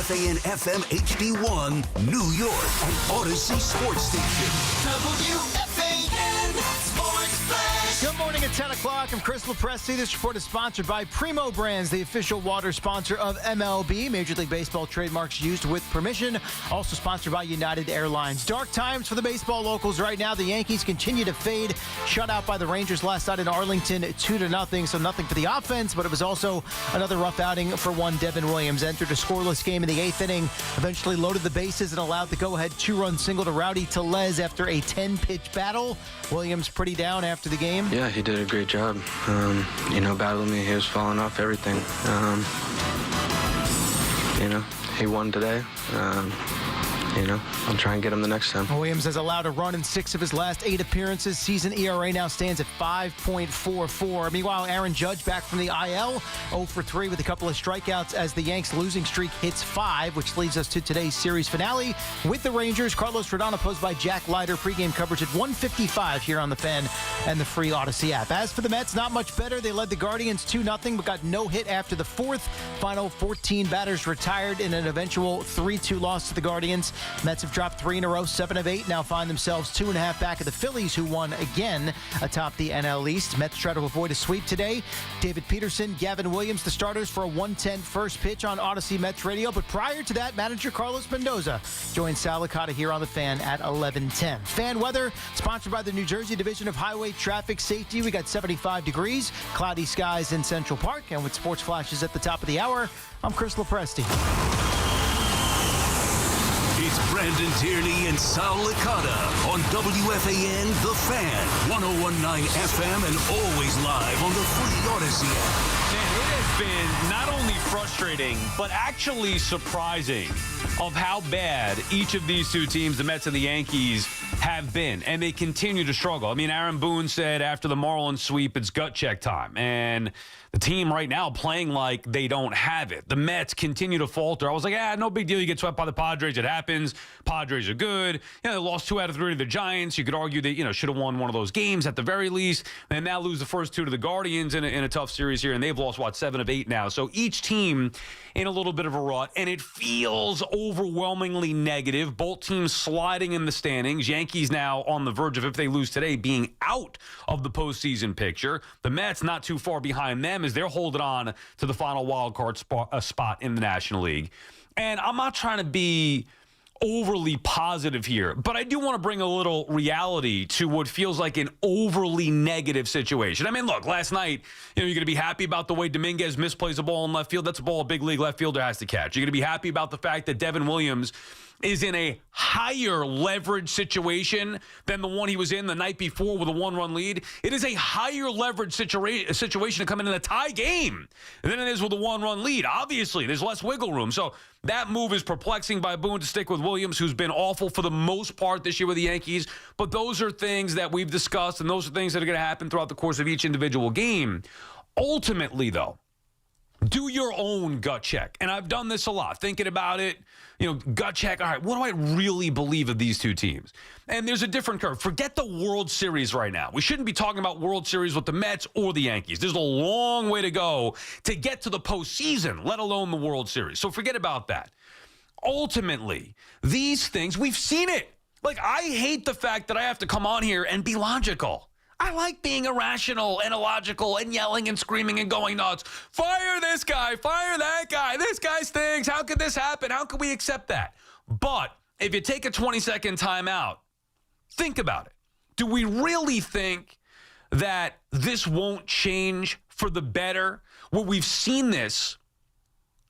WFAN FM HD1, New York, and Odyssey Sports Station. WFAN Sports Flash. Good morning at 10 o'clock. I'm Chris Lepresti. This report is sponsored by Primo Brands, the official water sponsor of MLB. Major League Baseball trademarks used with permission. Also sponsored by United Airlines. Dark times for the baseball locals right now. The Yankees continue to fade. Shut out by the Rangers last night in Arlington, 2-0. So nothing for the offense, but it was also another rough outing for one Devin Williams. Entered a scoreless game in the 8th inning. Eventually loaded the bases and allowed the go-ahead 2-run single to Rowdy Tellez after a 10-pitch battle. Williams pretty down after the game. Yeah, he did a great job. Battling me, he was falling off everything. He won today. I'll try and get him the next time. Williams has allowed a run in 6 of his last 8 appearances. Season ERA now stands at 5.44. Meanwhile, Aaron Judge back from the IL, 0 for 3 with a couple of strikeouts as the Yanks' losing streak hits 5, which leads us to today's series finale with the Rangers. Carlos Rodon posed by Jack Leiter. Pregame coverage at 1:55 here on the Fan and the free Odyssey app. As for the Mets, not much better. They led the Guardians 2-0, but got no hit after the 4th. Final 14 batters retired in an eventual 3-2 loss to the Guardians. Mets have dropped 3 in a row, 7 of 8. Now find themselves 2.5 back of the Phillies, who won again atop the NL East. Mets try to avoid a sweep today. David Peterson, Gavin Williams, the starters for a 1:10 first pitch on Odyssey Mets Radio. But prior to that, manager Carlos Mendoza joins Sal Licata here on the Fan at 11:10. Fan weather sponsored by the New Jersey Division of Highway Traffic Safety. We got 75 degrees, cloudy skies in Central Park, and with sports flashes at the top of the hour, I'm Chris Lepresti. It's Brandon Tierney and Sal Licata on WFAN The Fan, 101.9 FM, and always live on the free Odyssey app. Man, it has been not only frustrating, but actually surprising of how bad each of these two teams, the Mets and the Yankees, have been. And they continue to struggle. I mean, Aaron Boone said after the Marlins sweep, it's gut check time. And the team right now playing like they don't have it. The Mets continue to falter. I was like, no big deal. You get swept by the Padres. It happens. Padres are good. They lost 2 out of 3 to the Giants. You could argue they, should have won one of those games at the very least. And now lose the first 2 to the Guardians in a tough series here. And they've lost, 7 of 8 now. So each team in a little bit of a rut. And it feels overwhelmingly negative. Both teams sliding in the standings. Yankees now on the verge of, if they lose today, being out of the postseason picture. The Mets not too far behind them as they're holding on to the final wild card spot in the National League. And I'm not trying to be overly positive here, but I do want to bring a little reality to what feels like an overly negative situation. I mean, look, last night, you're going to be happy about the way Dominguez misplays a ball in left field. That's a ball a big league left fielder has to catch. You're going to be happy about the fact that Devin Williams is in a higher leverage situation than the one he was in the night before with a 1-run lead. It is a higher leverage situation to come in a tie game than it is with a 1-run lead. Obviously, there's less wiggle room. So that move is perplexing by Boone to stick with Williams, who's been awful for the most part this year with the Yankees. But those are things that we've discussed, and those are things that are going to happen throughout the course of each individual game. Ultimately, though, do your own gut check. And I've done this a lot, thinking about it, gut check. All right, what do I really believe of these two teams? And there's a different curve. Forget the World Series right now. We shouldn't be talking about World Series with the Mets or the Yankees. There's a long way to go to get to the postseason, let alone the World Series. So forget about that. Ultimately, these things, we've seen it. Like, I hate the fact that I have to come on here and be logical. I like being irrational and illogical and yelling and screaming and going nuts. Fire this guy, fire that guy. This guy stinks. How could this happen? How could we accept that? But if you take a 20-second timeout, think about it. Do we really think that this won't change for the better? Well, we've seen this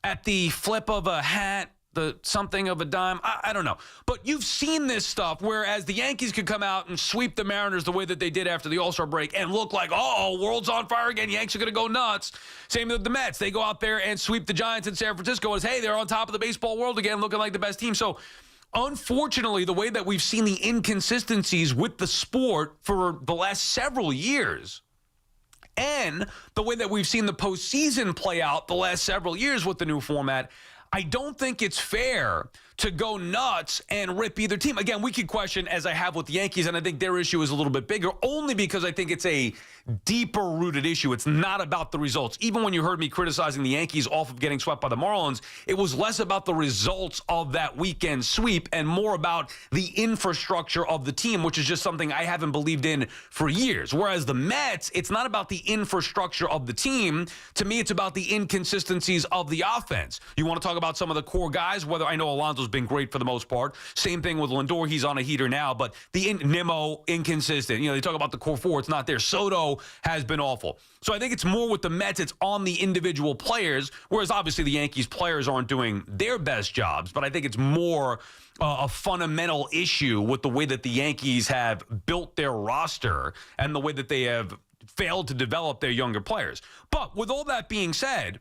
at the flip of a hat, the something of a dime. I don't know. But you've seen this stuff, whereas the Yankees could come out and sweep the Mariners the way that they did after the All-Star break and look like, world's on fire again. Yanks are going to go nuts. Same with the Mets. They go out there and sweep the Giants in San Francisco as, hey, they're on top of the baseball world again, looking like the best team. So, unfortunately, the way that we've seen the inconsistencies with the sport for the last several years, and the way that we've seen the postseason play out the last several years with the new format, I don't think it's fair to go nuts and rip either team. Again, we could question, as I have with the Yankees, and I think their issue is a little bit bigger, only because I think it's a deeper-rooted issue. It's not about the results. Even when you heard me criticizing the Yankees off of getting swept by the Marlins, it was less about the results of that weekend sweep and more about the infrastructure of the team, which is just something I haven't believed in for years. Whereas the Mets, it's not about the infrastructure of the team. To me, it's about the inconsistencies of the offense. You want to talk about some of the core guys, whether I know Alonso's been great for the most part. Same thing with Lindor. He's on a heater now, but Nimmo, inconsistent. You know, they talk about the core four. It's not there. Soto has been awful. So I think it's more with the Mets. It's on the individual players, whereas obviously the Yankees players aren't doing their best jobs. But I think it's more a fundamental issue with the way that the Yankees have built their roster and the way that they have failed to develop their younger players. But with all that being said,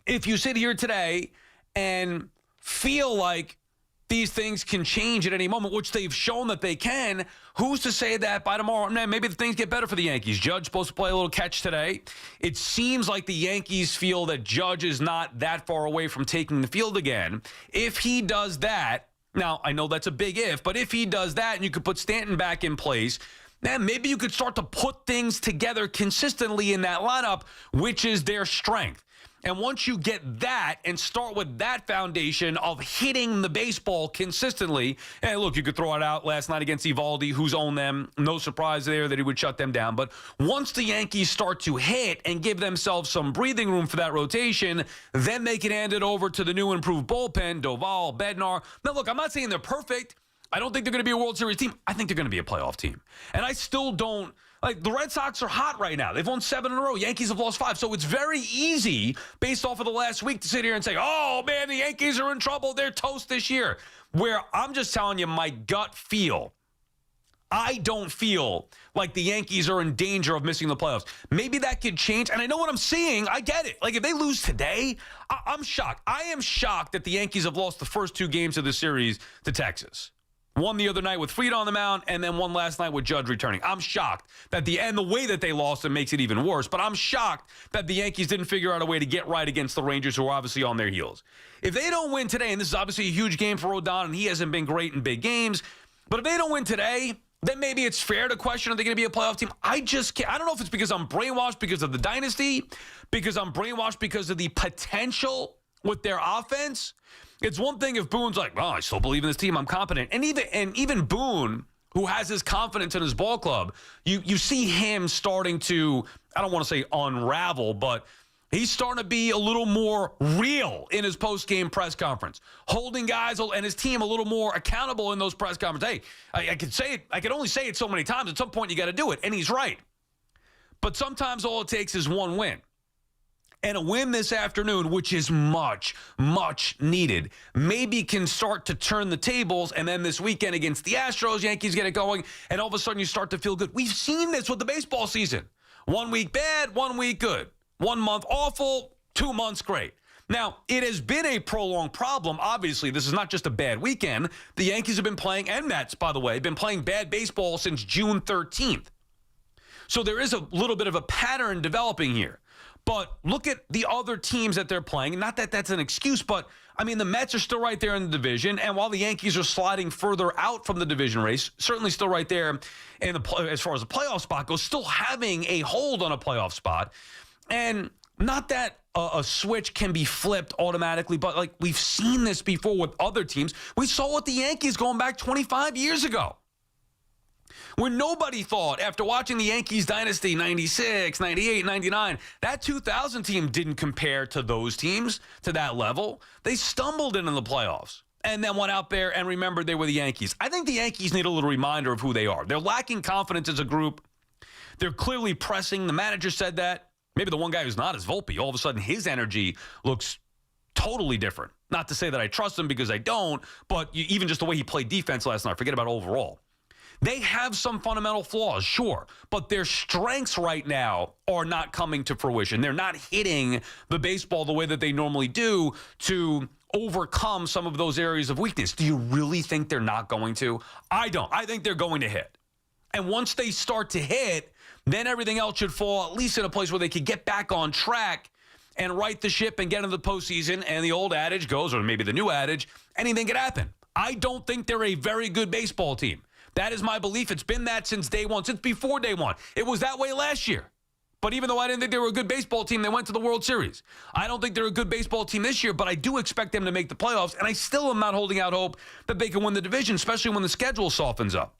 if you sit here today and feel like these things can change at any moment, which they've shown that they can, who's to say that by tomorrow, maybe the things get better for the Yankees? Judge supposed to play a little catch today. It seems like the Yankees feel that Judge is not that far away from taking the field again. If he does that, now I know that's a big if, but if he does that and you could put Stanton back in place, then maybe you could start to put things together consistently in that lineup, which is their strength. And once you get that and start with that foundation of hitting the baseball consistently, and look, you could throw it out last night against Eovaldi, who's owned them. No surprise there that he would shut them down. But once the Yankees start to hit and give themselves some breathing room for that rotation, then they can hand it over to the new improved bullpen, Doval, Bednar. Now, look, I'm not saying they're perfect. I don't think they're going to be a World Series team. I think they're going to be a playoff team. And I still don't. Like, the Red Sox are hot right now. They've won 7 in a row. Yankees have lost 5. So it's very easy, based off of the last week, to sit here and say, oh, man, the Yankees are in trouble. They're toast this year. Where I'm just telling you my gut feel. I don't feel like the Yankees are in danger of missing the playoffs. Maybe that could change. And I know what I'm seeing. I get it. Like, if they lose today, I'm shocked. I am shocked that the Yankees have lost the first 2 games of the series to Texas. One the other night with Fried on the mound, and then one last night with Judge returning. I'm shocked that the way that they lost it makes it even worse. But I'm shocked that the Yankees didn't figure out a way to get right against the Rangers, who are obviously on their heels. If they don't win today, and this is obviously a huge game for Rodon, and he hasn't been great in big games, but if they don't win today, then maybe it's fair to question, are they going to be a playoff team? I just can't. I don't know if it's because I'm brainwashed because of the dynasty, because I'm brainwashed because of the potential with their offense. It's one thing if Boone's like, well, I still believe in this team, I'm confident. And even Boone, who has his confidence in his ball club, you see him starting to, I don't want to say unravel, but he's starting to be a little more real in his post-game press conference, holding guys and his team a little more accountable in those press conferences. Hey, I could only say it so many times. At some point, you got to do it, and he's right. But sometimes all it takes is one win. And a win this afternoon, which is much, much needed, maybe can start to turn the tables. And then this weekend against the Astros, Yankees get it going, and all of a sudden you start to feel good. We've seen this with the baseball season. 1 week bad, 1 week good. 1 month awful, 2 months great. Now, it has been a prolonged problem. Obviously, this is not just a bad weekend. The Yankees have been playing, and Mets, by the way, been playing bad baseball since June 13th. So there is a little bit of a pattern developing here. But look at the other teams that they're playing. Not that that's an excuse, but, I mean, the Mets are still right there in the division. And while the Yankees are sliding further out from the division race, certainly still right there in as far as the playoff spot goes, still having a hold on a playoff spot. And not that a switch can be flipped automatically, but, like, we've seen this before with other teams. We saw it with the Yankees going back 25 years ago, when nobody thought, after watching the Yankees dynasty, 96, 98, 99, that 2000 team didn't compare to those teams to that level. They stumbled into the playoffs and then went out there and remembered they were the Yankees. I think the Yankees need a little reminder of who they are. They're lacking confidence as a group. They're clearly pressing. The manager said that. Maybe the one guy who's not is Volpe. All of a sudden, his energy looks totally different. Not to say that I trust him, because I don't, but even just the way he played defense last night, forget about overall. They have some fundamental flaws, sure, but their strengths right now are not coming to fruition. They're not hitting the baseball the way that they normally do to overcome some of those areas of weakness. Do you really think they're not going to? I don't. I think they're going to hit. And once they start to hit, then everything else should fall at least in a place where they could get back on track and right the ship and get into the postseason. And the old adage goes, or maybe the new adage, anything could happen. I don't think they're a very good baseball team. That is my belief. It's been that since day one, since before day one. It was that way last year. But even though I didn't think they were a good baseball team, they went to the World Series. I don't think they're a good baseball team this year, but I do expect them to make the playoffs, and I still am not holding out hope that they can win the division, especially when the schedule softens up.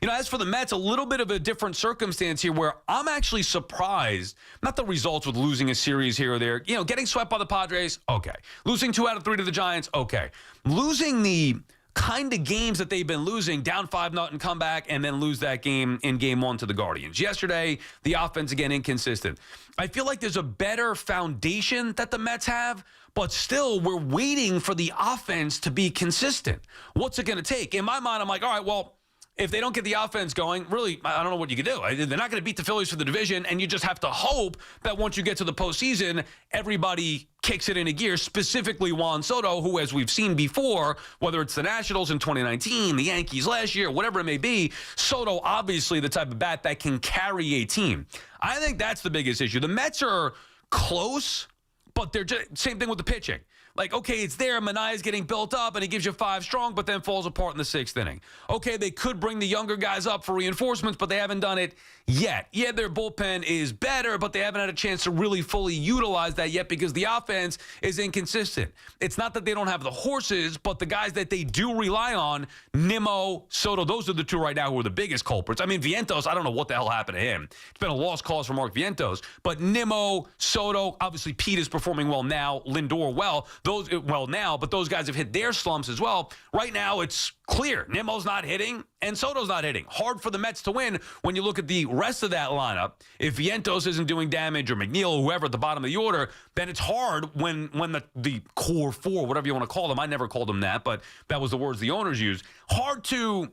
As for the Mets, a little bit of a different circumstance here where I'm actually surprised, not the results with losing a series here or there. Getting swept by the Padres, okay. Losing 2 out of 3 to the Giants, okay. Losing the kind of games that they've been losing, down 5-0 comeback, and then lose that game in Game 1 to the Guardians. Yesterday, the offense, again, inconsistent. I feel like there's a better foundation that the Mets have, but still, we're waiting for the offense to be consistent. What's it going to take? In my mind, I'm like, all right, well, if they don't get the offense going, really, I don't know what you can do. They're not going to beat the Phillies for the division, and you just have to hope that once you get to the postseason, everybody kicks it into gear, specifically Juan Soto, who, as we've seen before, whether it's the Nationals in 2019, the Yankees last year, whatever it may be, Soto obviously the type of bat that can carry a team. I think that's the biggest issue. The Mets are close, but they're just same thing with the pitching. Like, okay, it's there. Manaea's getting built up, and he gives you 5 strong, but then falls apart in the 6th inning. Okay, they could bring the younger guys up for reinforcements, but they haven't done it yet. Yeah, their bullpen is better, but they haven't had a chance to really fully utilize that yet because the offense is inconsistent. It's not that they don't have the horses, but the guys that they do rely on, Nimmo, Soto, those are the 2 right now who are the biggest culprits. I mean, Vientos, I don't know what the hell happened to him. It's been a lost cause for Mark Vientos, but Nimmo, Soto, obviously Pete is performing well now, Lindor well. But those guys have hit their slumps as well. Right now, it's clear. Nimmo's not hitting, and Soto's not hitting. Hard for the Mets to win when you look at the rest of that lineup. If Vientos isn't doing damage, or McNeil, or whoever at the bottom of the order, then it's hard when the core 4, whatever you want to call them. I never called them that, but that was the words the owners used. Hard to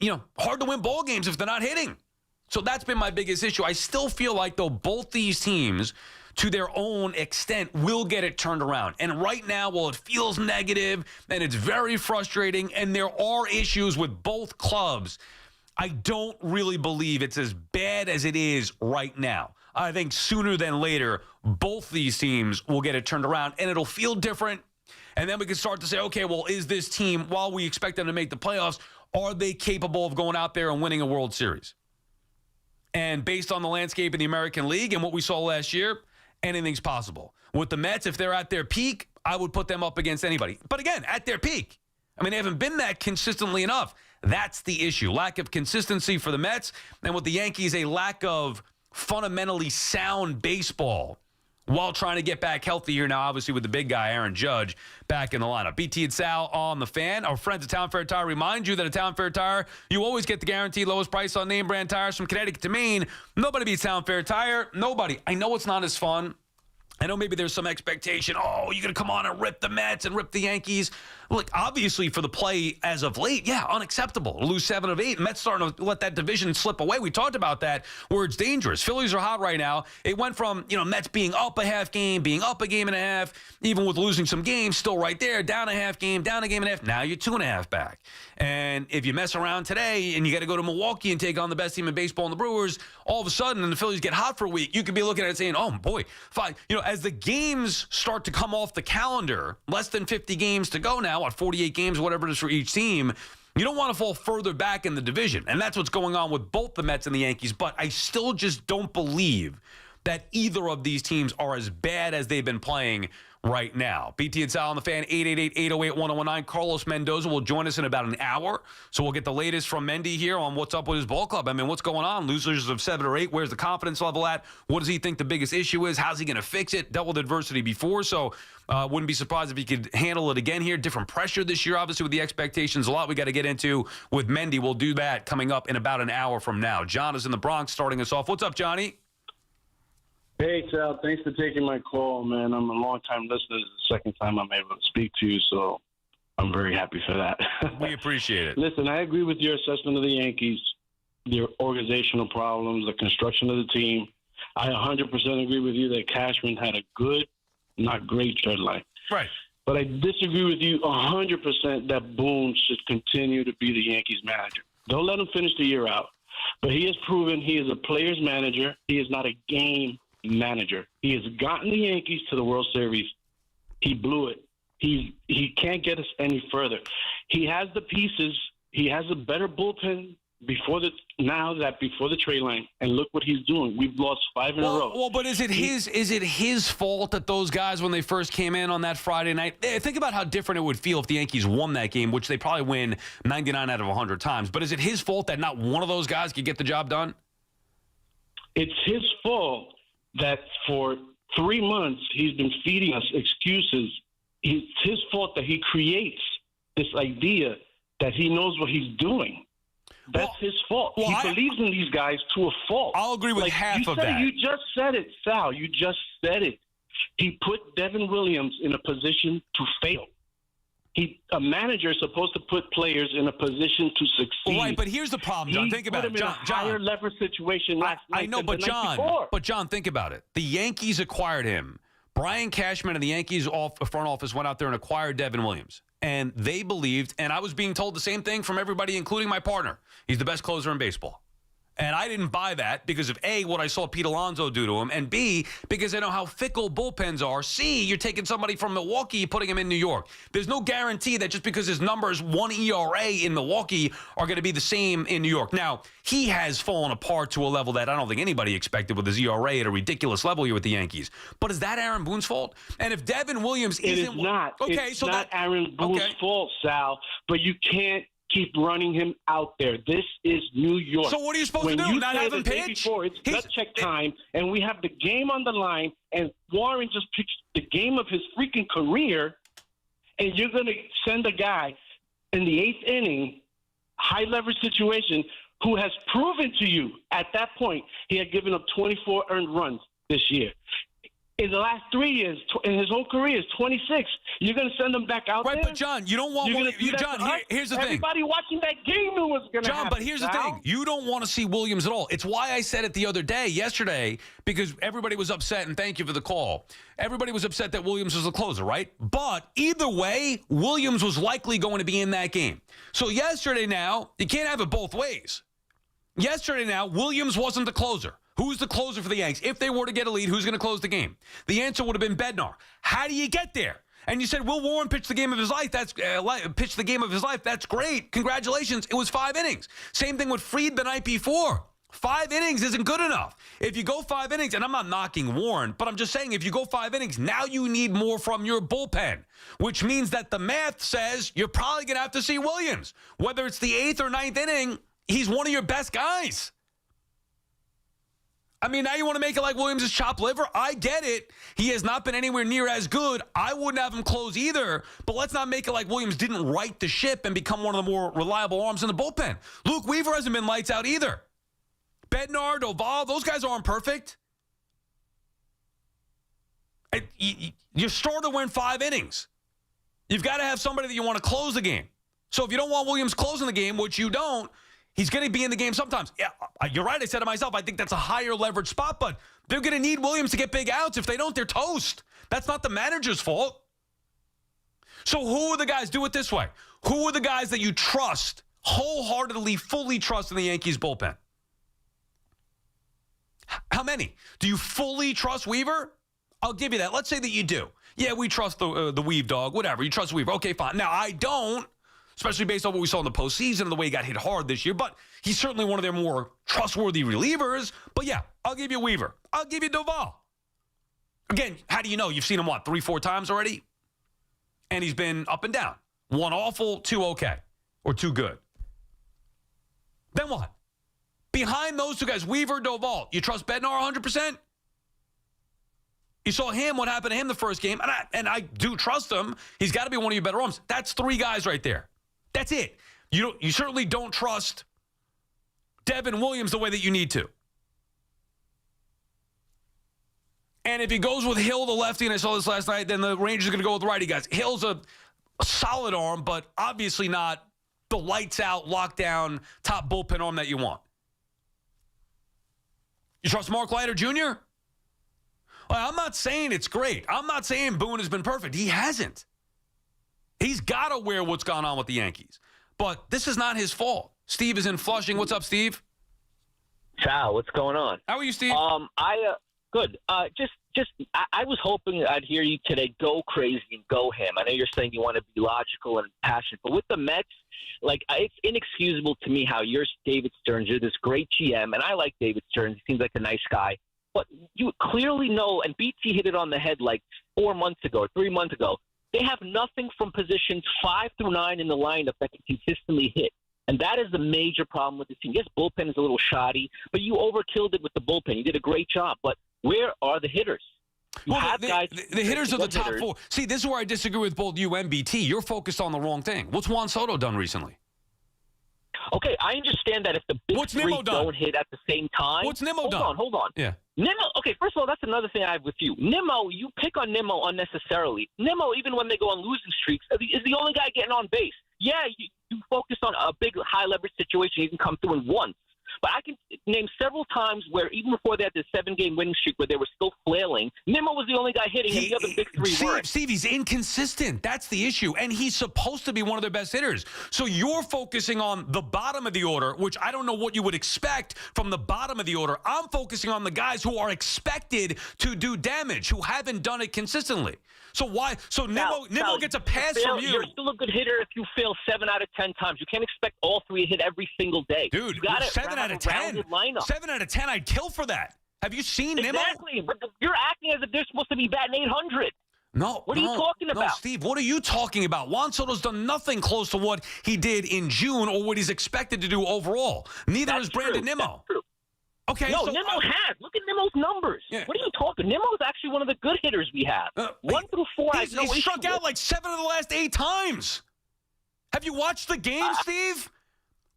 win ball games if they're not hitting. So that's been my biggest issue. I still feel like, though, both these teams, to their own extent, will get it turned around. And right now, while it feels negative and it's very frustrating and there are issues with both clubs, I don't really believe it's as bad as it is right now. I think sooner than later, both these teams will get it turned around and it'll feel different. And then we can start to say, okay, well, is this team, while we expect them to make the playoffs, are they capable of going out there and winning a World Series? And based on the landscape in the American League and what we saw last year, anything's possible. With the Mets, if they're at their peak, I would put them up against anybody. But again, at their peak. I mean, they haven't been that consistently enough. That's the issue. Lack of consistency for the Mets. And with the Yankees, a lack of fundamentally sound baseball while trying to get back healthy here now, obviously with the big guy, Aaron Judge, back in the lineup. BT and Sal on the Fan. Our friends at Town Fair Tire remind you that at Town Fair Tire, you always get the guaranteed lowest price on name brand tires from Connecticut to Maine. Nobody beats Town Fair Tire. Nobody. I know it's not as fun. I know maybe there's some expectation. Oh, you're going to come on and rip the Mets and rip the Yankees. Look, obviously for the play as of late, yeah, unacceptable. Lose 7 of 8. Mets starting to let that division slip away. We talked about that where it's dangerous. Phillies are hot right now. It went from, Mets being up a half game, being up a game and a half, even with losing some games, still right there, down a half game, down a game and a half. Now you're 2.5 back. And if you mess around today and you got to go to Milwaukee and take on the best team in baseball in the Brewers, all of a sudden, and the Phillies get hot for a week, you could be looking at it saying, oh, boy, fine. As the games start to come off the calendar, less than 50 games to go now, 48 games, whatever it is for each team, you don't want to fall further back in the division. And that's what's going on with both the Mets and the Yankees. But I still just don't believe that either of these teams are as bad as they've been playing right now. BT and Sal on the Fan, 888-808-1019. Carlos Mendoza will join us in about an hour. So we'll get the latest from Mendy here on what's up with his ball club. I mean, what's going on? Losers of 7 or 8. Where's the confidence level at? What does he think the biggest issue is? How's he going to fix it? Dealt with adversity before, so wouldn't be surprised if he could handle it again here. Different pressure this year, obviously, with the expectations. A lot we got to get into with Mendy. We'll do that coming up in about an hour from now. John is in the Bronx starting us off. What's up, Johnny? Hey, Sal. Thanks for taking my call, man. I'm a long-time listener. It's the second time I'm able to speak to you, so I'm very happy for that. We appreciate it. Listen, I agree with your assessment of the Yankees, their organizational problems, the construction of the team. I 100% agree with you that Cashman had a good, not great trade line. Right. But I disagree with you 100% that Boone should continue to be the Yankees manager. Don't let him finish the year out. But he has proven he is a player's manager. He is not a game manager. He has gotten the Yankees to the World Series. He blew it. He can't get us any further. He has the pieces. He has a better bullpen before the trade line, and look what he's doing. We've lost 5 in a row. Well, but is it his fault that those guys, when they first came in on that Friday night, think about how different it would feel if the Yankees won that game, which they probably win 99 out of 100 times. But is it his fault that not one of those guys could get the job done? It's his fault that for 3 months he's been feeding us excuses. It's his fault that he creates this idea that he knows what he's doing. That's his fault. He believes in these guys to a fault. I'll agree with half of that. You just said it, Sal. You just said it. He put Devin Williams in a position to fail. A manager is supposed to put players in a position to succeed. Well, right, but here's the problem, John. Think about it, John. Higher leverage situation last night. I know, but John, think about it. The Yankees acquired him. Brian Cashman and the Yankees front office went out there and acquired Devin Williams. And they believed, and I was being told the same thing from everybody, including my partner. He's the best closer in baseball. And I didn't buy that because of A, what I saw Pete Alonso do to him, and B, because I know how fickle bullpens are. C, you're taking somebody from Milwaukee, putting him in New York. There's no guarantee that just because his numbers, 1 ERA in Milwaukee, are going to be the same in New York. Now, he has fallen apart to a level that I don't think anybody expected with his ERA at a ridiculous level here with the Yankees. But is that Aaron Boone's fault? And if Devin Williams isn't... It is not. Okay, it's not Aaron Boone's fault, Sal, but you can't keep running him out there. This is New York. So what are you supposed to do? Not have him pitch? Before, it's gut check time, and we have the game on the line, and Warren just pitched the game of his freaking career, and you're going to send a guy in the 8th inning, high-leverage situation, who has proven to you at that point he had given up 24 earned runs this year. In the last 3 years, in his whole career, is 26. You're going to send him back out there? Right, but John, you don't want... here's the thing. Everybody watching that game knew what was going to happen. John, but here's the thing. You don't want to see Williams at all. It's why I said it the other day, yesterday, because everybody was upset, and thank you for the call. Everybody was upset that Williams was the closer, right? But either way, Williams was likely going to be in that game. So yesterday now, you can't have it both ways. Yesterday now, Williams wasn't the closer. Who's the closer for the Yanks? If they were to get a lead, who's going to close the game? The answer would have been Bednar. How do you get there? And you said, Will Warren pitched the game of his life. That's great. Congratulations. It was 5 innings. Same thing with Fried the night before. 5 innings isn't good enough. If you go 5 innings, and I'm not knocking Warren, but I'm just saying if you go 5 innings, now you need more from your bullpen, which means that the math says you're probably going to have to see Williams. Whether it's the 8th or 9th inning, he's one of your best guys. I mean, now you want to make it like Williams is chopped liver? I get it. He has not been anywhere near as good. I wouldn't have him close either, but let's not make it like Williams didn't right the ship and become one of the more reliable arms in the bullpen. Luke Weaver hasn't been lights out either. Bednar, Doval, those guys aren't perfect. Your starter went 5 innings. You've got to have somebody that you want to close the game. So if you don't want Williams closing the game, which you don't, he's going to be in the game sometimes. Yeah, you're right. I said to myself, I think that's a higher leverage spot, but they're going to need Williams to get big outs. If they don't, they're toast. That's not the manager's fault. So who are the guys? Do it this way. Who are the guys that you trust, wholeheartedly, fully trust in the Yankees bullpen? How many? Do you fully trust Weaver? I'll give you that. Let's say that you do. Yeah, we trust the Weave dog, whatever. You trust Weaver. Okay, fine. Now, I don't. Especially based on what we saw in the postseason and the way he got hit hard this year. But he's certainly one of their more trustworthy relievers. But yeah, I'll give you Weaver. I'll give you Doval. Again, how do you know? You've seen him, 3-4 times already? And he's been up and down. 1 awful, 2 okay. Or 2 good. Then what? Behind those 2 guys, Weaver, Doval, you trust Bednar 100%? You saw him, what happened to him the first game. And I do trust him. He's got to be one of your better arms. That's 3 guys right there. That's it. You certainly don't trust Devin Williams the way that you need to. And if he goes with Hill, the lefty, and I saw this last night, then the Rangers are going to go with the righty guys. Hill's a solid arm, but obviously not the lights-out, lockdown, top bullpen arm that you want. You trust Mark Leiter Jr.? Well, I'm not saying it's great. I'm not saying Boone has been perfect. He hasn't. He's got to aware what's gone on with the Yankees. But this is not his fault. Steve is in Flushing. What's up, Steve? Sal, what's going on? How are you, Steve? Good. I was hoping I'd hear you today go crazy and go him. I know you're saying you want to be logical and passionate, but with the Mets, it's inexcusable to me how you're David Stearns. You're this great GM, and I like David Stearns. He seems like a nice guy. But you clearly know, and BT hit it on the head like 4 months ago or 3 months ago, they have nothing from positions 5 through 9 in the lineup that can consistently hit. And that is the major problem with the team. Yes, bullpen is a little shoddy, but you overkilled it with the bullpen. You did a great job. But where are the hitters? The hitters are the top four. See, this is where I disagree with both you and BT. You're focused on the wrong thing. What's Juan Soto done recently? Okay, I understand that if the big three don't hit at the same time. What's Nimmo done? Hold on. Yeah. Nimmo, okay, first of all, that's another thing I have with you. Nimmo, you pick on Nimmo unnecessarily. Nimmo, even when they go on losing streaks, is the only guy getting on base. Yeah, you focus on a big high-leverage situation. He can come through in once. But I can name several times where, even before they had this 7-game winning streak where they were still flailing, Nimmo was the only guy hitting, and the other big three weren't. Steve, he's inconsistent. That's the issue. And he's supposed to be one of their best hitters. So you're focusing on the bottom of the order, which I don't know what you would expect from the bottom of the order. I'm focusing on the guys who are expected to do damage, who haven't done it consistently. So why? So Nimmo gets a pass from you. You're still a good hitter if you fail 7 out of 10 times. You can't expect all three to hit every single day. Dude, you got 7 out of 10. 7 out of 10, I'd kill for that. Have you seen Nimmo? Exactly, but you're acting as if they're supposed to be batting 800. No. What are you talking about? No, Steve, what are you talking about? Juan Soto's done nothing close to what he did in June or what he's expected to do overall. Neither has Brandon Nimmo. That's true. Okay, no, Nimmo has. Look at Nimmo's numbers. Yeah. What are you talking? Nimmo's actually one of the good hitters we have. 1 through 4, I have no issue He's struck out with. like 7 of the last 8 times. Have you watched the game, Steve?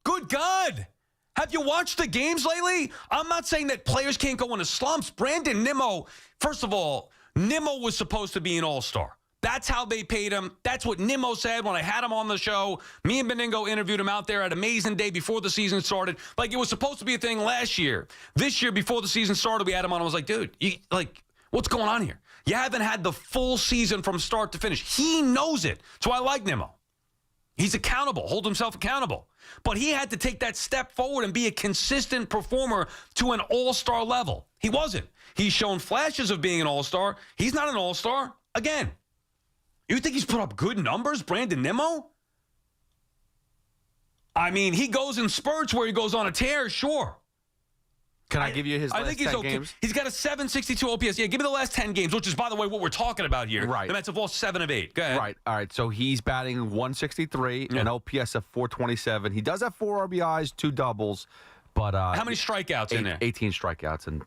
Good God. Have you watched the games lately? I'm not saying that players can't go into slumps. Brandon Nimmo, first of all, Nimmo was supposed to be an all-star. That's how they paid him. That's what Nimmo said when I had him on the show. Me and Beningo interviewed him out there at Amazing Day before the season started. Like, it was supposed to be a thing last year. This year, before the season started, we had him on. I was like, dude, what's going on here? You haven't had the full season from start to finish. He knows it. So I like Nimmo. He's accountable, hold himself accountable. But he had to take that step forward and be a consistent performer to an all-star level. He wasn't. He's shown flashes of being an all-star. He's not an all-star. Again, you think he's put up good numbers, Brandon Nimmo? I mean, he goes in spurts where he goes on a tear, sure. Can I give you his last 10 games? He's got a 762 OPS. Yeah, give me the last 10 games, which is, by the way, what we're talking about here. Right. The Mets have lost 7 of 8. Go ahead. Right. All right. So he's batting 163, an OPS of 427. He does have 4 RBIs, 2 doubles, but how many strikeouts in there? 18 strikeouts. And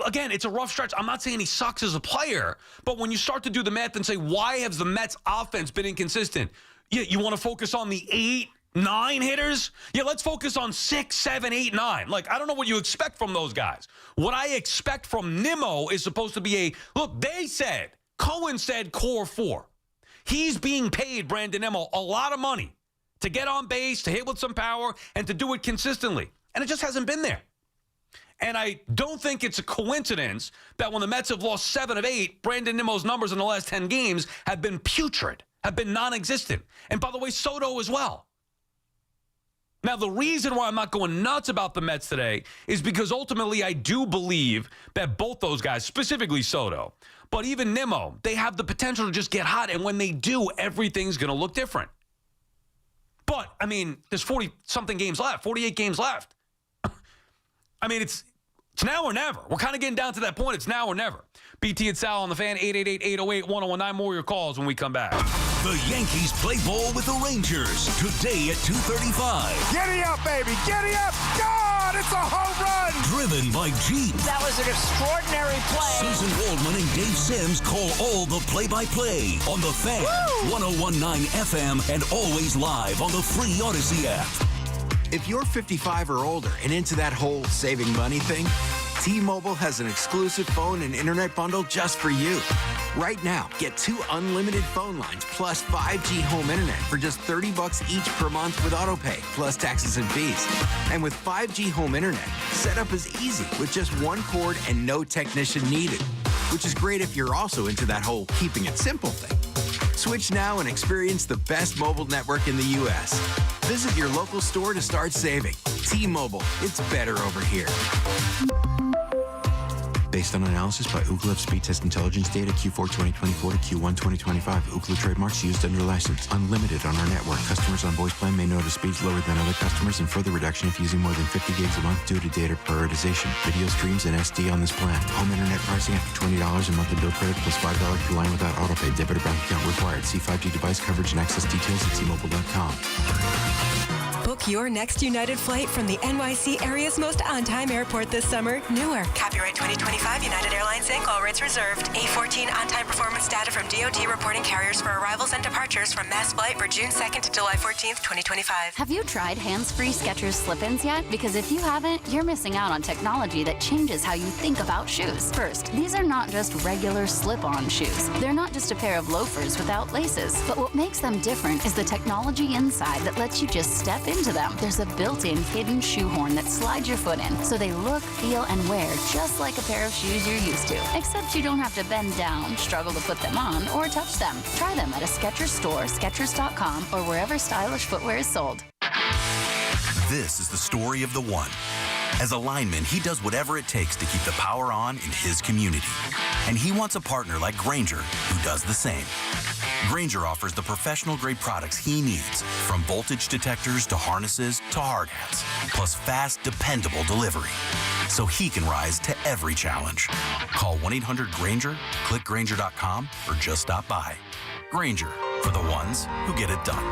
again, it's a rough stretch. I'm not saying he sucks as a player, but when you start to do the math and say, why has the Mets offense been inconsistent? Yeah, you want to focus on the 8, 9 hitters? Yeah, let's focus on 6, 7, 8, 9. I don't know what you expect from those guys. What I expect from Nimmo is supposed to be Cohen said core 4. He's being paid, Brandon Nimmo, a lot of money to get on base, to hit with some power, and to do it consistently. And it just hasn't been there. And I don't think it's a coincidence that when the Mets have lost 7 of 8, Brandon Nimmo's numbers in the last 10 games have been putrid, have been non-existent. And by the way, Soto as well. Now, the reason why I'm not going nuts about the Mets today is because ultimately I do believe that both those guys, specifically Soto, but even Nimmo, they have the potential to just get hot. And when they do, everything's going to look different. But, I mean, there's 40-something games left, 48 games left. I mean, it's now or never. We're kind of getting down to that point. It's now or never. BT and Sal on the Fan, 888-808-1019. More of your calls when we come back. The Yankees play ball with the Rangers today at 2:35. Giddy up, baby. Giddy up. God, it's a home run. Driven by Jeep. That was an extraordinary play. Susan Waldman and Dave Sims call all the play-by-play on the Fan, 101.9 FM, and always live on the free Odyssey app. If you're 55 or older and into that whole saving money thing, T-Mobile has an exclusive phone and internet bundle just for you. Right now, get 2 unlimited phone lines plus 5G home internet for just $30 each per month with autopay, plus taxes and fees. And with 5G home internet, setup is easy with just 1 cord and no technician needed, which is great if you're also into that whole keeping it simple thing. Switch now and experience the best mobile network in the U.S. Visit your local store to start saving. T-Mobile, it's better over here. Based on analysis by Ookla of speed test intelligence data Q4 2024 to Q1 2025. Ookla trademarks used under license. Unlimited on our network. Customers on voice plan may notice speeds lower than other customers and further reduction if using more than 50 gigs a month due to data prioritization. Video streams and SD on this plan. Home internet pricing after $20 a monthly bill credit plus $5 per line without autopay. Debit or bank account required. See 5G device coverage and access details at T-Mobile.com. Book your next United flight from the NYC area's most on-time airport this summer. Newark. Copyright 2025 United Airlines Inc. All rights reserved. A14 on-time performance data from DOT reporting carriers for arrivals and departures from mass flight for June 2nd to July 14th, 2025. Have you tried hands-free Skechers slip-ins yet? Because if you haven't, you're missing out on technology that changes how you think about shoes. First, these are not just regular slip-on shoes. They're not just a pair of loafers without laces. But what makes them different is the technology inside that lets you just step into them. There's a built-in hidden shoehorn that slides your foot in, so they look, feel, and wear just like a pair of shoes you're used to. Except you don't have to bend down, struggle to put them on, or touch them. Try them at a Skechers store, Skechers.com, or wherever stylish footwear is sold. This is the story of the one. As a lineman, he does whatever it takes to keep the power on in his community. And he wants a partner like Grainger who does the same. Grainger offers the professional-grade products he needs, from voltage detectors to harnesses to hard hats, plus fast, dependable delivery, so he can rise to every challenge. Call 1-800-GRAINGER, click Grainger.com, or just stop by. Grainger, for the ones who get it done.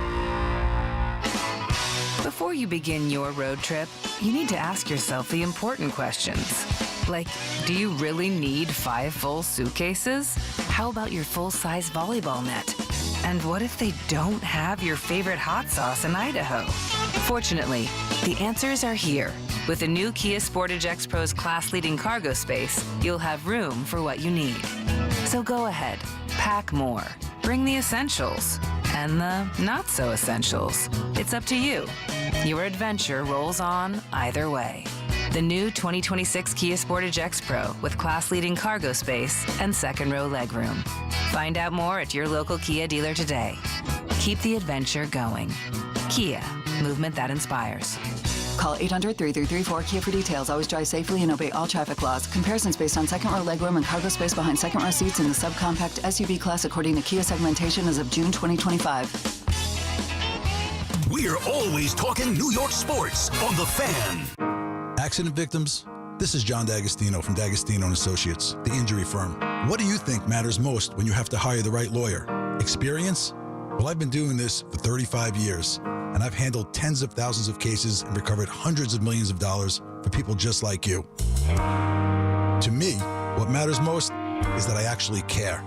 Before you begin your road trip, you need to ask yourself the important questions. Like, do you really need 5 full suitcases? How about your full-size volleyball net? And what if they don't have your favorite hot sauce in Idaho? Fortunately, the answers are here. With the new Kia Sportage X-Pro's class-leading cargo space, you'll have room for what you need. So go ahead, pack more. Bring the essentials and the not-so-essentials. It's up to you. Your adventure rolls on either way. The new 2026 Kia Sportage X-Pro with class-leading cargo space and second-row legroom. Find out more at your local Kia dealer today. Keep the adventure going. Kia, movement that inspires. Call 800-3334-KIA for details. Always drive safely and obey all traffic laws. Comparisons based on second-row legroom and cargo space behind second-row seats in the subcompact SUV class according to Kia segmentation as of June 2025. We're always talking New York sports on The Fan. Accident victims, this is John D'Agostino from D'Agostino & Associates, the injury firm. What do you think matters most when you have to hire the right lawyer? Experience? Well, I've been doing this for 35 years, and I've handled tens of thousands of cases and recovered hundreds of millions of dollars for people just like you. To me, what matters most is that I actually care.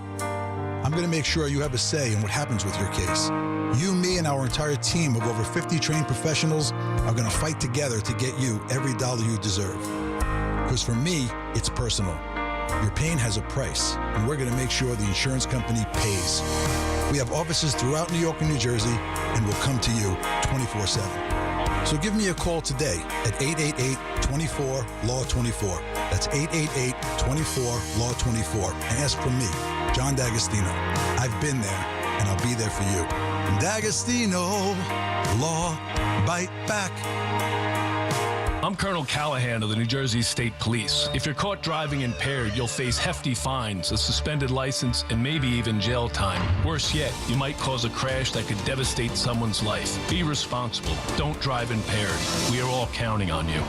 I'm going to make sure you have a say in what happens with your case. You, me, and our entire team of over 50 trained professionals are going to fight together to get you every dollar you deserve. Because for me, it's personal. Your pain has a price, and we're going to make sure the insurance company pays. We have offices throughout New York and New Jersey, and we'll come to you 24/7. So give me a call today at 888-24-LAW-24. That's 888-24-LAW-24, and ask for me, John D'Agostino. I've been there, and I'll be there for you. D'Agostino, Law, Bite Back. I'm Colonel Callahan of the New Jersey State Police. If you're caught driving impaired, you'll face hefty fines, a suspended license, and maybe even jail time. Worse yet, you might cause a crash that could devastate someone's life. Be responsible. Don't drive impaired. We are all counting on you.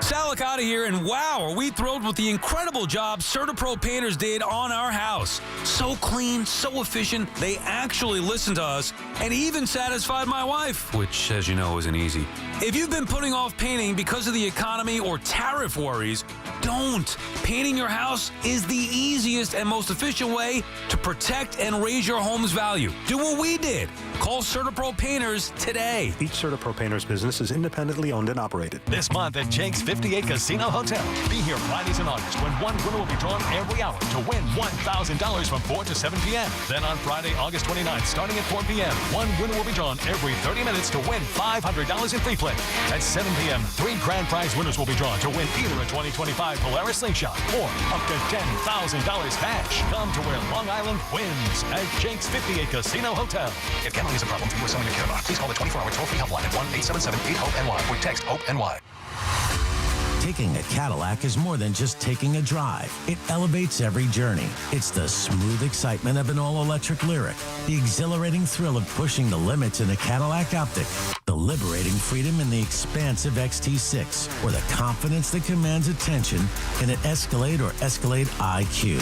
Sal Licata here, and wow, are we thrilled with the incredible job CertaPro Painters did on our house. So clean, so efficient, they actually listened to us and even satisfied my wife, which, as you know, isn't easy. If you've been putting off painting because of the economy or tariff worries, don't. Painting your house is the easiest and most efficient way to protect and raise your home's value. Do what we did. Call CertaPro Painters today. Each CertaPro Painters business is independently owned and operated. This month at Jake's 58 Casino Hotel. Be here Fridays in August when one winner will be drawn every hour to win $1,000 from 4 to 7 p.m. Then on Friday, August 29th, starting at 4 p.m., one winner will be drawn every 30 minutes to win $500 in free play. At 7 p.m., 3 grand prize winners will be drawn to win either a 2025 Polaris Slingshot or up to $10,000 cash. Come to where Long Island wins at Jake's 58 Casino Hotel. If gambling is a problem for you or someone you care about, please call the 24-hour toll-free helpline at 1-877-8-HOPE-NY or text HOPE-NY. Taking a Cadillac is more than just taking a drive. It elevates every journey. It's the smooth excitement of an all-electric Lyriq, the exhilarating thrill of pushing the limits in a Cadillac Optic, the liberating freedom in the expansive XT6, or the confidence that commands attention in an Escalade or Escalade IQ.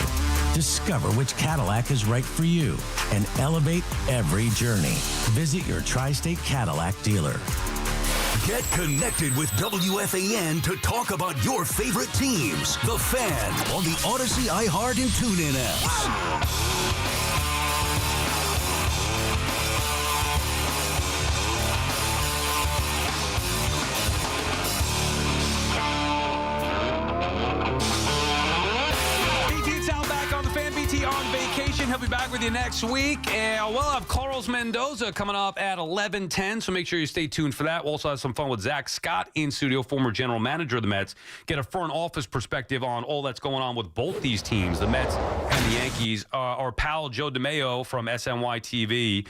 Discover which Cadillac is right for you and elevate every journey. Visit your Tri-State Cadillac dealer. Get connected with WFAN to talk about your favorite teams. The Fan on the Odyssey, iHeart, and TuneIn apps. On vacation. He'll be back with you next week. And we'll have Carlos Mendoza coming up at 11:10, so make sure you stay tuned for that. We'll also have some fun with Zack Scott in studio, former general manager of the Mets. Get a front office perspective on all that's going on with both these teams, the Mets and the Yankees. Our pal Joe DeMeo from SNY TV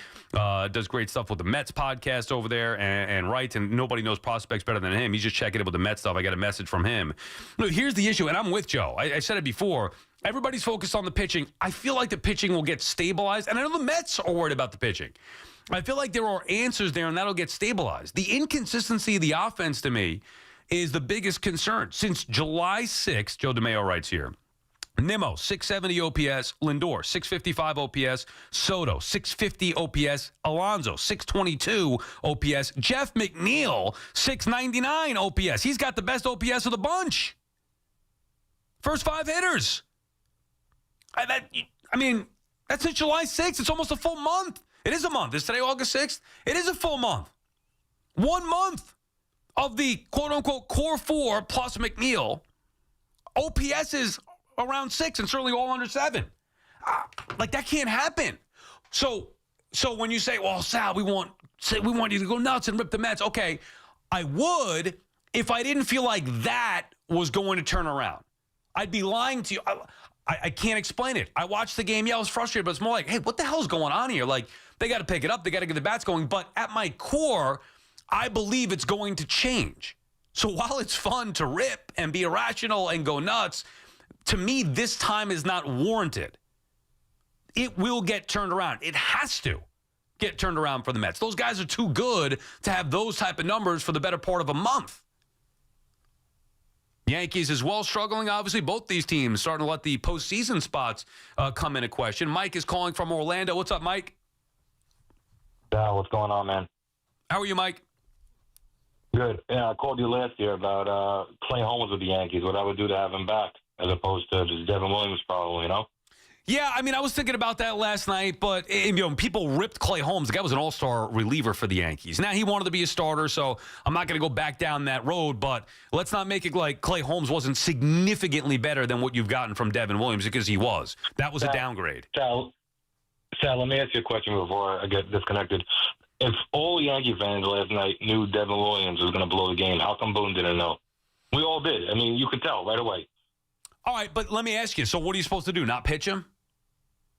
does great stuff with the Mets podcast over there and writes, and nobody knows prospects better than him. He's just checking in with the Mets stuff. I got a message from him. Look, here's the issue, and I'm with Joe. I said it before. Everybody's focused on the pitching. I feel like the pitching will get stabilized, and I know the Mets are worried about the pitching. I feel like there are answers there, and that'll get stabilized. The inconsistency of the offense, to me, is the biggest concern. Since July 6th, Joe DeMeo writes here, Nimmo, 670 OPS. Lindor, 655 OPS. Soto, 650 OPS. Alonso, 622 OPS. Jeff McNeil, 699 OPS. He's got the best OPS of the bunch. First 5 hitters. I mean, that's since July 6th. It's almost a full month. It is a month. Is today August 6th? It is a full month. 1 month of the quote-unquote core 4 plus McNeil. OPS is around 6 and certainly all under 7. Like, that can't happen. So when you say, well, Sal, we want you to go nuts and rip the Mets. Okay, I would if I didn't feel like that was going to turn around. I'd be lying to you. I can't explain it. I watched the game. Yeah, I was frustrated, but it's more like, hey, what the hell's going on here? Like, they got to pick it up. They got to get the bats going. But at my core, I believe it's going to change. So while it's fun to rip and be irrational and go nuts, to me, this time is not warranted. It will get turned around. It has to get turned around for the Mets. Those guys are too good to have those type of numbers for the better part of a month. Yankees as well struggling. Obviously, both these teams starting to let the postseason spots come into question. Mike is calling from Orlando. What's up, Mike? Yeah, what's going on, man? How are you, Mike? Good. Yeah, I called you last year about Clay Holmes with the Yankees, what I would do to have him back, as opposed to just Devin Williams probably, you know? Yeah, I mean, I was thinking about that last night, but people ripped Clay Holmes. The guy was an all-star reliever for the Yankees. Now, he wanted to be a starter, so I'm not going to go back down that road, but let's not make it like Clay Holmes wasn't significantly better than what you've gotten from Devin Williams, because he was. That was a downgrade. Sal, let me ask you a question before I get disconnected. If all Yankee fans last night knew Devin Williams was going to blow the game, how come Boone didn't know? We all did. I mean, you could tell right away. All right, but let me ask you, so what are you supposed to do, not pitch him?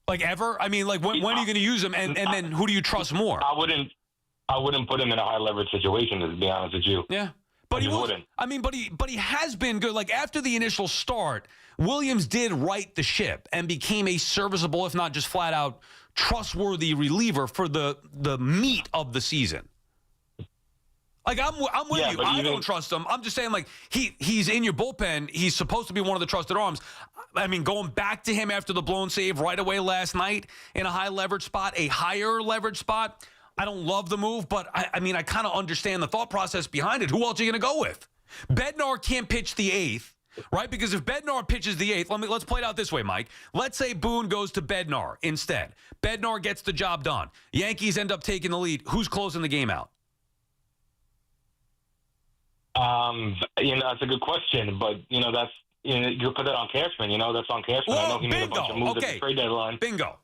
Like ever? I mean, like when are you going to use him, and then who do you trust more? I wouldn't put him in a high leverage situation, to be honest with you. Yeah, but he wouldn't. I mean, but he has been good. Like after the initial start, Williams did right the ship and became a serviceable, if not just flat out trustworthy reliever for the meat of the season. Like I'm with you. I don't trust him. I'm just saying, like he's in your bullpen. He's supposed to be one of the trusted arms. I mean, going back to him after the blown save right away last night in a high leverage spot, a higher leverage spot. I don't love the move, but I mean, I kind of understand the thought process behind it. Who else are you going to go with? Bednar can't pitch the 8th, right? Because if Bednar pitches the 8th, let's play it out this way, Mike. Let's say Boone goes to Bednar instead. Bednar gets the job done. Yankees end up taking the lead. Who's closing the game out? That's a good question, but that's you put that on Cashman. That's on Cashman. I know he made a bunch of moves at the trade deadline. Bingo.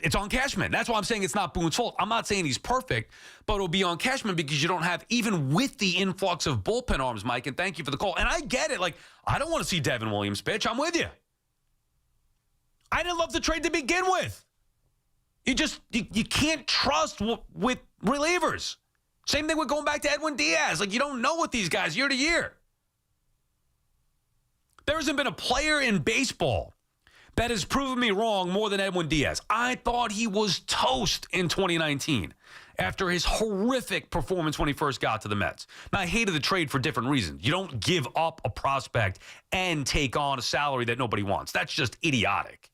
It's on Cashman. That's why I'm saying it's not Boone's fault. I'm not saying he's perfect, but it'll be on Cashman because you don't have, even with the influx of bullpen arms, Mike, and thank you for the call. And I get it. Like, I don't want to see Devin Williams pitch. I'm with you. I didn't love the trade to begin with. You can't trust with relievers. Same thing with going back to Edwin Diaz. Like, you don't know with these guys year to year. There hasn't been a player in baseball that has proven me wrong more than Edwin Diaz. I thought he was toast in 2019 after his horrific performance when he first got to the Mets. Now, I hated the trade for different reasons. You don't give up a prospect and take on a salary that nobody wants. That's just idiotic.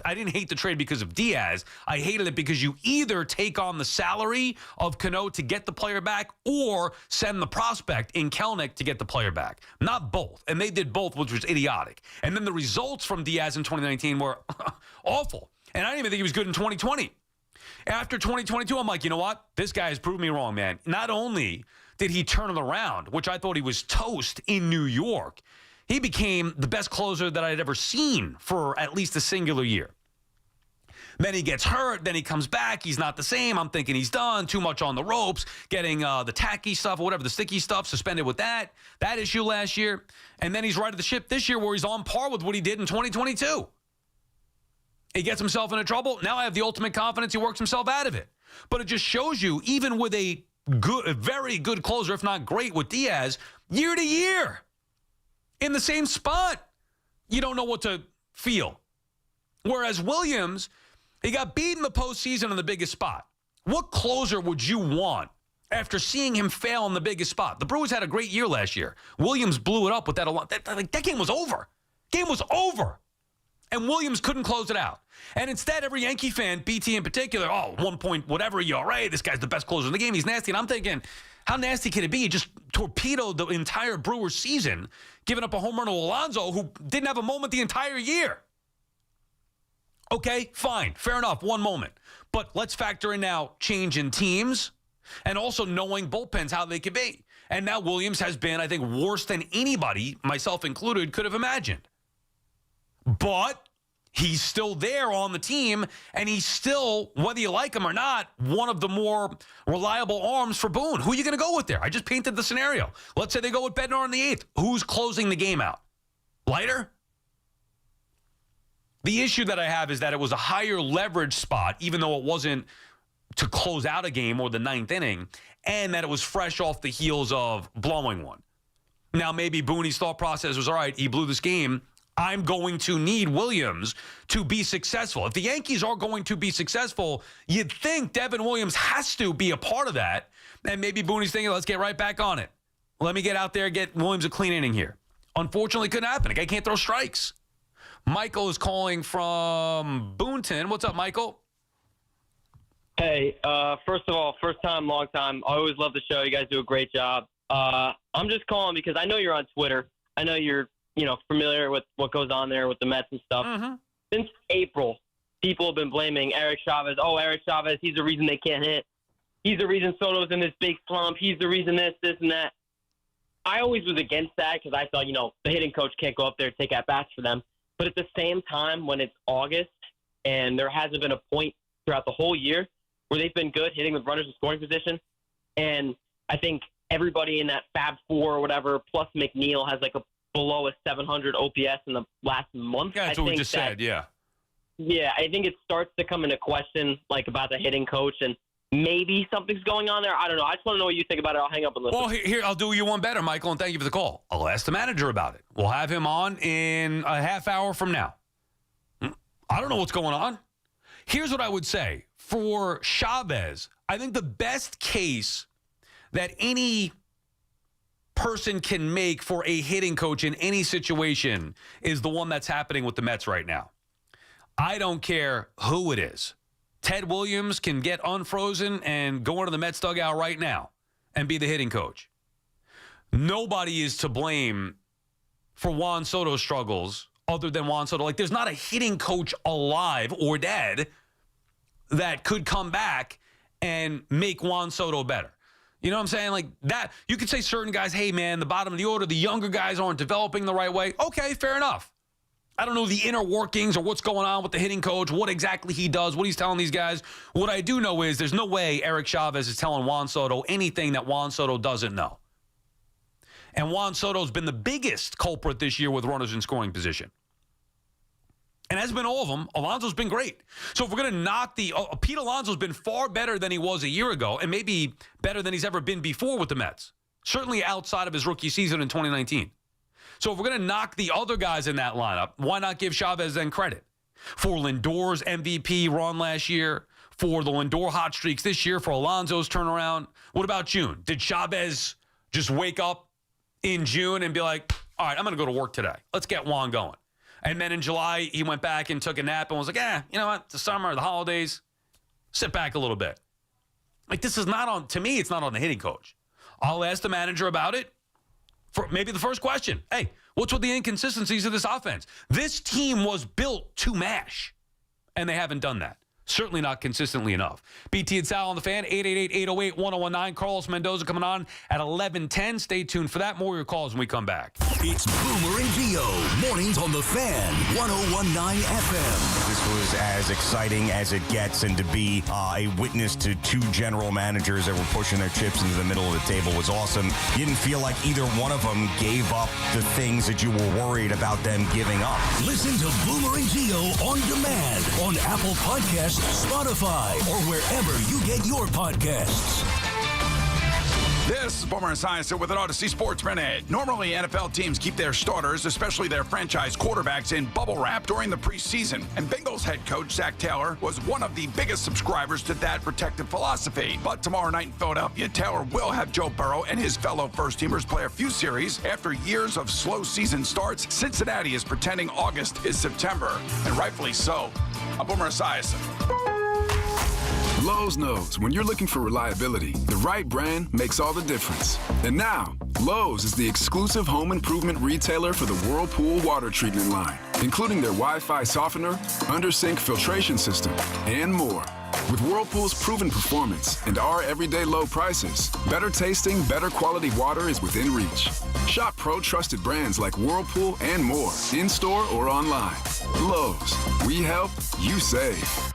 I didn't hate the trade because of Diaz. I hated it because you either take on the salary of Cano to get the player back or send the prospect in Kelnick to get the player back. Not both. And they did both, which was idiotic. And then the results from Diaz in 2019 were awful. And I didn't even think he was good in 2020. After 2022, I'm like, you know what? This guy has proved me wrong, man. Not only did he turn it around, which I thought he was toast in New York, he became the best closer that I had ever seen for at least a singular year. Then he gets hurt. Then he comes back. He's not the same. I'm thinking he's done. Too much on the ropes. Getting the tacky stuff or whatever, the sticky stuff, suspended with that issue last year. And then he's righted the ship this year where he's on par with what he did in 2022. He gets himself into trouble. Now I have the ultimate confidence he works himself out of it. But it just shows you, even with a very good closer, if not great, with Diaz, year to year, in the same spot, you don't know what to feel. Whereas Williams, he got beat in the postseason in the biggest spot. What closer would you want after seeing him fail in the biggest spot? The Brewers had a great year last year. Williams blew it up with that. That game was over. Game was over. And Williams couldn't close it out. And instead, every Yankee fan, BT in particular, 1 point, whatever, ERA, this guy's the best closer in the game. He's nasty. And I'm thinking, how nasty can it be? He just torpedoed the entire Brewers season, giving up a home run to Alonso, who didn't have a moment the entire year. Okay, fine. Fair enough. One moment. But let's factor in now change in teams and also knowing bullpens, how they could be. And now Williams has been, I think, worse than anybody, myself included, could have imagined. But he's still there on the team, and he's still, whether you like him or not, one of the more reliable arms for Boone. Who are you going to go with there? I just painted the scenario. Let's say they go with Bednar in the 8th. Who's closing the game out? Leiter? The issue that I have is that it was a higher leverage spot, even though it wasn't to close out a game or the 9th inning, and that it was fresh off the heels of blowing one. Now, maybe Boone's thought process was, all right, he blew this game. I'm going to need Williams to be successful. If the Yankees are going to be successful, you'd think Devin Williams has to be a part of that. And maybe Boone's thinking, let's get right back on it. Let me get out there and get Williams a clean inning here. Unfortunately, couldn't happen. The guy can't throw strikes. Michael is calling from Boonton. What's up, Michael? Hey, first of all, first time, long time. I always love the show. You guys do a great job. I'm just calling because I know you're on Twitter. I know you're familiar with what goes on there with the Mets and stuff. Mm-hmm. Since April, people have been blaming Eric Chavez. Oh, Eric Chavez, he's the reason they can't hit. He's the reason Soto's in this big slump. He's the reason this, and that. I always was against that because I thought, the hitting coach can't go up there and take at-bats for them. But at the same time, when it's August and there hasn't been a point throughout the whole year where they've been good hitting with runners in scoring position, and I think everybody in that Fab Four or whatever, plus McNeil, has like a below a 700 OPS in the last month. Yeah, that's what we just said, yeah. Yeah, I think it starts to come into question, about the hitting coach, and maybe something's going on there. I don't know. I just want to know what you think about it. I'll hang up and listen. Well, here, I'll do you one better, Michael, and thank you for the call. I'll ask the manager about it. We'll have him on in a half hour from now. I don't know what's going on. Here's what I would say. For Chavez, I think the best case that any person can make for a hitting coach in any situation is the one that's happening with the Mets right now. I don't care who it is. Ted Williams can get unfrozen and go into the Mets dugout right now and be the hitting coach. Nobody is to blame for Juan Soto's struggles other than Juan Soto. There's not a hitting coach alive or dead that could come back and make Juan Soto better. You know what I'm saying? That, you could say certain guys, hey, man, the bottom of the order, the younger guys aren't developing the right way. Okay, fair enough. I don't know the inner workings or what's going on with the hitting coach, what exactly he does, what he's telling these guys. What I do know is there's no way Eric Chavez is telling Juan Soto anything that Juan Soto doesn't know. And Juan Soto's been the biggest culprit this year with runners in scoring position. And has been all of them. Alonso's been great. So if we're going to knock Pete Alonso's been far better than he was a year ago, and maybe better than he's ever been before with the Mets. Certainly outside of his rookie season in 2019. So if we're going to knock the other guys in that lineup, why not give Chavez then credit? For Lindor's MVP run last year, for the Lindor hot streaks this year, for Alonso's turnaround. What about June? Did Chavez just wake up in June and be like, all right, I'm going to go to work today. Let's get Juan going. And then in July, he went back and took a nap and was like, you know what? It's the summer, the holidays. Sit back a little bit. Like, this is not on, to me, it's not on the hitting coach. I'll ask the manager about it for maybe the first question. Hey, what's with the inconsistencies of this offense? This team was built to mash, and they haven't done that. Certainly not consistently enough. BT and Sal on the Fan, 888-808-1019. Carlos Mendoza coming on at 11:10. Stay tuned for that. More of your calls when we come back. It's Boomer and Gio. Mornings on the Fan, 1019 FM. This was as exciting as it gets, and to be a witness to two general managers that were pushing their chips into the middle of the table was awesome. You didn't feel like either one of them gave up the things that you were worried about them giving up. Listen to Boomer and Gio on demand on Apple Podcasts, Spotify, or wherever you get your podcasts. This is Boomer Esiason with an Odyssey Sports Minute. Normally, NFL teams keep their starters, especially their franchise quarterbacks, in bubble wrap during the preseason. And Bengals head coach Zack Taylor was one of the biggest subscribers to that protective philosophy. But tomorrow night in Philadelphia, Taylor will have Joe Burrow and his fellow first-teamers play a few series. After years of slow season starts, Cincinnati is pretending August is September, and rightfully so. I'm Boomer Esiason. Lowe's knows when you're looking for reliability, the right brand makes all the difference. And now, Lowe's is the exclusive home improvement retailer for the Whirlpool water treatment line, including their Wi-Fi softener, under-sink filtration system, and more. With Whirlpool's proven performance and our everyday low prices, better tasting, better quality water is within reach. Shop pro-trusted brands like Whirlpool and more, in-store or online. Lowe's, we help, you save.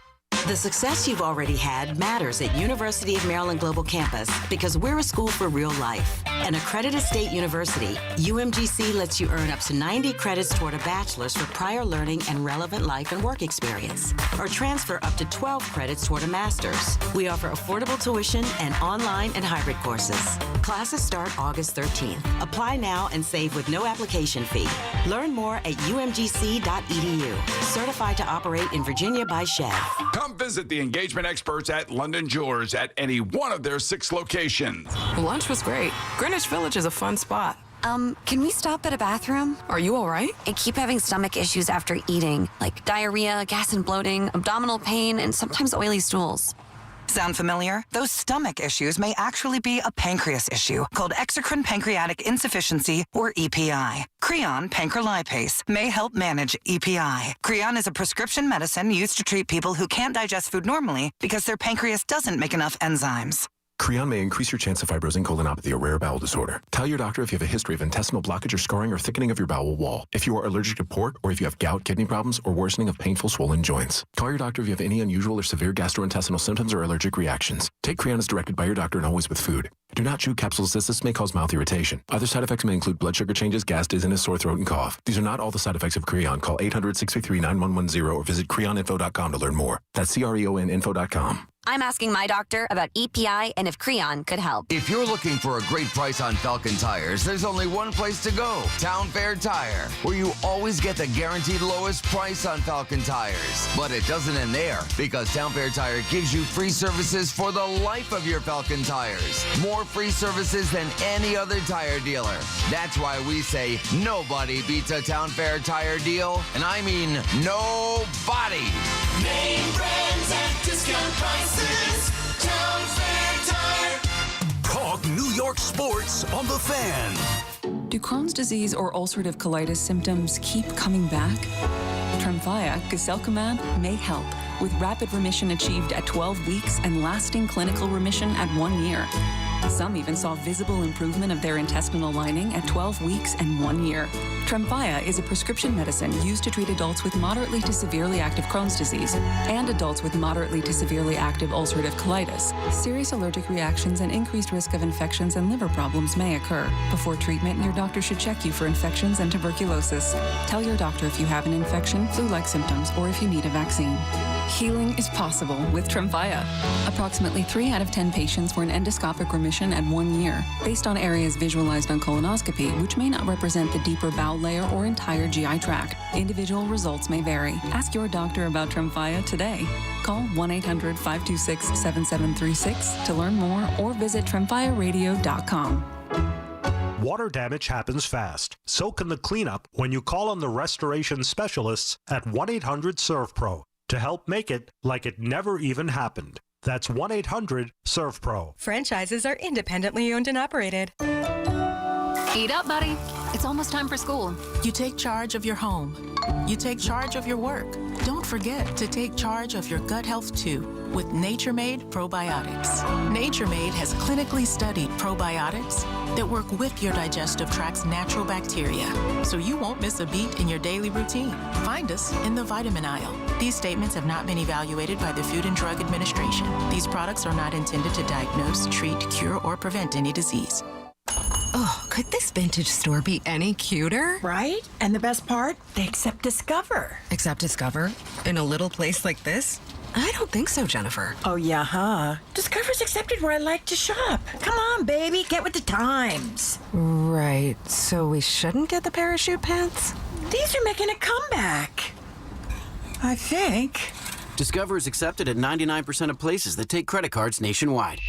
The success you've already had matters at University of Maryland Global Campus because we're a school for real life. An accredited state university, UMGC lets you earn up to 90 credits toward a bachelor's for prior learning and relevant life and work experience, or transfer up to 12 credits toward a master's. We offer affordable tuition and online and hybrid courses. Classes start August 13th. Apply now and save with no application fee. Learn more at umgc.edu. Certified to operate in Virginia by Chev. Come visit the engagement experts at London Jewelers at any one of their 6 locations. Lunch was great. Greenwich Village is a fun spot. Can we stop at a bathroom? Are you all right? I keep having stomach issues after eating, like diarrhea, gas and bloating, abdominal pain, and sometimes oily stools. Sound familiar? Those stomach issues may actually be a pancreas issue called exocrine pancreatic insufficiency, or EPI. Creon pancrelipase may help manage EPI. Creon is a prescription medicine used to treat people who can't digest food normally because their pancreas doesn't make enough enzymes. Creon may increase your chance of fibrosing colonopathy, a rare bowel disorder. Tell your doctor if you have a history of intestinal blockage or scarring or thickening of your bowel wall, if you are allergic to pork, or if you have gout, kidney problems, or worsening of painful swollen joints. Call your doctor if you have any unusual or severe gastrointestinal symptoms or allergic reactions. Take Creon as directed by your doctor and always with food. Do not chew capsules as this may cause mouth irritation. Other side effects may include blood sugar changes, gas, dizziness, sore throat, and cough. These are not all the side effects of Creon. Call 800-633-9110 or visit creoninfo.com to learn more. That's creoninfo.com. I'm asking my doctor about EPI and if Creon could help. If you're looking for a great price on Falcon tires, there's only one place to go, Town Fair Tire, where you always get the guaranteed lowest price on Falcon tires. But it doesn't end there, because Town Fair Tire gives you free services for the life of your Falcon tires. More free services than any other tire dealer. That's why we say nobody beats a Town Fair Tire deal, and I mean nobody. Name brands at discount prices. Town Fair Tire. Talk New York sports on the Fan. Do Crohn's disease or ulcerative colitis symptoms keep coming back? Tremfya, guselkumab, may help, with rapid remission achieved at 12 weeks and lasting clinical remission at 1 year. Some even saw visible improvement of their intestinal lining at 12 weeks and 1 year. Tremfya is a prescription medicine used to treat adults with moderately to severely active Crohn's disease and adults with moderately to severely active ulcerative colitis. Serious allergic reactions and increased risk of infections and liver problems may occur. Before treatment, your doctor should check you for infections and tuberculosis. Tell your doctor if you have an infection, flu-like symptoms, or if you need a vaccine. Healing is possible with Tremfya. Approximately 3 out of 10 patients were in endoscopic remission remission at 1 year, based on areas visualized on colonoscopy, which may not represent the deeper bowel layer or entire GI tract. Individual results may vary. Ask your doctor about Tremfya today. Call 1-800-526-7736 to learn more or visit tremfyaradio.com. Water damage happens fast. So can the cleanup when you call on the restoration specialists at 1-800-SERVPRO to help make it like it never even happened. That's 1-800-SERVPRO. Franchises are independently owned and operated. Eat up, buddy. It's almost time for school. You take charge of your home. You take charge of your work. Don't forget to take charge of your gut health too with Nature Made probiotics. Nature Made has clinically studied probiotics that work with your digestive tract's natural bacteria, so you won't miss a beat in your daily routine. Find us in the vitamin aisle. These statements have not been evaluated by the Food and Drug Administration. These products are not intended to diagnose, treat, cure, or prevent any disease. Oh, could this vintage store be any cuter? Right? And the best part? They accept Discover. Accept Discover? In a little place like this? I don't think so, Jennifer. Oh, yeah, huh? Discover's accepted where I like to shop. Come on, baby, get with the times. Right, so we shouldn't get the parachute pants? These are making a comeback. I think. Discover is accepted at 99% of places that take credit cards nationwide.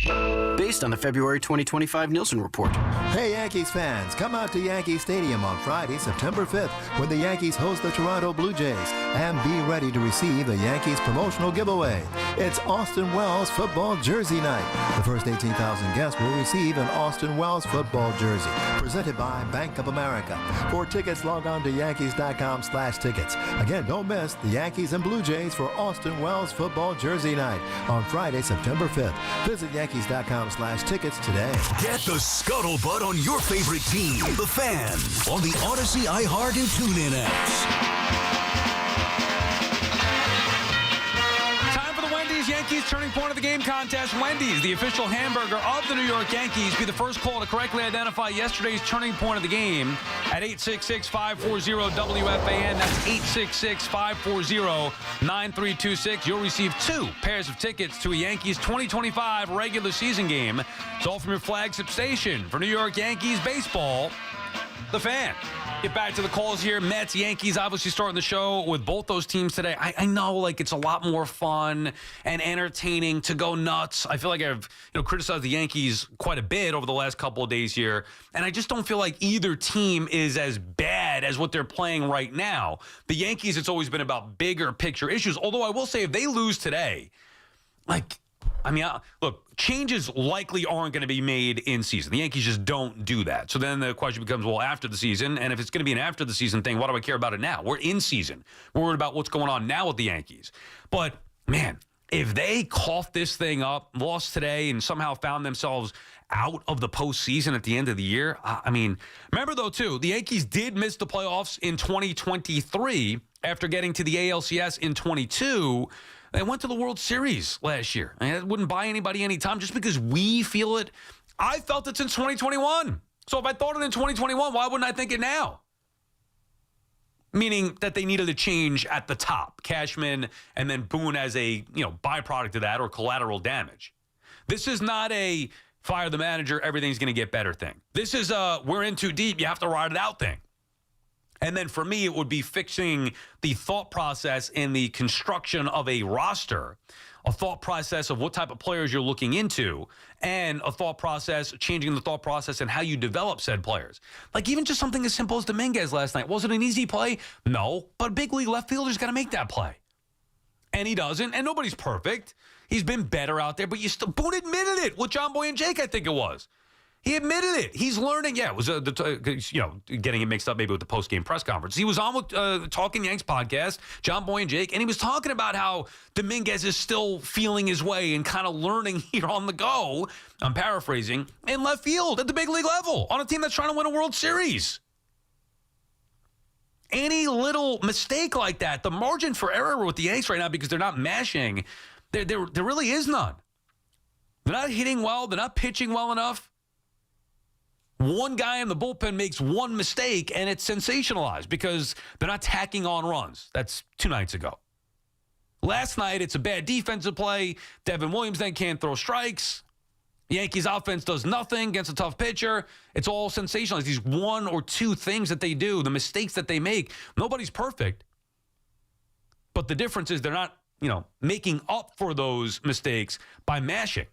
Based on the February 2025 Nielsen report. Hey, Yankees fans, come out to Yankee Stadium on Friday, September 5th, when the Yankees host the Toronto Blue Jays, and be ready to receive the Yankees promotional giveaway. It's Austin Wells football jersey night. The first 18,000 guests will receive an Austin Wells football jersey, presented by Bank of America. For tickets, log on to Yankees.com/tickets. Again, don't miss the Yankees and Blue Jays for Austin Wells football jersey night on Friday, September 5th. Visit Yankees.com/tickets today. Get the scuttlebutt on your favorite team, the Fan, on the Odyssey, iHeart, and TuneIn apps. Time for the Wendy's Yankees Turning Point of the Game contest. Wendy's, the official hamburger of the New York Yankees, be the first call to correctly identify yesterday's turning point of the game at 866-540-WFAN. That's 866-540-9326. You'll receive 2 pairs of tickets to a Yankees 2025 regular season game. It's all from your flagship station for New York Yankees baseball, the Fan. Get back to the calls here. Mets, Yankees, obviously starting the show with both those teams today. I know, like, it's a lot more fun and entertaining to go nuts. I feel like I've criticized the Yankees quite a bit over the last couple of days here, and I just don't feel like either team is as bad as what they're playing right now. The Yankees, it's always been about bigger picture issues, although I will say if they lose today, look, changes likely aren't going to be made in season. The Yankees just don't do that. So then the question becomes, well, after the season, and if it's going to be an after the season thing, why do I care about it now? We're in season. We're worried about what's going on now with the Yankees. But, man, if they coughed this thing up, lost today, and somehow found themselves out of the postseason at the end of the year, remember, though, too, the Yankees did miss the playoffs in 2023 after getting to the ALCS in 22. They went to the World Series last year. It wouldn't buy anybody any time just because we feel it. I felt it since 2021. So if I thought it in 2021, why wouldn't I think it now? Meaning that they needed a change at the top. Cashman and then Boone as a byproduct of that or collateral damage. This is not a fire the manager, everything's going to get better thing. This is a we're in too deep, you have to ride it out thing. And then for me, it would be fixing the thought process in the construction of a roster, a thought process of what type of players you're looking into, and a thought process, changing the thought process and how you develop said players. Like even just something as simple as Dominguez last night. Was it an easy play? No, but big league left fielder's got to make that play. And he doesn't, and nobody's perfect. He's been better out there, but Boone admitted it with John Boy and Jake, I think it was. He admitted it. He's learning. Yeah, it was getting it mixed up maybe with the post-game press conference. He was on with Talking Yanks podcast, John Boy and Jake, and he was talking about how Dominguez is still feeling his way and kind of learning here on the go, I'm paraphrasing, in left field at the big league level on a team that's trying to win a World Series. Any little mistake like that, the margin for error with the Yanks right now because they're not mashing, there really is none. They're not hitting well. They're not pitching well enough. One guy in the bullpen makes one mistake, and it's sensationalized because they're not tacking on runs. That's 2 nights ago. Last night, it's a bad defensive play. Devin Williams then can't throw strikes. Yankees offense does nothing against a tough pitcher. It's all sensational. These one or two things that they do, the mistakes that they make. Nobody's perfect. But the difference is they're not, making up for those mistakes by mashing.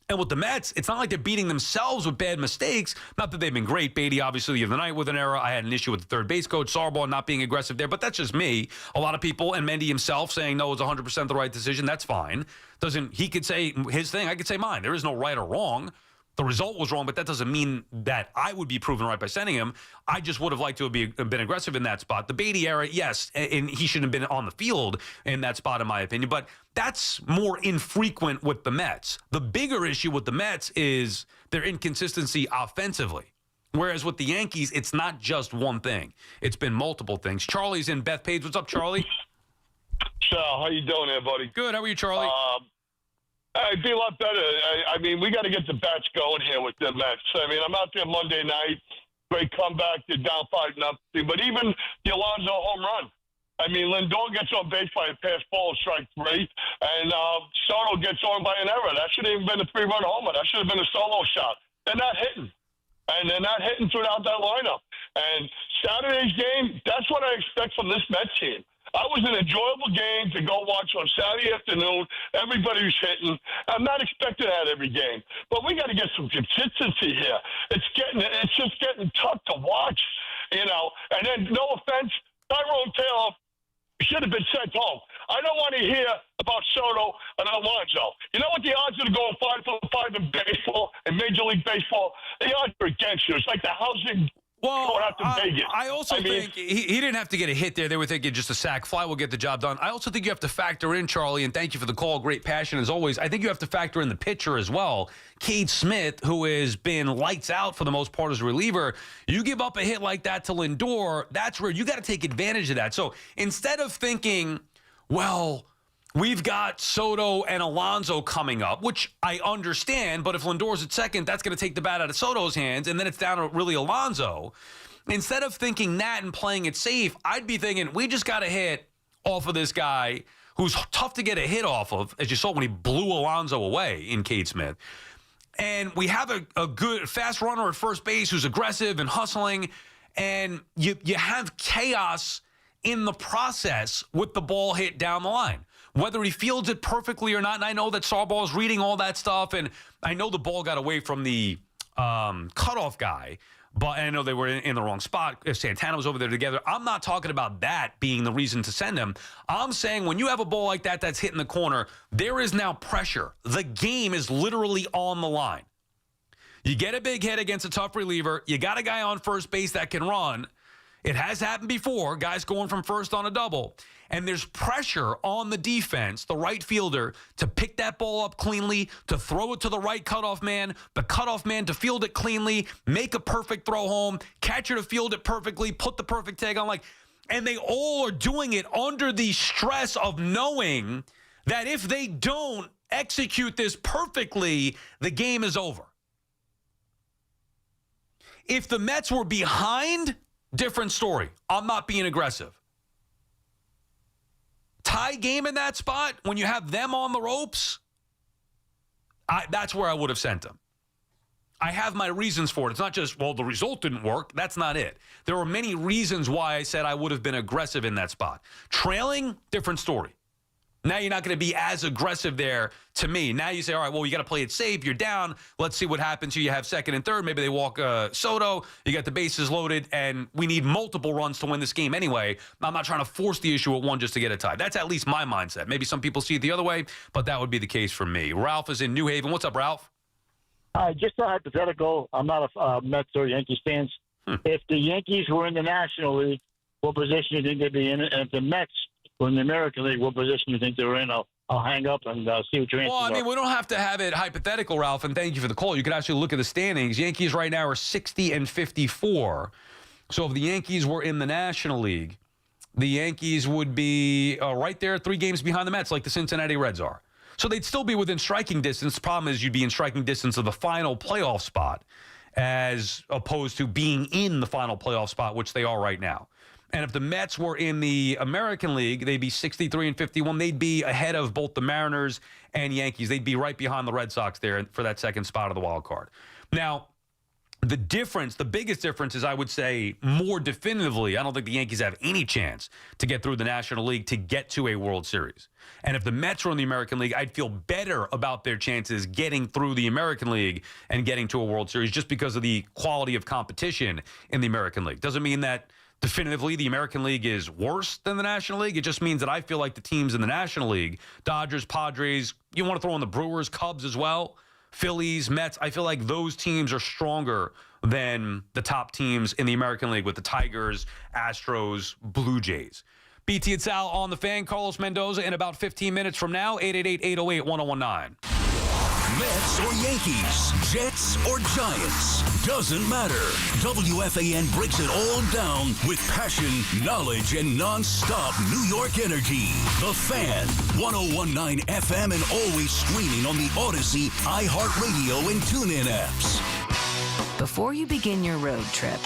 And with the Mets, it's not like they're beating themselves with bad mistakes. Not that they've been great. Beatty, obviously, the other night with an error. I had an issue with the third base coach, Sarbaugh, not being aggressive there. But that's just me. A lot of people, and Mendy himself, saying, no, it's 100% the right decision. That's fine. He could say his thing. I could say mine. There is no right or wrong. The result was wrong, but that doesn't mean that I would be proven right by sending him. I just would have liked to have been aggressive in that spot. The Beatty error, yes, and he shouldn't have been on the field in that spot, in my opinion. But that's more infrequent with the Mets. The bigger issue with the Mets is their inconsistency offensively. Whereas with the Yankees, it's not just one thing. It's been multiple things. Charlie's in Bethpage. What's up, Charlie? Sal, how you doing there, buddy? Good. How are you, Charlie? I'd be a lot better. I mean, we got to get the bats going here with the Mets. I mean, I'm out there Monday night. Great comeback. They're down 5-0. But even the Alonso home run. I mean, Lindor gets on base by a pass ball, strike 3. And Soto gets on by an error. That should have even been a 3-run homer. That should have been a solo shot. They're not hitting. And they're not hitting throughout that lineup. And Saturday's game, that's what I expect from this Mets team. It was an enjoyable game to go watch on Saturday afternoon. Everybody's hitting. I'm not expecting that every game, but we got to get some consistency here. It's just getting tough to watch, And then, no offense, Tyrone Taylor should have been sent home. I don't want to hear about Soto and Alonso. You know what the odds are to go 5 for 5 in baseball, in Major League Baseball? The odds are against you. It's like the housing. Well, I also think he didn't have to get a hit there. They were thinking just a sac fly will get the job done. I also think you have to factor in, Charlie, and thank you for the call. Great passion as always. I think you have to factor in the pitcher as well. Cade Smith, who has been lights out for the most part as a reliever. You give up a hit like that to Lindor, that's where you got to take advantage of that. So instead of thinking, well, we've got Soto and Alonso coming up, which I understand, but if Lindor's at second, that's going to take the bat out of Soto's hands, and then it's down to really Alonso. Instead of thinking that and playing it safe, I'd be thinking, we just got a hit off of this guy who's tough to get a hit off of, as you saw when he blew Alonso away in Cade Smith. And we have a good fast runner at first base who's aggressive and hustling, and you have chaos in the process with the ball hit down the line. Whether he fields it perfectly or not, and I know that Sarbaugh is reading all that stuff, and I know the ball got away from the cutoff guy, but I know they were in the wrong spot. If Santana was over there together, I'm not talking about that being the reason to send him. I'm saying when you have a ball like that that's hitting the corner, there is now pressure. The game is literally on the line. You get a big hit against a tough reliever. You got a guy on first base that can run. It has happened before, guys going from first on a double. And there's pressure on the defense, the right fielder, to pick that ball up cleanly, to throw it to the right cutoff man, the cutoff man to field it cleanly, make a perfect throw home, catcher to field it perfectly, put the perfect tag on. And they all are doing it under the stress of knowing that if they don't execute this perfectly, the game is over. If the Mets were behind, different story. I'm not being aggressive. Tie game in that spot, when you have them on the ropes, that's where I would have sent them. I have my reasons for it. It's not just, well, the result didn't work. That's not it. There were many reasons why I said I would have been aggressive in that spot. Trailing, different story. Now you're not going to be as aggressive there to me. Now you say, all right, well, you got to play it safe. You're down. Let's see what happens here. You have second and third. Maybe they walk Soto. You got the bases loaded, and we need multiple runs to win this game anyway. I'm not trying to force the issue at one just to get a tie. That's at least my mindset. Maybe some people see it the other way, but that would be the case for me. Ralph is in New Haven. What's up, Ralph? Hi, just a hypothetical. I'm not a Mets or Yankees fan. If the Yankees were in the National League, what position do you think they'd be in? And if the Mets were in the American League, what position do you think they were in? I'll hang up and see what your answers are. Well, I mean, we don't have to have it hypothetical, Ralph, and thank you for the call. You could actually look at the standings. Yankees right now are 60 and 54. So if the Yankees were in the National League, the Yankees would be right there 3 games behind the Mets, like the Cincinnati Reds are. So they'd still be within striking distance. The problem is you'd be in striking distance of the final playoff spot as opposed to being in the final playoff spot, which they are right now. And if the Mets were in the American League, they'd be 63-51. They'd be ahead of both the Mariners and Yankees. They'd be right behind the Red Sox there for that second spot of the wild card. Now, the biggest difference is, I would say, more definitively, I don't think the Yankees have any chance to get through the National League to get to a World Series. And if the Mets were in the American League, I'd feel better about their chances getting through the American League and getting to a World Series just because of the quality of competition in the American League. Doesn't mean that definitively the American League is worse than the National League. It just means that I feel like the teams in the National League, Dodgers, Padres, you want to throw in the Brewers, Cubs as well, Phillies, Mets, I feel like those teams are stronger than the top teams in the American League with the Tigers, Astros, Blue Jays. BT and Sal on the Fan. Carlos Mendoza in about 15 minutes from now. 888-808-1019. Mets or Yankees, Jets or Giants, doesn't matter. WFAN breaks it all down with passion, knowledge, and non-stop New York energy. The Fan, 101.9 FM, and always streaming on the Odyssey, iHeartRadio, and TuneIn apps. Before you begin your road trip,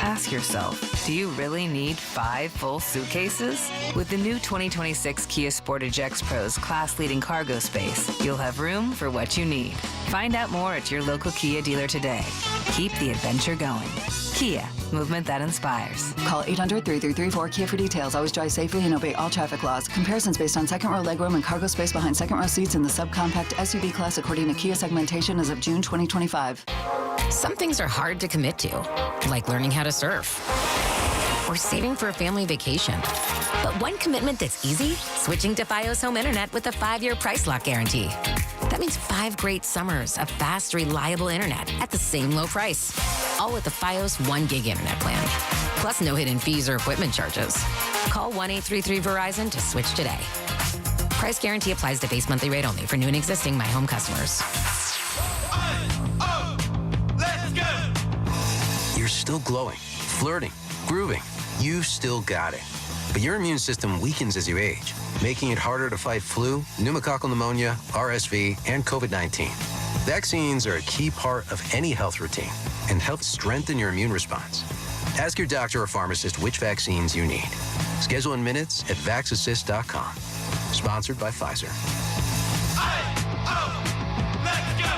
ask yourself, do you really need 5 full suitcases? With the new 2026 Kia Sportage X-Pro's class-leading cargo space, you'll have room for what you need. Find out more at your local Kia dealer today. Keep the adventure going. Kia, movement that inspires. Call 800-3334-KIA for details. Always drive safely and obey all traffic laws. Comparisons based on second row legroom and cargo space behind second row seats in the subcompact SUV class according to Kia segmentation as of June 2025. Some things are hard to commit to, like learning how to surf or saving for a family vacation. But one commitment that's easy, switching to Fios Home Internet with a 5-year price lock guarantee. That means 5 great summers of fast, reliable internet at the same low price. All with the Fios 1 gig internet plan. Plus no hidden fees or equipment charges. Call 1-833-VERIZON to switch today. Price guarantee applies to base monthly rate only for new and existing My Home customers. You're still glowing, flirting, grooving. You still got it. But your immune system weakens as you age, making it harder to fight flu, pneumococcal pneumonia, RSV, and COVID-19. Vaccines are a key part of any health routine and help strengthen your immune response. Ask your doctor or pharmacist which vaccines you need. Schedule in minutes at vaxassist.com. Sponsored by Pfizer.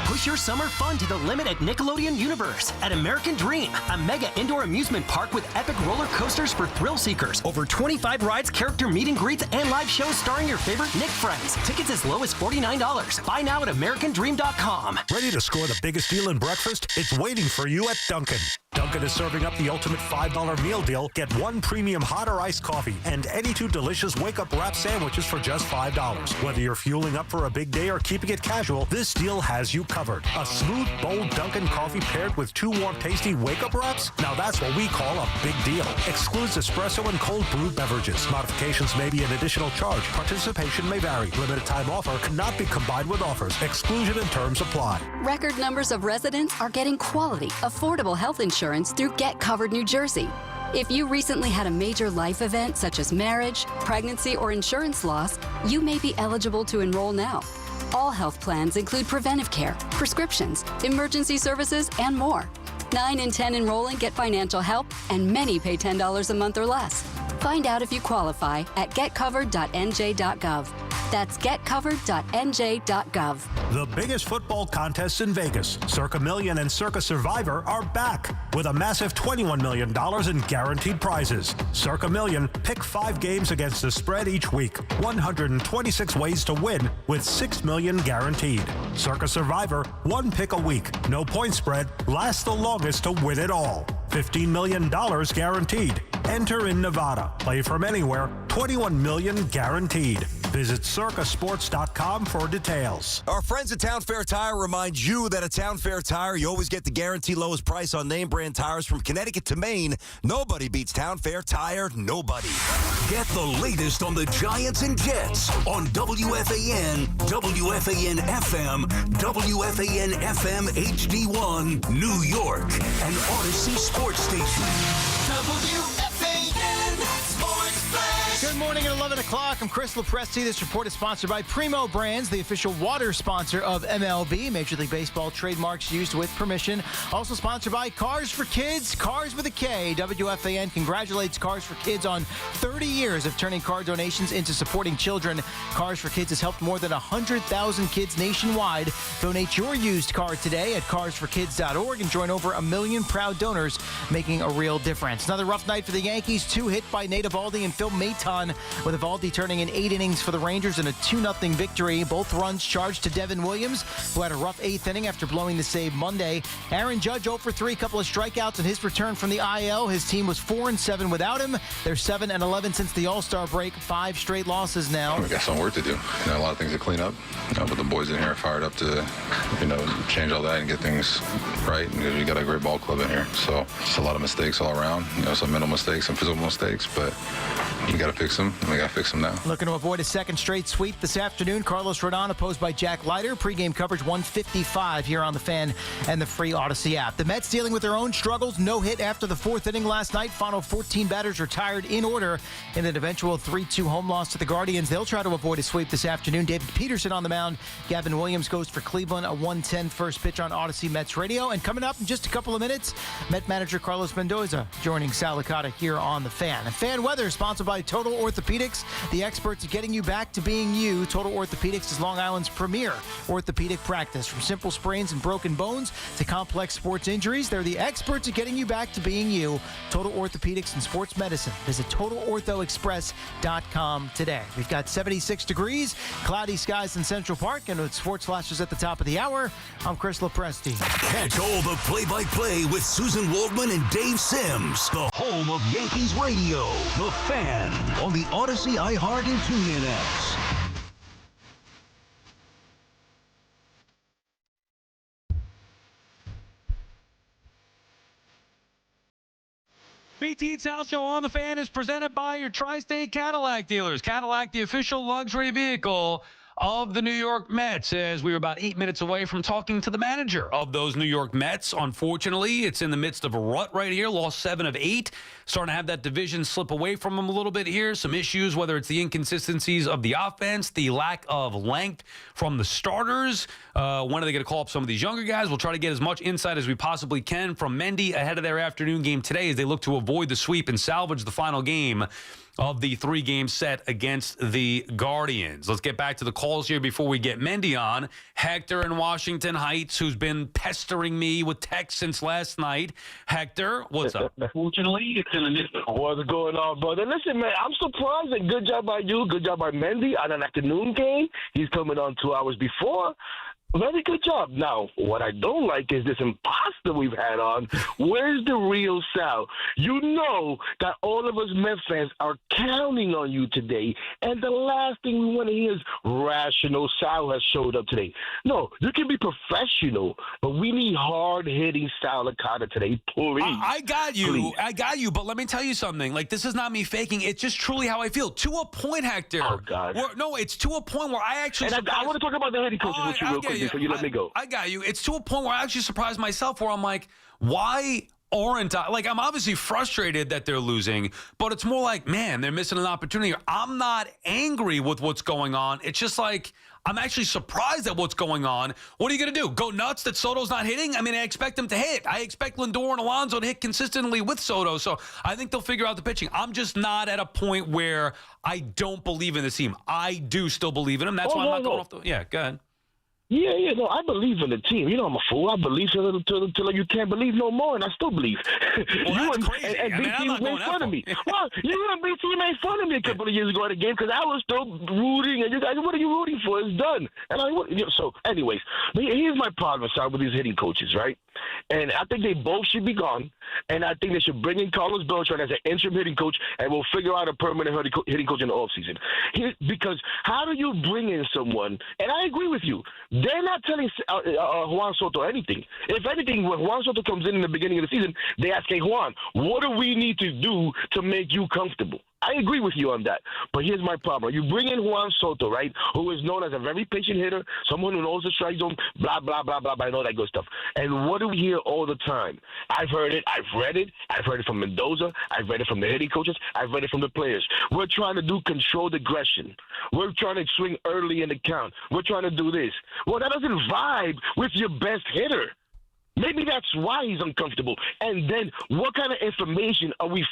Push your summer fun to the limit at Nickelodeon Universe at American Dream, a mega indoor amusement park with epic roller coasters for thrill seekers. Over 25 rides, character meet and greets, and live shows starring your favorite Nick friends. Tickets as low as $49. Buy now at AmericanDream.com. Ready to score the biggest deal in breakfast? It's waiting for you at Dunkin'. Dunkin' is serving up the ultimate $5 meal deal. Get 1 premium hot or iced coffee and any 2 delicious wake-up wrap sandwiches for just $5. Whether you're fueling up for a big day or keeping it casual, this deal has you covered. A smooth, bold Dunkin' coffee paired with 2 warm, tasty wake-up wraps? Now that's what we call a big deal. Excludes espresso and cold brewed beverages. Modifications may be an additional charge. Participation may vary. Limited time offer cannot be combined with offers. Exclusion and terms apply. Record numbers of residents are getting quality, affordable health insurance through Get Covered New Jersey. If you recently had a major life event such as marriage, pregnancy, or insurance loss, you may be eligible to enroll now. All health plans include preventive care, prescriptions, emergency services, and more. 9 in 10 enrolling get financial help, and many pay $10 a month or less. Find out if you qualify at getcovered.nj.gov. That's getcovered.nj.gov. The biggest football contests in Vegas, Circa Million and Circa Survivor, are back with a massive $21 million in guaranteed prizes. Circa Million, pick 5 games against the spread each week. 126 ways to win with $6 million guaranteed. Circa Survivor, 1 pick a week. No point spread, lasts the longest to win it all. $15 million guaranteed. Enter in Nevada. Play from anywhere. $21 million guaranteed. Visit circasports.com for details. Our friends at Town Fair Tire remind you that at Town Fair Tire, you always get the guaranteed lowest price on name brand tires from Connecticut to Maine. Nobody beats Town Fair Tire. Nobody. Get the latest on the Giants and Jets on WFAN, WFAN FM, WFAN FM HD1, New York, and Odyssey Sports Station. WFAN Sports Flash. Good morning at 11 o'clock. I'm Chris Lopresti. This report is sponsored by Primo Brands, the official water sponsor of MLB. Major League Baseball trademarks used with permission. Also sponsored by Cars for Kids, Cars with a K. WFAN congratulates Cars for Kids on 30 years of turning car donations into supporting children. Cars for Kids has helped more than 100,000 kids nationwide. Donate your used car today at carsforkids.org and join over 1 million proud donors, making a real difference. Another rough night for the Yankees. 2 hit by Nate Eovaldi and Phil Maton, with Eovaldi turning in 8 innings for the Rangers in a 2-0 victory. Both runs charged to Devin Williams, who had a rough 8th inning after blowing the save Monday. Aaron Judge 0 for 3, couple of strikeouts in his return from the IL. His team was 4-7 without him. They're 7-11 since the All-Star break. 5 straight losses now. We got some work to do. A lot of things to clean up. But the boys in here are fired up to, change all that and get things right. And we got a great ball club in here. So it's a lot of mistakes all around. Some mental mistakes, some physical mistakes, but you got to fix them, and we got to fix them now. Looking to avoid a second straight sweep this afternoon. Carlos Rodon opposed by Jack Leiter. Pre-game coverage 155 here on the Fan and the free Odyssey app. The Mets dealing with their own struggles. No hit after the 4th inning last night. Final 14 batters retired in order in an eventual 3-2 home loss to the Guardians. They'll try to avoid a sweep this afternoon. David Peterson on the mound. Gavin Williams goes for Cleveland. A 1:10 first pitch on Odyssey Mets Radio. And coming up in just a couple of minutes, Met manager Carlos Mendoza joining Sal Licata here on the Fan. And Fan Weather sponsored by Total Orthopedics, the experts at getting you back to being you. Total Orthopedics is Long Island's premier orthopedic practice. From simple sprains and broken bones to complex sports injuries, they're the experts at getting you back to being you. Total Orthopedics and Sports Medicine. Visit TotalOrthoExpress.com today. We've got 76 degrees, cloudy skies in Central Park, and with sports flashes at the top of the hour, I'm Chris Lopresti. Catch all the play-by-play with Susan Waldman and Dave Sims. The home of Yankees radio. The Fan on the Odyssey, iHeart, and TuneIn apps. BT South Show on the Fan is presented by your Tri-State Cadillac dealers. Cadillac, the official luxury vehicle of the New York Mets, as we were about 8 minutes away from talking to the manager of those New York Mets. Unfortunately, it's in the midst of a rut right here. Lost 7 of 8. Starting to have that division slip away from them a little bit here. Some issues, whether it's the inconsistencies of the offense, the lack of length from the starters. When are they going to call up some of these younger guys? We'll try to get as much insight as we possibly can from Mendy ahead of their afternoon game today as they look to avoid the sweep and salvage the final game of the 3-game set against the Guardians. Let's get back to the calls here before we get Mendy on. Hector in Washington Heights, who's been pestering me with texts since last night. Hector, what's up? Unfortunately, it's in a What's going on, brother? Listen, man, I'm surprised, and good job by you, good job by Mendy on an afternoon game. He's coming on 2 hours before. Very good job. Now, what I don't like is this imposter we've had on. Where's the real Sal? You know that all of us Mets fans are counting on you today, and the last thing we want to hear is rational Sal has showed up today. No, you can be professional, but we need hard-hitting Sal Licata today, please. I got you. Please. I got you, but let me tell you something. Like, this is not me faking. It's just truly how I feel. To a point, Hector. Oh, God. No, it's to a point where I actually... And I want to talk about the hitting coaches with you real quick before you let me go. I got you. It's to a point where I actually surprised myself where I'm like, why aren't I? Like, I'm obviously frustrated that they're losing, but it's more like, man, they're missing an opportunity. I'm not angry with what's going on. It's just like, I'm actually surprised at what's going on. What are you going to do? Go nuts that Soto's not hitting? I mean, I expect him to hit. I expect Lindor and Alonso to hit consistently with Soto, so I think they'll figure out the pitching. I'm just not at a point where I don't believe in this team. I do still believe in him. That's why I'm not going off the... Yeah, go ahead. Yeah, no, I believe in the team. You know I'm a fool. I believe till you can't believe no more, and I still believe. Well, that's crazy. And BT made fun of me. Well, you and BT made fun of me a couple of years ago at a game because I was still rooting, and you guys, what are you rooting for? It's done. And so, anyways, here's my problem, with these hitting coaches, right? And I think they both should be gone, and I think they should bring in Carlos Beltran as an interim hitting coach, and we'll figure out a permanent hitting coach in the offseason. Because how do you bring in someone, and I agree with you, they're not telling Juan Soto anything. If anything, when Juan Soto comes in the beginning of the season, they ask, hey, Juan, what do we need to do to make you comfortable? I agree with you on that. But here's my problem. You bring in Juan Soto, right, who is known as a very patient hitter, someone who knows the strike zone, blah, blah, blah, blah, blah, and all that good stuff. And what do we hear all the time? I've heard it. I've read it. I've heard it from Mendoza. I've read it from the hitting coaches. I've read it from the players. We're trying to do controlled aggression. We're trying to swing early in the count. We're trying to do this. Well, that doesn't vibe with your best hitter. Maybe that's why he's uncomfortable. And then what kind of information are we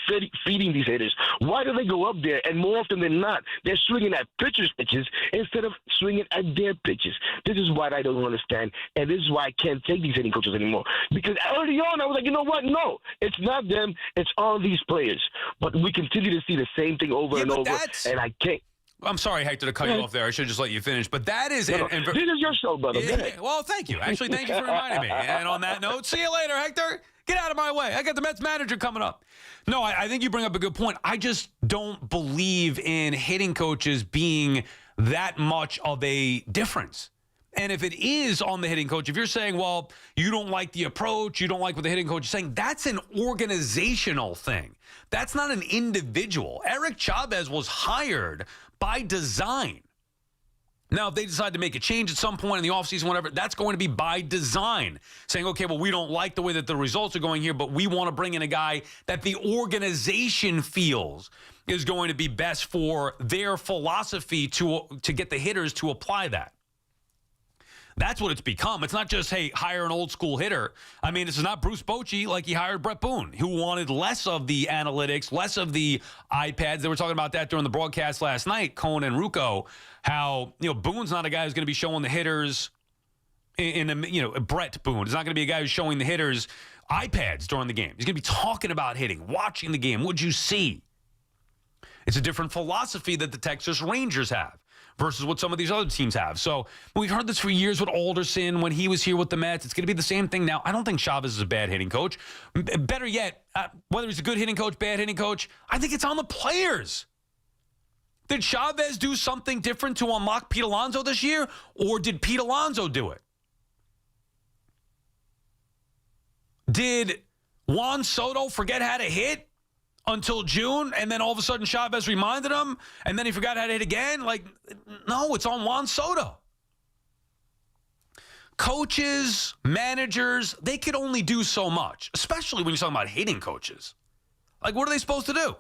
feeding these hitters? Why do they go up there? And more often than not, they're swinging at pitchers' pitches instead of swinging at their pitches. This is what I don't understand. And this is why I can't take these hitting coaches anymore. Because early on, I was like, you know what? No, it's not them. It's all these players. But we continue to see the same thing over and over. And I can't. I'm sorry, Hector, to cut you off there. I should just let you finish. But that is... No, this is your show, brother. Yeah, well, thank you. Actually, thank you for reminding me. And on that note, see you later, Hector. Get out of my way. I got the Mets manager coming up. No, I think you bring up a good point. I just don't believe in hitting coaches being that much of a difference. And if it is on the hitting coach, if you're saying, well, you don't like the approach, you don't like what the hitting coach is saying, that's an organizational thing. That's not an individual. Eric Chavez was hired by design. Now, if they decide to make a change at some point in the offseason, whatever, that's going to be by design. Saying, okay, well, we don't like the way that the results are going here, but we want to bring in a guy that the organization feels is going to be best for their philosophy to get the hitters to apply that. That's what it's become. It's not just, hey, hire an old school hitter. I mean, this is not Bruce Bochy like he hired Brett Boone, who wanted less of the analytics, less of the iPads. They were talking about that during the broadcast last night, Cohen and Rucco, how, Boone's not a guy who's going to be showing the hitters Brett Boone is not going to be a guy who's showing the hitters iPads during the game. He's going to be talking about hitting, watching the game. What'd you see? It's a different philosophy that the Texas Rangers have versus what some of these other teams have. So we've heard this for years with Alderson when he was here with the Mets. It's going to be the same thing now. I don't think Chavez is a bad hitting coach. Better yet, whether he's a good hitting coach, bad hitting coach, I think it's on the players. Did Chavez do something different to unlock Pete Alonso this year, or did Pete Alonso do it? Did Juan Soto forget how to hit until June, and then all of a sudden Chavez reminded him, and then he forgot how to hit again? No, it's on Juan Soto. Coaches, managers, they could only do so much, especially when you're talking about hitting coaches. What are they supposed to do?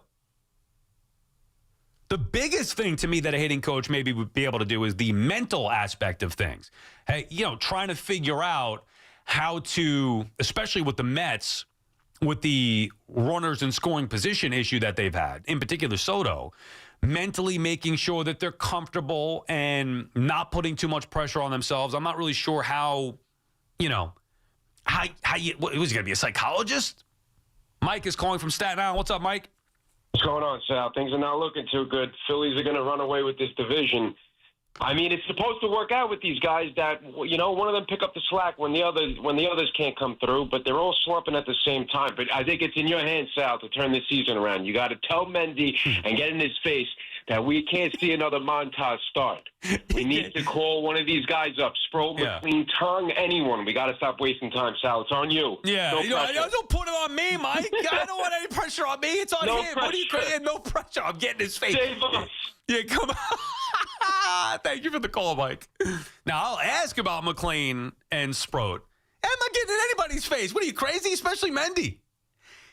The biggest thing to me that a hitting coach maybe would be able to do is the mental aspect of things. Hey, trying to figure out how to, especially with the Mets, with the runners in scoring position issue that they've had, in particular Soto, mentally making sure that they're comfortable and not putting too much pressure on themselves. I'm not really sure how was he going to be a psychologist? Mike is calling from Staten Island. What's up, Mike? What's going on, Sal? Things are not looking too good. Phillies are going to run away with this division. I mean, it's supposed to work out with these guys that, one of them pick up the slack when the others can't come through, but they're all slumping at the same time. But I think it's in your hands, Sal, to turn this season around. You got to tell Mendy and get in his face that we can't see another Montage start. We need to call one of these guys up. Sproul, McLean, Tongue, anyone. We got to stop wasting time, Sal. It's on you. Yeah, don't put it on me, Mike. I don't want any pressure on me. It's on him. Pressure. What are you creating? No pressure. I'm getting his face. Save us. Yeah, come on. Thank you for the call, Mike. Now, I'll ask about McLean and Sprout. I'm not getting in anybody's face. What are you, crazy? Especially Mendy.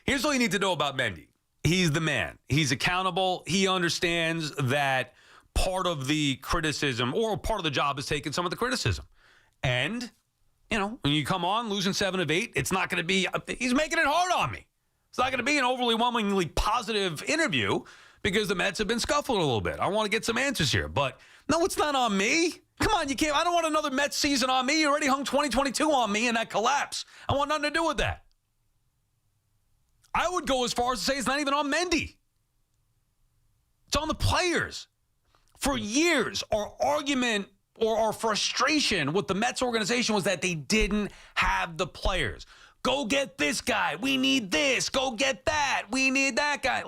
Here's all you need to know about Mendy. He's the man. He's accountable. He understands that part of the criticism or part of the job is taking some of the criticism. And, when you come on losing 7 of 8, it's not going to be, he's making it hard on me. It's not going to be an overwhelmingly positive interview because the Mets have been scuffling a little bit. I want to get some answers here. But, no, it's not on me. Come on, you can't. I don't want another Mets season on me. You already hung 2022 on me in that collapse. I want nothing to do with that. I would go as far as to say it's not even on Mendy. It's on the players. For years, our argument or our frustration with the Mets organization was that they didn't have the players. Go get this guy. We need this. Go get that. We need that guy.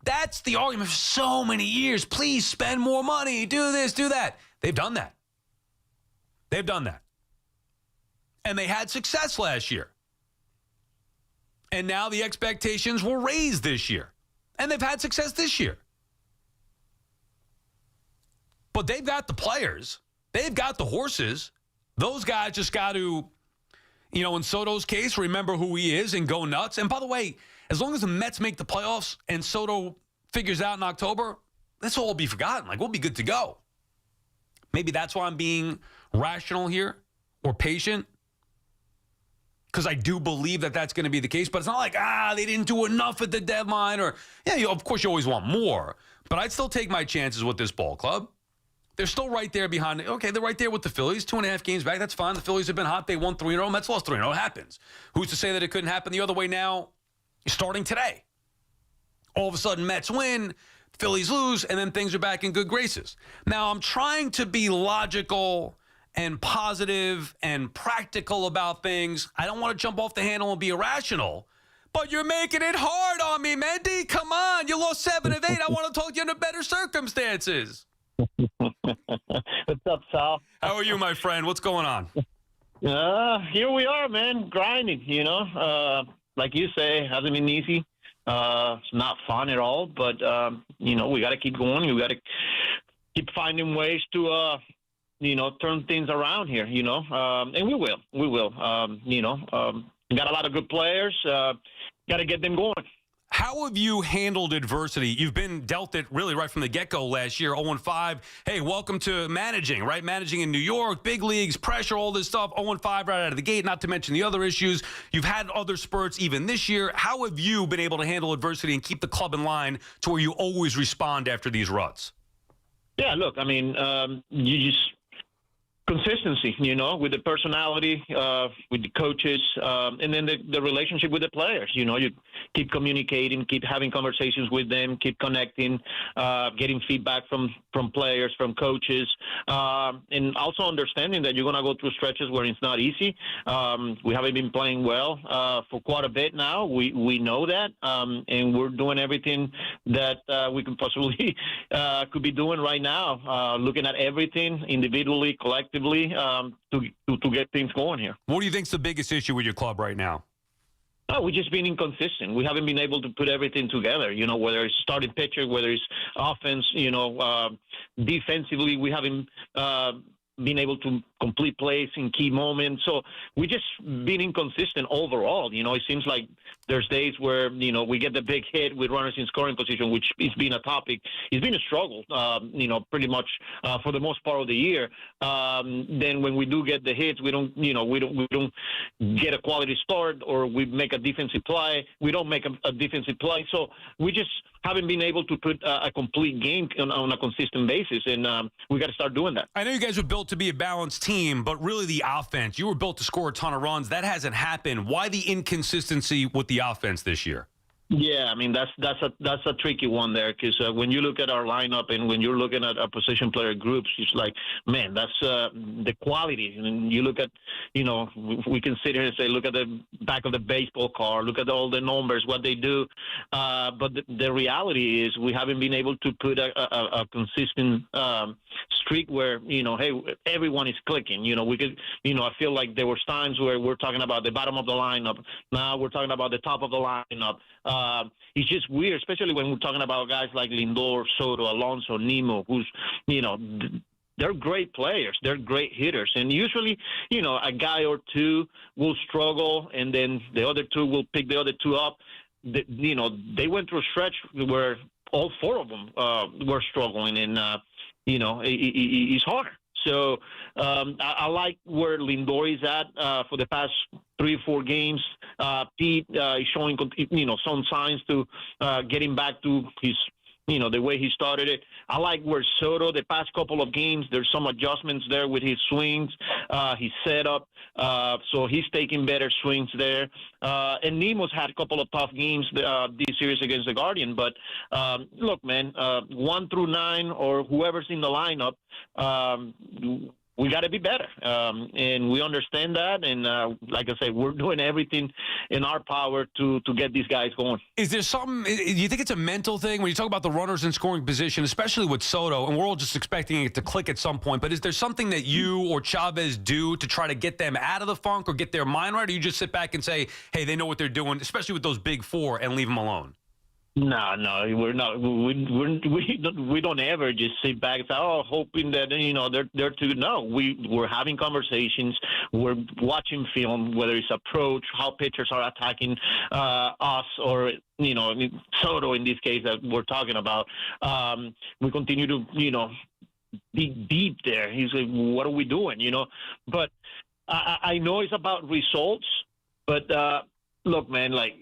That's the argument for so many years. Please spend more money. Do this, do that. They've done that. They've done that. And they had success last year. And now the expectations were raised this year. And they've had success this year. But they've got the players. They've got the horses. Those guys just got to, in Soto's case, remember who he is and go nuts. And by the way, as long as the Mets make the playoffs and Soto figures out in October, this will all be forgotten. We'll be good to go. Maybe that's why I'm being rational here or patient, because I do believe that that's going to be the case. But it's not like, they didn't do enough at the deadline. Or, of course, you always want more. But I'd still take my chances with this ball club. They're still right there behind it. Okay, they're right there with the Phillies. 2.5 games back. That's fine. The Phillies have been hot. They won 3 in a row. Mets lost 3 in a row. It happens. Who's to say that it couldn't happen the other way now, starting today? All of a sudden, Mets win, Phillies lose, and then things are back in good graces. Now, I'm trying to be logical and positive and practical about things. I don't want to jump off the handle and be irrational, but you're making it hard on me, Mendy. Come on. You lost 7 of 8. I want to talk to you under better circumstances. What's up, Sal? How are you, my friend? What's going on? Here we are, man, grinding, like you say, hasn't been easy. It's not fun at all, but, we got to keep going. We got to keep finding ways to, turn things around here, and we will. We will. Got a lot of good players. Got to get them going. How have you handled adversity? You've been dealt it really right from the get-go last year, 0-5. Hey, welcome to managing, right? Managing in New York, big leagues, pressure, all this stuff, 0-5 right out of the gate, not to mention the other issues. You've had other spurts even this year. How have you been able to handle adversity and keep the club in line to where you always respond after these ruts? Yeah, look, you just consistency, with the personality, with the coaches, and then the relationship with the players. You keep communicating, keep having conversations with them, keep connecting, getting feedback from players, from coaches, and also understanding that you're going to go through stretches where it's not easy. We haven't been playing well for quite a bit now. We know that, and we're doing everything that we can possibly could be doing right now, looking at everything individually, collectively, to get things going here. What do you think's the biggest issue with your club right now? Oh, we've just been inconsistent. We haven't been able to put everything together, whether it's starting pitcher, whether it's offense, defensively, we haven't been able to complete plays in key moments. So we just been inconsistent overall. It seems like there's days where, we get the big hit with runners in scoring position, which has been a topic. It's been a struggle, pretty much for the most part of the year. Then when we do get the hits, we don't get a quality start, or we make a defensive play. We don't make a defensive play. So we just haven't been able to put a complete game on a consistent basis, and we got to start doing that. I know you guys were built to be a balanced team, but really the offense, you were built to score a ton of runs. That hasn't happened. Why the inconsistency with the offense this year? Yeah, that's a tricky one there, because when you look at our lineup and when you're looking at our position player groups, it's like, man, that's the quality. And you look at, we can sit here and say, look at the back of the baseball card, look at all the numbers, what they do. But the reality is we haven't been able to put a consistent streak where, hey, everyone is clicking. We could, I feel like there was times where we're talking about the bottom of the lineup. Now we're talking about the top of the lineup. It's just weird, especially when we're talking about guys like Lindor, Soto, Alonso, Nimmo, who's, they're great players. They're great hitters. And usually, a guy or two will struggle, and then the other two will pick the other two up. They went through a stretch where all 4 of them were struggling, and, it's harder. So I like where Lindor is at for the past 3 or 4 games. Pete is showing, some signs to getting back to his, the way he started it. I like where Soto, the past couple of games, there's some adjustments there with his swings, his setup. So he's taking better swings there. And Nemo's had a couple of tough games this series against the Guardian. But look, man, 1 through 9 or whoever's in the lineup, we got to be better. And we understand that. And like I said, we're doing everything in our power to get these guys going. Is there something, do you think it's a mental thing when you talk about the runners in scoring position, especially with Soto, and we're all just expecting it to click at some point, but is there something that you or Chavez do to try to get them out of the funk or get their mind right? Or you just sit back and say, hey, they know what they're doing, especially with those big 4, and leave them alone? No, we're not. We don't ever just sit back and say, "Oh, hoping that they're too." No, we're having conversations. We're watching film, whether it's approach, how pitchers are attacking us, or Soto in this case that we're talking about. We continue to dig deep there. He's like, "What are we doing?" But I know it's about results. But look, man, like.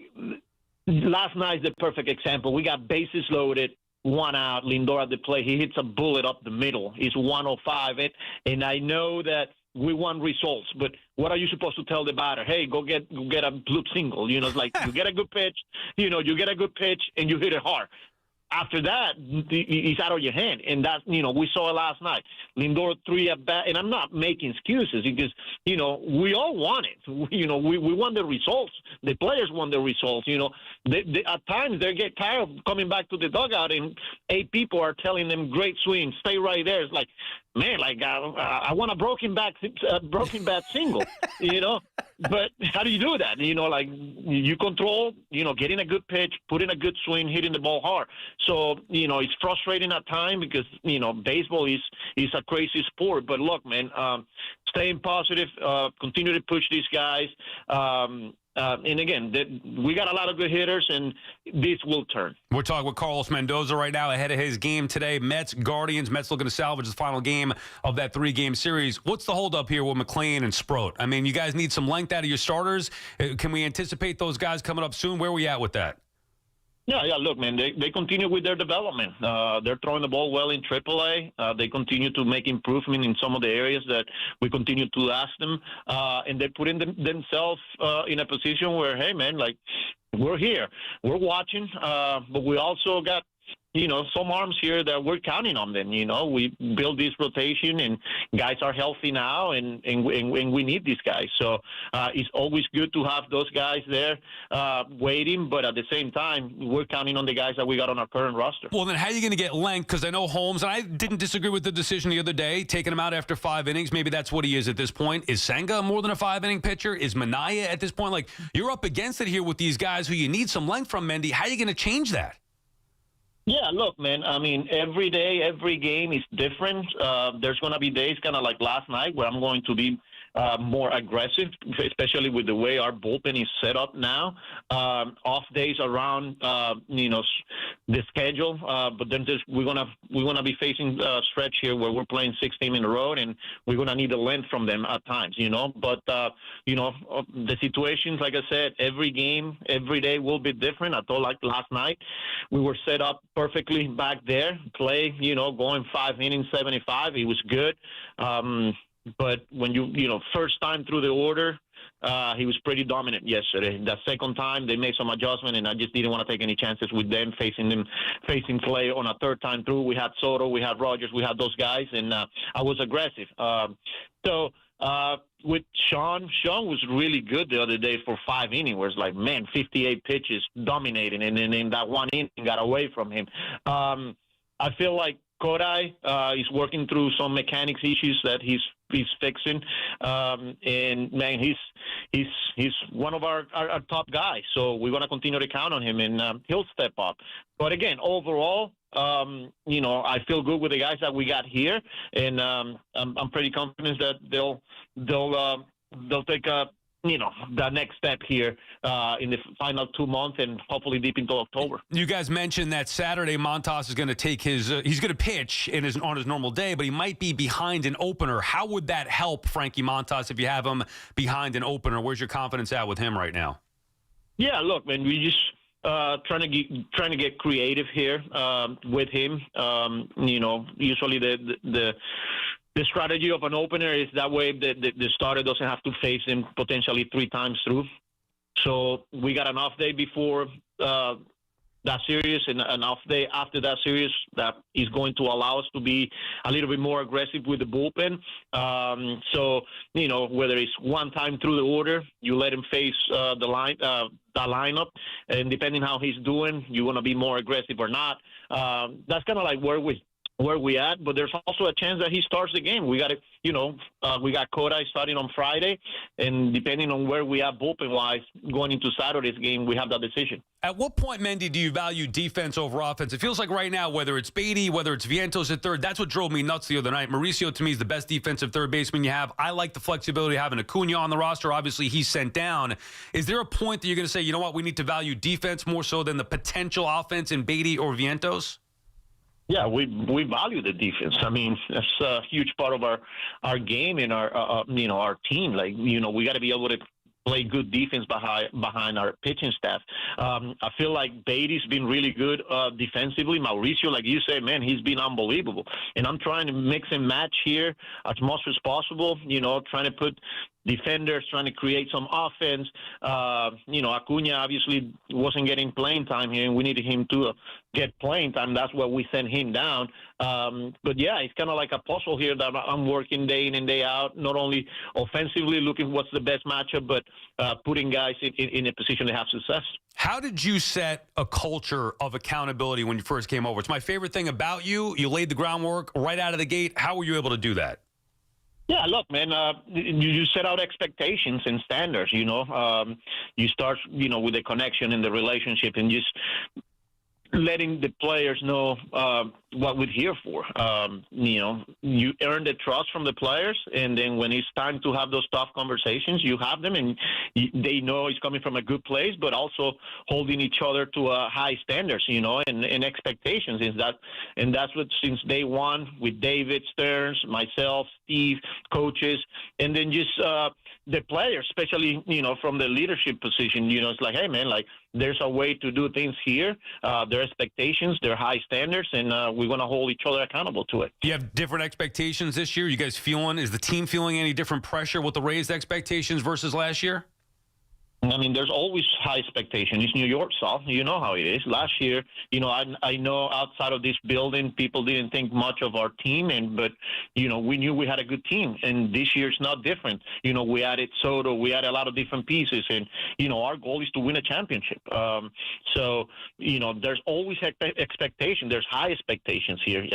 Last night's the perfect example. We got bases loaded, 1 out, Lindor at the plate. He hits a bullet up the middle. He's 105 it, and I know that we want results, but what are you supposed to tell the batter? Hey, go get a bloop single. It's like you get a good pitch, you get a good pitch, and you hit it hard. After that, it's out of your hand, and that we saw it last night. Lindor 3 at bat, and I'm not making excuses because we all want it. We want the results. The players want the results. They, at times they get tired of coming back to the dugout, and 8 people are telling them, "Great swing, stay right there." It's like, man, like I want a broken bat single, But how do you do that? Like you control, getting a good pitch, putting a good swing, hitting the ball hard. So it's frustrating at times because baseball is a crazy sport. But look, man, staying positive, continue to push these guys. And again, we got a lot of good hitters, and this will turn. We're talking with Carlos Mendoza right now ahead of his game today. Mets, Guardians. Mets looking to salvage the final game of that 3-game series. What's the holdup here with McClain and Sproat? I mean, you guys need some length out of your starters. Can we anticipate those guys coming up soon? Where are we at with that? Yeah. Look, man, they continue with their development. They're throwing the ball well in AAA. They continue to make improvement in some of the areas that we continue to ask them, and they're putting themselves in a position where, hey, man, like we're here, we're watching, but we also got some arms here that we're counting on them. We build this rotation, and guys are healthy now, and we need these guys. So it's always good to have those guys there waiting, but at the same time, we're counting on the guys that we got on our current roster. Well, then how are you going to get length? Because I know Holmes, and I didn't disagree with the decision the other day, taking him out after 5 innings. Maybe that's what he is at this point. Is Senga more than a 5-inning pitcher? Is Minaya at this point? Like, you're up against it here with these guys who you need some length from, Mendy. How are you going to change that? Yeah, look, man, I mean, every day, every game is different. There's going to be days kind of like last night where I'm going to be more aggressive, especially with the way our bullpen is set up now. Off days around, the schedule. But then we're gonna be facing a stretch here where we're playing 6 teams in a row, and we're gonna need the length from them at times. But the situations, like I said, every game, every day will be different. I thought like last night, we were set up perfectly back there, play, going 5 innings, 75. It was good. But when first time through the order, he was pretty dominant yesterday. The second time, they made some adjustment, and I just didn't want to take any chances with them facing Clay on a third time through. We had Soto, we had Rogers, we had those guys, and I was aggressive. With Sean was really good the other day for 5 innings. Where it's like, man, 58 pitches, dominating, and then in that 1 inning got away from him. I feel like Kodai is working through some mechanics issues that he's fixing, and man, he's one of our top guys. So we're gonna continue to count on him, and he'll step up. But again, overall, I feel good with the guys that we got here, and I'm pretty confident that they'll take the next step here in the final 2 months and hopefully deep into October. You guys mentioned that Saturday Montas is going to take he's going to pitch on his normal day, but he might be behind an opener. How would that help Frankie Montas if you have him behind an opener? Where's your confidence at with him right now? Yeah, look, man, we just trying to get creative here with him. Usually the strategy of an opener is that way the starter doesn't have to face him potentially 3 times through. So we got an off day before that series and an off day after that series that is going to allow us to be a little bit more aggressive with the bullpen. So, whether it's 1 time through the order, you let him face the lineup, and depending how he's doing, you want to be more aggressive or not. That's kind of like where where we at, but there's also a chance that he starts the game. We got to, we got Kodai starting on Friday, and depending on where we are bullpen-wise going into Saturday's game, we have that decision. At what point, Mendy, do you value defense over offense? It feels like right now, whether it's Beatty, whether it's Vientos at third, that's what drove me nuts the other night. Mauricio, to me, is the best defensive third baseman you have. I like the flexibility of having Acuna on the roster. Obviously, he's sent down. Is there a point that you're going to say, you know what, we need to value defense more so than the potential offense in Beatty or Vientos? Yeah, we value the defense. I mean, that's a huge part of our game and our team. Like, we got to be able to play good defense behind our pitching staff. I feel like Beatty's been really good defensively. Mauricio, like you say, man, he's been unbelievable. And I'm trying to mix and match here as much as possible, trying to put defenders, trying to create some offense. Acuna obviously wasn't getting playing time here, and we needed him to get playing time. That's why we sent him down. But, yeah, it's kind of like a puzzle here that I'm working day in and day out, not only offensively looking what's the best matchup, but putting guys in a position to have success. How did you set a culture of accountability when you first came over? It's my favorite thing about you. You laid the groundwork right out of the gate. How were you able to do that? Yeah, look, man, you set out expectations and standards, You start, with the connection and the relationship and just letting the players know what we're here for. You earn the trust from the players, and then when it's time to have those tough conversations, you have them, and they know it's coming from a good place, but also holding each other to high standards, and expectations. And that's what since day one with David, Stearns, myself, Steve, coaches, and then just the players, especially, from the leadership position, it's like, hey, man, like there's a way to do things here. There are expectations, there are high standards, and we're going to hold each other accountable to it. Do you have different expectations this year? You guys is the team feeling any different pressure with the raised expectations versus last year? I mean, there's always high expectation. It's New York, Sal. You know how it is. Last year, I know outside of this building, people didn't think much of our team, but we knew we had a good team. And this year it's not different. We added Soto, we added a lot of different pieces, and our goal is to win a championship. So there's always expectation. There's high expectations here,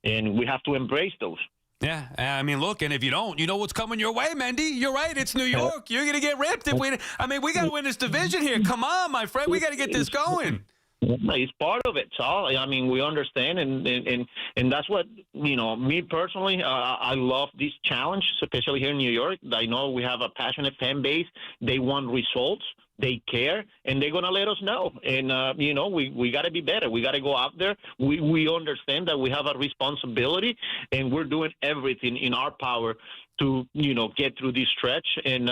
and we have to embrace those. Yeah, I mean, look, and if you don't, you know what's coming your way, Mendy. You're right, it's New York. You're going to get ripped. We got to win this division here. Come on, my friend, we got to get this going. It's part of it, Sal. I mean, we understand, and that's what, me personally, I love this challenge, especially here in New York. I know we have a passionate fan base. They want results. They care, and they're going to let us know. And, we got to be better. We got to go out there. We understand that we have a responsibility, and we're doing everything in our power to, get through this stretch. And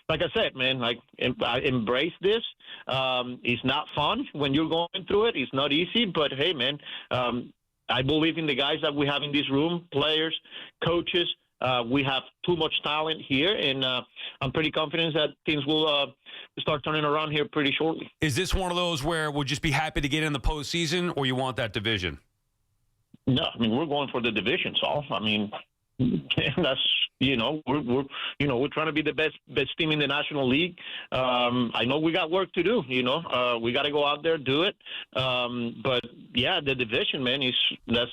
like I said, man, I embrace this. It's not fun when you're going through it. It's not easy. But, hey, man, I believe in the guys that we have in this room, players, coaches. We have too much talent here, and I'm pretty confident that things will start turning around here pretty shortly. Is this one of those where we'll just be happy to get in the postseason, or you want that division? No, I mean, we're going for the division, Saul. I mean, that's, we're trying to be the best team in the National League. I know we got work to do, we got to go out there, do it. But yeah, the division, man, that's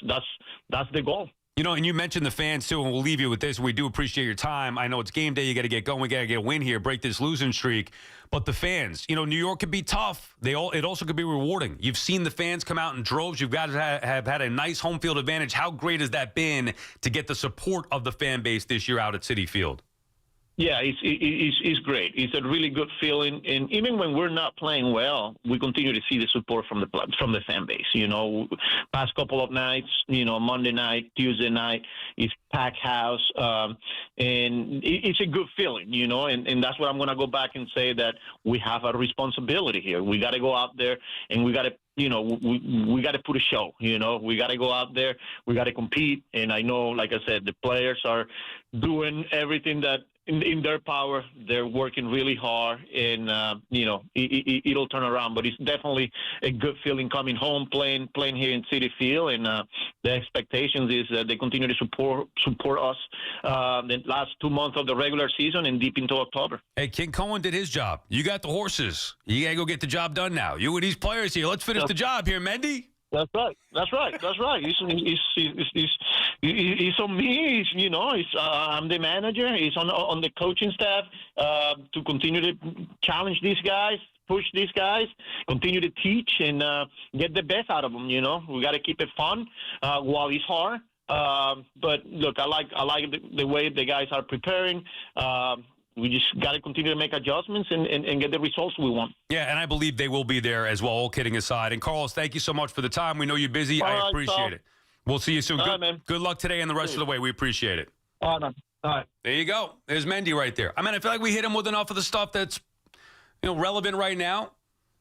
the goal. And you mentioned the fans, too, and we'll leave you with this. We do appreciate your time. I know it's game day. You got to get going. We got to get a win here, break this losing streak. But the fans, New York could be tough. It also could be rewarding. You've seen the fans come out in droves. You've got to have had a nice home field advantage. How great has that been to get the support of the fan base this year out at Citi Field? Yeah, it's great. It's a really good feeling, and even when we're not playing well, we continue to see the support from the fan base. Past couple of nights, Monday night, Tuesday night, it's packed house, and it's a good feeling, and that's what I'm going to go back and say, that we have a responsibility here. We got to go out there, and we got to. We got to put a show, we got to go out there, we got to compete. And I know, like I said, the players are doing everything that in their power. They're working really hard, and, it'll turn around. But it's definitely a good feeling coming home, playing here in Citi Field. And the expectations is that they continue to support us the last 2 months of the regular season and deep into October. Hey, King Cohen did his job. You got the horses. You got to go get the job done now. You and these players here. Let's finish the job here, Mendy. That's right. He's on me. I'm the manager. He's on the coaching staff to continue to challenge these guys, push these guys, continue to teach, and get the best out of them. We got to keep it fun while it's hard. But look, I like the way the guys are preparing. We just got to continue to make adjustments and get the results we want. Yeah, and I believe they will be there as well, all kidding aside. And, Carlos, thank you so much for the time. We know you're busy. I appreciate it. We'll see you soon. Good luck today and the rest of the way. We appreciate it. All right. There you go. There's Mendy right there. I mean, I feel like we hit him with enough of the stuff that's relevant right now.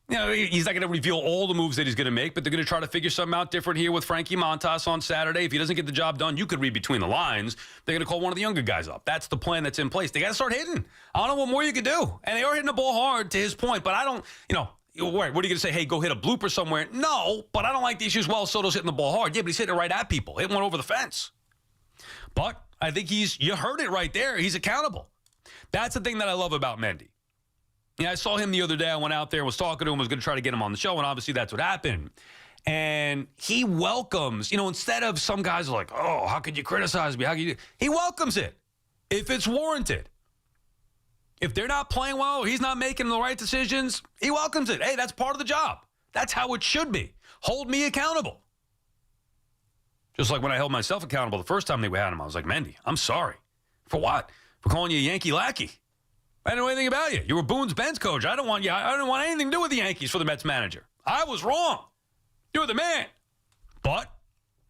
He's not going to reveal all the moves that he's going to make, but they're going to try to figure something out different here with Frankie Montas on Saturday. If he doesn't get the job done, you could read between the lines. They're going to call one of the younger guys up. That's the plan that's in place. They got to start hitting. I don't know what more you could do. And they are hitting the ball hard to his point, but I don't, what are you going to say? Hey, go hit a blooper somewhere? No, but I don't like the issues. Well, Soto's hitting the ball hard. Yeah, but he's hitting it right at people. Hitting one over the fence. But I think you heard it right there. He's accountable. That's the thing that I love about Mendy. Yeah, I saw him the other day. I went out there and was talking to him, was going to try to get him on the show, and obviously that's what happened. And he welcomes, instead of some guys are like, oh, how could you criticize me? How could you? He welcomes it if it's warranted. If they're not playing well, he's not making the right decisions, he welcomes it. Hey, that's part of the job. That's how it should be. Hold me accountable. Just like when I held myself accountable the first time they had him, I was like, Mendy, I'm sorry. For what? For calling you a Yankee lackey. I didn't know anything about you. You were Boone's bench coach. I didn't want anything to do with the Yankees for the Mets manager. I was wrong. You're the man. But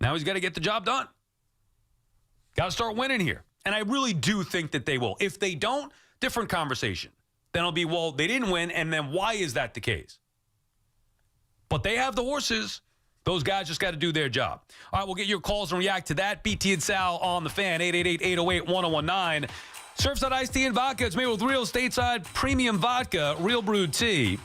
now he's got to get the job done. Got to start winning here. And I really do think that they will. If they don't, different conversation. Then it'll be, well, they didn't win, and then why is that the case? But they have the horses. Those guys just got to do their job. All right, we'll get your calls and react to that. BT and Sal on the Fan, 888-808-1019. Surfside iced tea and vodka. It's made with real stateside premium vodka, real brewed tea.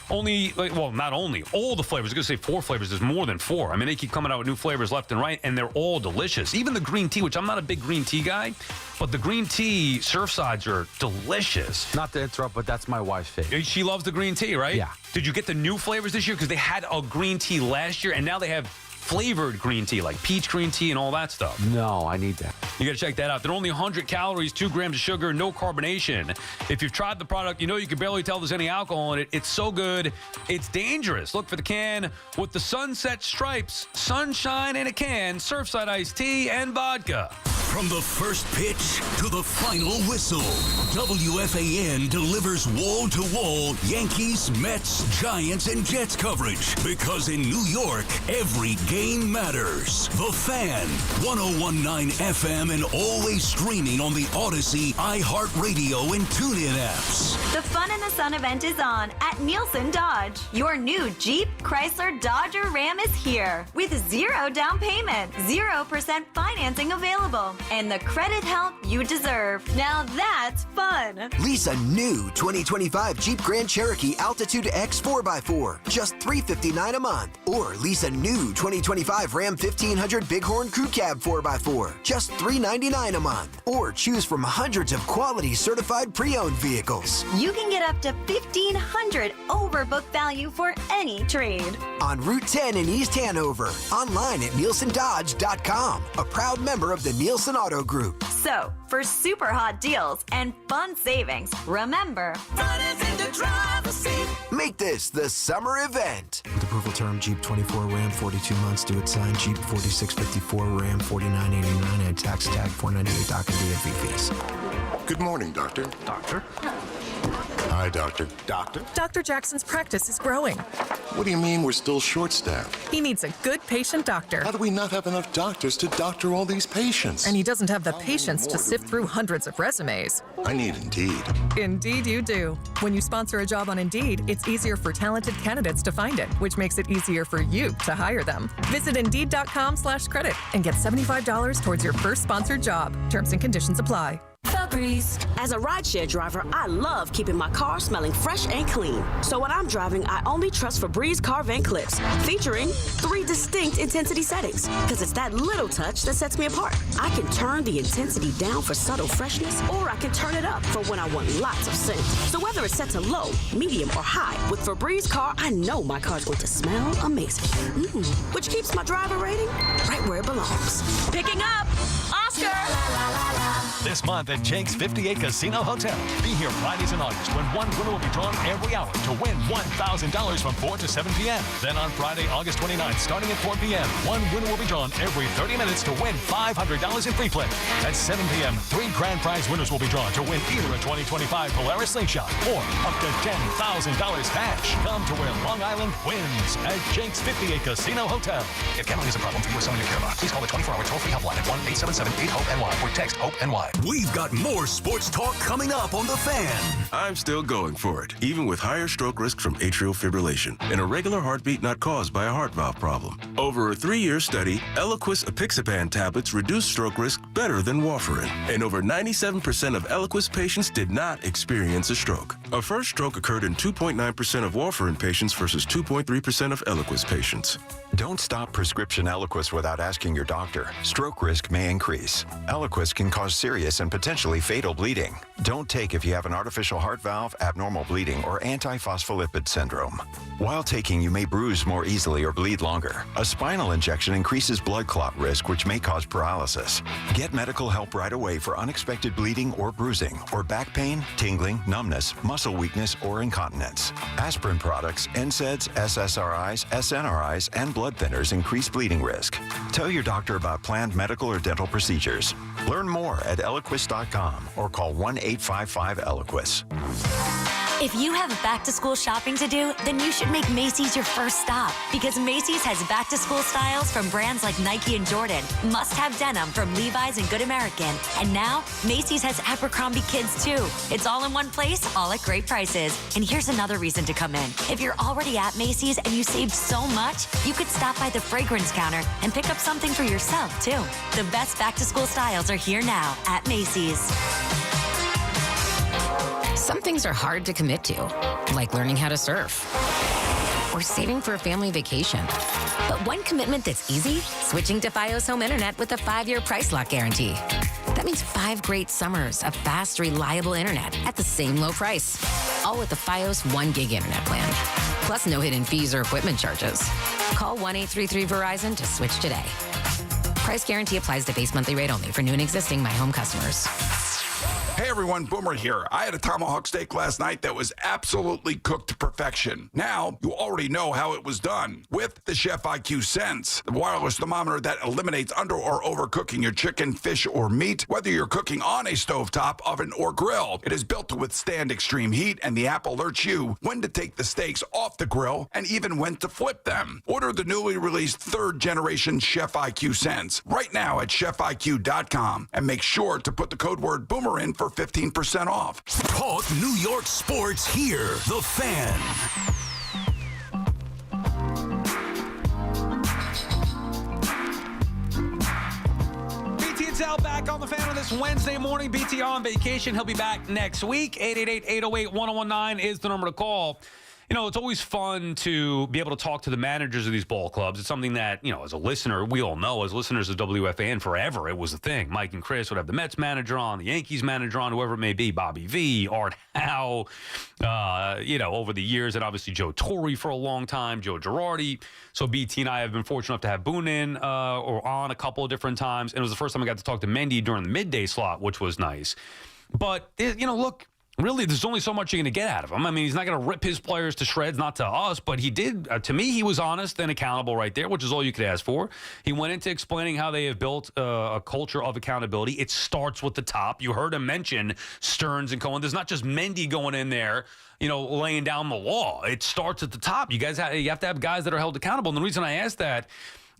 Not only, all the flavors. I was going to say 4 flavors. There's more than 4. I mean, they keep coming out with new flavors left and right, and they're all delicious. Even the green tea, which I'm not a big green tea guy, but the green tea Surfsides are delicious. Not to interrupt, but that's my wife's favorite. She loves the green tea, right? Yeah. Did you get the new flavors this year? Because they had a green tea last year, and now they have flavored green tea, like peach green tea and all that stuff. No, I need that. You got to check that out. They're only 100 calories, 2 grams of sugar, no carbonation. If you've tried the product, you can barely tell there's any alcohol in it. It's so good, it's dangerous. Look for the can with the sunset stripes, sunshine in a can, Surfside iced tea and vodka. From the first pitch to the final whistle, WFAN delivers wall-to-wall Yankees, Mets, Giants, and Jets coverage. Because in New York, every game matters. The Fan, 101.9 FM, and always streaming on the Odyssey, iHeartRadio, and TuneIn apps. The Fun in the Sun event is on at Nielsen Dodge. Your new Jeep, Chrysler, Dodge, or Ram is here with 0 down payment, 0% financing available, and the credit help you deserve. Now that's fun. Lease a new 2025 Jeep Grand Cherokee Altitude X 4x4, just $359 a month. Or lease a new 2025 Ram 1500 Bighorn Crew Cab 4x4, just $399 a month. Or choose from hundreds of quality certified pre-owned vehicles. You can get up to $1,500 over book value for any trade. On Route 10 in East Hanover. Online at NielsenDodge.com. A proud member of the Nielsen Auto Group. So, for super hot deals and fun savings, remember, fun is in the driver's seat. Make this the summer event. With approval term Jeep 24 Ram 42 months due at sign, Jeep 4654 Ram 4989 and tax tag 498 doc and DMV fees. Good morning, Doctor. Doctor? Hi, Doctor. Doctor? Dr. Jackson's practice is growing. What do you mean we're still short-staffed? He needs a good patient doctor. How do we not have enough doctors to doctor all these patients? And he doesn't have the patience to sift through hundreds of resumes. I need Indeed. Indeed you do. When you sponsor a job on Indeed, it's easier for talented candidates to find it, which makes it easier for you to hire them. Visit Indeed.com/credit and get $75 towards your first sponsored job. Terms and conditions apply. Felt decrease. As a rideshare driver, I love keeping my car smelling fresh and clean. So when I'm driving, I only trust Febreze car vent clips, featuring 3 distinct intensity settings. Because it's that little touch that sets me apart. I can turn the intensity down for subtle freshness, or I can turn it up for when I want lots of scent. So whether it's set to low, medium, or high, with Febreze car, I know my car's going to smell amazing. Which keeps my driver rating right where it belongs. Picking up Oscar! This month at Jake's 58 Casino Hotel. Be here Fridays in August when one winner will be drawn every hour to win $1,000 from 4 to 7 p.m. Then on Friday, August 29th, starting at 4 p.m., one winner will be drawn every 30 minutes to win $500 in free play. At 7 p.m., 3 grand prize winners will be drawn to win either a 2025 Polaris Slingshot or up to $10,000 cash. Come to where Long Island wins at Jake's 58 Casino Hotel. If gambling is a problem for you or someone you care about, please call the 24-hour toll-free helpline at 1-877-8-HOPE-NY or text HOPE-NY. We've got more sports talk coming up on The Fan. I'm still going for it, even with higher stroke risk from atrial fibrillation, an irregular heartbeat not caused by a heart valve problem. Over a 3-year study, Eliquis apixaban tablets reduce stroke risk better than warfarin, and over 97% of Eliquis patients did not experience a stroke. A first stroke occurred in 2.9% of warfarin patients versus 2.3% of Eliquis patients. Don't stop prescription Eliquis without asking your doctor. Stroke risk may increase. Eliquis can cause serious and potentially fatal bleeding. Don't take if you have an artificial heart valve, abnormal bleeding, or antiphospholipid syndrome. While taking, you may bruise more easily or bleed longer. A spinal injection increases blood clot risk, which may cause paralysis. Get medical help right away for unexpected bleeding or bruising, or back pain, tingling, numbness, muscle weakness, or incontinence. Aspirin products, NSAIDs, SSRIs, SNRIs, and blood thinners increase bleeding risk. Tell your doctor about planned medical or dental procedures. Learn more at Eliquis.com or call 1-855-ELIQUIS. If you have back-to-school shopping to do, then you should make Macy's your first stop, because Macy's has back-to-school styles from brands like Nike and Jordan, must-have denim from Levi's and Good American, and now Macy's has Abercrombie Kids too. It's all in one place, all at great prices. And here's another reason to come in. If you're already at Macy's and you saved so much, you could stop by the fragrance counter and pick up something for yourself too. The best back-to-school styles are here now at Macy's. Some things are hard to commit to, like learning how to surf or saving for a family vacation. But one commitment that's easy, switching to Fios Home Internet with a 5-year price lock guarantee. That means 5 great summers of fast, reliable internet at the same low price. All with the Fios 1 gig internet plan. Plus no hidden fees or equipment charges. Call 1-833-VERIZON to switch today. Price guarantee applies to base monthly rate only for new and existing My Home customers. Hey everyone, Boomer here. I had a tomahawk steak last night that was absolutely cooked to perfection. Now, you already know how it was done with the Chef IQ Sense, the wireless thermometer that eliminates under or overcooking your chicken, fish, or meat, whether you're cooking on a stovetop, oven, or grill. It is built to withstand extreme heat, and the app alerts you when to take the steaks off the grill and even when to flip them. Order the newly released 3rd generation Chef IQ Sense right now at chefiq.com and make sure to put the code word Boomer in for 15% off. Talk New York sports here. The Fan. BT and Sal back on The Fan on this Wednesday morning. BT on vacation. He'll be back next week. 888-808-1019 is the number to call. You know, it's always fun to be able to talk to the managers of these ball clubs. It's something that, you know, as a listener, we all know, as listeners of WFAN forever, it was a thing. Mike and Chris would have the Mets manager on, the Yankees manager on, whoever it may be, Bobby V, Art Howe, you know, over the years, and obviously Joe Torre for a long time, Joe Girardi. So BT and I have been fortunate enough to have Boone in or on a couple of different times, and it was the first time I got to talk to Mendy during the midday slot, which was nice. But, you know, look, really, there's only so much you're going to get out of him. I mean, he's not going to rip his players to shreds, not to us, but he did. To me, he was honest and accountable right there, which is all you could ask for. He went into explaining how they have built a culture of accountability. It starts with the top. You heard him mention Stearns and Cohen. There's not just Mendy going in there, you know, laying down the law. It starts at the top. You have to have guys that are held accountable. And the reason I ask that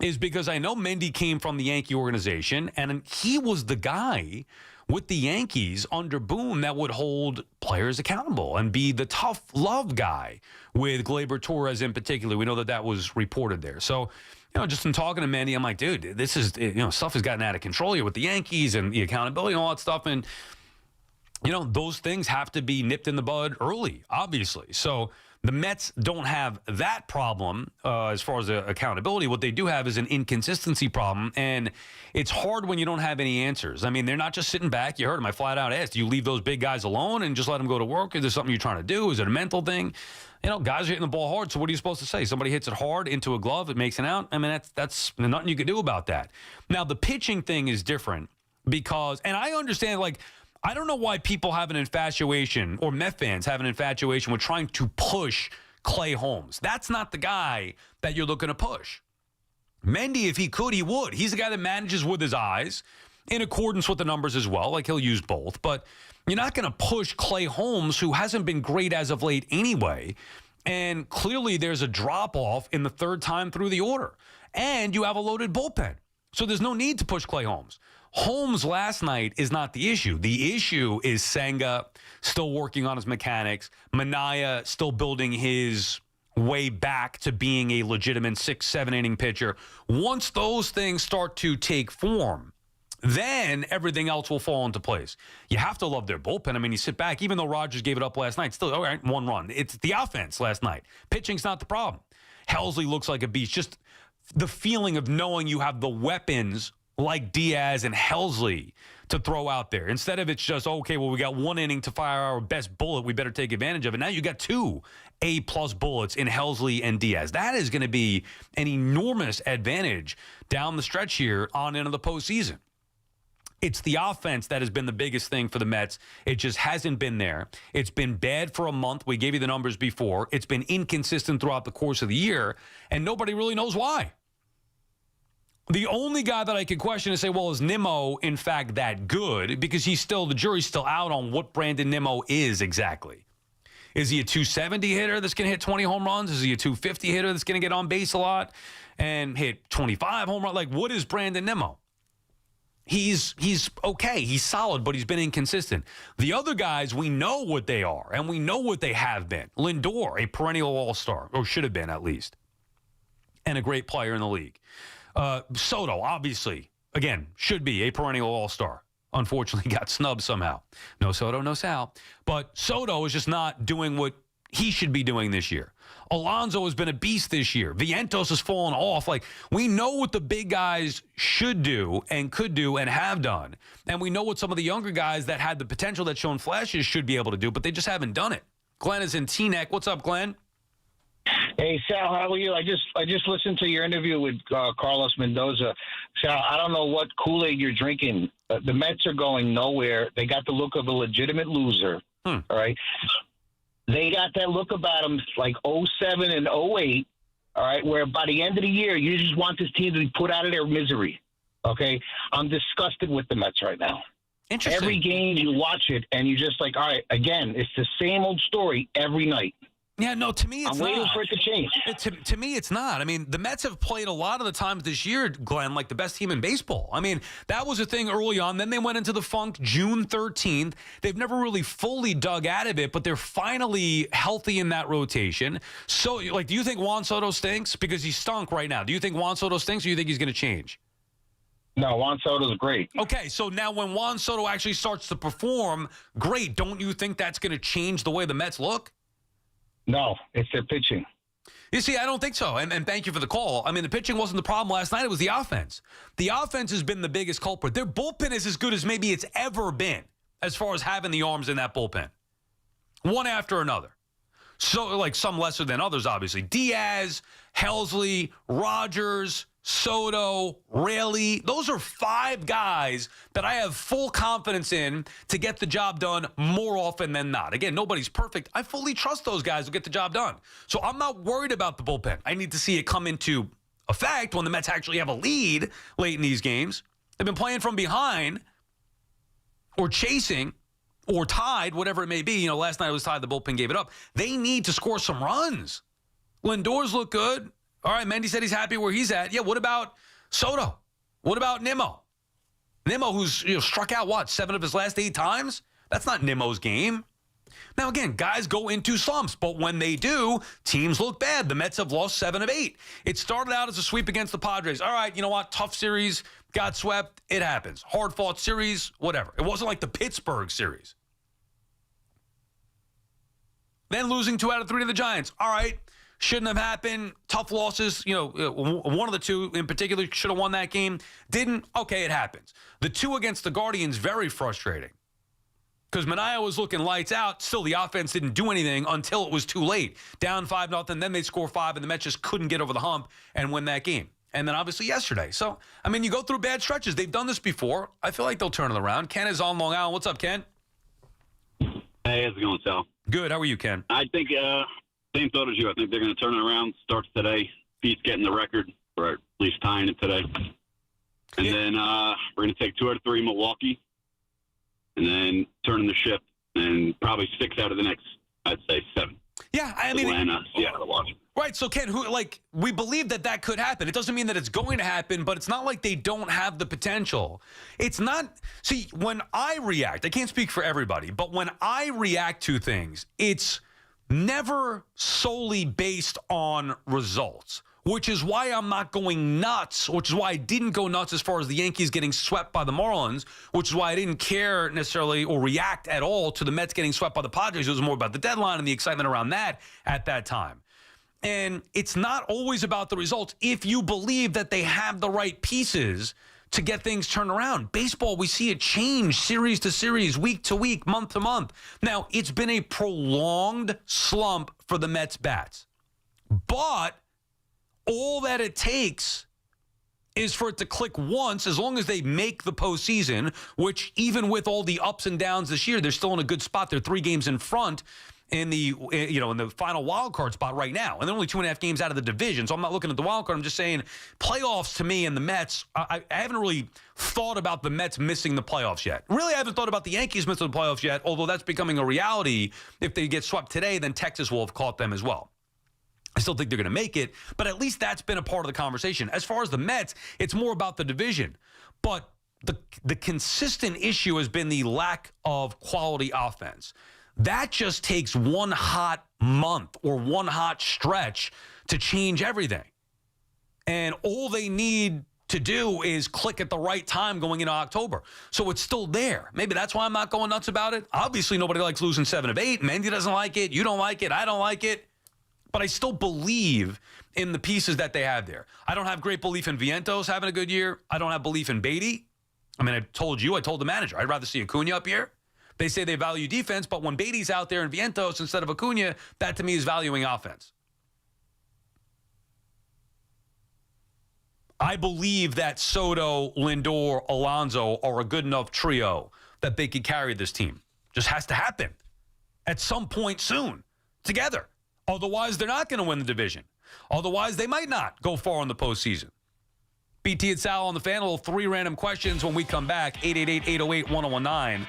is because I know Mendy came from the Yankee organization, and he was the guy with the Yankees under Boone that would hold players accountable and be the tough love guy with Gleyber Torres in particular. We know that was reported there. So, you know, just in talking to Mendy, I'm like, dude, this is, you know, stuff has gotten out of control here with the Yankees and the accountability and all that stuff. And those things have to be nipped in the bud early, obviously. So the Mets don't have that problem as far as accountability. What they do have is an inconsistency problem, and it's hard when you don't have any answers. I mean, they're not just sitting back. You heard him. I flat out asked, do you leave those big guys alone and just let them go to work? Is there something you're trying to do? Is it a mental thing? Guys are hitting the ball hard, so what are you supposed to say? Somebody hits it hard into a glove, it makes an out. I mean, that's nothing you can do about that. Now, the pitching thing is different because, and I understand, I don't know why people have an infatuation, or Met fans have an infatuation with trying to push Clay Holmes. That's not the guy that you're looking to push. Mendy, if he could, he would. He's the guy that manages with his eyes in accordance with the numbers as well. He'll use both. But you're not going to push Clay Holmes, who hasn't been great as of late anyway. And clearly there's a drop-off in the third time through the order. And you have a loaded bullpen. So there's no need to push Clay Holmes. Holmes last night is not the issue. The issue is Senga still working on his mechanics. Minaya still building his way back to being a legitimate 6-7 inning pitcher. Once those things start to take form, then everything else will fall into place. You have to love their bullpen. I mean, you sit back, even though Rogers gave it up last night, still, all right, 1 run. It's the offense last night. Pitching's not the problem. Helsley looks like a beast. Just the feeling of knowing you have the weapons like Diaz and Helsley to throw out there. Instead of it's just, okay, well, we got 1 inning to fire our best bullet. We better take advantage of it. Now you got 2 A-plus bullets in Helsley and Diaz. That is going to be an enormous advantage down the stretch here on into the postseason. It's the offense that has been the biggest thing for the Mets. It just hasn't been there. It's been bad for a month. We gave you the numbers before. It's been inconsistent throughout the course of the year, and nobody really knows why. The only guy that I could question is say, well, is Nimmo, in fact, that good? Because the jury's still out on what Brandon Nimmo is exactly. Is he a 270 hitter that's going to hit 20 home runs? Is he a 250 hitter that's going to get on base a lot and hit 25 home runs? What is Brandon Nimmo? He's okay. He's solid, but he's been inconsistent. The other guys, we know what they are, and we know what they have been. Lindor, a perennial all-star, or should have been at least, and a great player in the league. Soto, obviously, again, should be a perennial all-star. Unfortunately, got snubbed somehow. No Soto, no Sal. But Soto is just not doing what he should be doing this year. Alonso has been a beast this year. Vientos has fallen off. We know what the big guys should do and could do and have done. And we know what some of the younger guys that had the potential that shown flashes should be able to do, but they just haven't done it. Glenn is in Teaneck. What's up, Glenn? Hey, Sal, how are you? I just listened to your interview with Carlos Mendoza. Sal, I don't know what Kool-Aid you're drinking. The Mets are going nowhere. They got the look of a legitimate loser, all right? They got that look about them like 07 and 08, all right, where by the end of the year, you just want this team to be put out of their misery, okay? I'm disgusted with the Mets right now. Interesting. Every game you watch it, and you're just like, all right, again, it's the same old story every night. Yeah, no, to me, it's I'm waiting not. for it to change. To me, it's not. I mean, the Mets have played a lot of the times this year, Glenn, like the best team in baseball. I mean, that was a thing early on. Then they went into the funk June 13th. They've never really fully dug out of it, but they're finally healthy in that rotation. So, do you think Juan Soto stinks? Because he stunk right now. Do you think Juan Soto stinks, or do you think he's going to change? No, Juan Soto's great. Okay, so now when Juan Soto actually starts to perform, great. Don't you think that's going to change the way the Mets look? No, it's their pitching. You see, I don't think so. And thank you for the call. I mean, the pitching wasn't the problem last night. It was the offense. The offense has been the biggest culprit. Their bullpen is as good as maybe it's ever been as far as having the arms in that bullpen. One after another. So, some lesser than others, obviously. Diaz, Helsley, Rogers, Soto, Raley. Those are 5 guys that I have full confidence in to get the job done more often than not. Again, nobody's perfect. I fully trust those guys to get the job done. So I'm not worried about the bullpen. I need to see it come into effect when the Mets actually have a lead late in these games. They've been playing from behind or chasing or tied, whatever it may be. Last night it was tied. The bullpen gave it up. They need to score some runs. Lindor's look good. All right, Mendy said he's happy where he's at. Yeah, what about Soto? What about Nimmo? Nimmo, who's struck out, 7 of his last 8 times? That's not Nimmo's game. Now, again, guys go into slumps, but when they do, teams look bad. The Mets have lost 7 of 8. It started out as a sweep against the Padres. All right, you know what? Tough series, got swept. It happens. Hard-fought series, whatever. It wasn't like the Pittsburgh series. Then losing 2 out of 3 to the Giants. All right. Shouldn't have happened. Tough losses. One of the two in particular should have won that game. Didn't. Okay, it happens. The 2 against the Guardians, very frustrating. Because Manaea was looking lights out. Still, the offense didn't do anything until it was too late. Down 5-0. Then they score 5, and the Mets just couldn't get over the hump and win that game. And then obviously yesterday. So, I mean, you go through bad stretches. They've done this before. I feel like they'll turn it around. Ken is on Long Island. What's up, Ken? Hey, how's it going, Sal? Good. How are you, Ken? I think same thought as you. I think they're going to turn it around. Starts today. Pete's getting the record, or at least tying it today. And then we're going to take 2 out of 3 Milwaukee, and then turning the ship, and probably 6 out of the next, I'd say, 7. Yeah, I mean, Atlanta, Seattle, Washington. Right, so Ken, we believe that could happen. It doesn't mean that it's going to happen, but it's not like they don't have the potential. It's not, see, when I react, I can't speak for everybody, but when I react to things, it's never solely based on results, which is why I'm not going nuts, which is why I didn't go nuts as far as the Yankees getting swept by the Marlins, which is why I didn't care necessarily or react at all to the Mets getting swept by the Padres. It was more about the deadline and the excitement around that at that time. And it's not always about the results if you believe that they have the right pieces to get things turned around. Baseball, we see it change series to series, week to week, month to month. Now, it's been a prolonged slump for the Mets bats. But all that it takes is for it to click once, as long as they make the postseason, which even with all the ups and downs this year, they're still in a good spot. They're 3 games in front in the final wild card spot right now. And they're only 2.5 games out of the division. So I'm not looking at the wild card. I'm just saying playoffs to me and the Mets, I haven't really thought about the Mets missing the playoffs yet. Really, I haven't thought about the Yankees missing the playoffs yet, although that's becoming a reality. If they get swept today, then Texas will have caught them as well. I still think they're going to make it, but at least that's been a part of the conversation. As far as the Mets, it's more about the division. But the consistent issue has been the lack of quality offense. That just takes one hot month or one hot stretch to change everything. And all they need to do is click at the right time going into October. So it's still there. Maybe that's why I'm not going nuts about it. Obviously, nobody likes losing 7 of 8. Mendy doesn't like it. You don't like it. I don't like it. But I still believe in the pieces that they have there. I don't have great belief in Vientos having a good year. I don't have belief in Beatty. I mean, I told the manager, I'd rather see Acuna up here. They say they value defense, but when Beatty's out there in Vientos instead of Acuna, that to me is valuing offense. I believe that Soto, Lindor, Alonso are a good enough trio that they could carry this team. Just has to happen at some point soon together. Otherwise, they're not going to win the division. Otherwise, they might not go far in the postseason. BT and Sal on the Fan. We'll have 3 random questions when we come back. 888-808-1019.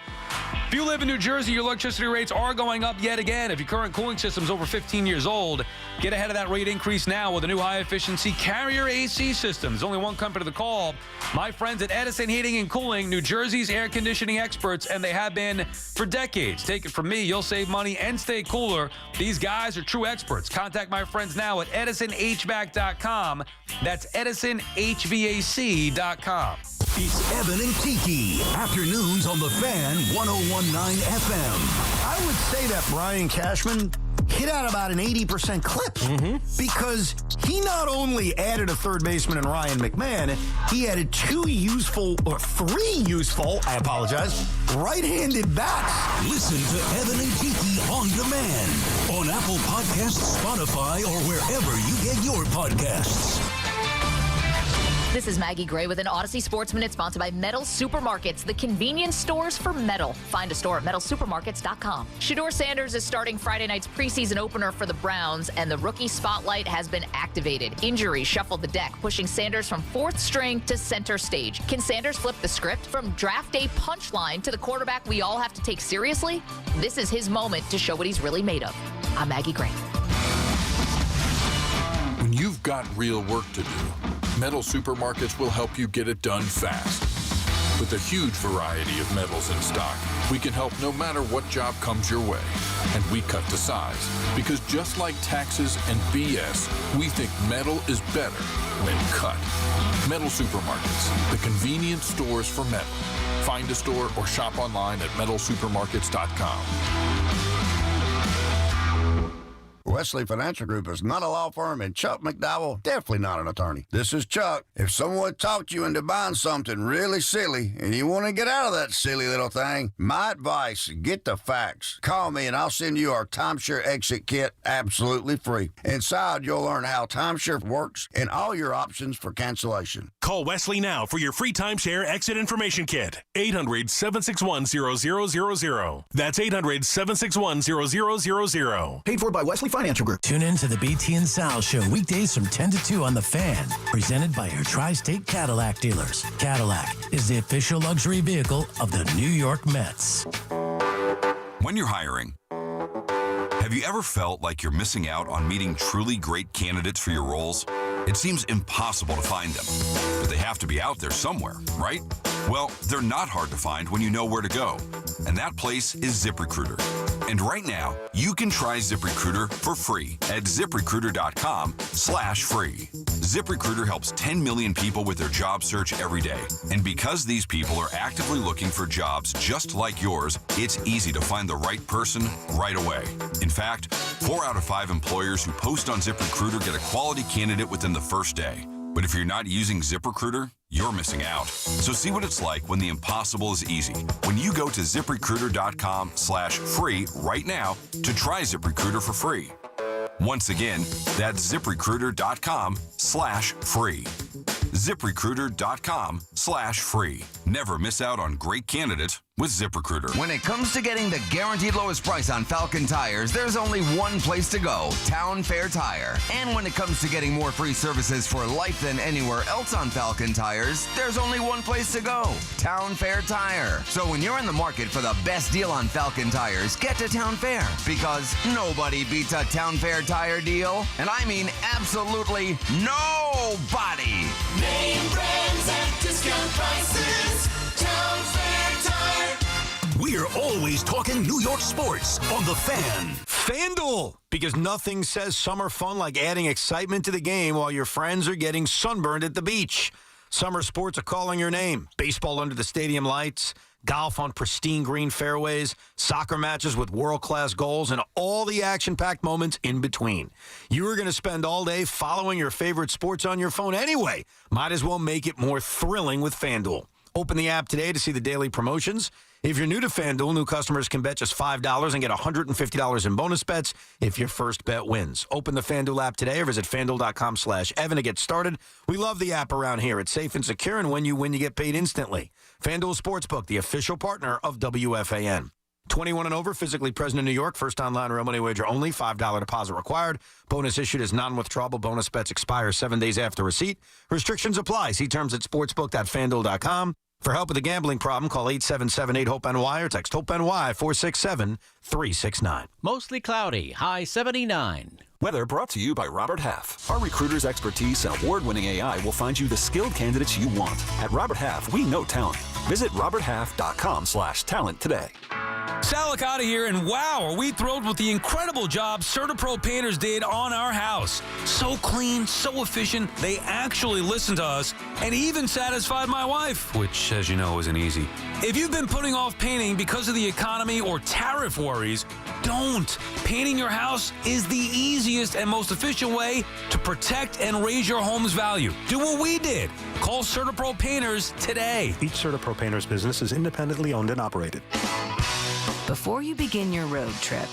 If you live in New Jersey, your electricity rates are going up yet again. If your current cooling system is over 15 years old, get ahead of that rate increase now with a new high-efficiency Carrier AC system. There's only one company to call. My friends at Edison Heating and Cooling, New Jersey's air conditioning experts, and they have been for decades. Take it from me, you'll save money and stay cooler. These guys are true experts. Contact my friends now at edisonhvac.com. That's edisonhvac.com. It's Evan and Tiki. Afternoons on the Fan, 101.9 FM. I would say that Brian Cashman hit out about an 80% clip because he not only added a third baseman in Ryan McMahon, he added 3 useful, right-handed bats. Listen to Evan and Tiki on demand on Apple Podcasts, Spotify, or wherever you get your podcasts. This is Maggie Gray with an Odyssey Sports Minute sponsored by Metal Supermarkets, the convenience stores for metal. Find a store at metalsupermarkets.com. Shedeur Sanders is starting Friday night's preseason opener for the Browns, and the rookie spotlight has been activated. Injury shuffled the deck, pushing Sanders from 4th string to center stage. Can Sanders flip the script from draft day punchline to the quarterback we all have to take seriously? This is his moment to show what he's really made of. I'm Maggie Gray. When you've got real work to do, Metal Supermarkets will help you get it done fast. With a huge variety of metals in stock, we can help no matter what job comes your way. And we cut to size, because just like taxes and BS, we think metal is better when cut. Metal Supermarkets, the convenience stores for metal. Find a store or shop online at metalsupermarkets.com. Wesley Financial Group is not a law firm, and Chuck McDowell definitely not an attorney. This is Chuck. If someone talked you into buying something really silly and you want to get out of that silly little thing, my advice, get the facts. Call me and I'll send you our timeshare exit kit absolutely free. Inside, you'll learn how timeshare works and all your options for cancellation. Call Wesley now for your free timeshare exit information kit. 800-761-0000. That's 800-761-0000. Paid for by Wesley Financial Group. Tune in to the BT and Sal Show weekdays from 10 to 2 on The Fan. Presented by your Tri-State Cadillac dealers. Cadillac is the official luxury vehicle of the New York Mets. When you're hiring, have you ever felt like you're missing out on meeting truly great candidates for your roles? It seems impossible to find them, but they have to be out there somewhere, right? Well, they're not hard to find when you know where to go, and that place is ZipRecruiter. And right now, you can try ZipRecruiter for free at ZipRecruiter.com/free. ZipRecruiter helps 10 million people with their job search every day. And because these people are actively looking for jobs just like yours, it's easy to find the right person right away. In fact, 4 out of 5 employers who post on ZipRecruiter get a quality candidate within the first day. But if you're not using ZipRecruiter, you're missing out. So see what it's like when the impossible is easy. When you go to ZipRecruiter.com/free right now to try ZipRecruiter for free. Once again, that's ZipRecruiter.com/free. ZipRecruiter.com/free. Never miss out on great candidates with ZipRecruiter. When it comes to getting the guaranteed lowest price on Falcon tires, there's only one place to go, Town Fair Tire. And when it comes to getting more free services for life than anywhere else on Falcon tires, there's only one place to go, Town Fair Tire. So when you're in the market for the best deal on Falcon tires, get to Town Fair, because nobody beats a Town Fair tire deal. And I mean absolutely nobody. Name brands at discount prices. Town Fair Tire. We're always talking New York sports on The Fan. FanDuel, because nothing says summer fun like adding excitement to the game while your friends are getting sunburned at the beach. Summer sports are calling your name. Baseball under the stadium lights, golf on pristine green fairways, soccer matches with world-class goals, and all the action-packed moments in between. You are going to spend all day following your favorite sports on your phone anyway. Might as well make it more thrilling with FanDuel. Open the app today to see the daily promotions. If you're new to FanDuel, new customers can bet just $5 and get $150 in bonus bets if your first bet wins. Open the FanDuel app today or visit FanDuel.com/Evan to get started. We love the app around here. It's safe and secure, and when you win, you get paid instantly. FanDuel Sportsbook, the official partner of WFAN. 21 and over, physically present in New York. First online real money wager only. $5 deposit required. Bonus issued as non-withdrawable. Bonus bets expire 7 days after receipt. Restrictions apply. See terms at sportsbook.fanduel.com. For help with a gambling problem, call 877-8-HOPE-NY or text HOPE-NY 467-369. Mostly cloudy, high 79. Weather brought to you by Robert Half. Our recruiters' expertise and award-winning AI will find you the skilled candidates you want. At Robert Half, we know talent. Visit roberthalf.com/talent today. Sal Licata here, and wow, are we thrilled with the incredible job CertaPro Painters did on our house. So clean, so efficient, they actually listened to us and even satisfied my wife, which, as you know, isn't easy. If you've been putting off painting because of the economy or tariff worries, don't. Painting your house is the easiest and most efficient way to protect and raise your home's value. Do what we did. Call CertaPro Painters today. Each CertaPro Painters business is independently owned and operated. Before you begin your road trip,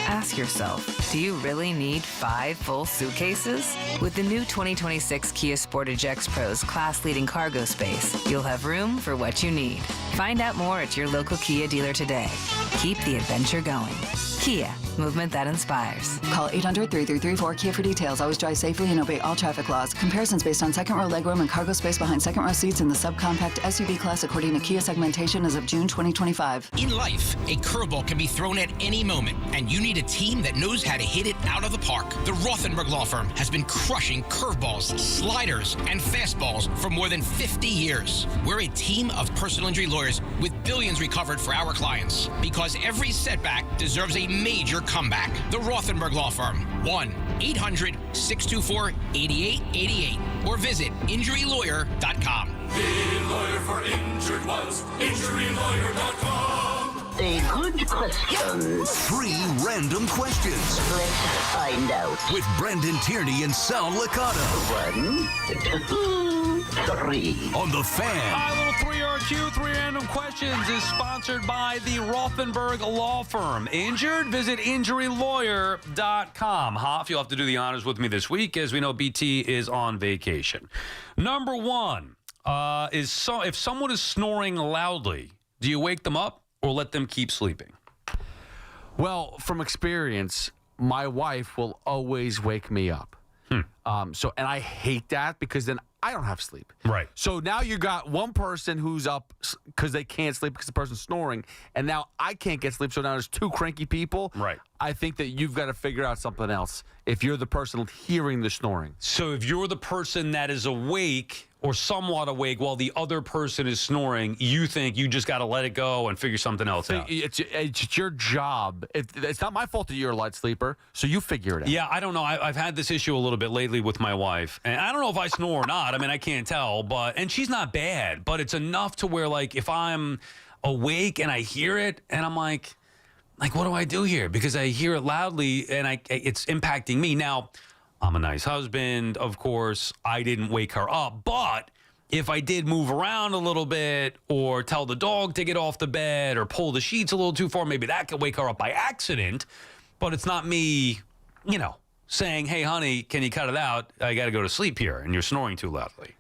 ask yourself, do you really need 5 full suitcases? With the new 2026 Kia Sportage X-Pro's class-leading cargo space, you'll have room for what you need. Find out more at your local Kia dealer today. Keep the adventure going. Kia, movement that inspires. Call 800-3334-KIA for details. Always drive safely and obey all traffic laws. Comparisons based on second row legroom and cargo space behind second row seats in the subcompact SUV class according to Kia segmentation as of June 2025. In life, a curveball can be thrown at any moment, and you need a team that knows how to hit it out of the park. The Rothenberg Law Firm has been crushing curveballs, sliders, and fastballs for more than 50 years. We're a team of personal injury lawyers with billions recovered for our clients, because every setback deserves a major comeback. The Rothenberg Law Firm, 1-800-624-8888, or visit injurylawyer.com. The lawyer for injured ones, injurylawyer.com. A good question. 3 random questions. Let's find out. With Brendan Tierney and Sal Licata. 1, 2, 3. On The Fan. Our little 3RQ, 3 random questions, is sponsored by the Rothenberg Law Firm. Injured? Visit injurylawyer.com. Hoff, you'll have to do the honors with me this week. As we know, BT is on vacation. Number 1 if someone is snoring loudly, do you wake them up or let them keep sleeping? Well, from experience, my wife will always wake me up. And I hate that because then I don't have sleep. Right. So now you got one person who's up because they can't sleep because the person's snoring, and now I can't get sleep. So now there's 2 cranky people. Right. I think that you've got to figure out something else if you're the person hearing the snoring. So if you're the person that is awake or somewhat awake while the other person is snoring, you think you just got to let it go and figure something else out. It's your job. It's not my fault that you're a light sleeper, so you figure it out. Yeah, I don't know. I've had this issue a little bit lately with my wife, and I don't know if I snore or not. I mean, I can't tell, and she's not bad, but it's enough to where, like, if I'm awake and I hear it, and I'm like, what do I do here? Because I hear it loudly, and it's impacting me. Now, I'm a nice husband, of course. I didn't wake her up, but if I did move around a little bit or tell the dog to get off the bed or pull the sheets a little too far, maybe that could wake her up by accident. But it's not me, saying, hey, honey, can you cut it out? I got to go to sleep here, and you're snoring too loudly.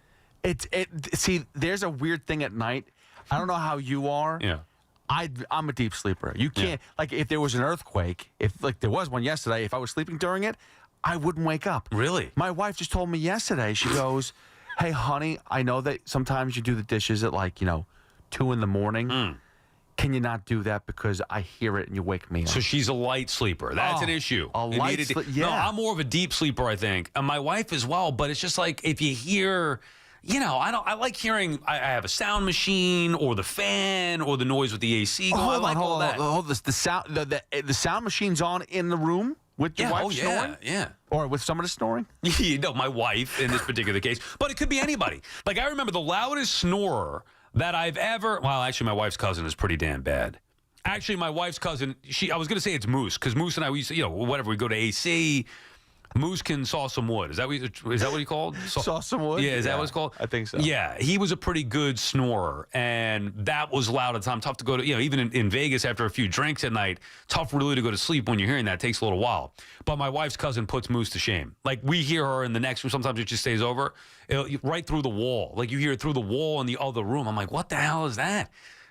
See, there's a weird thing at night. I don't know how you are. Yeah. I'm a deep sleeper. You can't, like, if there was an earthquake, there was one yesterday, if I was sleeping during it, I wouldn't wake up. Really? My wife just told me yesterday, she goes, hey, honey, I know that sometimes you do the dishes at 2 in the morning. Can you not do that because I hear it and you wake me up? So she's a light sleeper. That's an issue. A light sleeper, yeah. No, I'm more of a deep sleeper, I think. And my wife as well, but it's just like if you hear... I like hearing. I have a sound machine or the fan or the noise with the AC going. Hold on, all that. The sound machine's on in the room with your wife snoring? Yeah. Or with somebody snoring? My wife in this particular case. But it could be anybody. Like, I remember the loudest snorer that I've ever... Well, actually, my wife's cousin is pretty damn bad. Actually, my wife's cousin, I was going to say it's Moose, because Moose and I, we used to, whatever, we go to AC... Moose can saw some wood. Is that what he called? Saw some wood? Yeah, is that what it's called? I think so. Yeah, he was a pretty good snorer, and that was loud at the time. Tough to go to, even in Vegas after a few drinks at night, tough really to go to sleep when you're hearing that. It takes a little while. But my wife's cousin puts Moose to shame. Like, we hear her in the next room. Sometimes it just stays over. Right through the wall. Like, you hear it through the wall in the other room. I'm like, what the hell is that?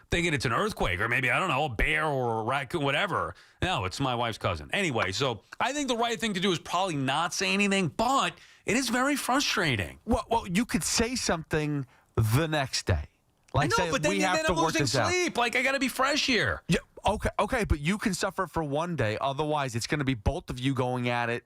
Thinking it's an earthquake or maybe, I don't know, a bear or a raccoon, whatever. No, it's my wife's cousin. Anyway, so I think the right thing to do is probably not say anything, but it is very frustrating. Well, you could say something the next day. Like, I know, but then I'm losing sleep. Like, I got to be fresh here. Yeah, okay, but you can suffer for one day. Otherwise, it's going to be both of you going at it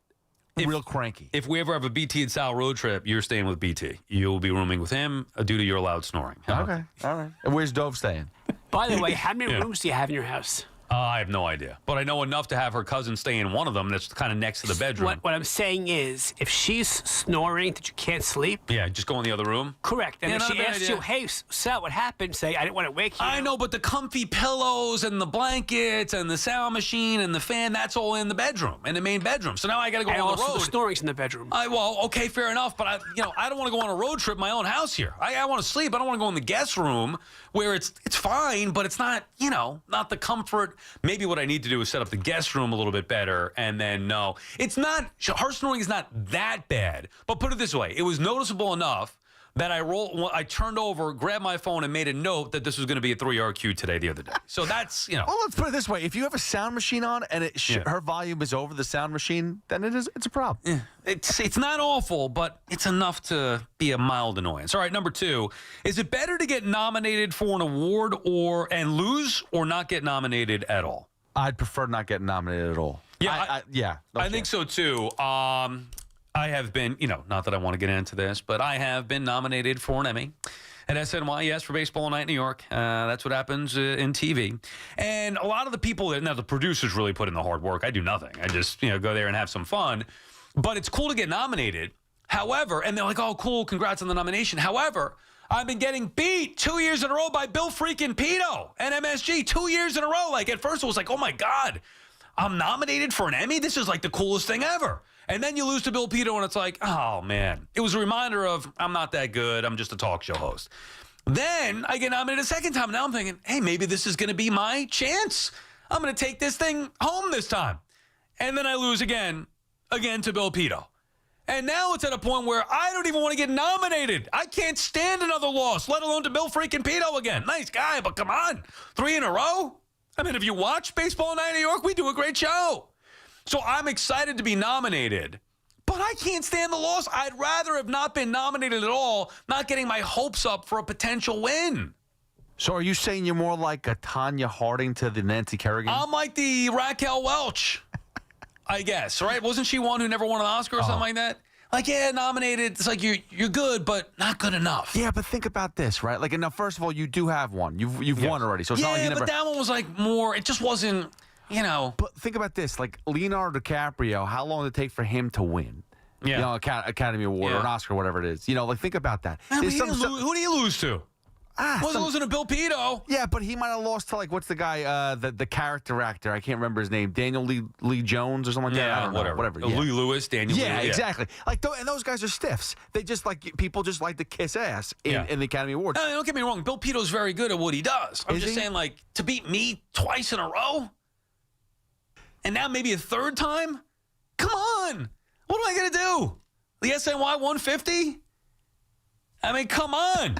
real cranky. If we ever have a BT and Sal road trip, you're staying with BT. You'll be rooming with him due to your loud snoring. Okay, all right. And where's Dove staying? By the way, how many rooms do you have in your house? I have no idea. But I know enough to have her cousin stay in one of them that's kind of next to the bedroom. What I'm saying is, if she's snoring that you can't sleep... Yeah, just go in the other room? Correct. And if she asks you, hey, Sal, what happened? Say, I didn't want to wake you. I know, but the comfy pillows and the blankets and the sound machine and the fan, that's all in the bedroom, in the main bedroom. So now I got to go on the road. And also the snoring's in the bedroom. Okay, fair enough. But, I don't want to go on a road trip in my own house here. I want to sleep. I don't want to go in the guest room where it's fine, but it's not, not the comfort. Maybe what I need to do is set up the guest room a little bit better, and then no. It's not, her snoring is not that bad, but put it this way, it was noticeable enough that I turned over, grabbed my phone, and made a note that this was going to be a 3RQ today the other day. So that's, Well, let's put it this way. If you have a sound machine on and her volume is over the sound machine, then it's a problem. Yeah. It's not awful, but it's enough to be a mild annoyance. All right, number 2. Is it better to get nominated for an award and lose or not get nominated at all? I'd prefer not getting nominated at all. Yeah, I think so too. I have been, not that I want to get into this, but I have been nominated for an Emmy at SNY, yes, for Baseball Night in New York. That's what happens in TV. And a lot of the people, now the producers really put in the hard work. I do nothing. I just, go there and have some fun. But it's cool to get nominated. However, and they're like, oh, cool, congrats on the nomination. However, I've been getting beat 2 years in a row by Bill freaking Pito and MSG 2 years in a row. Like, at first it was like, oh, my God, I'm nominated for an Emmy? This is like the coolest thing ever. And then you lose to Bill Pito, and it's like, oh, man. It was a reminder of, I'm not that good. I'm just a talk show host. Then I get nominated a second time. Now I'm thinking, hey, maybe this is going to be my chance. I'm going to take this thing home this time. And then I lose again to Bill Pito. And now it's at a point where I don't even want to get nominated. I can't stand another loss, let alone to Bill freaking Pito again. Nice guy, but come on. 3 in a row? I mean, if you watch Baseball Night in New York, we do a great show. So I'm excited to be nominated, but I can't stand the loss. I'd rather have not been nominated at all, not getting my hopes up for a potential win. So are you saying you're more like a Tanya Harding to the Nancy Kerrigan? I'm like the Raquel Welch, I guess, right? Wasn't she one who never won an Oscar or something like that? Like, yeah, nominated. It's like you're good, but not good enough. Yeah, but think about this, right? Like, now, first of all, you do have one. You've won already. So it's not like you never... but that one was like more. It just wasn't, you know. But think about this, like Leonardo DiCaprio. How long did it take for him to win? Yeah. You know, Academy Award or an Oscar, whatever it is. You know, like think about that. Man, who do you lose to? Wasn't losing to Bill Pito. Yeah, but he might have lost to, like, what's the guy, the character actor? I can't remember his name. Daniel Lee Jones or something like that? I don't know. Whatever. Yeah. Lee Lewis, Daniel Lee. Yeah, exactly. Like, and those guys are stiffs. They just, like, people just like to kiss ass in the Academy Awards. No, don't get me wrong. Bill Pito's very good at what he does. I'm just saying, like, to beat me twice in a row? And now maybe a third time? Come on. What am I going to do? The SNY 150? I mean, come on.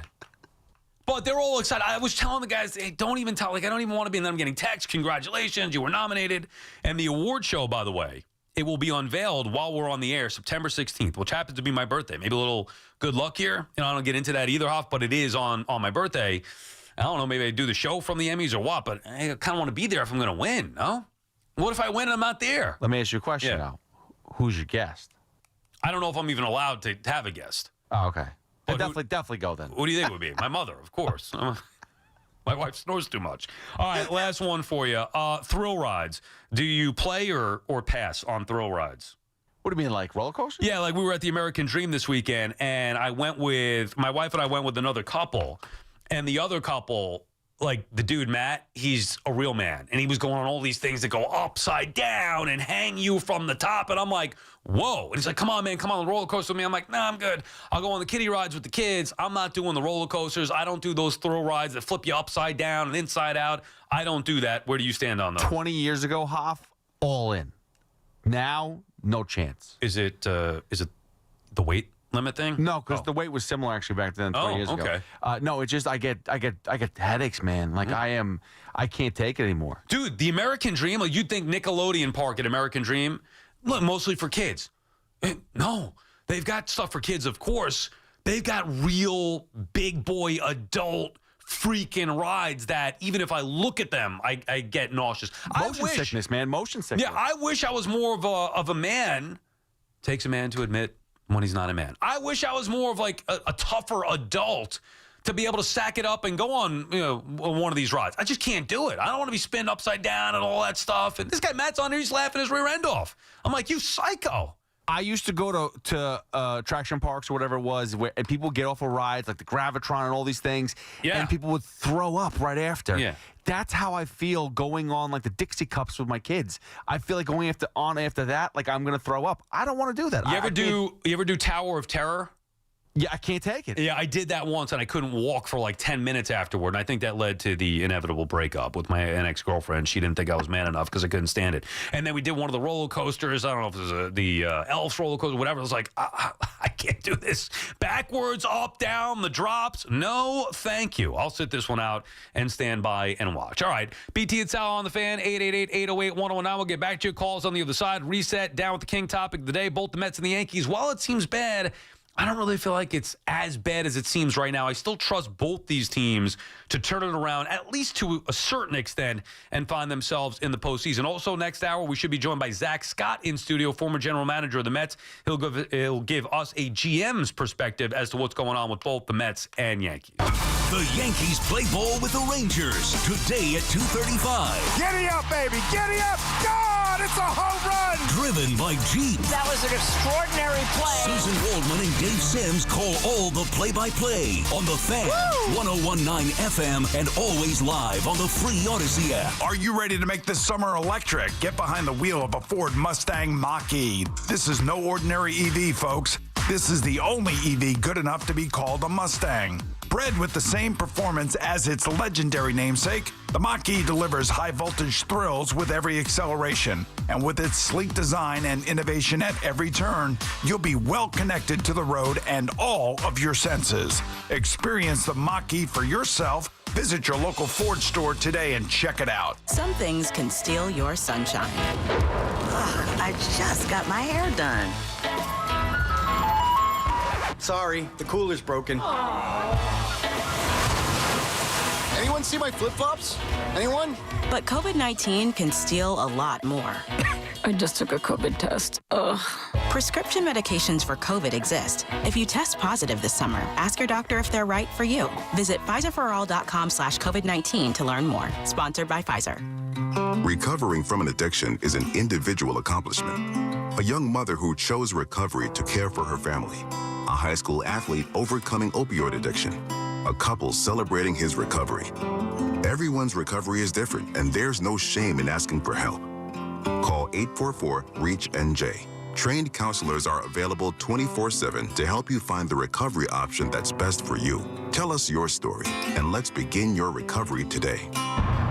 But they're all excited. I was telling the guys, hey, don't even tell. Like, I don't even want to be in them getting texts. Congratulations, you were nominated. And the award show, by the way, it will be unveiled while we're on the air, September 16th, which happens to be my birthday. Maybe a little good luck here. You know, I don't get into that either, Hoff, but it is on my birthday. I don't know, maybe I do the show from the Emmys or what, but I kind of want to be there if I'm going to win, no? What if I win and I'm not there? Let me ask you a question now. Who's your guest? I don't know if I'm even allowed to have a guest. Oh, okay. Definitely go then. Who do you think it would be? My mother, of course. My wife snores too much. All right, last one for you. Thrill rides. Do you play or pass on thrill rides? What do you mean, like roller coasters? Yeah, like we were at the American Dream this weekend, and my wife and I went with another couple, and the other couple, like the dude, Matt, he's a real man, and he was going on all these things that go upside down and hang you from the top, and I'm like, whoa. And he's like, come on, man, come on the roller coaster with me. I'm like, nah, I'm good. I'll go on the kiddie rides with the kids. I'm not doing the roller coasters. I don't do those thrill rides that flip you upside down and inside out. I don't do that. Where do you stand on those? 20 years ago, Hoff, all in. Now, no chance. Is it the weight limit thing? No, because the weight was similar actually back then 20 years ago. No, it's just I get headaches, man. Like I can't take it anymore. Dude, the American Dream, like you'd think Nickelodeon Park at American Dream, look, mostly for kids. No, they've got stuff for kids, of course. They've got real big boy adult freaking rides that even if I look at them, I get nauseous. Motion sickness, man. Motion sickness. Yeah, I wish I was more of a man. Takes a man to admit when he's not a man. I wish I was more of like a tougher adult to be able to sack it up and go on, one of these rides. I just can't do it. I don't want to be spinning upside down and all that stuff. And this guy Matt's on there, he's laughing his rear end off. I'm like, you psycho. I used to go to traction parks or whatever it was, and people would get off of rides like the Gravitron and all these things, and people would throw up right after. Yeah. That's how I feel going on like the Dixie Cups with my kids. I feel like going after that, like I'm gonna throw up. I don't want to do that. You ever do Tower of Terror? Yeah, I can't take it. Yeah, I did that once, and I couldn't walk for like 10 minutes afterward, and I think that led to the inevitable breakup with my ex-girlfriend. She didn't think I was man enough because I couldn't stand it. And then we did one of the roller coasters. I don't know if it was the Elf roller coaster, whatever. I was like, I can't do this. Backwards, up, down, the drops. No, thank you. I'll sit this one out and stand by and watch. All right, BT and Sal on the Fan, 888-808-1019. We'll get back to your calls on the other side. Reset, down with the king topic of the day, both the Mets and the Yankees. While it seems bad, I don't really feel like it's as bad as it seems right now. I still trust both these teams to turn it around, at least to a certain extent, and find themselves in the postseason. Also, next hour, we should be joined by Zack Scott in studio, former general manager of the Mets. He'll give us a GM's perspective as to what's going on with both the Mets and Yankees. The Yankees play ball with the Rangers today at 2:35. Giddy up, baby. Giddy up. God, it's a home run! Driven by Jeep. That was an extraordinary play. Susan Waldman and Dave Sims call all the play-by-play on the Fan, 101.9 FM, and always live on the free Odyssey app. Are you ready to make this summer electric? Get behind the wheel of a Ford Mustang Mach-E. This is no ordinary EV, folks. This is the only EV good enough to be called a Mustang. Bred with the same performance as its legendary namesake, the Mach-E delivers high-voltage thrills with every acceleration. And with its sleek design and innovation at every turn, you'll be well connected to the road and all of your senses. Experience the Mach-E for yourself. Visit your local Ford store today and check it out. Some things can steal your sunshine. Ugh, I just got my hair done. Sorry, the cooler's broken. Anyone see my flip-flops? Anyone? But COVID-19 can steal a lot more. I just took a COVID test. Ugh. Prescription medications for COVID exist. If you test positive this summer, ask your doctor if they're right for you. Visit PfizerForAll.com/COVID-19 to learn more. Sponsored by Pfizer. Recovering from an addiction is an individual accomplishment. A young mother who chose recovery to care for her family. A high school athlete overcoming opioid addiction. A couple celebrating his recovery. Everyone's recovery is different, and there's no shame in asking for help. Call 844-REACH-NJ. Trained counselors are available 24/7 to help you find the recovery option that's best for you. Tell us your story, and let's begin your recovery today.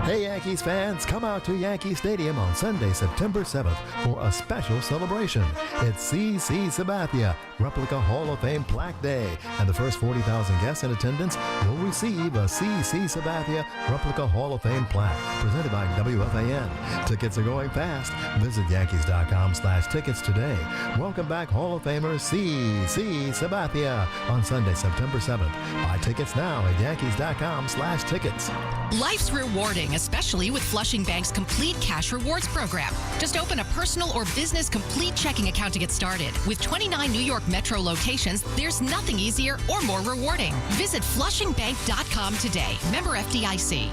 Hey Yankees fans, come out to Yankee Stadium on Sunday, September 7th for a special celebration. It's C.C. Sabathia, Replica Hall of Fame Plaque Day, and the first 40,000 guests in attendance will receive a C.C. Sabathia Replica Hall of Fame plaque presented by WFAN. Tickets are going fast. Visit Yankees.com/tickets today. Welcome back Hall of Famer C.C. Sabathia on Sunday, September 7th. Buy tickets now at Yankees.com/tickets. Life's rewarding, especially with Flushing Bank's Complete Cash Rewards program. Just open a personal or business complete checking account to get started. With 29 New York Metro locations, there's nothing easier or more rewarding. Visit FlushingBank.com today. Member FDIC.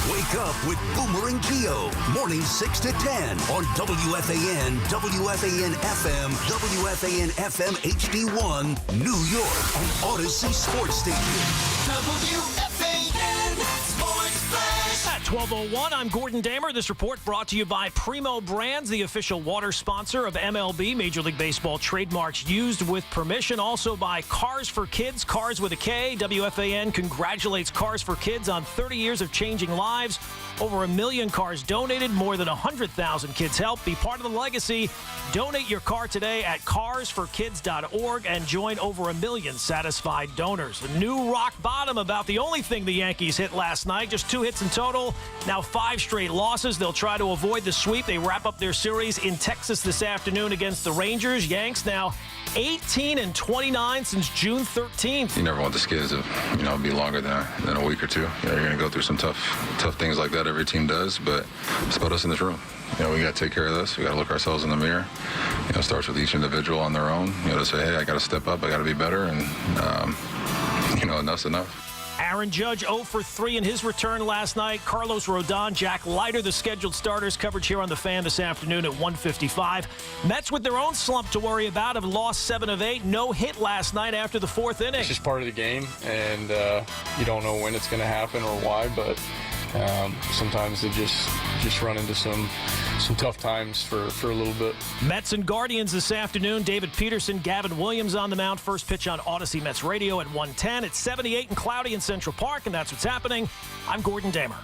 Wake up with Boomer and Geo. Mornings 6 to 10 on WFAN, WFAN FM, WFAN FM HD1, New York, and Odyssey Sports Station. WFAN Sports Flash. At 12:01, I'm Gordon Damer. This report brought to you by Primo Brands, the official water sponsor of MLB, Major League Baseball trademarks used with permission. Also by Cars for Kids, Cars with a K. WFAN congratulates Cars for Kids on 30 years of changing lives. Over 1 million cars donated, more than 100,000 kids helped. Be part of the legacy. Donate your car today at carsforkids.org and join over 1 million satisfied donors. A new rock bottom about the only thing the Yankees hit last night. Just 2 hits in total. Now 5 straight losses. They'll try to avoid the sweep. They wrap up their series in Texas this afternoon against the Rangers. Yanks now 18-29 since June 13th. You never want the skids to, be longer than a week or two. You're going to go through some tough things like that. Every team does, but it's about us in this room. We got to take care of this. We got to look ourselves in the mirror. It starts with each individual on their own. To say, hey, I got to step up. I got to be better, and enough's enough. Aaron Judge 0 for 3 in his return last night. Carlos Rodon, Jack Leiter, the scheduled starters. Coverage here on the Fan this afternoon at 1:55. Mets with their own slump to worry about have lost 7 of 8. No hit last night after the 4th inning. It's just part of the game, and you don't know when it's going to happen or why, but sometimes they just run into some tough times for a little bit. Mets and Guardians this afternoon. David Peterson, Gavin Williams on the mound. First pitch on Odyssey Mets Radio at 1:10. It's 78 and cloudy in Central Park, and that's what's happening. I'm Gordon Damer.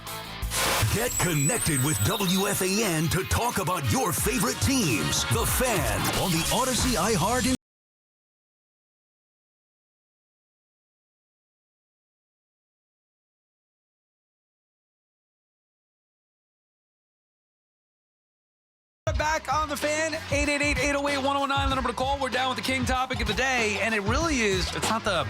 Get connected with WFAN to talk about your favorite teams. The Fan on the Odyssey iHeart. Back on the Fan, 888-808-109, the number to call. We're down with the king topic of the day, and it really is, it's not the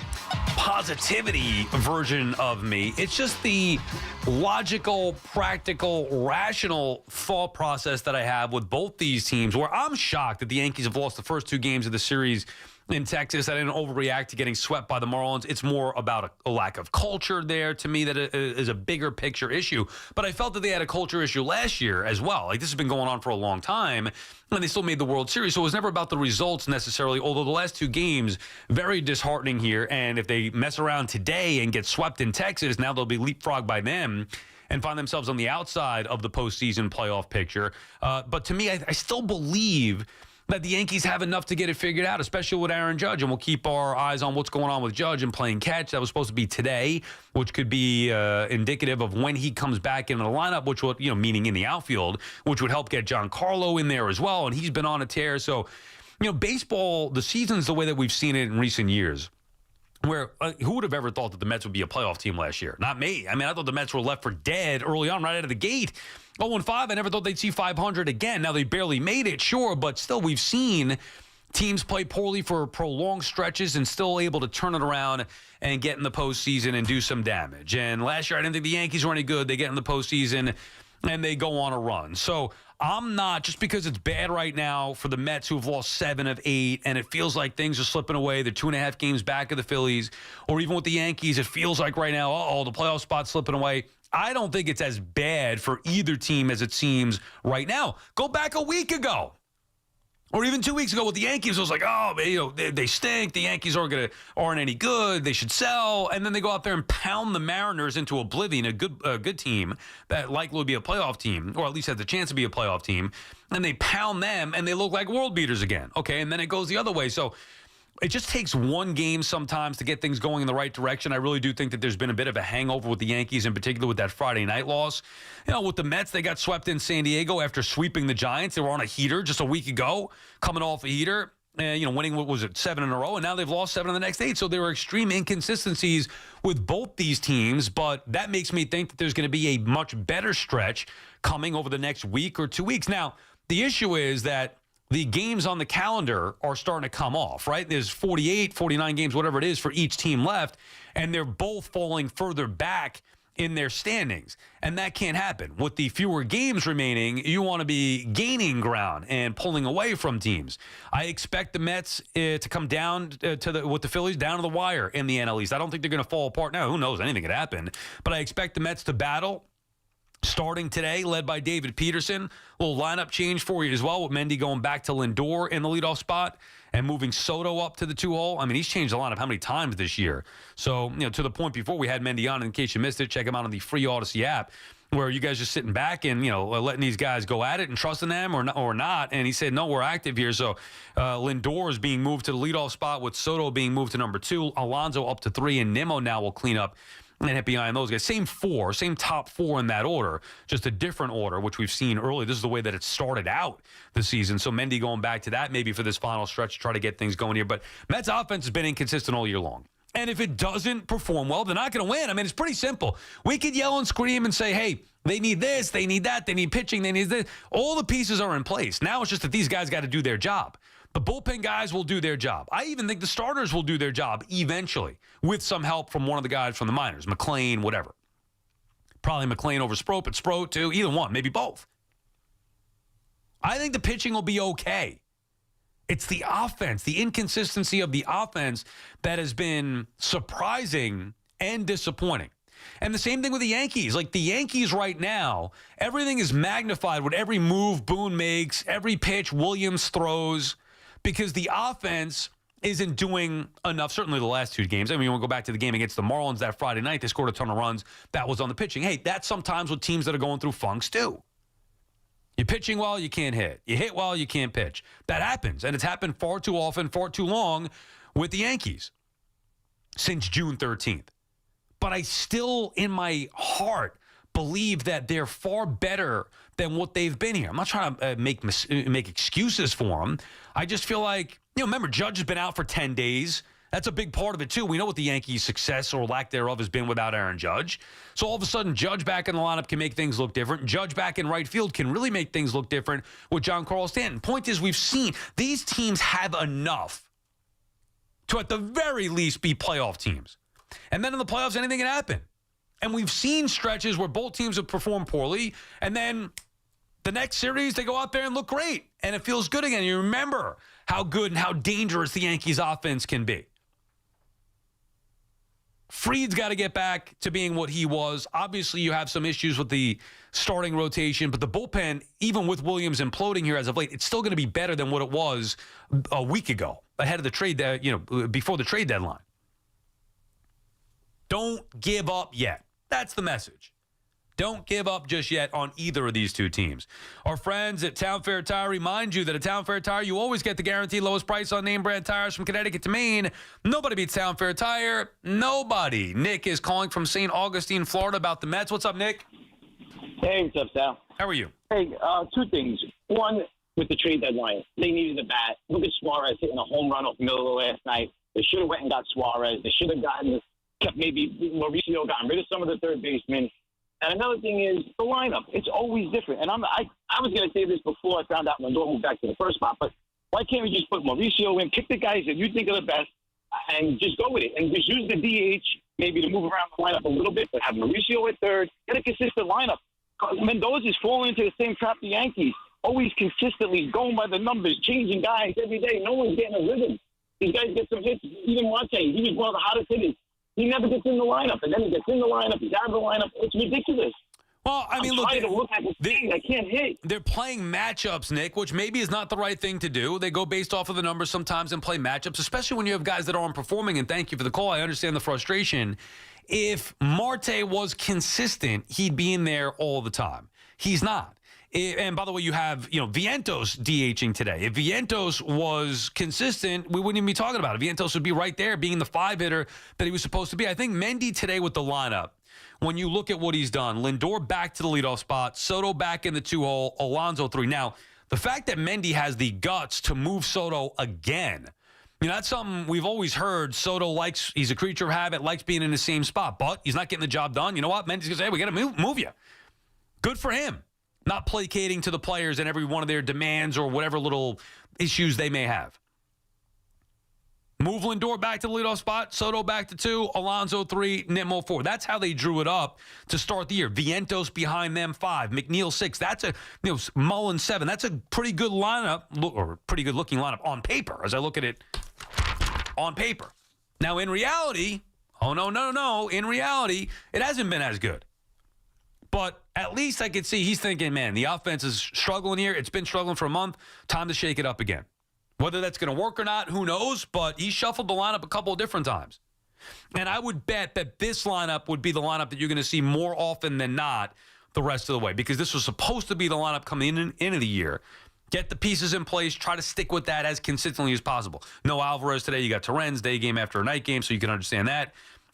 positivity version of me. It's just the logical, practical, rational thought process that I have with both these teams, where I'm shocked that the Yankees have lost the first 2 games of the series in Texas. I didn't overreact to getting swept by the Marlins. It's more about a lack of culture there to me that is a bigger picture issue. But I felt that they had a culture issue last year as well. Like, this has been going on for a long time, and they still made the World Series. So it was never about the results necessarily, although the last 2 games, very disheartening here. And if they mess around today and get swept in Texas, now they'll be leapfrogged by them and find themselves on the outside of the postseason playoff picture. But to me, I still believe that the Yankees have enough to get it figured out, especially with Aaron Judge. And we'll keep our eyes on what's going on with Judge and playing catch. That was supposed to be today, which could be indicative of when he comes back into the lineup, which would, meaning in the outfield, which would help get Giancarlo in there as well. And he's been on a tear. So, baseball, the season's the way that we've seen it in recent years. Where who would have ever thought that the Mets would be a playoff team last year? Not me. I mean, I thought the Mets were left for dead early on, right out of the gate. 0-5, I never thought they'd see 500 again. Now, they barely made it, sure, but still, we've seen teams play poorly for prolonged stretches and still able to turn it around and get in the postseason and do some damage. And last year, I didn't think the Yankees were any good. They get in the postseason and they go on a run. So I'm not, just because it's bad right now for the Mets, who've lost 7 of 8, and it feels like things are slipping away. They're 2.5 games back of the Phillies, or even with the Yankees, it feels like right now, the playoff spot's slipping away. I don't think it's as bad for either team as it seems right now. Go back a week ago, or even 2 weeks ago with the Yankees. It was like, they stink. The Yankees aren't any good. They should sell. And then they go out there and pound the Mariners into oblivion, a good team that likely would be a playoff team, or at least has the chance to be a playoff team. And they pound them, and they look like world beaters again. Okay, and then it goes the other way. So it just takes one game sometimes to get things going in the right direction. I really do think that there's been a bit of a hangover with the Yankees, in particular with that Friday night loss. With the Mets, they got swept in San Diego after sweeping the Giants. They were on a heater just a week ago, coming off a heater, winning, 7 in a row, and now they've lost 7 of the next 8. So there are extreme inconsistencies with both these teams, but that makes me think that there's going to be a much better stretch coming over the next week or 2 weeks. Now, the issue is that the games on the calendar are starting to come off, right? There's 48, 49 games, whatever it is, for each team left, and they're both falling further back in their standings. And that can't happen. With the fewer games remaining, you want to be gaining ground and pulling away from teams. I expect the Mets to come down with the Phillies down to the wire in the NL East. I don't think they're going to fall apart. Now, who knows? Anything could happen. But I expect the Mets to battle. Starting today, led by David Peterson. A little lineup change for you as well, with Mendy going back to Lindor in the leadoff spot and moving Soto up to the 2-hole. I mean, he's changed the lineup how many times this year? So, to the point before we had Mendy on, in case you missed it, check him out on the free Odyssey app, where you guys just sitting back and, letting these guys go at it and trusting them or not. And he said, no, we're active here. So Lindor is being moved to the leadoff spot, with Soto being moved to number 2, Alonso up to 3, and Nimmo now will clean up and hit behind those guys. Same top 4 in that order, just a different order, which we've seen early. This is the way that it started out the season. So Mendy going back to that maybe for this final stretch to try to get things going here. But Mets offense has been inconsistent all year long. And if it doesn't perform well, they're not going to win. I mean, it's pretty simple. We could yell and scream and say, hey, they need this, they need that, they need pitching, they need this. All the pieces are in place. Now it's just that these guys got to do their job. The bullpen guys will do their job. I even think the starters will do their job eventually, with some help from one of the guys from the minors, McLean, whatever. Probably McLean over Sproat, but Sproat too, either one, maybe both. I think the pitching will be okay. It's the offense, the inconsistency of the offense that has been surprising and disappointing. And the same thing with the Yankees. Like, the Yankees right now, everything is magnified with every move Boone makes, every pitch Williams throws, because the offense isn't doing enough. Certainly the last 2 games. I mean, we'll go back to the game against the Marlins that Friday night. They scored a ton of runs. That was on the pitching. Hey, that's sometimes with teams that are going through funks too. You're pitching well, you can't hit. You hit well, you can't pitch. That happens, and it's happened far too often, far too long with the Yankees since June 13th. But I still, in my heart, believe that they're far better than what they've been here. I'm not trying to make excuses for them. I just feel like, remember, Judge has been out for 10 days. That's a big part of it, too. We know what the Yankees' success or lack thereof has been without Aaron Judge. So all of a sudden, Judge back in the lineup can make things look different. Judge back in right field can really make things look different with Giancarlo Stanton. Point is, we've seen these teams have enough to, at the very least, be playoff teams. And then in the playoffs, anything can happen. And we've seen stretches where both teams have performed poorly, and then The next series, they go out there and look great, and it feels good again. You remember how good and how dangerous the Yankees offense can be. Fried's got to get back to being what he was. Obviously, you have some issues with the starting rotation, but the bullpen, even with Williams imploding here as of late, it's still going to be better than what it was a week ago, ahead of the trade, before the trade deadline. Don't give up yet. That's the message. Don't give up just yet on either of these two teams. Our friends at Town Fair Tire remind you that at Town Fair Tire, you always get the guaranteed lowest price on name brand tires from Connecticut to Maine. Nobody beats Town Fair Tire. Nobody. Nick is calling from St. Augustine, Florida about the Mets. What's up, Nick? Hey, what's up, Sal? How are you? Hey, two things. One, with the trade deadline, they needed a bat. Look at Suarez hitting a home run off Miller last night. They should have went and got Suarez. They should have kept maybe Mauricio, gotten rid of some of the third basemen. And another thing is the lineup. It's always different. And I was going to say this before I found out Lindor moved back to the first spot, but why can't we just put Mauricio in, pick the guys that you think are the best, and just go with it? And just use the DH maybe to move around the lineup a little bit, but have Mauricio at third, get a consistent lineup. Mendoza's falling into the same trap the Yankees, always consistently going by the numbers, changing guys every day. No one's getting a rhythm. These guys get some hits. Even Marte, he was one of the hottest hitters. He never gets in the lineup, and then he gets in the lineup, he's out of the lineup. It's ridiculous. Well, I mean, look at the thing. I can't hit. They're playing matchups, Nick, which maybe is not the right thing to do. They go based off of the numbers sometimes and play matchups, especially when you have guys that aren't performing. And thank you for the call. I understand the frustration. If Marte was consistent, he'd be in there all the time. He's not. And by the way, you have, Vientos DHing today. If Vientos was consistent, we wouldn't even be talking about it. Vientos would be right there being the 5-hitter that he was supposed to be. I think Mendy today with the lineup, when you look at what he's done, Lindor back to the leadoff spot, Soto back in the 2-hole, Alonso 3. Now, the fact that Mendy has the guts to move Soto again, that's something we've always heard. Soto likes, he's a creature of habit, likes being in the same spot, but he's not getting the job done. You know what? Mendy's going to say, hey, we got to move you. Good for him. Not placating to the players and every one of their demands or whatever little issues they may have. Move Lindor back to the leadoff spot, Soto back to 2, Alonso 3, Nimmo 4. That's how they drew it up to start the year. Vientos behind them 5, McNeil 6. That's Mullen 7. That's a pretty good lineup, or pretty good looking lineup on paper as I look at it on paper. Now in reality, no. In reality, it hasn't been as good. But at least I could see he's thinking, man, the offense is struggling here. It's been struggling for a month. Time to shake it up again. Whether that's going to work or not, who knows? But he shuffled the lineup a couple of different times. And I would bet that this lineup would be the lineup that you're going to see more often than not the rest of the way. Because this was supposed to be the lineup coming into the year. Get the pieces in place. Try to stick with that as consistently as possible. No Alvarez today. You got Torrens, day game after a night game, so you can understand that.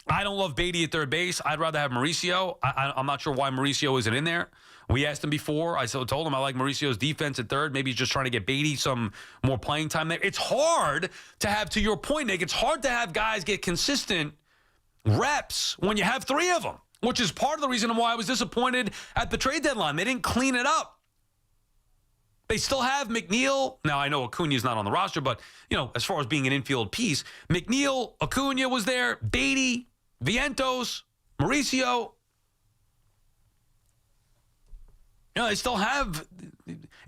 I don't love Beatty at third base. I'd rather have Mauricio. I'm not sure why Mauricio isn't in there. We asked him before. I told him I like Mauricio's defense at third. Maybe he's just trying to get Beatty some more playing time there. It's hard to have, to your point, Nick, it's hard to have guys get consistent reps when you have 3 of them, which is part of the reason why I was disappointed at the trade deadline. They didn't clean it up. They still have McNeil. Now, I know Acuna's not on the roster, but, as far as being an infield piece, McNeil, Acuna was there, Beatty, Vientos, Mauricio. They still have,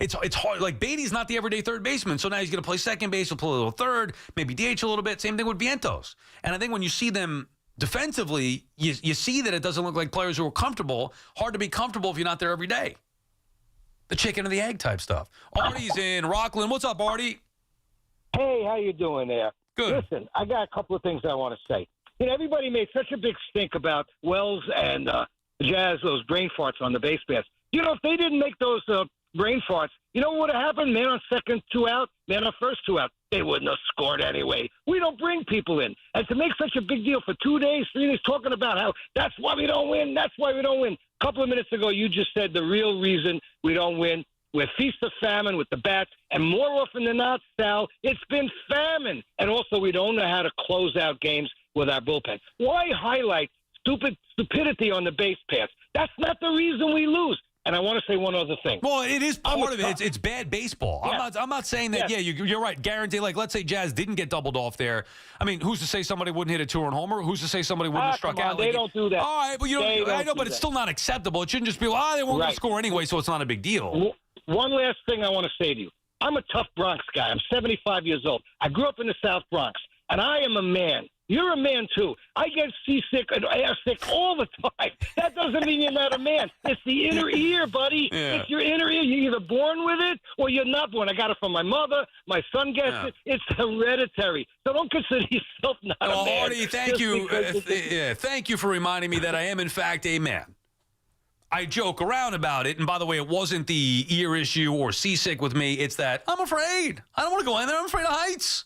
it's hard. Like, Beatty's not the everyday third baseman, so now he's going to play second base, he'll play a little third, maybe DH a little bit. Same thing with Vientos. And I think when you see them defensively, you see that it doesn't look like players who are comfortable. Hard to be comfortable if you're not there every day. The chicken or the egg type stuff. Artie's in Rockland. What's up, Artie? Hey, how you doing there? Good. Listen, I got a couple of things I want to say. Everybody made such a big stink about Wells and Jazz, those brain farts on the base paths. If they didn't make those brain farts, what would have happened? Man on second, 2 out, man on first, 2 out. They wouldn't have scored anyway. We don't bring people in. And to make such a big deal for 2 days, 3 days, talking about how that's why we don't win, that's why we don't win. A couple of minutes ago, you just said the real reason we don't win. We're feast of famine with the bats. And more often than not, Sal, it's been famine. And also, we don't know how to close out games with our bullpen. Why highlight stupidity on the base paths? That's not the reason we lose. And I want to say one other thing. Well, it is part of it. It's bad baseball. Yeah. I'm not saying that, you're right. Guarantee, like, let's say Jazz didn't get doubled off there. I mean, who's to say somebody wouldn't hit a 2-run homer? Who's to say somebody wouldn't have struck out? They don't do that. All right, but I know, but it's still not acceptable. It shouldn't just be, they weren't going to score anyway, so it's not a big deal. one last thing I want to say to you. I'm a tough Bronx guy. I'm 75 years old. I grew up in the South Bronx, and I am a man. You're a man, too. I get seasick and air sick all the time. That doesn't mean you're not a man. It's the inner ear, buddy. Yeah. It's your inner ear. You're either born with it or you're not born. I got it from my mother. My son gets it. It's hereditary. So don't consider yourself not a man. Hardy, thank you. Thank you for reminding me that I am, in fact, a man. I joke around about it, and by the way, it wasn't the ear issue or seasick with me. It's that I'm afraid. I don't want to go in there. I'm afraid of heights.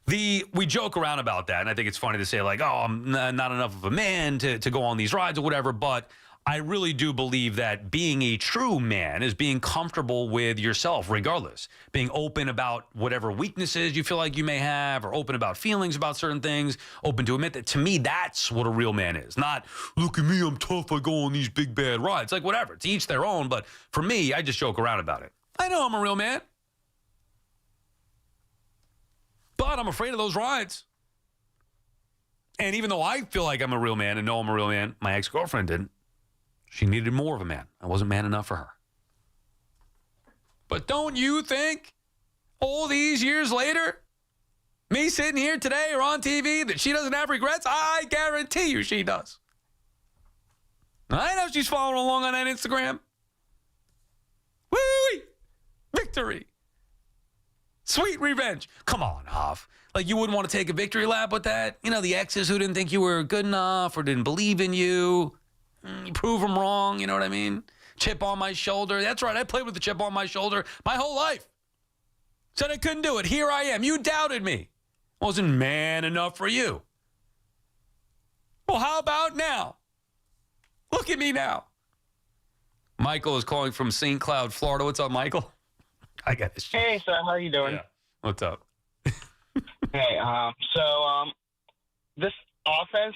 We joke around about that, and I think it's funny to say, like, oh, I'm not enough of a man to go on these rides or whatever, but I really do believe that being a true man is being comfortable with yourself regardless, being open about whatever weaknesses you feel like you may have, or open about feelings about certain things, open to admit that. To me, that's what a real man is. Not, look at me, I'm tough, I go on these big bad rides. Like, whatever, to each their own, but for me, I just joke around about it. I know I'm a real man, but I'm afraid of those rides. And even though I feel like I'm a real man and know I'm a real man, my ex-girlfriend didn't. She needed more of a man. I wasn't man enough for her. But don't you think all these years later, me sitting here today or on TV, that she doesn't have regrets? I guarantee you she does. I know she's following along on that Instagram. Woo-wee! Victory. Sweet revenge. Come on, Huff. Like, you wouldn't want to take a victory lap with that? You know, the exes who didn't think you were good enough or didn't believe in you. You prove them wrong, you know what I mean? Chip on my shoulder. That's right, I played with the chip on my shoulder my whole life. Said I couldn't do it. Here I am. You doubted me. Wasn't man enough for you. Well, how about now? Look at me now. Michael is calling from St. Cloud, Florida. What's up, Michael? I got this. Hey, so how you doing? Yeah. What's up? Hey, this offense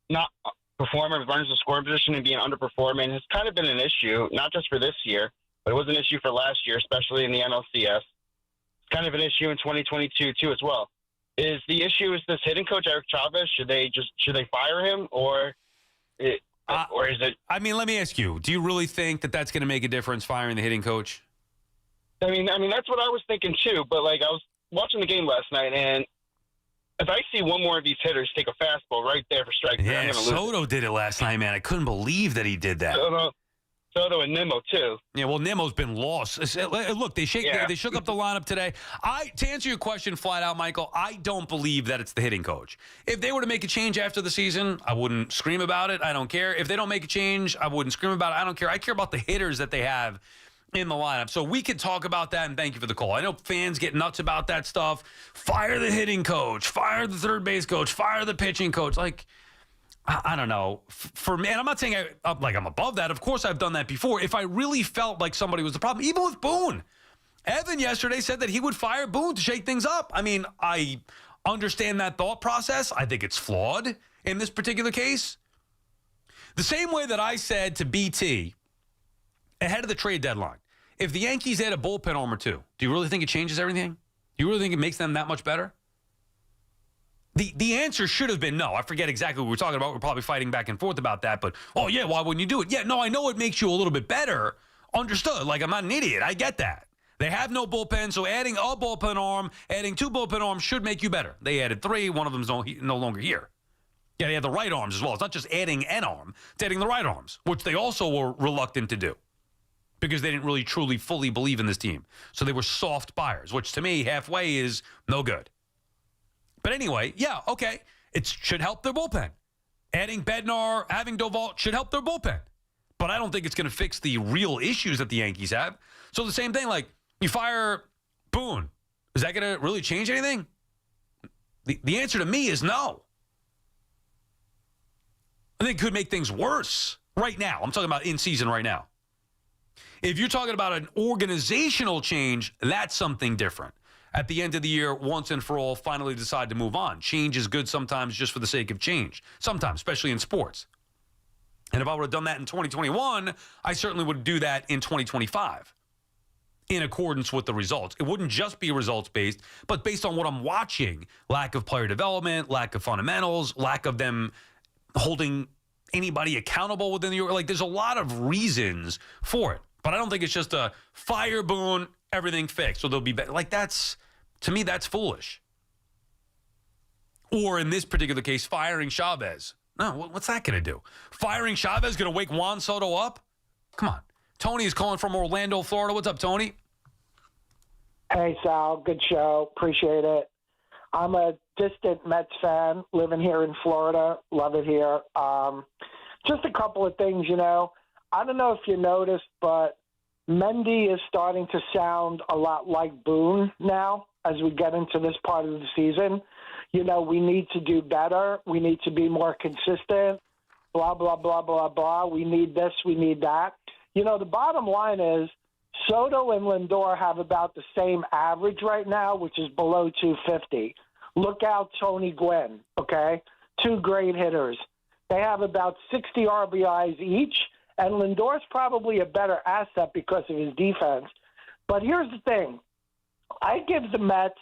not performing with runners in scoring position and being underperforming has kind of been an issue, not just for this year, but it was an issue for last year, especially in the NLCS. It's kind of an issue in 2022 too, as well. Is the issue is this hitting coach Eric Chavez? Should they fire him or is it? I mean, let me ask you: do you really think that that's going to make a difference, firing the hitting coach? I mean that's what I was thinking too. But like I was watching the game last night, and if I see one more of these hitters take a fastball right there for strike three, I'm going to lose. Soto did it last night, man. I couldn't believe that he did that. Soto and Nimmo too. Yeah, well, Nimmo's been lost. Look, they shook up the lineup today. To answer your question flat out, Michael, I don't believe that it's the hitting coach. If they were to make a change after the season, I wouldn't scream about it. I don't care. If they don't make a change, I wouldn't scream about it. I don't care. I care about the hitters that they have in the lineup. So we could talk about that, and thank you for the call. I know fans get nuts about that stuff. Fire the hitting coach, fire the third base coach, fire the pitching coach. Like, I don't know. For me, and I'm not saying I'm above that. Of course, I've done that before. If I really felt like somebody was the problem, even with Boone. Evan yesterday said that he would fire Boone to shake things up. I mean, I understand that thought process. I think it's flawed in this particular case. The same way that I said to BT ahead of the trade deadline, if the Yankees add a bullpen arm or two, do you really think it changes everything? Do you really think it makes them that much better? The answer should have been no. I forget exactly what we were talking about. We're probably fighting back and forth about that. But, oh, yeah, why wouldn't you do it? Yeah, no, I know it makes you a little bit better. Understood. Like, I'm not an idiot. I get that. They have no bullpen, so adding a bullpen arm, adding two bullpen arms should make you better. They added three. One of them's no longer here. Yeah, they had the right arms as well. It's not just adding an arm. It's adding the right arms, which they also were reluctant to do because they didn't really, truly, fully believe in this team. So they were soft buyers, which to me, halfway is no good. But anyway, yeah, okay. It should help their bullpen. Adding Bednar, having Doval should help their bullpen. But I don't think it's going to fix the real issues that the Yankees have. So the same thing, like you fire Boone. Is that going to really change anything? The answer to me is no. I think it could make things worse right now. I'm talking about in season right now. If you're talking about an organizational change, that's something different. At the end of the year, once and for all, finally decide to move on. Change is good sometimes just for the sake of change. Sometimes, especially in sports. And if I would have done that in 2021, I certainly would do that in 2025 in accordance with the results. It wouldn't just be results-based, but based on what I'm watching. Lack of player development, lack of fundamentals, lack of them holding anybody accountable within the like. There's a lot of reasons for it, but I don't think it's just a fire Boone, everything fixed, so they'll be better. Like to me, that's foolish. Or in this particular case, firing Chavez. No, what's that going to do? Firing Chavez going to wake Juan Soto up? Come on. Tony is calling from Orlando, Florida. What's up, Tony? Hey, Sal. Good show. Appreciate it. I'm a distant Mets fan living here in Florida. Love it here. Just a couple of things, I don't know if you noticed, but Mendy is starting to sound a lot like Boone now as we get into this part of the season. We need to do better. We need to be more consistent, blah, blah, blah, blah, blah. We need this. We need that. The bottom line is Soto and Lindor have about the same average right now, which is below 250. Look out Tony Gwynn, okay? 2 great hitters. They have about 60 RBIs each, and Lindor's probably a better asset because of his defense. But here's the thing. I give the Mets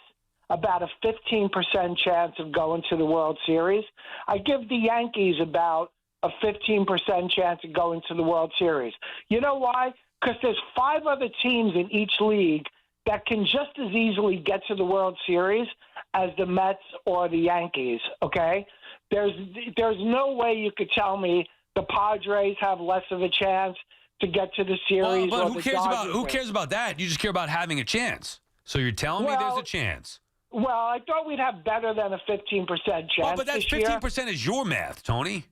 about a 15% chance of going to the World Series. I give the Yankees about a 15% chance of going to the World Series. You know why? Because there's 5 other teams in each league that can just as easily get to the World Series as the Mets or the Yankees, okay? There's no way you could tell me the Padres have less of a chance to get to the series. Well, but or who cares about that? You just care about having a chance. So you're telling me there's a chance. Well, I thought we'd have better than a 15% chance. Well, but that's 15% is your math, Tony.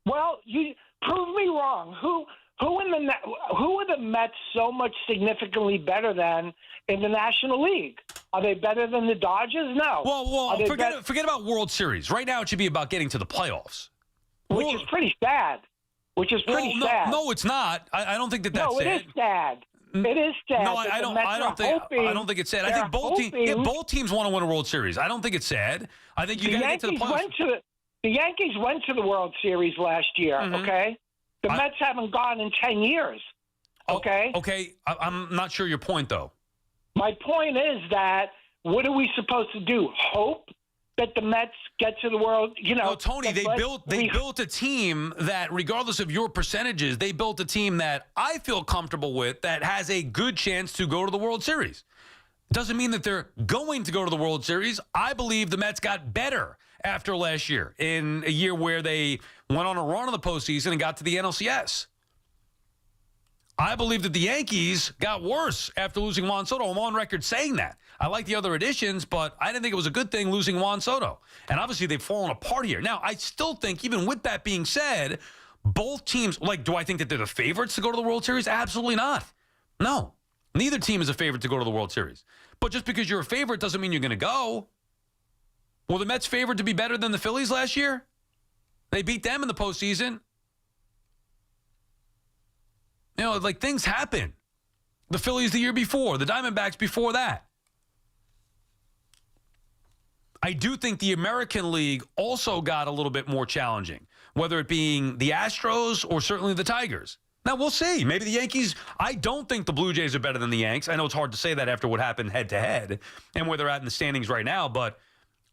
Well, you prove me wrong. Who are the Mets so much significantly better than in the National League? Are they better than the Dodgers? No. Well, forget about World Series. Right now, it should be about getting to the playoffs. Which is pretty sad. Sad. No, it's not. I don't think that's sad. No, it is sad. It is sad. No, I don't think it's sad. I think both teams want to win a World Series. I don't think it's sad. I think you got to get to the playoffs. The Yankees went to the World Series last year, okay? The Mets haven't gone in 10 years, okay? Okay, I'm not sure your point, though. My point is that what are we supposed to do? Hope that the Mets get to the World, No, Tony, they built a team that, regardless of your percentages, they built a team that I feel comfortable with that has a good chance to go to the World Series. Doesn't mean that they're going to go to the World Series. I believe the Mets got better after last year, in a year where they went on a run in the postseason and got to the NLCS. I believe that the Yankees got worse after losing Juan Soto. I'm on record saying that. I like the other additions, but I didn't think it was a good thing losing Juan Soto. And obviously, they've fallen apart here. Now, I still think, even with that being said, both teams, do I think that they're the favorites to go to the World Series? Absolutely not. No. Neither team is a favorite to go to the World Series. But just because you're a favorite doesn't mean you're going to go. Were the Mets favored to be better than the Phillies last year? They beat them in the postseason. Things happen. The Phillies the year before, the Diamondbacks before that. I do think the American League also got a little bit more challenging, whether it being the Astros or certainly the Tigers. Now, we'll see. Maybe the Yankees. I don't think the Blue Jays are better than the Yanks. I know it's hard to say that after what happened head-to-head and where they're at in the standings right now, but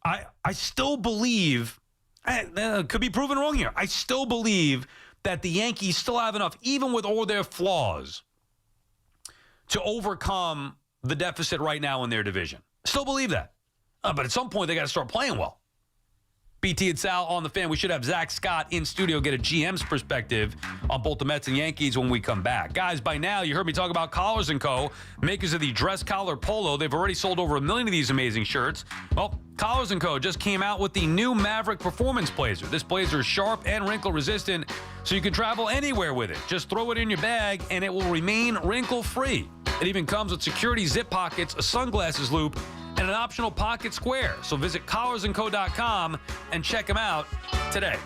I still believe, could be proven wrong here, I still believe that the Yankees still have enough, even with all their flaws, to overcome the deficit right now in their division. Still believe that. But at some point, they got to start playing well. BT and Sal on the Fan. We should have Zack Scott in studio get a GM's perspective on both the Mets and Yankees when we come back. Guys, by now, you heard me talk about Collars & Co., makers of the dress collar polo. They've already sold over 1 million of these amazing shirts. Well, Collars & Co. just came out with the new Maverick Performance Blazer. This blazer is sharp and wrinkle-resistant, so you can travel anywhere with it. Just throw it in your bag, and it will remain wrinkle-free. It even comes with security zip pockets, a sunglasses loop, and an optional pocket square. So visit collarsandco.com and check them out today.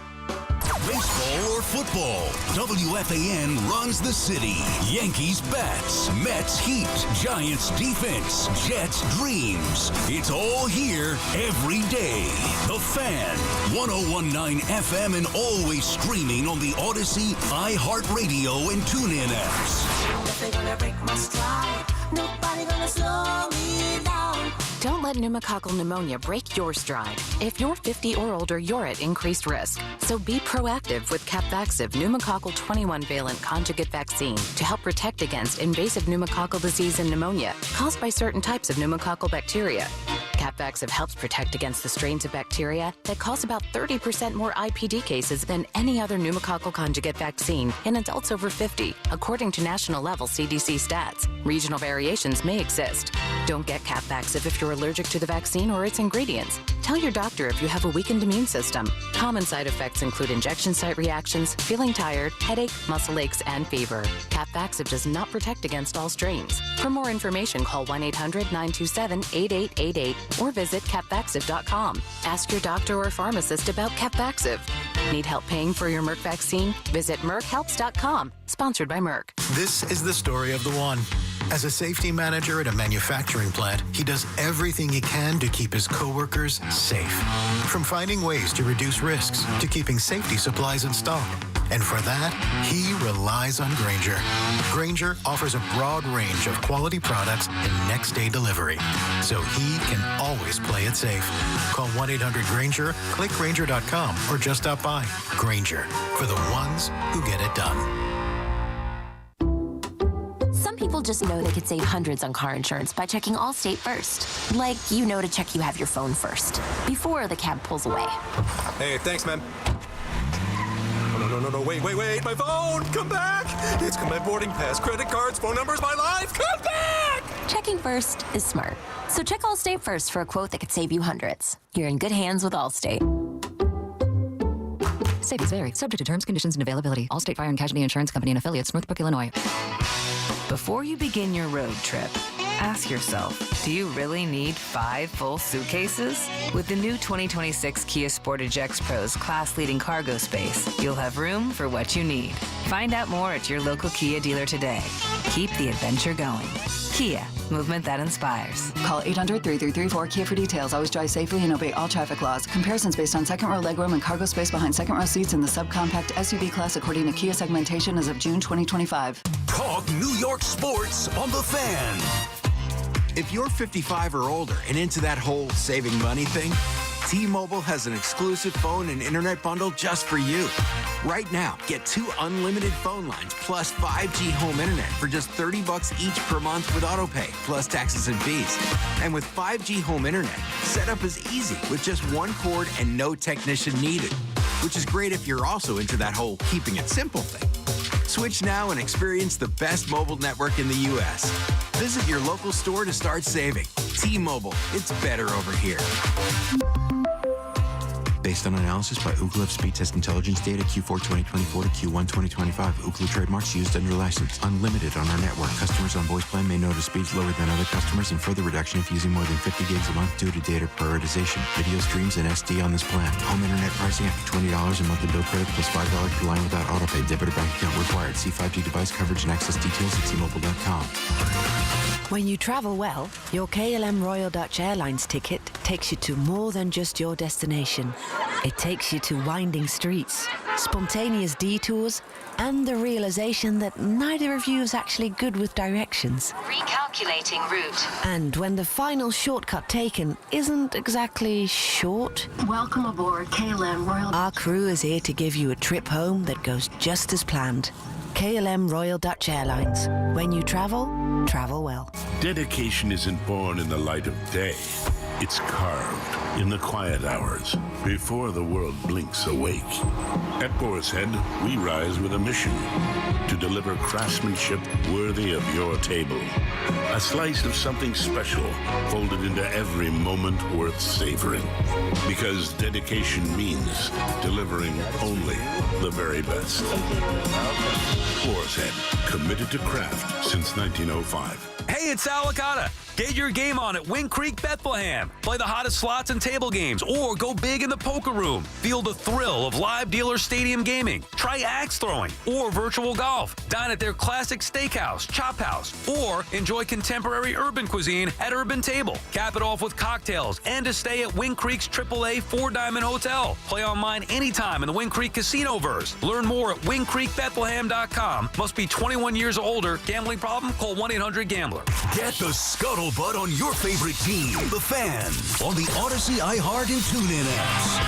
Baseball or football, WFAN runs the city. Yankees bats, Mets heat, Giants defense, Jets dreams. It's all here every day. The Fan, 101.9 FM and always streaming on the Odyssey, iHeartRadio, and TuneIn apps. If they're gonna break my stride, nobody gonna slow me down. Don't let pneumococcal pneumonia break your stride. If you're 50 or older, you're at increased risk. So be proactive with Capvaxive pneumococcal 21-valent conjugate vaccine to help protect against invasive pneumococcal disease and pneumonia caused by certain types of pneumococcal bacteria. Capvaxive helps protect against the strains of bacteria that cause about 30% more IPD cases than any other pneumococcal conjugate vaccine in adults over 50, according to national-level CDC stats. Regional variations may exist. Don't get Capvaxive if you're allergic to the vaccine or its ingredients. Tell your doctor if you have a weakened immune system. Common side effects include injection site reactions, feeling tired, headache, muscle aches, and fever. Capvaxive does not protect against all strains. For more information, call 1-800-927-8888 or visit capvaxive.com. Ask your doctor or pharmacist about Capvaxive. Need help paying for your Merck vaccine? Visit merckhelps.com. Sponsored by Merck. This is the story of the one. As a safety manager at a manufacturing plant, he does everything he can to keep his coworkers safe. From finding ways to reduce risks to keeping safety supplies in stock. And for that, he relies on Grainger. Grainger offers a broad range of quality products and next-day delivery, so he can always play it safe. Call 1-800-GRAINGER, click Grainger.com, or just stop by. Grainger, for the ones who get it done. Some people just know they could save hundreds on car insurance by checking Allstate first. Like, you know to check you have your phone first, before the cab pulls away. Hey, thanks, man. No, wait, my phone, come back! It's my boarding pass, credit cards, phone numbers, my life, come back! Checking first is smart. So check Allstate first for a quote that could save you hundreds. You're in good hands with Allstate. Savings vary, subject to terms, conditions, and availability. Allstate Fire and Casualty Insurance Company and Affiliates, Northbrook, Illinois. Before you begin your road trip, ask yourself, do you really need 5 full suitcases? With the new 2026 Kia Sportage X Pro's class-leading cargo space, you'll have room for what you need. Find out more at your local Kia dealer today. Keep the adventure going. Kia, movement that inspires. Call 800-3334-KIA for details. Always drive safely and obey all traffic laws. Comparisons based on second row legroom and cargo space behind second row seats in the subcompact SUV class according to Kia segmentation as of June 2025. Talk New York sports on The Fan. If you're 55 or older and into that whole saving money thing, T-Mobile has an exclusive phone and internet bundle just for you. Right now, get 2 unlimited phone lines plus 5G home internet for just $30 each per month with autopay, plus taxes and fees. And with 5G home internet, setup is easy with just 1 cord and no technician needed, which is great if you're also into that whole keeping it simple thing. Switch now and experience the best mobile network in the U.S. Visit your local store to start saving. T-Mobile, it's better over here. Based on analysis by Ookla Speed Test Intelligence data Q4 2024 to Q1 2025. Ookla trademarks used under license. Unlimited on our network. Customers on voice plan may notice speeds lower than other customers and further reduction if using more than 50 gigs a month due to data prioritization. Video streams and SD on this plan. Home internet pricing after $20 a monthly bill credit plus $5 per line without autopay. Debit or bank account required. See 5G device coverage and access details at T-Mobile.com. When you travel well, your KLM Royal Dutch Airlines ticket takes you to more than just your destination. It takes you to winding streets, spontaneous detours, and the realization that neither of you is actually good with directions. Recalculating route. And when the final shortcut taken isn't exactly short, Welcome aboard KLM Royal. our crew is here to give you a trip home that goes just as planned. KLM Royal Dutch Airlines. When you travel, travel well. Dedication isn't born in the light of day. It's carved in the quiet hours before the world blinks awake. At Boar's Head, we rise with a mission to deliver craftsmanship worthy of your table. A slice of something special folded into every moment worth savoring. Because dedication means delivering only the very best. Boar's Head, committed to craft since 1905. Hey, it's Sal Licata. Get your game on at Wing Creek Bethlehem. Play the hottest slots and table games, or go big in the poker room. Feel the thrill of live dealer stadium gaming. Try axe throwing or virtual golf. Dine at their classic steakhouse, chop house, or enjoy contemporary urban cuisine at Urban Table. Cap it off with cocktails and a stay at Wing Creek's AAA 4-Diamond Hotel. Play online anytime in the Wing Creek Casino-verse. Learn more at wingcreekbethlehem.com. Must be 21 years or older. Gambling problem? Call 1-800-GAMBLER. Get the scuttlebutt on your favorite team, the Fan, on the Odyssey, iHeart, and TuneIn apps.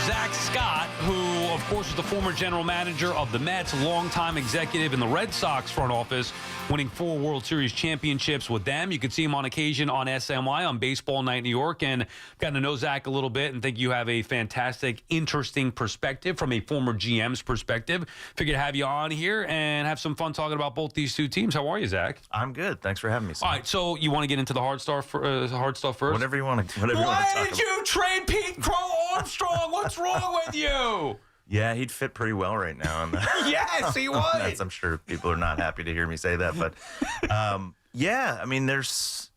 Zack Scott, who, of course, is the former general manager of the Mets, longtime executive in the Red Sox front office, winning 4 World Series championships with them. You can see him on occasion on SNY on Baseball Night New York, and gotten to know Zack a little bit and think you have a fantastic, interesting perspective from a former GM's perspective. Figured to have you on here and have some fun talking about both these two teams. How are you, Zack? I'm good. Thanks for having me, Sam. All right, so you want to get into the hard stuff first? Whatever you want to talk about. Why did you trade Pete Crow Armstrong? What's wrong with you? Yeah, he'd fit pretty well right now. Yes, he would. I'm sure people are not happy to hear me say that. But, yeah, I mean, there's,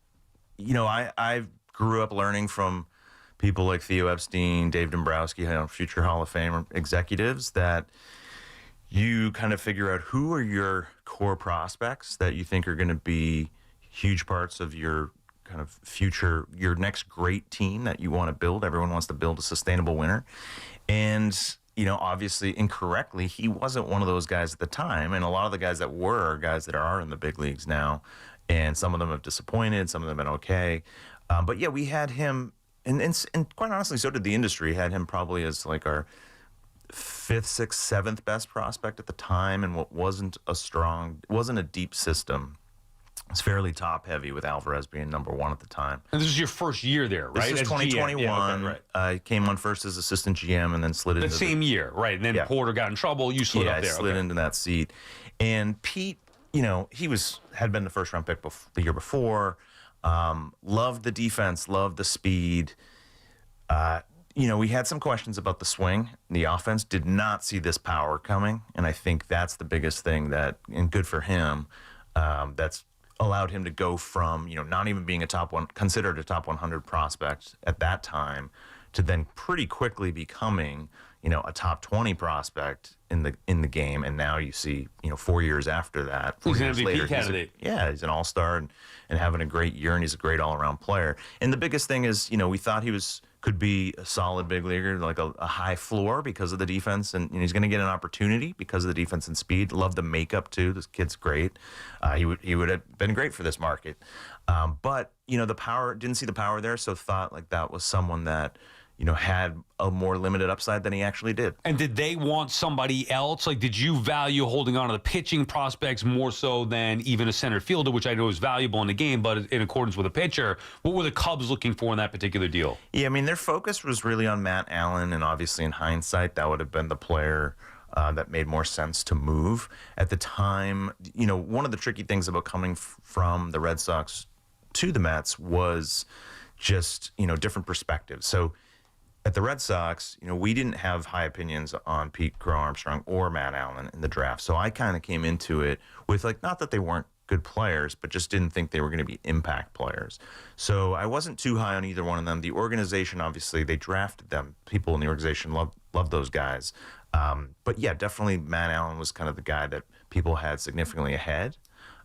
I grew up learning from people like Theo Epstein, Dave Dombrowski, future Hall of Fame executives, that you kind of figure out who are your core prospects that you think are going to be huge parts of your kind of future, your next great team that you want to build. Everyone wants to build a sustainable winner. And, obviously incorrectly, he wasn't one of those guys at the time. And a lot of the guys that were are guys that are in the big leagues now. And some of them have disappointed. Some of them have been okay. But, yeah, we had him, and quite honestly, so did the industry, had him probably as like our 5th, 6th, 7th best prospect at the time, and what wasn't a deep system. It's fairly top heavy with Alvarez being number 1 at the time. And this is your first year there, right? This is 2021. Yeah, okay, right. Came on first as assistant GM and then slid into the same year, right? And then Porter got in trouble. You slid up there. I slid into that seat. And Pete, he had been the first round pick the year before. Loved the defense, loved the speed. We had some questions about the swing. The offense did not see this power coming, and I think that's the biggest thing and good for him, that's allowed him to go from, not even being considered a top 100 prospect at that time, to then pretty quickly becoming, a top 20 prospect in the game. And now you see, 4 years after that, 4 years later, he's an all-star and having a great year, and he's a great all-around player. And the biggest thing is, we thought he could be a solid big leaguer, like a high floor because of the defense, and he's going to get an opportunity because of the defense and speed. Love the makeup too. This kid's great. He would have been great for this market, but the power, didn't see the power there, so thought like that was someone that had a more limited upside than he actually did. And did they want somebody else? Like, did you value holding on to the pitching prospects more so than even a center fielder, which I know is valuable in the game, but in accordance with a pitcher? What were the Cubs looking for in that particular deal? Yeah, I mean, their focus was really on Matt Allen, and obviously in hindsight, that would have been the player that made more sense to move. At the time, one of the tricky things about coming from the Red Sox to the Mets was just, different perspectives. So at the Red Sox, we didn't have high opinions on Pete Crow Armstrong or Matt Allen in the draft. So I kind of came into it with, not that they weren't good players, but just didn't think they were going to be impact players. So I wasn't too high on either one of them. The organization, obviously, they drafted them. People in the organization love those guys. But yeah, definitely Matt Allen was kind of the guy that people had significantly ahead.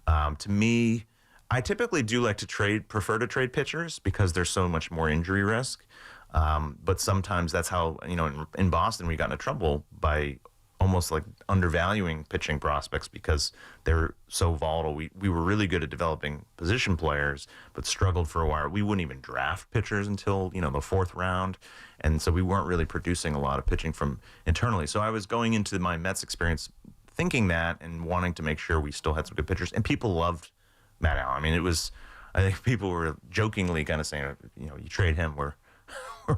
To me, I typically do like to prefer to trade pitchers because there's so much more injury risk. But sometimes that's how, in Boston, we got into trouble by almost like undervaluing pitching prospects because they're so volatile. We were really good at developing position players, but struggled for a while. We wouldn't even draft pitchers until, the 4th round. And so we weren't really producing a lot of pitching from internally. So I was going into my Mets experience thinking that and wanting to make sure we still had some good pitchers. And people loved Matt Allen. I mean, I think people were jokingly kind of saying, you trade him, we're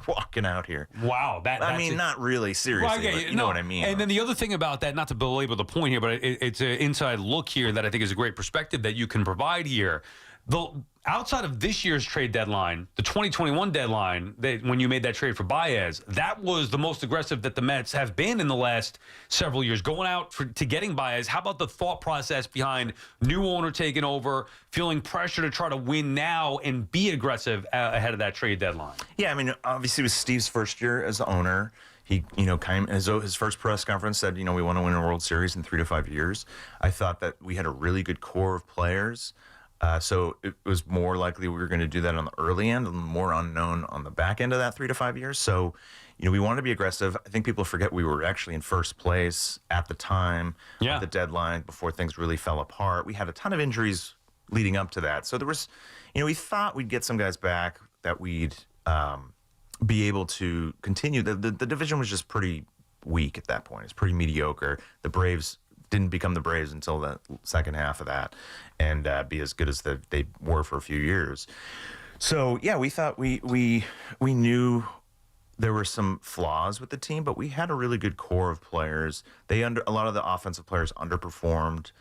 walking out here. Wow. Not really seriously. Well, you know what I mean. And then the other thing about that, not to belabor the point here, but it's an inside look here that I think is a great perspective that you can provide here. Outside of this year's trade deadline, the 2021 deadline, when you made that trade for Baez, that was the most aggressive that the Mets have been in the last several years, going out to getting Baez. How about the thought process behind new owner taking over, feeling pressure to try to win now and be aggressive ahead of that trade deadline? Yeah, I mean, obviously it was Steve's first year as the owner. He, his first press conference said, we want to win a World Series in 3 to 5 years. I thought that we had a really good core of players. So it was more likely we were going to do that on the early end and more unknown on the back end of that 3 to 5 years. So, we wanted to be aggressive. I think people forget we were actually in first place at the time of the deadline before things really fell apart. We had a ton of injuries leading up to that. So there was, we thought we'd get some guys back, that we'd be able to continue. The division was just pretty weak at that point. It's pretty mediocre. The Braves didn't become the Braves until the second half of that and be as good as they were for a few years. So, yeah, we thought we knew there were some flaws with the team, but we had a really good core of players. A lot of the offensive players underperformed,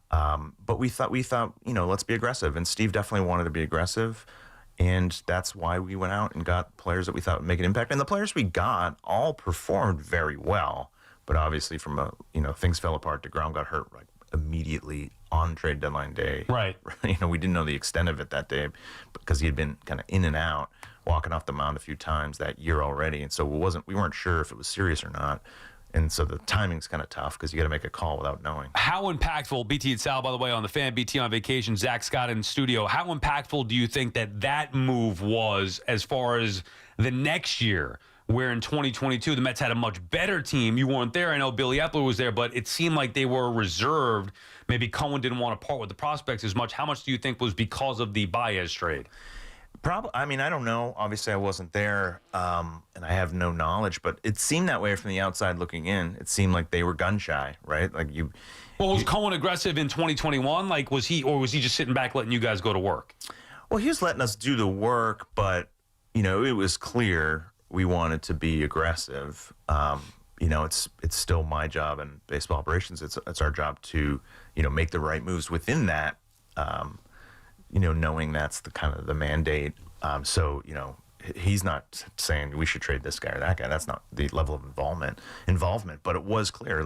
but we thought, let's be aggressive. And Steve definitely wanted to be aggressive, and that's why we went out and got players that we thought would make an impact. And the players we got all performed very well, but obviously things fell apart. DeGrom got hurt immediately on trade deadline day. Right. We didn't know the extent of it that day because he had been kind of in and out, walking off the mound a few times that year already, and so we weren't sure if it was serious or not, and so the timing's kind of tough because you got to make a call without knowing. How impactful, BT and Sal, by the way, on the fan, BT on vacation, Zack Scott in studio, how impactful do you think that move was as far as the next year, where in 2022 the Mets had a much better team? You weren't there. I know Billy Epler was there, but it seemed like they were reserved. Maybe Cohen didn't want to part with the prospects as much. How much do you think was because of the Baez trade? Probably. I mean, I don't know. Obviously, I wasn't there, and I have no knowledge. But it seemed that way from the outside looking in. It seemed like they were gun shy, right? Well, was Cohen aggressive in 2021? Was he just sitting back letting you guys go to work? Well, he was letting us do the work, but it was clear we wanted to be aggressive. It's still my job in baseball operations. It's our job to make the right moves within that. Knowing that's the kind of the mandate. So he's not saying we should trade this guy or that guy. That's not the level of involvement. But it was clear,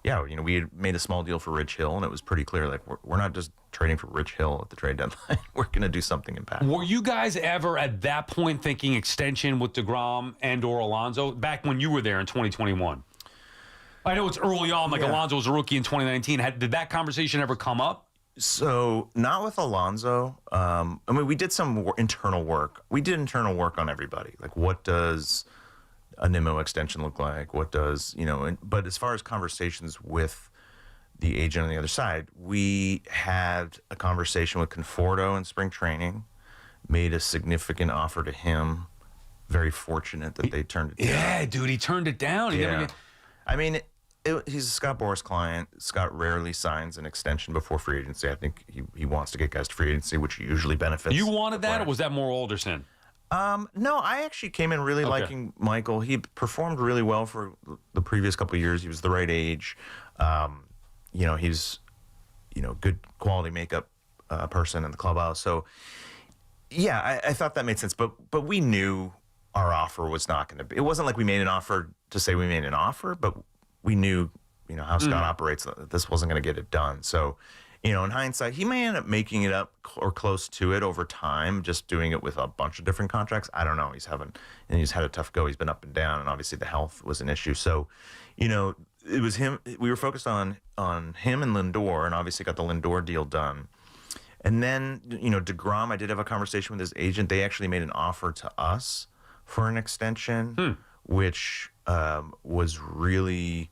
we had made a small deal for Rich Hill, and it was pretty clear, we're not just trading for Rich Hill at the trade deadline. We're going to do something impactful. Were you guys ever at that point thinking extension with DeGrom and/or Alonso back when you were there in 2021? I know it's early on, Alonso was a rookie in 2019. Did that conversation ever come up? So not with Alonso. We did some internal work. We did internal work on everybody. What does a Nimmo extension look like? What does, but as far as conversations with the agent on the other side, we had a conversation with Conforto in spring training, made a significant offer to him. Very fortunate that they turned it down. Yeah, dude, he turned it down. He's a Scott Boras client. Scott rarely signs an extension before free agency. I think he wants to get guys to free agency, which usually benefits. You wanted that, or was that more Alderson? No, I actually came in really liking Michael. He performed really well for the previous couple of years. He was the right age. He's good quality makeup person in the clubhouse. So, yeah, I thought that made sense. But we knew our offer was not going to be. It wasn't like we made an offer to say we made an offer, but we knew, how Scott operates. This wasn't going to get it done. So, in hindsight, he may end up making it up or close to it over time, just doing it with a bunch of different contracts. I don't know. He's had a tough go. He's been up and down, and obviously the health was an issue. So, it was him. We were focused on him and Lindor, and obviously got the Lindor deal done. And then, DeGrom, I did have a conversation with his agent. They actually made an offer to us for an extension, which was really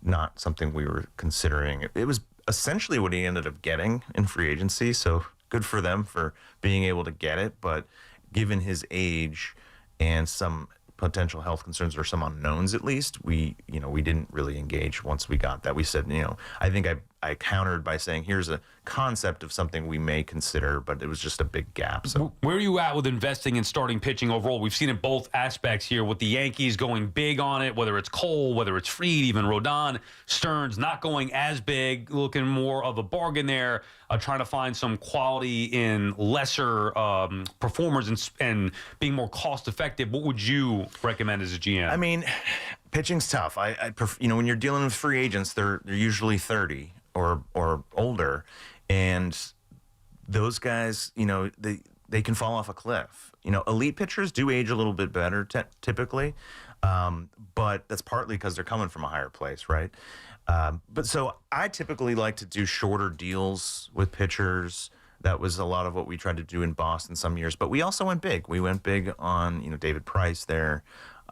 not something we were considering. It was essentially what he ended up getting in free agency, so good for them for being able to get it. But given his age and some potential health concerns or some unknowns, at least, we didn't really engage once we got that. We said, I think I countered by saying, here's a concept of something we may consider, but it was just a big gap. So where are you at with investing in starting pitching overall? We've seen it both aspects here with the Yankees going big on it, whether it's Cole, whether it's Fried, even Rodon, Stearns not going as big, looking more of a bargain there, trying to find some quality in lesser performers and being more cost effective. What would you recommend as a GM? Pitching's tough. When you're dealing with free agents, they're usually 30 or older, and those guys, they can fall off a cliff. Elite pitchers do age a little bit better typically, but that's partly because they're coming from a higher place, right? But so I typically like to do shorter deals with pitchers, That was a lot of what we tried to do in Boston some years. But we also went big. We went big on, David Price there.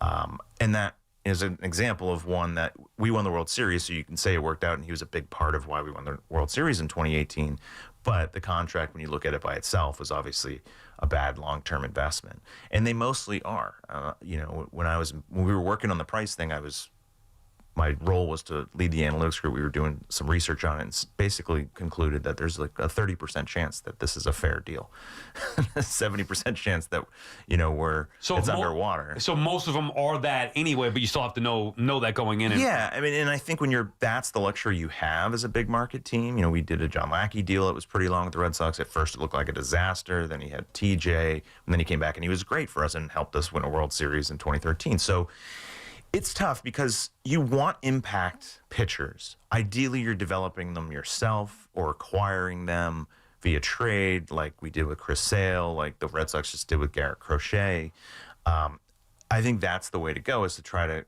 And that is an example of one that we won the World Series, so you can say it worked out, and he was a big part of why we won the World Series in 2018. But the contract, when you look at it by itself, was obviously a bad long-term investment. And they mostly are. When we were working on the Price thing, my role was to lead the analytics group. We were doing some research on it and basically concluded that there's like a 30% chance that this is a fair deal. 70% chance that, it's underwater. So most of them are that anyway, but you still have to know that going in. Yeah, and I think that's the luxury you have as a big market team. We did a John Lackey deal. It was pretty long with the Red Sox. At first it looked like a disaster. Then he had TJ, and then he came back and he was great for us and helped us win a World Series in 2013. So it's tough because you want impact pitchers. Ideally, you're developing them yourself or acquiring them via trade, like we did with Chris Sale, like the Red Sox just did with Garrett Crochet. I think that's the way to go, is to try to,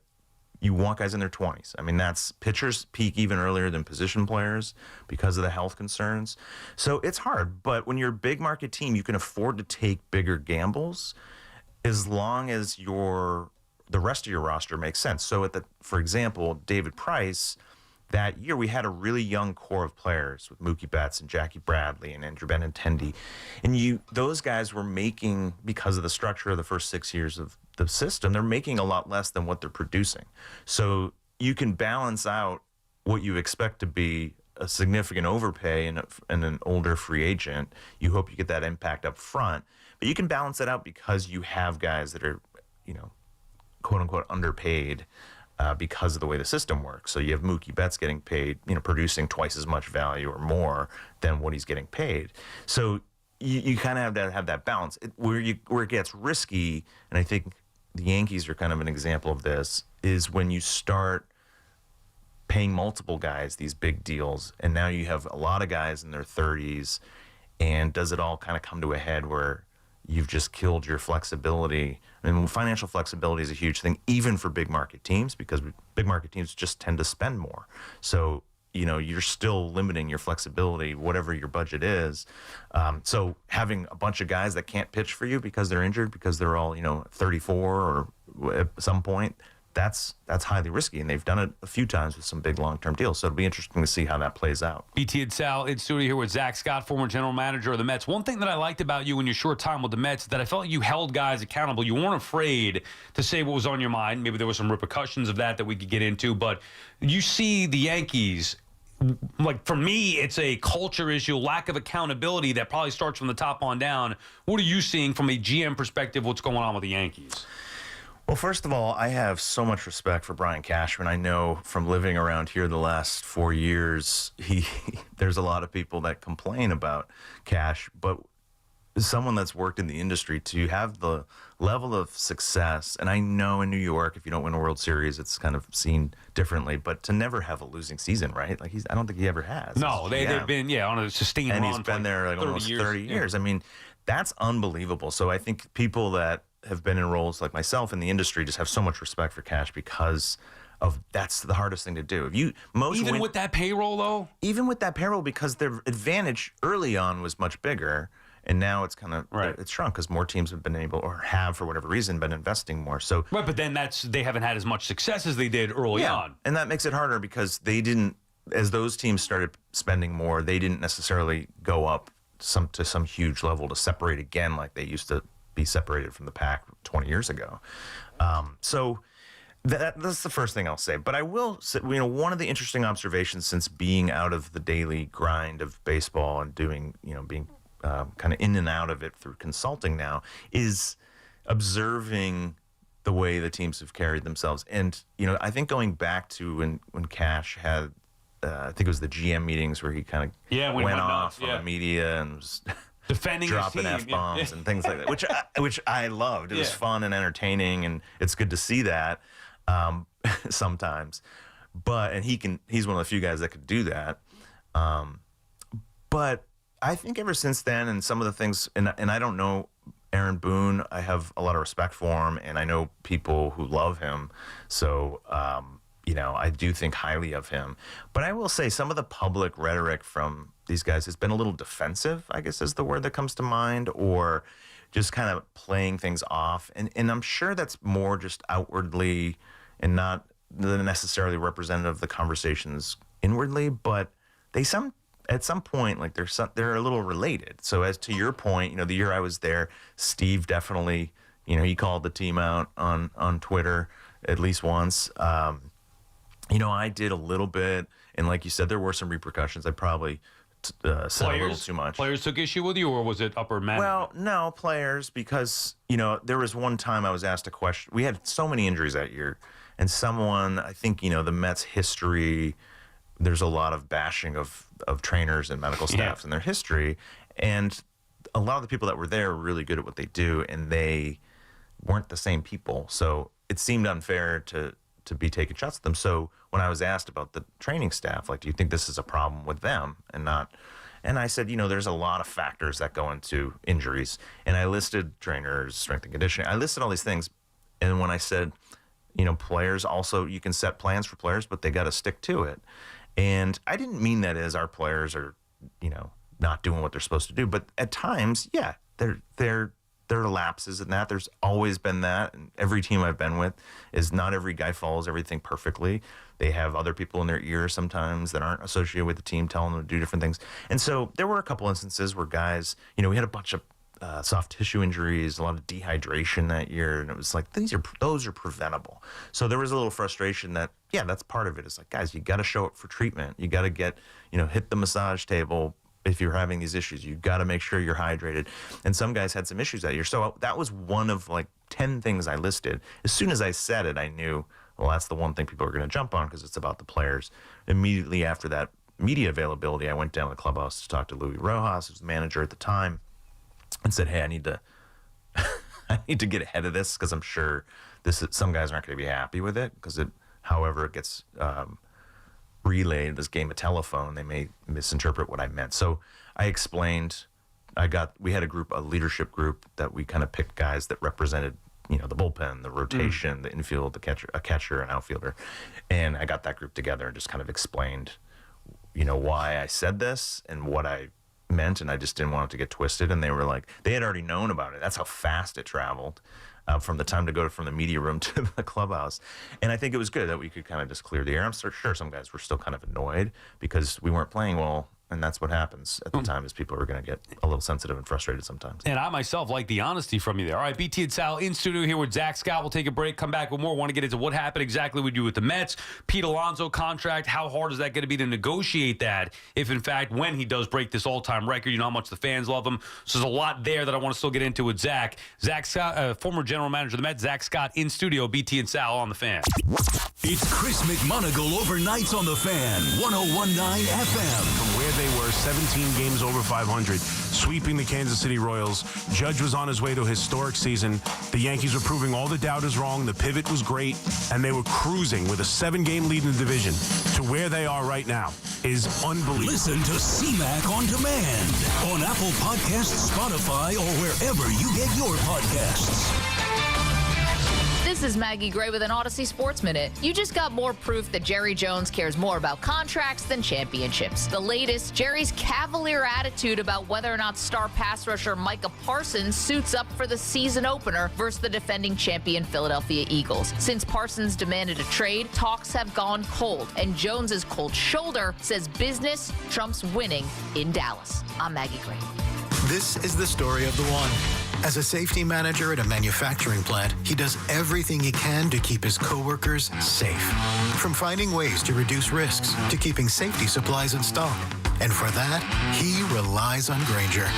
you want guys in their 20s. I mean, pitchers peak even earlier than position players because of the health concerns. So it's hard, but when you're a big market team, you can afford to take bigger gambles as long as the rest of your roster makes sense. So for example, David Price, that year we had a really young core of players with Mookie Betts and Jackie Bradley and Andrew Benintendi. And those guys were making, because of the structure of the first 6 years of the system, they're making a lot less than what they're producing. So you can balance out what you expect to be a significant overpay in an older free agent. You hope you get that impact up front, but you can balance it out because you have guys that are, quote unquote underpaid because of the way the system works. So you have Mookie Betts getting paid, producing twice as much value or more than what he's getting paid. So you kind of have to have that balance. Where it gets risky, and I think the Yankees are kind of an example of this, is when you start paying multiple guys these big deals, and now you have a lot of guys in their 30s, and does it all kind of come to a head where you've just killed your flexibility? I mean, financial flexibility is a huge thing, even for big market teams, because big market teams just tend to spend more. So, you're still limiting your flexibility, whatever your budget is. So having a bunch of guys that can't pitch for you because they're injured, because they're all, 34 or at some point, that's highly risky, and they've done it a few times with some big long-term deals. So it'll be interesting to see how that plays out. BT and Sal in studio here with Zack Scott, former general manager of the Mets. One thing that I liked about you in your short time with the Mets is that I felt like you held guys accountable. You weren't afraid to say what was on your mind. Maybe there were some repercussions of that we could get into, but you see the Yankees, like for me, it's a culture issue, lack of accountability that probably starts from the top on down. What are you seeing from a GM perspective, what's going on with the Yankees? Well, first of all, I have so much respect for Brian Cashman. I know from living around here the last 4 years, there's a lot of people that complain about Cash, but as someone that's worked in the industry, to have the level of success, and I know in New York, if you don't win a World Series, it's kind of seen differently, but to never have a losing season, right? Like I don't think he ever has. No, they've been, on a sustained run. And he's been there like almost 30 years. I mean, that's unbelievable. So I think people that have been in roles like myself in the industry just have so much respect for Cash, because of that's the hardest thing to do. Even with that payroll, though? Even with that payroll, because their advantage early on was much bigger, and now it's kind of it's shrunk because more teams have been able, or have for whatever reason, been investing more. So right, but then they haven't had as much success as they did early on. And that makes it harder because they didn't, as those teams started spending more, they didn't necessarily go up to some huge level to separate again like they used to be separated from the pack 20 years ago. So that's the first thing I'll say. But I will say, one of the interesting observations since being out of the daily grind of baseball and doing, being kind of in and out of it through consulting now, is observing the way the teams have carried themselves. And, I think going back to when Cash had, I think it was the GM meetings where he kind of went off on the media and was defending dropping F-bombs and things like that, which I loved. It was fun and entertaining, and it's good to see that sometimes. And he's one of the few guys that could do that. But I think ever since then, and some of the things, and I don't know Aaron Boone, I have a lot of respect for him, and I know people who love him. So, I do think highly of him. But I will say some of the public rhetoric from these guys has been a little defensive, I guess is the word that comes to mind, or just kind of playing things off. And I'm sure that's more just outwardly and not necessarily representative of the conversations inwardly, but at some point, like they're a little related. So as to your point, the year I was there, Steve definitely, he called the team out on Twitter at least once. I did a little bit, and like you said, there were some repercussions. I probably said a little too much. Players took issue with you, or was it upper management? Well, no, players, because, there was one time I was asked a question. We had so many injuries that year, and someone, I think, the Mets history, there's a lot of bashing of trainers and medical staffs and their history, and a lot of the people that were there were really good at what they do, and they weren't the same people. So it seemed unfair to be taking shots at them. So when I was asked about the training staff, like, do you think this is a problem with them and not? And I said, there's a lot of factors that go into injuries. And I listed trainers, strength and conditioning. I listed all these things. And when I said, players also, you can set plans for players, but they got to stick to it. And I didn't mean that as our players are, not doing what they're supposed to do. But at times, yeah, there are lapses in that. There's always been that. And every team I've been with is not every guy follows everything perfectly. They have other people in their ear sometimes that aren't associated with the team telling them to do different things. And so there were a couple instances where guys, we had a bunch of soft tissue injuries, a lot of dehydration that year. And it was like, those are preventable. So there was a little frustration that, yeah, that's part of it. It's like, guys, you got to show up for treatment. You got to get, hit the massage table. If you're having these issues, you got to make sure you're hydrated. And some guys had some issues that year. So that was one of like 10 things I listed. As soon as I said it, I knew, well, that's the one thing people are going to jump on because it's about the players. Immediately after that media availability, I went down to the clubhouse to talk to Louis Rojas, who was the manager at the time, and said, hey, I need to get ahead of this because I'm sure some guys aren't going to be happy with it because however it gets relayed, this game of telephone, they may misinterpret what I meant. So I explained, we had a leadership group that we kind of picked guys that represented, the bullpen, the rotation, the infield, a catcher, an outfielder. And I got that group together and just kind of explained, why I said this and what I meant. And I just didn't want it to get twisted. And they were like, they had already known about it. That's how fast it traveled. From the time to go from the media room to the clubhouse. And I think it was good that we could kind of just clear the air. I'm sure some guys were still kind of annoyed because we weren't playing well. And that's what happens at the time is people are going to get a little sensitive and frustrated sometimes. And I myself like the honesty from you there. All right, BT and Sal in studio here with Zack Scott. We'll take a break, come back with more. Want to get into what happened exactly with you with the Mets. Pete Alonso contract, how hard is that going to be to negotiate that if, in fact, when he does break this all-time record, how much the fans love him. So there's a lot there that I want to still get into with Zack. Zack Scott, former general manager of the Mets, Zack Scott in studio, BT and Sal on the Fan. It's Chris McMonagle overnights on the Fan, 101.9 FM. From where they were 17 games over 500, sweeping the Kansas City Royals. Judge was on his way to a historic season. The Yankees were proving all the doubters wrong. The pivot was great, and they were cruising with a 7-game lead in the division to where they are right now is unbelievable. Listen to CMAC on demand on Apple Podcasts, Spotify, or wherever you get your podcasts. This is Maggie Gray with an Odyssey Sports Minute. You just got more proof that Jerry Jones cares more about contracts than championships. The latest, Jerry's cavalier attitude about whether or not star pass rusher Micah Parsons suits up for the season opener versus the defending champion Philadelphia Eagles. Since Parsons demanded a trade, talks have gone cold, and Jones's cold shoulder says business trumps winning in Dallas. I'm Maggie Gray. This is the story of the one. As a safety manager at a manufacturing plant, he does everything he can to keep his coworkers safe. From finding ways to reduce risks to keeping safety supplies in stock. And for that, he relies on Grainger.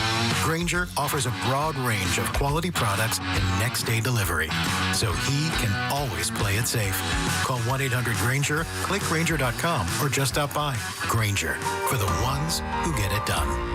Grainger offers a broad range of quality products and next-day delivery, so he can always play it safe. Call 1-800-GRAINGER, click Grainger.com, or just stop by. Grainger, for the ones who get it done.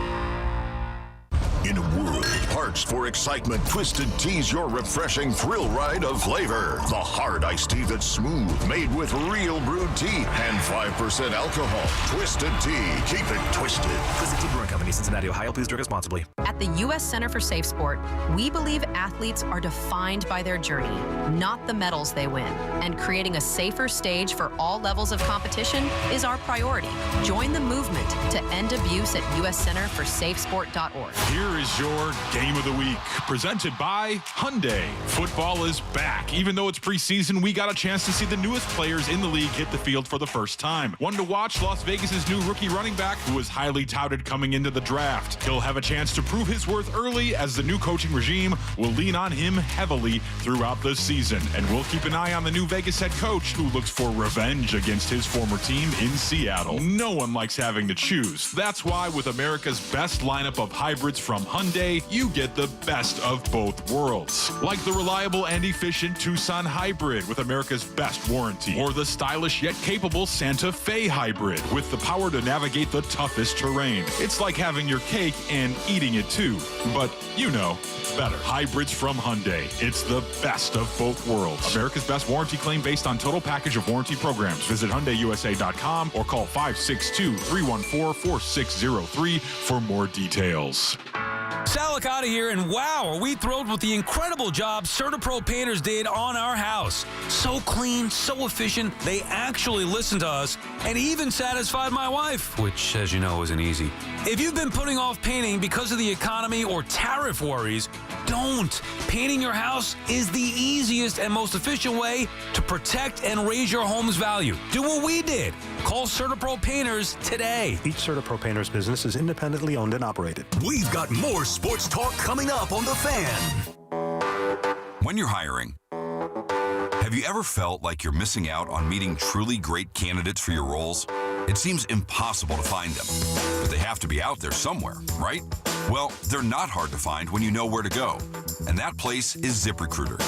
In a world Parched for excitement, Twisted Tea's your refreshing thrill ride of flavor. The hard iced tea that's smooth, made with real brewed tea and 5% alcohol. Twisted Tea. Keep it twisted. Twisted Tea Brewing Company, Cincinnati, Ohio. Please drink responsibly. At the U.S. Center for Safe Sport, we believe athletes are defined by their journey, not the medals they win. And creating a safer stage for all levels of competition is our priority. Join the movement to end abuse at uscenterforsafesport.org. Here is your Game of the Week, presented by Hyundai. Football is back. Even though it's preseason, we got a chance to see the newest players in the league hit the field for the first time. One to watch, Las Vegas' new rookie running back, who was highly touted coming into the draft. He'll have a chance to prove his worth early, as the new coaching regime will lean on him heavily throughout the season. And we'll keep an eye on the new Vegas head coach, who looks for revenge against his former team in Seattle. No one likes having to choose. That's why with America's best lineup of hybrids from Hyundai, you get the best of both worlds. Like the reliable and efficient Tucson hybrid with America's best warranty, or the stylish yet capable Santa Fe hybrid with the power to navigate the toughest terrain. It's like having your cake and eating it too, but you know, better. Hybrids from Hyundai. It's the best of both worlds. America's best warranty claim based on total package of warranty programs. Visit HyundaiUSA.com or call 562-314-4603 for more details. Sal Licata here, and wow, are we thrilled with the incredible job CertaPro Painters did on our house. So clean, so efficient, they actually listened to us and even satisfied my wife, which, as you know, isn't easy. If you've been putting off painting because of the economy or tariff worries, don't. Painting your house is the easiest and most efficient way to protect and raise your home's value. Do what we did. Call CertaPro Painters today. Each CertaPro Painters business is independently owned and operated. We've got more sports talk coming up on The Fan. When you're hiring, have you ever felt like you're missing out on meeting truly great candidates for your roles? It seems impossible to find them, but they have to be out there somewhere, right? Well, they're not hard to find when you know where to go, and that place is ZipRecruiter.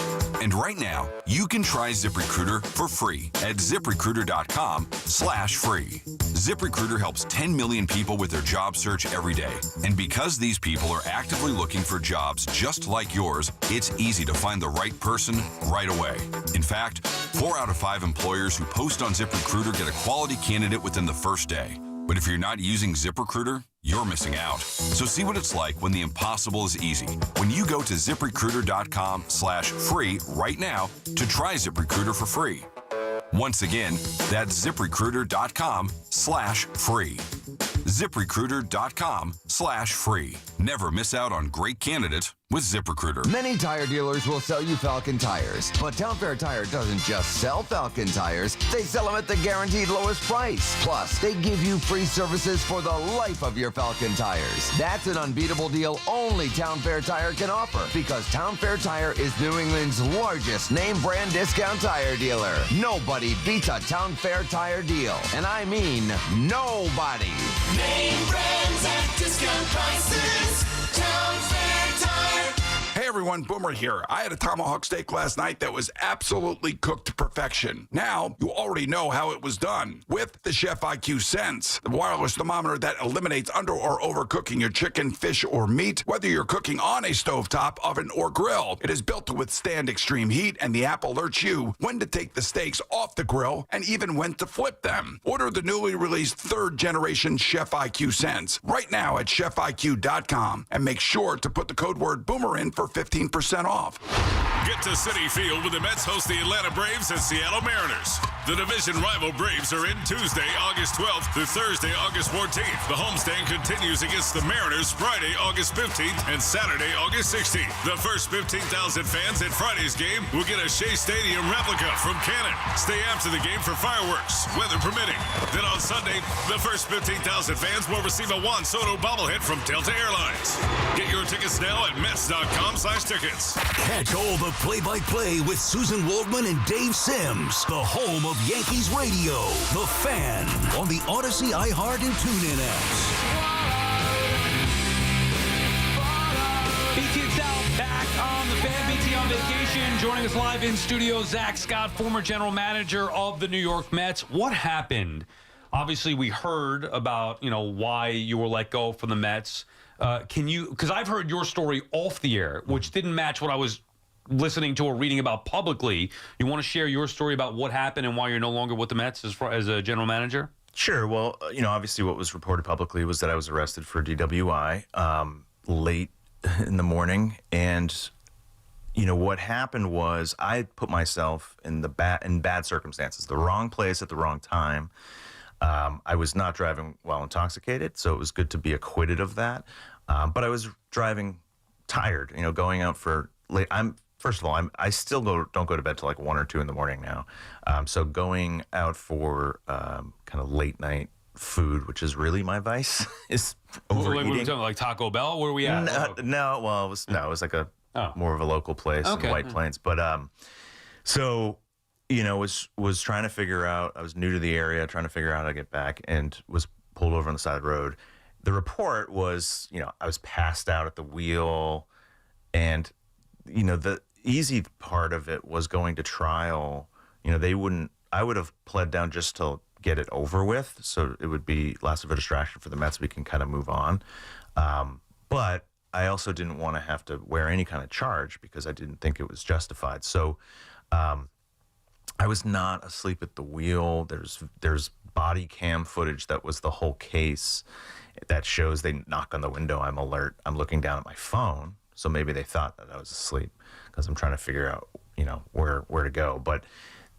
And right now, you can try ZipRecruiter for free at ZipRecruiter.com/free. ZipRecruiter helps 10 million people with their job search every day. And because these people are actively looking for jobs just like yours, it's easy to find the right person right away. In fact, 4 out of 5 employers who post on ZipRecruiter get a quality candidate within the first day. But if you're not using ZipRecruiter, you're missing out. So see what it's like when the impossible is easy. When you go to ZipRecruiter.com/free right now to try ZipRecruiter for free. Once again, that's ZipRecruiter.com/free. ZipRecruiter.com/free. Never miss out on great candidates with ZipRecruiter. Many tire dealers will sell you Falcon tires, but Town Fair Tire doesn't just sell Falcon tires, they sell them at the guaranteed lowest price. Plus, they give you free services for the life of your Falcon tires. That's an unbeatable deal only Town Fair Tire can offer, because Town Fair Tire is New England's largest name brand discount tire dealer. Nobody beats a Town Fair Tire deal, and I mean nobody. Name brands at discount prices. Town Fair Tire. Hey everyone, Boomer here. I had a tomahawk steak last night that was absolutely cooked to perfection. Now, you already know how it was done with the Chef IQ Sense, the wireless thermometer that eliminates under or overcooking your chicken, fish, or meat, whether you're cooking on a stovetop, oven, or grill. It is built to withstand extreme heat, and the app alerts you when to take the steaks off the grill and even when to flip them. Order the newly released 3rd generation Chef IQ Sense right now at chefiq.com and make sure to put the code word Boomer in for 15% off. Get to Citi Field when the Mets host the Atlanta Braves and Seattle Mariners. The division rival Braves are in Tuesday, August 12th through Thursday, August 14th. The homestand continues against the Mariners Friday, August 15th and Saturday, August 16th. The first 15,000 fans at Friday's game will get a Shea Stadium replica from Canon. Stay after the game for fireworks, weather permitting. Then on Sunday, the first 15,000 fans will receive a Juan Soto bobblehead from Delta Airlines. Get your tickets now at Mets.com/tickets. Catch all the play-by-play with Susan Waldman and Dave Sims. The home of Yankees radio. The Fan on the Odyssey, iHeart, and TuneIn apps. BT and Sal back on the Fan. BT on vacation. Joining us live in studio, Zack Scott, former general manager of the New York Mets. What happened Obviously, we heard about, why you were let go from the Mets. Because I've heard your story off the air, which didn't match what I was listening to or reading about publicly. You want to share your story about what happened and why you're no longer with the Mets as a general manager? Sure. Well, obviously what was reported publicly was that I was arrested for DWI late in the morning. And, what happened was I put myself in bad circumstances, the wrong place at the wrong time. I was not driving while intoxicated, so it was good to be acquitted of that. But I was driving tired, going out for late. I still don't go to bed till like 1 or 2 in the morning now. So going out for kind of late night food, which is really my vice, is overeating. What are we talking, like Taco Bell? Where are we at? It was like a more of a local place in White Plains. But was trying to figure out. I was new to the area, trying to figure out how to get back, and was pulled over on the side of the road. The report was, I was passed out at the wheel, and the easy part of it was going to trial. I would have pled down just to get it over with, so it would be less of a distraction for the Mets. We can kind of move on. But I also didn't want to have to wear any kind of charge because I didn't think it was justified. So I was not asleep at the wheel. There's body cam footage that was the whole case that shows they knock on the window. I'm alert. I'm looking down at my phone. So maybe they thought that I was asleep because I'm trying to figure out, where to go. But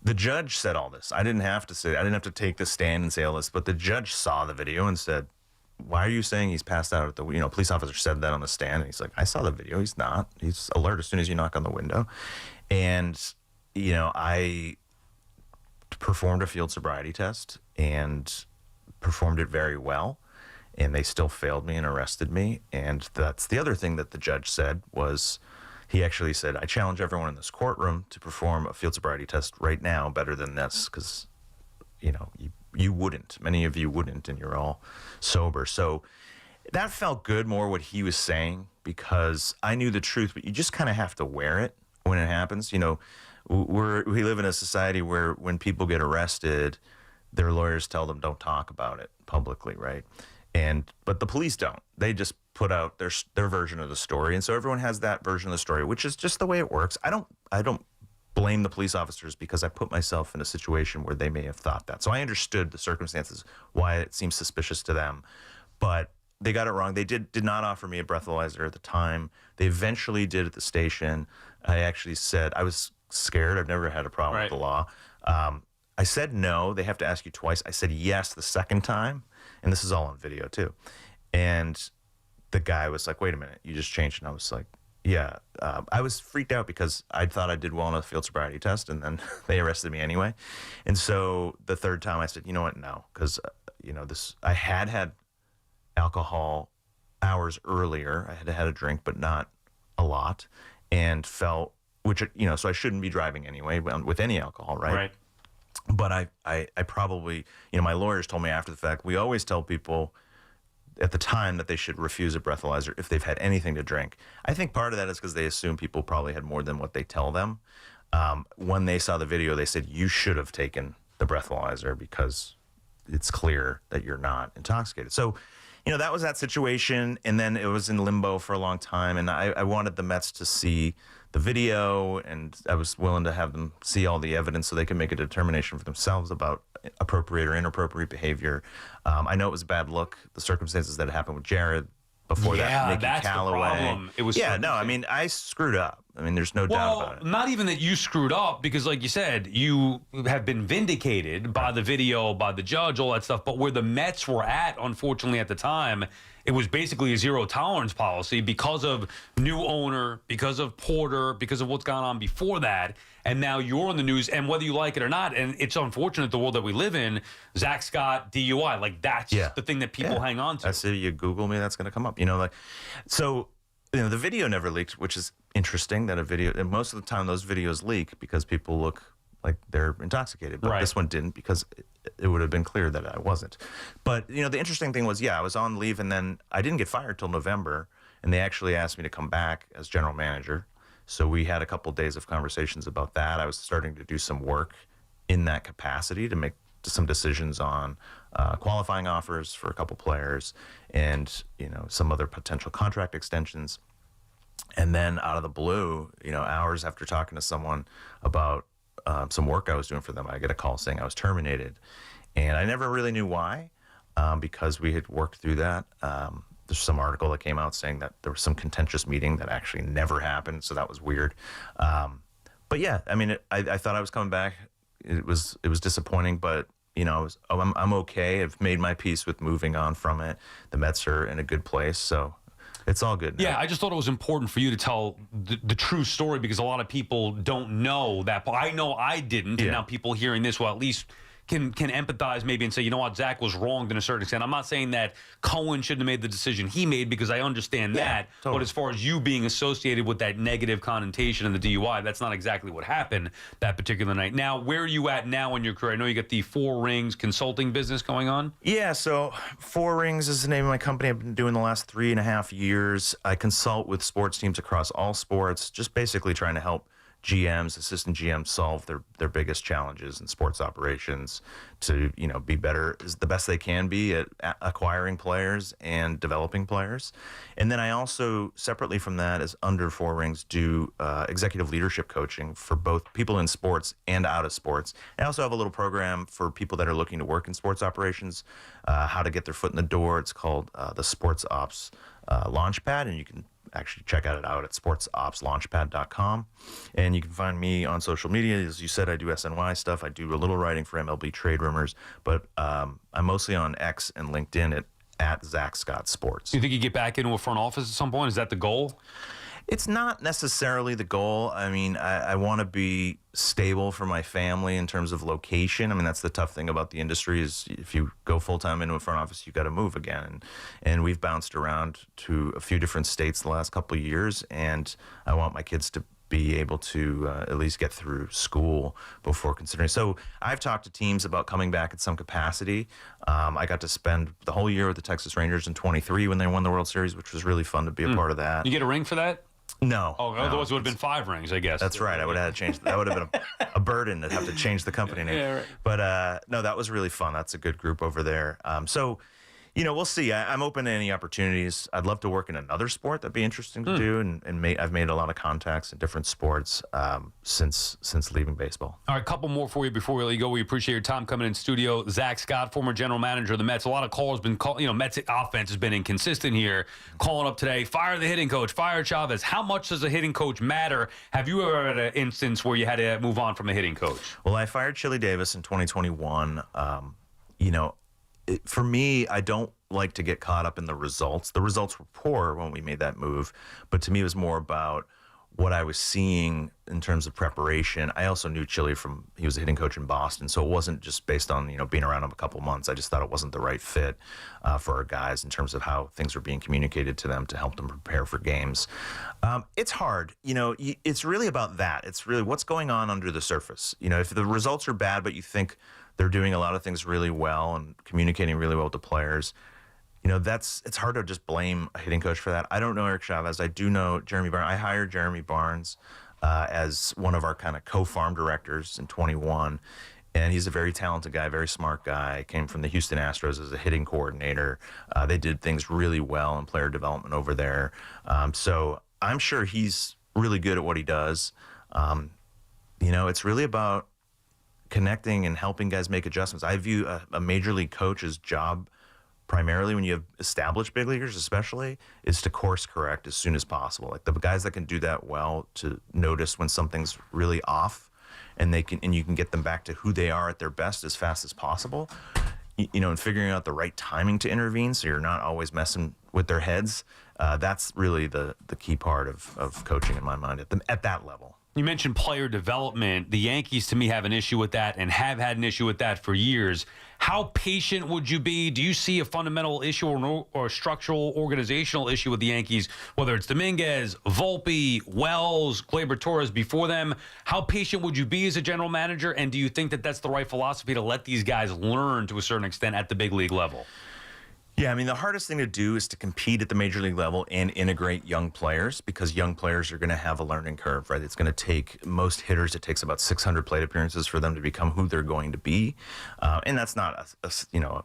the judge said all this. I didn't have to take the stand and say all this, but the judge saw the video and said, why are you saying he's passed out at the, police officer said that on the stand. And he's like, I saw the video. He's not. He's alert as soon as you knock on the window. And, I performed a field sobriety test and performed it very well. And they still failed me and arrested me. And that's the other thing that the judge said was, he actually said, I challenge everyone in this courtroom to perform a field sobriety test right now better than this because, you wouldn't. Many of you wouldn't, and you're all sober. So that felt good, more what he was saying, because I knew the truth, but you just kind of have to wear it when it happens. We live in a society where when people get arrested, their lawyers tell them don't talk about it publicly, right? But the police don't. They just put out their version of the story, and so everyone has that version of the story, which is just the way it works. I don't blame the police officers because I put myself in a situation where they may have thought that. So I understood the circumstances, why it seems suspicious to them, but they got it wrong. They did not offer me a breathalyzer at the time. They eventually did at the station. I actually said, I was scared. I've never had a problem with the law. I said no. They have to ask you twice. I said yes the second time, and this is all on video too. And the guy was like, wait a minute, you just changed. And I was like, yeah. I was freaked out because I thought I did well on a field sobriety test, and then they arrested me anyway. And so the third time I said, you know what, no, because, I had alcohol hours earlier. I had a drink, but not a lot, and felt, so I shouldn't be driving anyway with any alcohol, right? Right. But I probably, my lawyers told me after the fact, we always tell people at the time that they should refuse a breathalyzer if they've had anything to drink. I think part of that is because they assume people probably had more than what they tell them. When they saw the video, they said, you should have taken the breathalyzer because it's clear that you're not intoxicated. So, that was that situation. And then it was in limbo for a long time. And I wanted the Mets to see the video, and I was willing to have them see all the evidence so they could make a determination for themselves about appropriate or inappropriate behavior. I know it was a bad look, the circumstances that happened with Jared before that. Nikki that's Callaway. The problem. It was I screwed up. There's no doubt about it. Not even that you screwed up, because like you said, you have been vindicated by the video, by the judge, all that stuff. But where the Mets were at, unfortunately, at the time, it was basically a zero tolerance policy because of new owner, because of Porter, because of what's gone on before that. And now you're on the news, and whether you like it or not, and it's unfortunate the world that we live in, Zack Scott, DUI, that's the thing that people hang on to. That's it. You Google me, that's going to come up. So the video never leaked, which is interesting that a video, and most of the time those videos leak because people look like they're intoxicated. But this one didn't, because it would have been clear that I wasn't. But, the interesting thing was, I was on leave, and then I didn't get fired till November, and they actually asked me to come back as general manager. So we had a couple of days of conversations about that. I was starting to do some work in that capacity to make some decisions on qualifying offers for a couple players, and some other potential contract extensions. And then out of the blue, hours after talking to someone about some work I was doing for them, I get a call saying I was terminated, and I never really knew why, because we had worked through that. There's some article that came out saying that there was some contentious meeting that actually never happened, so that was weird. But yeah, I mean, I thought I was coming back. It was disappointing, but I'm okay. I've made my peace with moving on from it. The Mets are in a good place, so it's all good now. Yeah, I just thought it was important for you to tell the true story, because a lot of people don't know that. I know I didn't, and now people hearing this will at least can empathize maybe and say, you know what, Zach was wronged in a certain extent. I'm not saying that Cohen shouldn't have made the decision he made, because I understand that. Totally. But as far as you being associated with that negative connotation in the DUI, that's not exactly what happened that particular night. Now, where are you at now in your career? I know you got the 4 Rings consulting business going on. Yeah, so 4 Rings is the name of my company. I've been doing the last 3.5 years. I consult with sports teams across all sports, just basically trying to help GMs, assistant GMs solve their biggest challenges in sports operations to, be better, is the best they can be at acquiring players and developing players. And then I also, separately from that, as under 4 Rings, do executive leadership coaching for both people in sports and out of sports. I also have a little program for people that are looking to work in sports operations, how to get their foot in the door. It's called the Sports Ops Launchpad, and you can actually check it out at sportsopslaunchpad.com. And you can find me on social media. As you said, I do SNY stuff. I do a little writing for MLB Trade Rumors, but I'm mostly on X and LinkedIn at Zack Scott Sports. Do you think you get back into a front office at some point? Is that the goal? It's not necessarily the goal. I mean, I want to be stable for my family in terms of location. I mean, that's the tough thing about the industry, is if you go full-time into a front office, you've got to move again. And we've bounced around to a few different states the last couple of years, and I want my kids to be able to at least get through school before considering. So I've talked to teams about coming back at some capacity. I got to spend the whole year with the Texas Rangers in 23 when they won the World Series, which was really fun to be a part of that. You get a ring for that? No. Oh, otherwise it would have been 5 rings, I guess. That's right. I would have had to change. That would have been a burden to have to change the company name. Yeah, right. But no, that was really fun. That's a good group over there. So, we'll see. I'm open to any opportunities. I'd love to work in another sport. That'd be interesting to do. And I've made a lot of contacts in different sports since leaving baseball. All right, a couple more for you before we let you go. We appreciate your time coming in studio. Zack Scott, former general manager of the Mets. A lot of callers been calling. Mets offense has been inconsistent here. Calling up today, fire the hitting coach, fire Chavez. How much does a hitting coach matter? Have you ever had an instance where you had to move on from a hitting coach? Well, I fired Chili Davis in 2021. For me, I don't like to get caught up in the results. The results were poor when we made that move, but to me it was more about what I was seeing in terms of preparation. I also knew Chili he was a hitting coach in Boston, so it wasn't just based on being around him a couple months. I just thought it wasn't the right fit for our guys in terms of how things were being communicated to them to help them prepare for games. It's hard. It's really about that. It's really what's going on under the surface. If the results are bad, but you think they're doing a lot of things really well and communicating really well with the players, it's hard to just blame a hitting coach for that. I don't know Eric Chavez. I do know Jeremy Barnes. I hired Jeremy Barnes as one of our kind of co-farm directors in 21. And he's a very talented guy, very smart guy. Came from the Houston Astros as a hitting coordinator. They did things really well in player development over there. So I'm sure he's really good at what he does. It's really about connecting and helping guys make adjustments. I view a major league coach's job, primarily when you have established big leaguers especially, is to course correct as soon as possible. Like the guys that can do that well, to notice when something's really off, and you can get them back to who they are at their best as fast as possible. And figuring out the right timing to intervene so you're not always messing with their heads. That's really the key part of coaching in my mind at that level. You mentioned player development. The Yankees, to me, have an issue with that and have had an issue with that for years. How patient would you be? Do you see a fundamental issue or a structural organizational issue with the Yankees, whether it's Dominguez, Volpe, Wells, Gleyber Torres before them? How patient would you be as a general manager? And do you think that that's the right philosophy to let these guys learn to a certain extent at the big league level? Yeah, I mean, the hardest thing to do is to compete at the major league level and integrate young players, because young players are going to have a learning curve, right? It's going to take most hitters, it takes about 600 plate appearances for them to become who they're going to be. And that's not a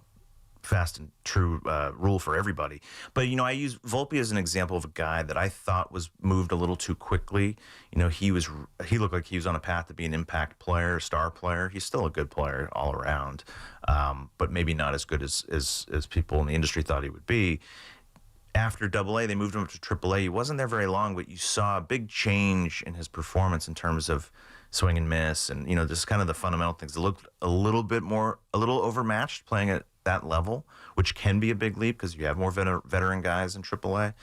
fast and true rule for everybody. But, I use Volpe as an example of a guy that I thought was moved a little too quickly. He looked like he was on a path to be an impact player, star player. He's still a good player all around, but maybe not as good as people in the industry thought he would be. After AA, they moved him up to AAA. He wasn't there very long, but you saw a big change in his performance in terms of swing and miss, and just kind of the fundamental things. It looked a little overmatched playing at that level, which can be a big leap because you have more veteran guys in AAA.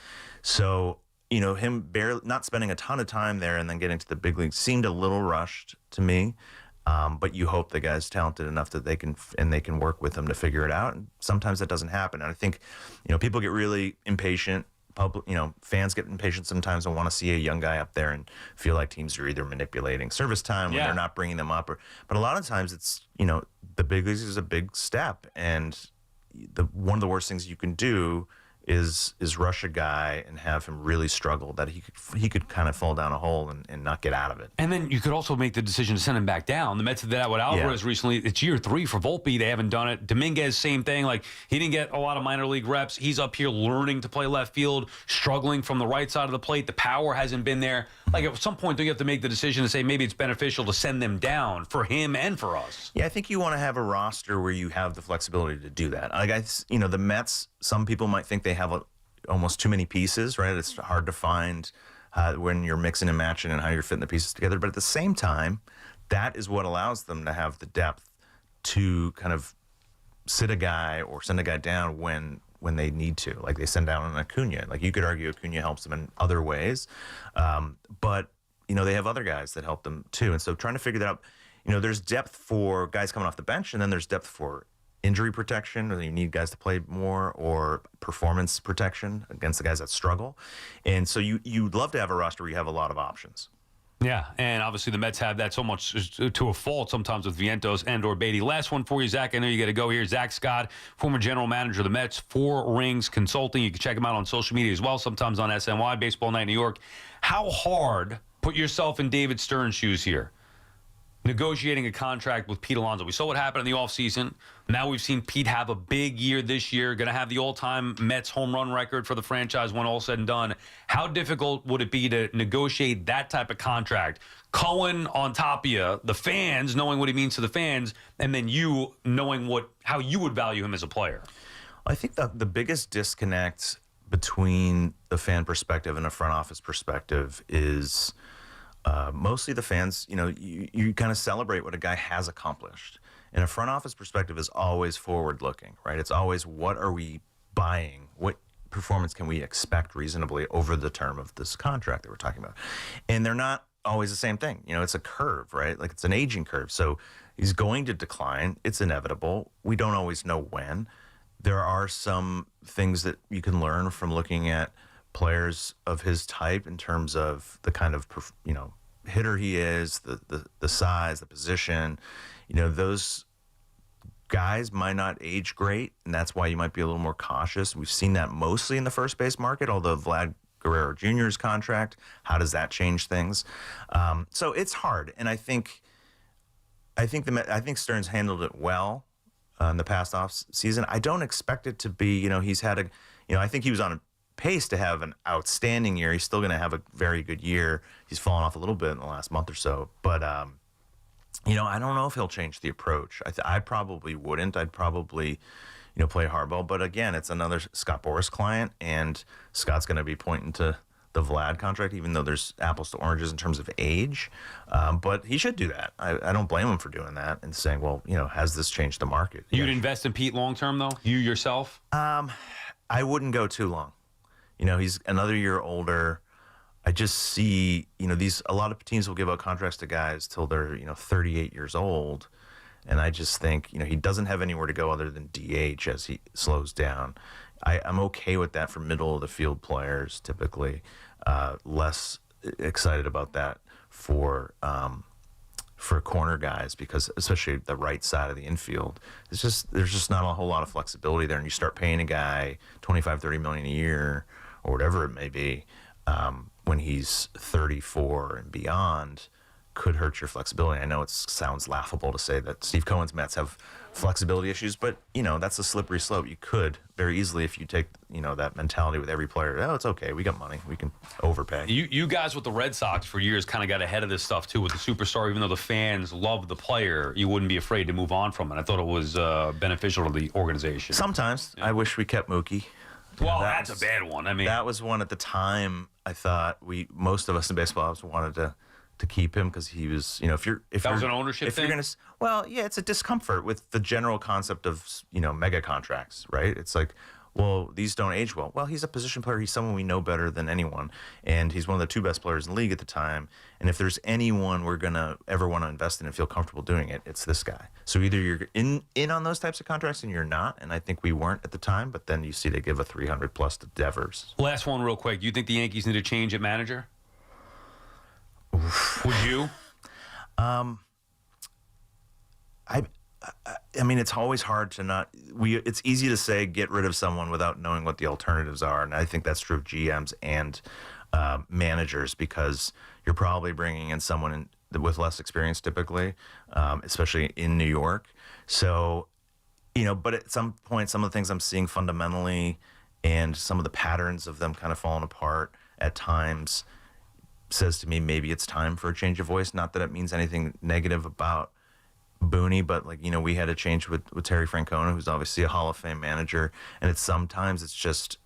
So, him barely not spending a ton of time there and then getting to the big leagues seemed a little rushed to me. But you hope the guy's talented enough that they can work with him to figure it out. And sometimes that doesn't happen. And I think, people get really impatient. Fans get impatient sometimes and want to see a young guy up there and feel like teams are either manipulating service time when they're not bringing them up. But a lot of times it's, the big leagues is a big step. And one of the worst things you can do is rush a guy and have him really struggle, that he could kind of fall down a hole and not get out of it. And then you could also make the decision to send him back down. The Mets did that with Alvarez recently. It's year 3 for Volpe. They haven't done it. Dominguez, same thing. Like, he didn't get a lot of minor league reps. He's up here learning to play left field, struggling from the right side of the plate. The power hasn't been there. Like, at some point, do you have to make the decision to say maybe it's beneficial to send them down for him and for us? Yeah, I think you want to have a roster where you have the flexibility to do that. Like, the Mets, some people might think they have almost too many pieces, right? It's hard to find when you're mixing and matching and how you're fitting the pieces together. But at the same time, that is what allows them to have the depth to kind of sit a guy or send a guy down when they need to. Like, they send down an Acuna. Like, you could argue Acuna helps them in other ways. But, they have other guys that help them too. And so trying to figure that out, there's depth for guys coming off the bench, and then there's depth for injury protection, or you need guys to play more, or performance protection against the guys that struggle. And so you'd love to have a roster where you have a lot of options. Yeah, and obviously the Mets have that so much to a fault sometimes with Vientos and or Beatty. Last one for you, Zach. I know you got to go here. Zack Scott, former general manager of the Mets, 4 Rings Consulting. You can check him out on social media as well, sometimes on SNY, Baseball Night in New York. How hard, put yourself in David Stern's shoes here, negotiating a contract with Pete Alonso? We saw what happened in the offseason. Now we've seen Pete have a big year this year, going to have the all-time Mets home run record for the franchise when all said and done. How difficult would it be to negotiate that type of contract? Cohen on top of you, the fans knowing what he means to the fans, and then you knowing how you would value him as a player. I think the biggest disconnect between the fan perspective and a front office perspective is mostly the fans. You kind of celebrate what a guy has accomplished. And a front office perspective is always forward-looking, right? It's always, what are we buying? What performance can we expect reasonably over the term of this contract that we're talking about? And they're not always the same thing. It's a curve, right? Like, it's an aging curve. So he's going to decline. It's inevitable. We don't always know when. There are some things that you can learn from looking at players of his type in terms of the kind of, hitter he is, the size, the position. Those guys might not age great, and that's why you might be a little more cautious. We've seen that mostly in the first base market, although Vlad Guerrero Jr.'s contract, how does that change things? So it's hard, and I think Stearns handled it well in the past off season. I don't expect it to be, he's had I think he was on a pace to have an outstanding year. He's still going to have a very good year. He's fallen off a little bit in the last month or so, but I don't know if he'll change the approach. I probably wouldn't. I'd probably, play hardball. But again, it's another Scott Boras client, and Scott's going to be pointing to the Vlad contract, even though there's apples to oranges in terms of age. But he should do that. I don't blame him for doing that and saying, well, has this changed the market? You'd invest in Pete long term, though? You yourself? I wouldn't go too long. He's another year older. I just see, a lot of teams will give out contracts to guys till they're, 38 years old. And I just think, he doesn't have anywhere to go other than DH as he slows down. I'm okay with that for middle of the field players, typically. Less excited about that for, for corner guys, because especially the right side of the infield, there's just not a whole lot of flexibility there. And you start paying a guy $25-30 million a year or whatever it may be when he's 34 and beyond, could hurt your flexibility. I know it sounds laughable to say that Steve Cohen's Mets have flexibility issues, but that's a slippery slope. You could very easily, if you take that mentality with every player, it's okay, we got money, we can overpay. You guys with the Red Sox for years kind of got ahead of this stuff too with the superstar. Even though the fans love the player, you wouldn't be afraid to move on from it. I thought it was beneficial to the organization. Sometimes. I wish we kept Mookie. Well, that's a bad one. I mean, that was one at the time. I thought most of us in baseball wanted to keep him because he was, if that was an ownership thing. It's a discomfort with the general concept of mega contracts, right? It's like, well, these don't age well. Well, he's a position player. He's someone we know better than anyone, and he's one of the 2 best players in the league at the time. And if there's anyone we're gonna ever want to invest in and feel comfortable doing it, it's this guy. So either you're in on those types of contracts and you're not, and I think we weren't at the time. But then you see they give a 300+ to Devers. Last one, real quick. Do you think the Yankees need a change at manager? Would you? I mean, it's always hard to not. It's easy to say get rid of someone without knowing what the alternatives are, and I think that's true of GMs and managers, because you're probably bringing in someone with less experience typically, especially in New York. So, but at some point, some of the things I'm seeing fundamentally and some of the patterns of them kind of falling apart at times says to me maybe it's time for a change of voice. Not that it means anything negative about Booney, but we had a change with Terry Francona, who's obviously a Hall of Fame manager, and sometimes it's just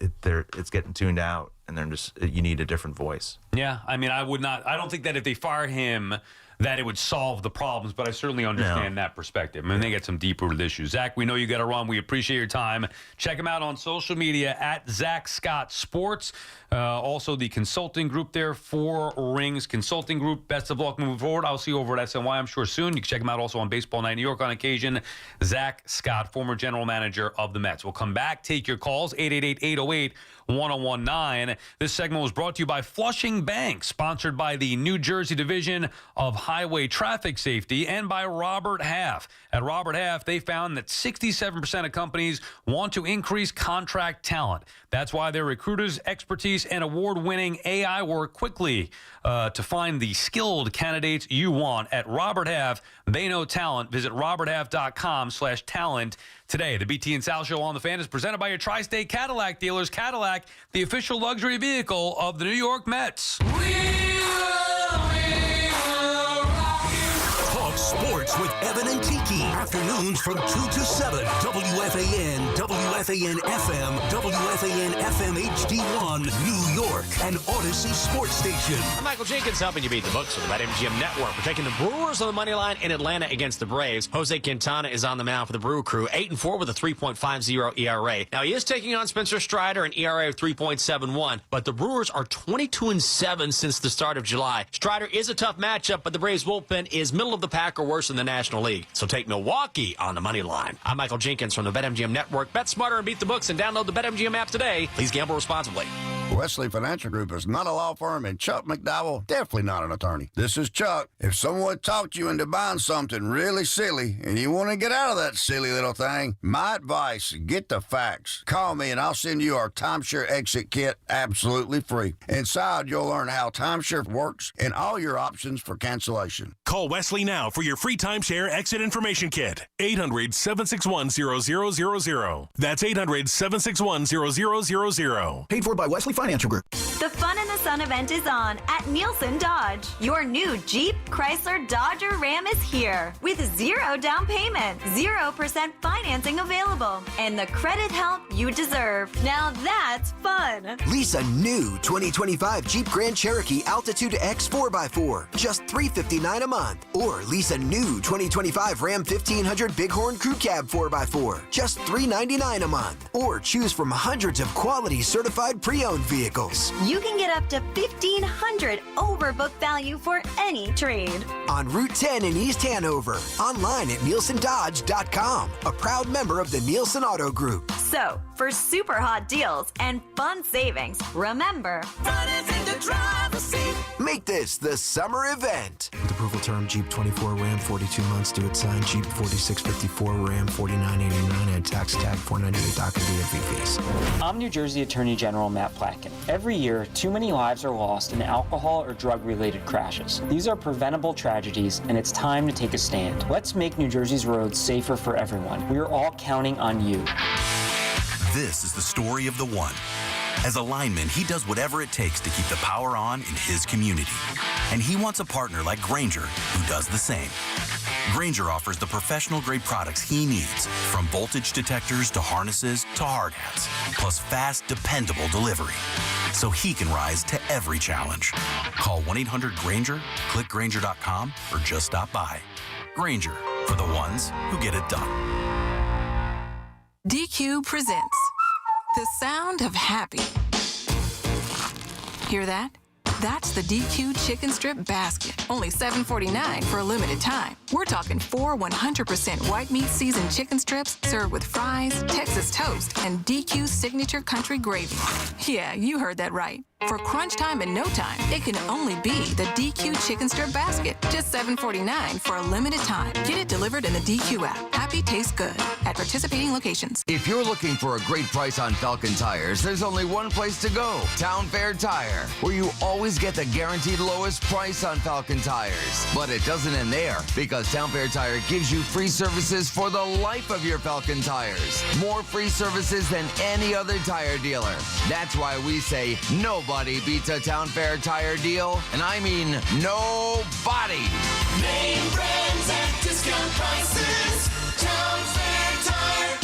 it's getting tuned out, and they're just, you need a different voice. Yeah, I mean, I don't think that if they fire him that it would solve the problems, but I certainly understand that perspective. I mean, they get some deep-rooted issues. Zach, we know you got to run. We appreciate your time. Check him out on social media at Zack Scott Sports. Also, the consulting group there, 4 Rings Consulting Group. Best of luck moving forward. I'll see you over at SNY, I'm sure, soon. You can check him out also on Baseball Night in New York on occasion. Zack Scott, former general manager of the Mets. We'll come back, take your calls, 888-808-1019. This segment was brought to you by Flushing Bank, sponsored by the New Jersey Division of Highway Traffic Safety and by Robert Half. At Robert Half, they found that 67% of companies want to increase contract talent. That's why their recruiters' expertise and award-winning AI work quickly to find the skilled candidates you want. At Robert Half, they know talent. Visit roberthalf.com/talent today. The BT and Sal Show on the Fan is presented by your Tri-State Cadillac dealers. Cadillac, the official luxury vehicle of the New York Mets. Talk sports with Evan and Tiki. Afternoons from 2 to 7. WFAN, WFAN FM, WFAN FM HD1, New York, and Odyssey Sports Station. I'm Michael Jenkins, helping you beat the books with the BetMGM Network. We're taking the Brewers on the money line in Atlanta against the Braves. Jose Quintana is on the mound for the Brew Crew, 8-4 with a 3.50 ERA. Now, he is taking on Spencer Strider, an ERA of 3.71, but the Brewers are 22-7 since the start of July. Strider is a tough matchup, but the Braves bullpen is middle of the pack or worse in the National League. So take Milwaukee on the money line. I'm Michael Jenkins from the BetMGM Network. Bet smarter and beat the books, and download the BetMGM app today. Please gamble responsibly. Wesley Financial Group is not a law firm, and Chuck McDowell definitely not an attorney. This is Chuck. If someone talked you into buying something really silly and you want to get out of that silly little thing, my advice, get the facts. Call me and I'll send you our timeshare exit kit absolutely free. Inside, you'll learn how timeshare works and all your options for cancellation. Call Wesley now for your free timeshare exit information kit. 800-761-0000. That's 800-761-0000. Paid for by Wesley Financial Group. The Fun in the Sun event is on at Nielsen Dodge. Your new Jeep, Chrysler, Dodge, or Ram is here with 0 down payment, 0% financing available, and the credit help you deserve. Now that's fun. Lease a new 2025 Jeep Grand Cherokee Altitude X 4x4, just $359 a month. Or lease a new 2025 Ram 1500 Bighorn Crew Cab 4x4, just $399 a month. Or choose from hundreds of quality certified pre-owned vehicles. You can get up to $1,500 over book value for any trade. On Route 10 in East Hanover. Online at NielsenDodge.com. A proud member of the Nielsen Auto Group. So, for super hot deals and fun savings, remember, Fun is in Detroit. driver's seat. Make this the summer event. With approval term Jeep 24 Ram 42 months due at sign, Jeep 4654 Ram 4989 and tax tag 498 doc and DMV fees. I'm New Jersey Attorney General Matt Placken. Every year, too many lives are lost in alcohol or drug-related crashes. These are preventable tragedies, and it's time to take a stand. Let's make New Jersey's roads safer for everyone. We are all counting on you. This is the story of the one. As a lineman, he does whatever it takes to keep the power on in his community. And he wants a partner like Grainger who does the same. Grainger offers the professional-grade products he needs, from voltage detectors to harnesses to hard hats, plus fast, dependable delivery, so he can rise to every challenge. Call 1-800-GRAINGER, click Grainger.com, or just stop by. Grainger, for the ones who get it done. DQ presents the sound of happy. Hear that? That's the DQ chicken strip basket. Only $7.49 for a limited time. We're talking 4 100% white meat seasoned chicken strips served with fries, Texas toast, and DQ signature country gravy. Yeah, you heard that right. For crunch time and no time, it can only be the DQ chicken strip basket. Just $7.49 for a limited time. Get it delivered in the DQ app. Happy tastes good at participating locations. If you're looking for a great price on Falcon tires, there's only one place to go, Town Fair Tire, where you always get the guaranteed lowest price on Falcon tires. But it doesn't end there, because Town Fair Tire gives you free services for the life of your Falcon tires. More free services than any other tire dealer. That's why we say nobody beats a Town Fair Tire deal, and I mean nobody. Name brands at discount prices. Town Fair Tire.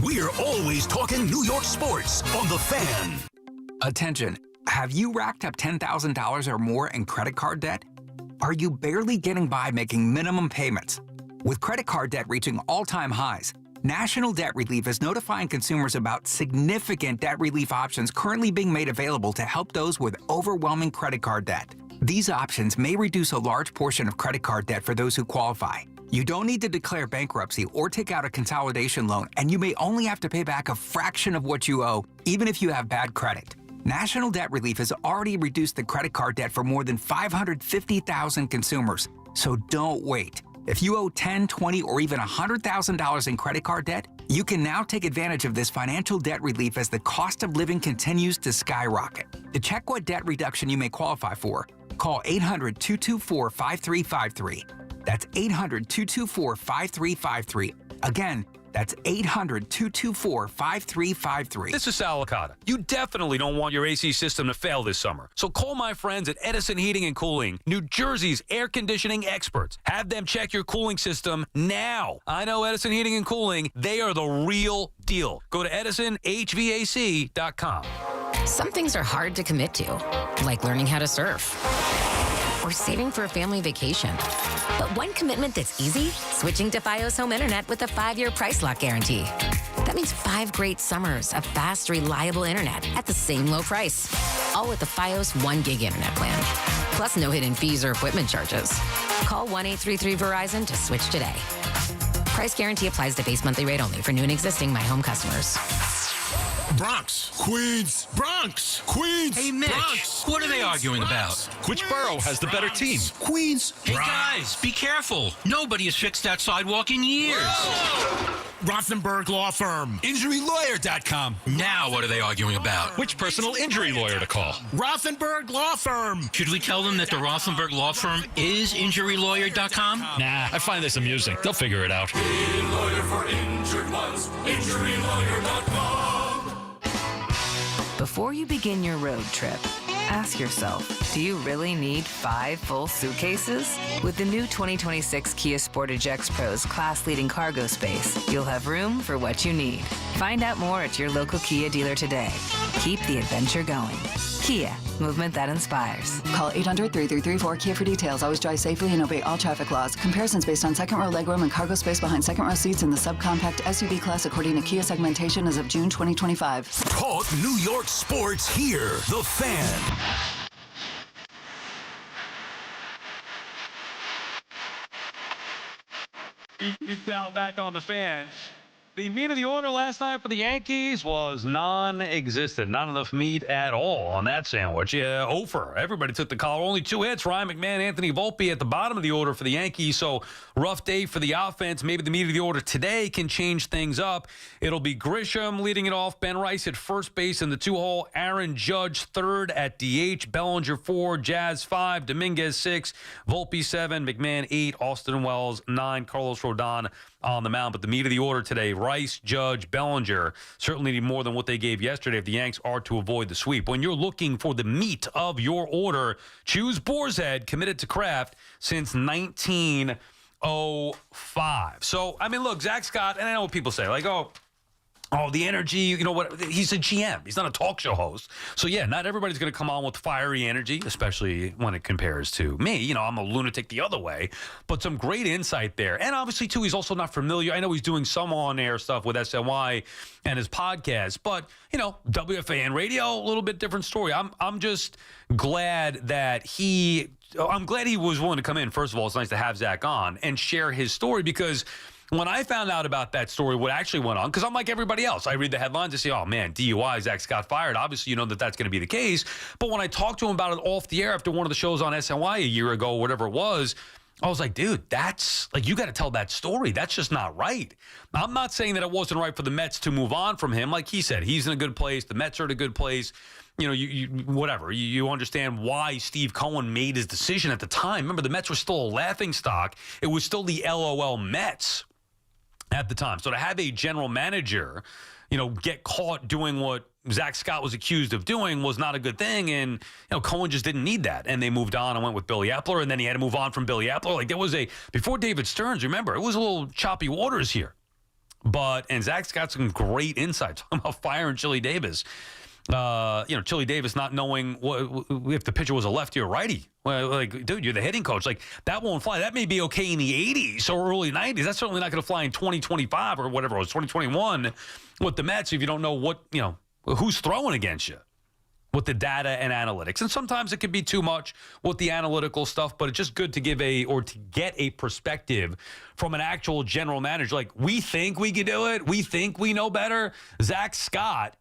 We're always talking New York sports on The Fan. Attention. Have you racked up $10,000 or more in credit card debt? Are you barely getting by making minimum payments? With credit card debt reaching all-time highs, National Debt Relief is notifying consumers about significant debt relief options currently being made available to help those with overwhelming credit card debt. These options may reduce a large portion of credit card debt for those who qualify. You don't need to declare bankruptcy or take out a consolidation loan, and you may only have to pay back a fraction of what you owe, even if you have bad credit. National Debt Relief has already reduced the credit card debt for more than 550,000 consumers, so don't wait. If you owe $10,000, $20,000, or even $100,000 in credit card debt, you can now take advantage of this financial debt relief as the cost of living continues to skyrocket. To check what debt reduction you may qualify for, call 800-224-5353. That's 800-224-5353. Again, that's 800-224-5353. This is Sal Licata. You definitely don't want your AC system to fail this summer. So call my friends at Edison Heating and Cooling, New Jersey's air conditioning experts. Have them check your cooling system now. I know Edison Heating and Cooling. They are the real deal. Go to edisonhvac.com. Some things are hard to commit to, like learning how to surf or saving for a family vacation. But one commitment that's easy, switching to Fios Home Internet with a 5-year price lock guarantee. That means 5 great summers of fast, reliable internet at the same low price. All with the Fios 1 gig internet plan. Plus no hidden fees or equipment charges. Call 1-833-VERIZON to switch today. Price guarantee applies to base monthly rate only for new and existing My Home customers. Bronx, Queens, Bronx, Queens. Hey, Mitch, Bronx, what are they Queens, arguing Bronx, about? Which borough has the better team? Queens. Hey, Bronx. guys, be careful. Nobody has fixed that sidewalk in years. Rothenberg Law Firm. InjuryLawyer.com. Now what are they arguing about? Which personal injury lawyer to call? Rothenberg Law Firm. Should we tell them that the Rothenberg Law Firm is InjuryLawyer.com? Nah, I find this amusing. They'll figure it out. Lawyer for injured ones. InjuryLawyer.com. Before you begin your road trip, ask yourself, do you really need 5 full suitcases? With the new 2026 Kia Sportage X-Pro's class-leading cargo space, you'll have room for what you need. Find out more at your local Kia dealer today. Keep the adventure going. Kia, movement that inspires. Call 800-3334-KIA for details. Always drive safely and obey all traffic laws. Comparisons based on second row legroom and cargo space behind second row seats in the subcompact SUV class according to Kia segmentation as of June 2025. Talk New York sports here. The Fan. You sound back on The Fan. The meat of the order last night for the Yankees was non-existent. Not enough meat at all on that sandwich. Yeah, over. Everybody took the collar. Only 2 hits. Ryan McMahon, Anthony Volpe at the bottom of the order for the Yankees. So rough day for the offense. Maybe the meat of the order today can change things up. It'll be Grisham leading it off. Ben Rice at first base in the 2-hole. Aaron Judge third at DH. Bellinger 4. Jazz 5. Dominguez 6. Volpe 7. McMahon 8. Austin Wells 9. Carlos Rodon on the mound. But the meat of the order today, Rice, Judge, Bellinger, certainly need more than what they gave yesterday if the Yanks are to avoid the sweep. When you're looking for the meat of your order, choose Boar's Head, committed to craft since 1905. So, I mean, look, Zack Scott, and I know what people say, like, oh, the energy, you know what? He's a GM. He's not a talk show host. So, yeah, not everybody's going to come on with fiery energy, especially when it compares to me. You know, I'm a lunatic the other way, but some great insight there. And obviously, too, he's also not familiar. I know he's doing some on-air stuff with SNY and his podcast, but, you know, WFAN radio, a little bit different story. I'm just glad that I'm glad he was willing to come in. First of all, it's nice to have Zach on and share his story, because when I found out about that story, what actually went on, because I'm like everybody else. I read the headlines and say, oh, man, DUI, Zack Scott fired. Obviously, you know that that's going to be the case. But when I talked to him about it off the air after one of the shows on SNY a year ago, whatever it was, I was like, dude, that's like, you got to tell that story. That's just not right. I'm not saying that it wasn't right for the Mets to move on from him. Like he said, he's in a good place. The Mets are in a good place. You know, you understand why Steve Cohen made his decision at the time. Remember, the Mets were still a laughingstock. It was still the LOL Mets at the time. So to have a general manager, you know, get caught doing what Zack Scott was accused of doing was not a good thing. And, you know, Cohen just didn't need that. And they moved on and went with Billy Epler. And then he had to move on from Billy Epler. Like, there was before David Stearns, remember, it was a little choppy waters here. And Zack's got some great insights about firing Chili Davis. Chili Davis not knowing if the pitcher was a lefty or righty. Well, like, dude, you're the hitting coach. Like, that won't fly. That may be okay in the 80s or early 90s. That's certainly not going to fly in 2025 or whatever it was, 2021 with the Mets if you don't know who's throwing against you with the data and analytics. And sometimes it could be too much with the analytical stuff, but it's just good to get a perspective from an actual general manager. Like, we think we can do it. We think we know better. Zack Scott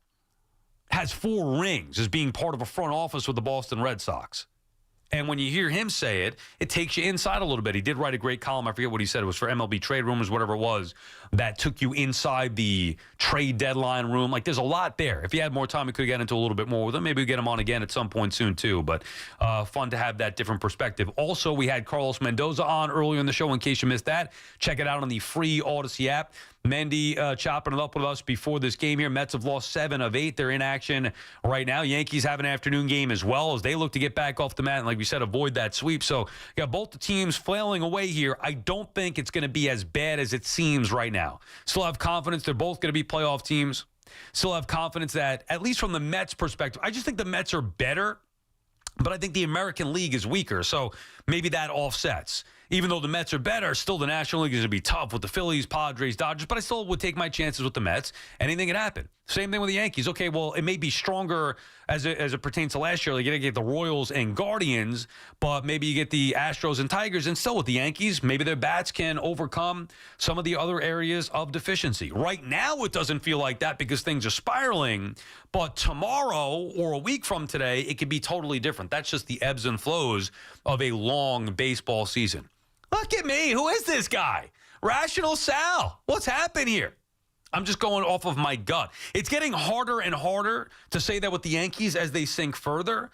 has 4 rings as being part of a front office with the Boston Red Sox. And when you hear him say it, it takes you inside a little bit. He did write a great column. I forget what he said. It was for MLB Trade Rumors, whatever it was, that took you inside the trade deadline room. Like, there's a lot there. If he had more time, we could get into a little bit more with him. Maybe we get him on again at some point soon, too. But fun to have that different perspective. Also, we had Carlos Mendoza on earlier in the show. In case you missed that, check it out on the free Odyssey app. Mendy chopping it up with us before this game here. Mets have lost 7 of 8. They're in action right now. Yankees have an afternoon game as well as they look to get back off the mat and, like we said, avoid that sweep. So you got both the teams flailing away here. I don't think it's going to be as bad as it seems right now. Still have confidence they're both going to be playoff teams. Still have confidence that, at least from the Mets' perspective, I just think the Mets are better, but I think the American League is weaker. So maybe that offsets. Even though the Mets are better, still the National League is going to be tough with the Phillies, Padres, Dodgers, but I still would take my chances with the Mets. Anything can happen. Same thing with the Yankees. Okay, well, it may be stronger as it pertains to last year. Like, you're going to get the Royals and Guardians, but maybe you get the Astros and Tigers. And still with the Yankees, maybe their bats can overcome some of the other areas of deficiency. Right now, it doesn't feel like that because things are spiraling. But tomorrow or a week from today, it could be totally different. That's just the ebbs and flows of a long baseball season. Look at me. Who is this guy? Rational Sal. What's happened here? I'm just going off of my gut. It's getting harder and harder to say that with the Yankees as they sink further.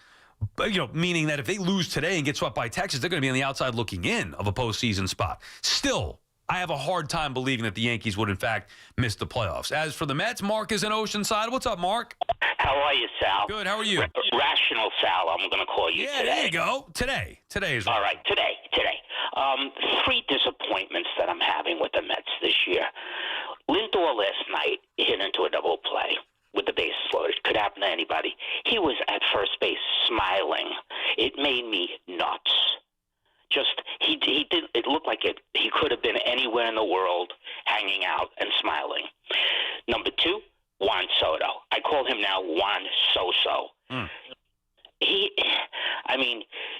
But, meaning that if they lose today and get swept by Texas, they're going to be on the outside looking in of a postseason spot. Still, I have a hard time believing that the Yankees would, in fact, miss the playoffs. As for the Mets, Mark is in Oceanside. What's up, Mark? How are you, Sal? Good. How are you? Rational Sal, I'm going to call you today. There you go. Today is all right. Today. 3 disappointments that I'm having with the Mets this year. Lindor last night hit into a double play with the bases loaded. Could happen to anybody. He was at first base smiling. It made me nuts. He did. It looked like he could have been anywhere in the world, hanging out and smiling. Number 2, Juan Soto. I call him now Juan Soso.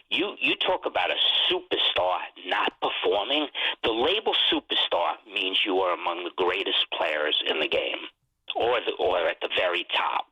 You talk about a superstar not performing. The label superstar means you are among the greatest players in game or at the very top.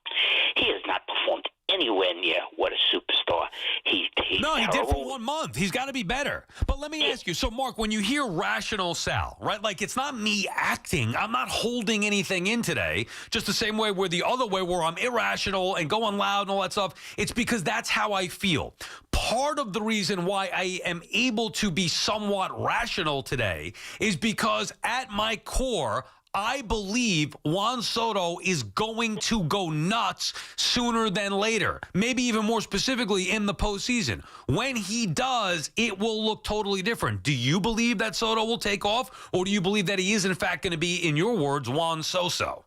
He has not performed anywhere near what a superstar. He's No, he terrible. did for 1 month. He's got to be better. But let me ask you, so Mark, when you hear rational Sal, right, like it's not me acting. I'm not holding anything in today, just the same way where the other way where I'm irrational and going loud and all that stuff. It's because that's how I feel. Part of the reason why I am able to be somewhat rational today is because at my core, I believe Juan Soto is going to go nuts sooner than later, maybe even more specifically in the postseason. When he does, it will look totally different. Do you believe that Soto will take off, or do you believe that he is, in fact, going to be, in your words, Juan So-So?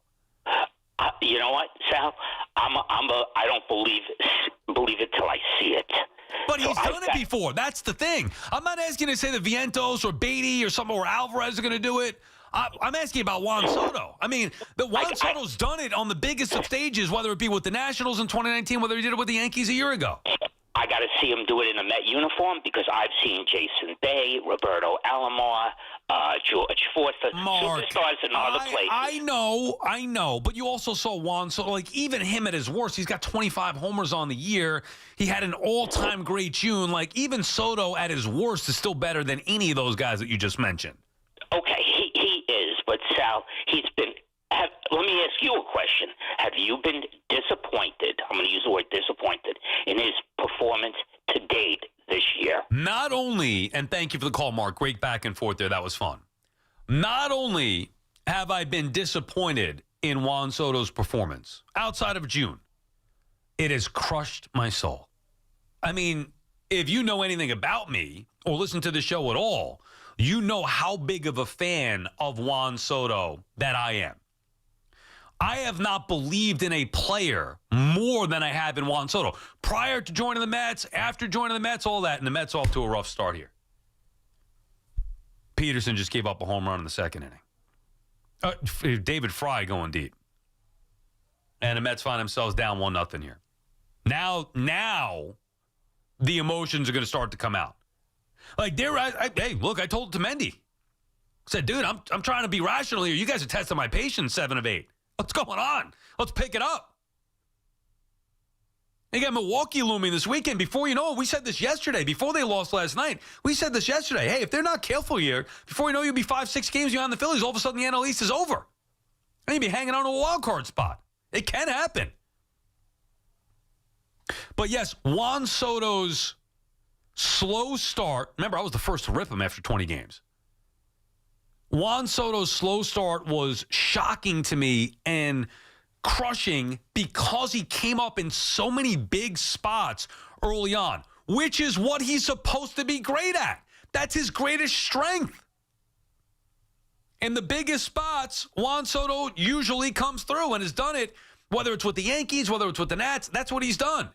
You know what, Sal? I don't believe it till I see it. But he's done it before. That's the thing. I'm not asking you to say that Vientos or Beatty or someone or Alvarez are going to do it. I'm asking about Juan Soto. I mean, Juan Soto's done it on the biggest of stages, whether it be with the Nationals in 2019, whether he did it with the Yankees a year ago. I got to see him do it in a Met uniform because I've seen Jason Bay, Roberto Alomar, George Forster, superstars in other places. I know, but you also saw Juan Soto, like even him at his worst, he's got 25 homers on the year. He had an all-time great June. Like even Soto at his worst is still better than any of those guys that you just mentioned. Okay, he is, but Sal, he's been. Let me ask you a question. Have you been disappointed? I'm going to use the word disappointed in his performance to date this year. Not only, and thank you for the call, Mark. Great back and forth there. That was fun. Not only have I been disappointed in Juan Soto's performance outside of June, it has crushed my soul. I mean, if you know anything about me or listen to the show at all, you know how big of a fan of Juan Soto that I am. I have not believed in a player more than I have in Juan Soto. Prior to joining the Mets, after joining the Mets, all that, and the Mets off to a rough start here. Peterson just gave up a home run in the second inning. David Fry going deep. And the Mets find themselves down 1-0 here. Now the emotions are going to start to come out. Like, hey, look, I told it to Mendy. I said, dude, I'm trying to be rational here. You guys are testing my patience, 7 of 8. What's going on? Let's pick it up. They got Milwaukee looming this weekend. Before you know it, we said this yesterday. Before they lost last night, we said this yesterday. Hey, if they're not careful here, before you know you'll be 5-6 games behind the Phillies, all of a sudden the NL East is over. And you'll be hanging on to a wild card spot. It can happen. But yes, Juan Soto's slow start. Remember, I was the first to rip him after 20 games. Juan Soto's slow start was shocking to me and crushing because he came up in so many big spots early on, which is what he's supposed to be great at. That's his greatest strength. In the biggest spots, Juan Soto usually comes through and has done it, whether it's with the Yankees, whether it's with the Nats, that's what he's done.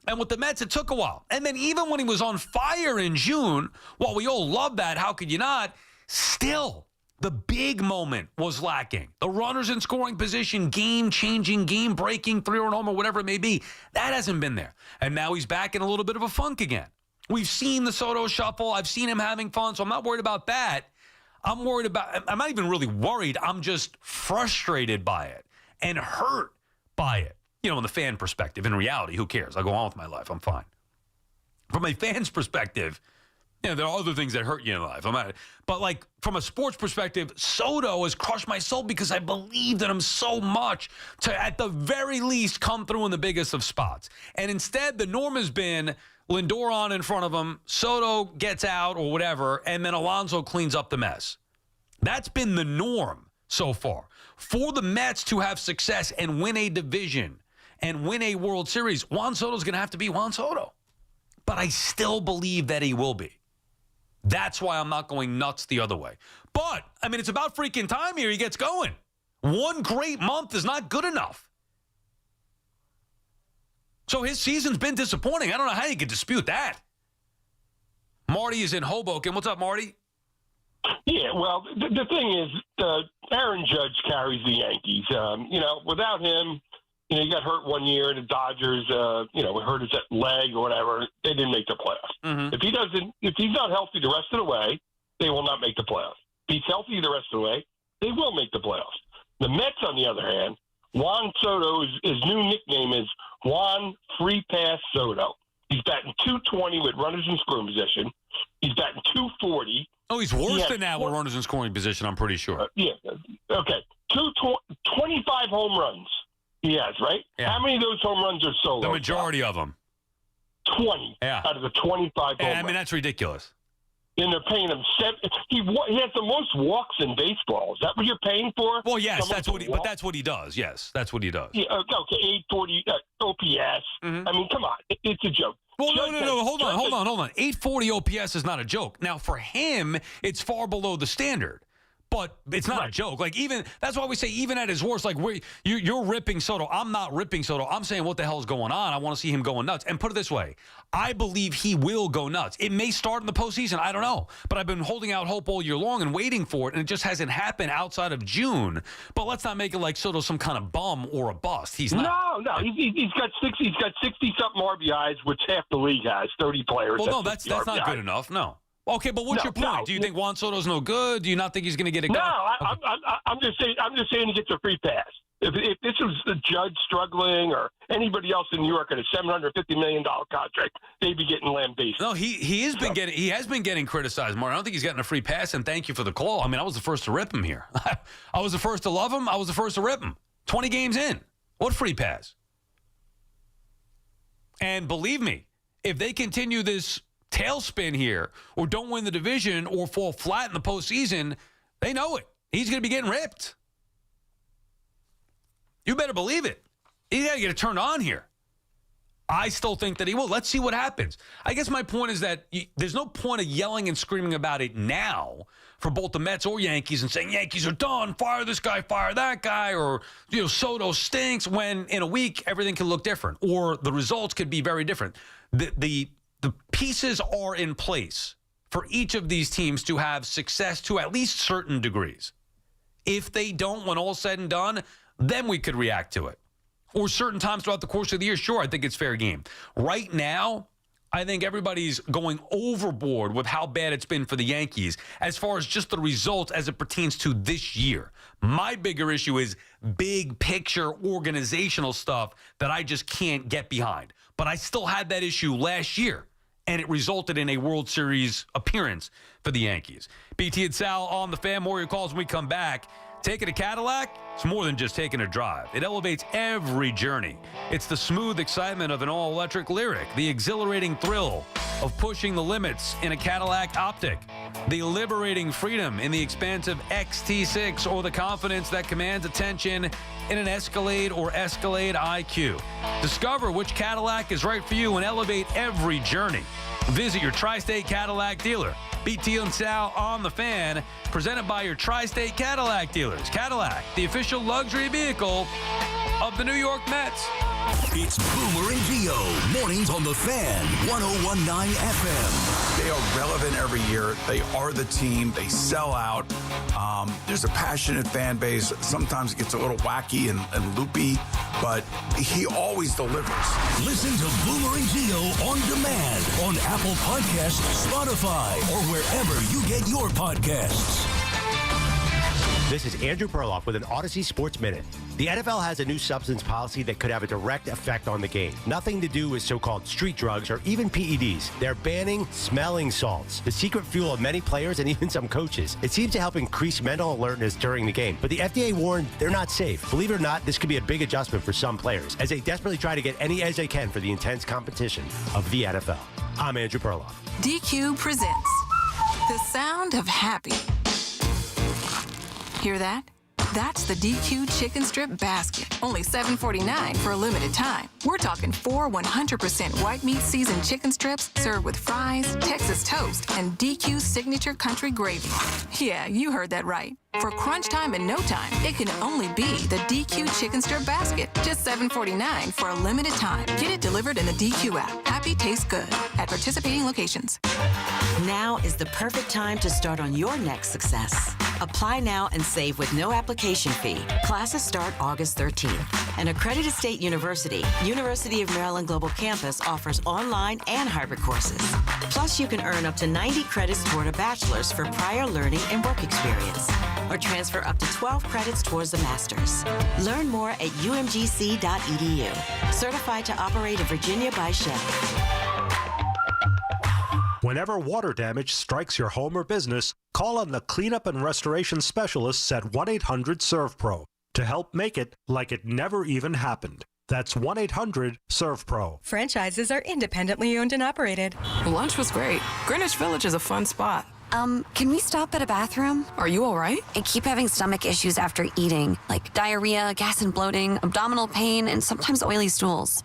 And with the Mets, it took a while. And then even when he was on fire in June, while we all love that, how could you not? Still, the big moment was lacking. The runners in scoring position, game-changing, game-breaking, 3-run home or whatever it may be, that hasn't been there. And now he's back in a little bit of a funk again. We've seen the Soto shuffle. I've seen him having fun, so I'm not worried about that. I'm not even really worried. I'm just frustrated by it and hurt by it. You know, in the fan perspective, in reality, who cares? I go on with my life. I'm fine. From a fan's perspective, you know, there are other things that hurt you in life. But like from a sports perspective, Soto has crushed my soul because I believed in him so much to, at the very least, come through in the biggest of spots. And instead, the norm has been Lindor on in front of him, Soto gets out or whatever, and then Alonso cleans up the mess. That's been the norm so far. For the Mets to have success and win a division and win a World Series, Juan Soto's going to have to be Juan Soto. But I still believe that he will be. That's why I'm not going nuts the other way. But, I mean, it's about freaking time here he gets going. One great month is not good enough. So his season's been disappointing. I don't know how you could dispute that. Marty is in Hoboken. What's up, Marty? Yeah, well, the thing is, Aaron Judge carries the Yankees. Without him, he got hurt one year, and the Dodgers, hurt his leg or whatever. They didn't make the playoffs. Mm-hmm. If he's not healthy the rest of the way, they will not make the playoffs. If he's healthy the rest of the way, they will make the playoffs. The Mets, on the other hand, Juan Soto, his new nickname is Juan Free Pass Soto. He's batting .220 with runners in scoring position. He's batting .240. Oh, he's worse than that with runners in scoring position, I'm pretty sure. Yeah. Okay. 25 home runs he has, right? Yeah. How many of those home runs are solo? The majority of them. 20 out of the 25 home runs. I mean, that's ridiculous. And they're paying him he has the most walks in baseball. Is that what you're paying for? Well, yes, that's what he does. Yes, that's what he does. Yeah, okay, 840 OPS. I mean, come on, it's a joke. Well, no. Hold on. 840 OPS is not a joke. Now, for him, it's far below the standard. But it's not a joke. Like, even that's why we say even at his worst, like you're ripping Soto. I'm not ripping Soto. I'm saying what the hell is going on? I want to see him going nuts. And put it this way, I believe he will go nuts. It may start in the postseason. I don't know. But I've been holding out hope all year long and waiting for it, and it just hasn't happened outside of June. But let's not make it like Soto's some kind of bum or a bust. He's not. No. He's got 60-something RBIs, which half the league has, 30 players. Well, no, that's not good enough. No. Okay, but what's your point? No. Do you think Juan Soto's no good? Do you not think he's going to get a No, guy? I'm just saying he gets a free pass. If this was the Judge struggling or anybody else in New York at a $750 million contract, they'd be getting lambasted. No, he has been getting criticized more. I don't think he's gotten a free pass. And thank you for the call. I mean, I was the first to rip him here. I was the first to love him. I was the first to rip him. 20 games in, what free pass? And believe me, if they continue this tailspin here or don't win the division or fall flat in the postseason, they know it. He's going to be getting ripped. You better believe it. He's got to get it turned on here. I still think that he will. Let's see what happens. I guess my point is that there's no point of yelling and screaming about it now for both the Mets or Yankees and saying Yankees are done, fire this guy, fire that guy, or Soto stinks, when in a week everything can look different or the results could be very different. The pieces are in place for each of these teams to have success to at least certain degrees. If they don't, when all's said and done, then we could react to it. Or certain times throughout the course of the year, sure, I think it's fair game. Right now, I think everybody's going overboard with how bad it's been for the Yankees as far as just the results as it pertains to this year. My bigger issue is big picture organizational stuff that I just can't get behind. But I still had that issue last year, and it resulted in a World Series appearance for the Yankees. BT and Sal on the Fan. More of your calls when we come back. Taking a Cadillac, it's more than just taking a drive. It elevates every journey. It's the smooth excitement of an all-electric Lyriq, the exhilarating thrill of pushing the limits in a Cadillac Optic, the liberating freedom in the expansive XT6, or the confidence that commands attention in an Escalade or Escalade IQ. Discover which Cadillac is right for you and elevate every journey. Visit your Tri-State Cadillac dealer. BT and Sal on the Fan, presented by your Tri-State Cadillac dealers. Cadillac, the official luxury vehicle of the New York Mets. It's Boomer and Gio, mornings on the Fan, 101.9 FM. They are relevant every year. They are the team. They sell out. There's a passionate fan base. Sometimes it gets a little wacky and loopy, but he always delivers. Listen to Boomer and Gio on demand on Apple Podcasts, Spotify, or wherever you get your podcasts. This is Andrew Perloff with an Odyssey Sports Minute. The NFL has a new substance policy that could have a direct effect on the game. Nothing to do with so-called street drugs or even PEDs. They're banning smelling salts, the secret fuel of many players and even some coaches. It seems to help increase mental alertness during the game. But the FDA warned they're not safe. Believe it or not, this could be a big adjustment for some players as they desperately try to get any edge they can for the intense competition of the NFL. I'm Andrew Perloff. DQ presents The Sound of Happy. Hear that? That's the DQ chicken strip basket. Only $7.49 for a limited time. We're talking 4 100% white meat seasoned chicken strips served with fries, Texas toast, and DQ's signature country gravy. Yeah, you heard that right. For crunch time and no time, it can only be the DQ chicken strip basket. Just $7.49 for a limited time. Get it delivered in the DQ app. Happy tastes good at participating locations. Now is the perfect time to start on your next success. Apply now and save with no application fee. Classes start August 13th. An accredited state university, University of Maryland Global Campus offers online and hybrid courses. Plus, you can earn up to 90 credits toward a bachelor's for prior learning and work experience, or transfer up to 12 credits towards a master's. Learn more at umgc.edu. Certified to operate in Virginia by Shell. Whenever water damage strikes your home or business, call on the cleanup and restoration specialists at 1-800-SERVPRO to help make it like it never even happened. That's 1-800-SERVPRO. Franchises are independently owned and operated. Lunch was great. Greenwich Village is a fun spot. Can we stop at a bathroom? Are you all right? I keep having stomach issues after eating, like diarrhea, gas and bloating, abdominal pain, and sometimes oily stools.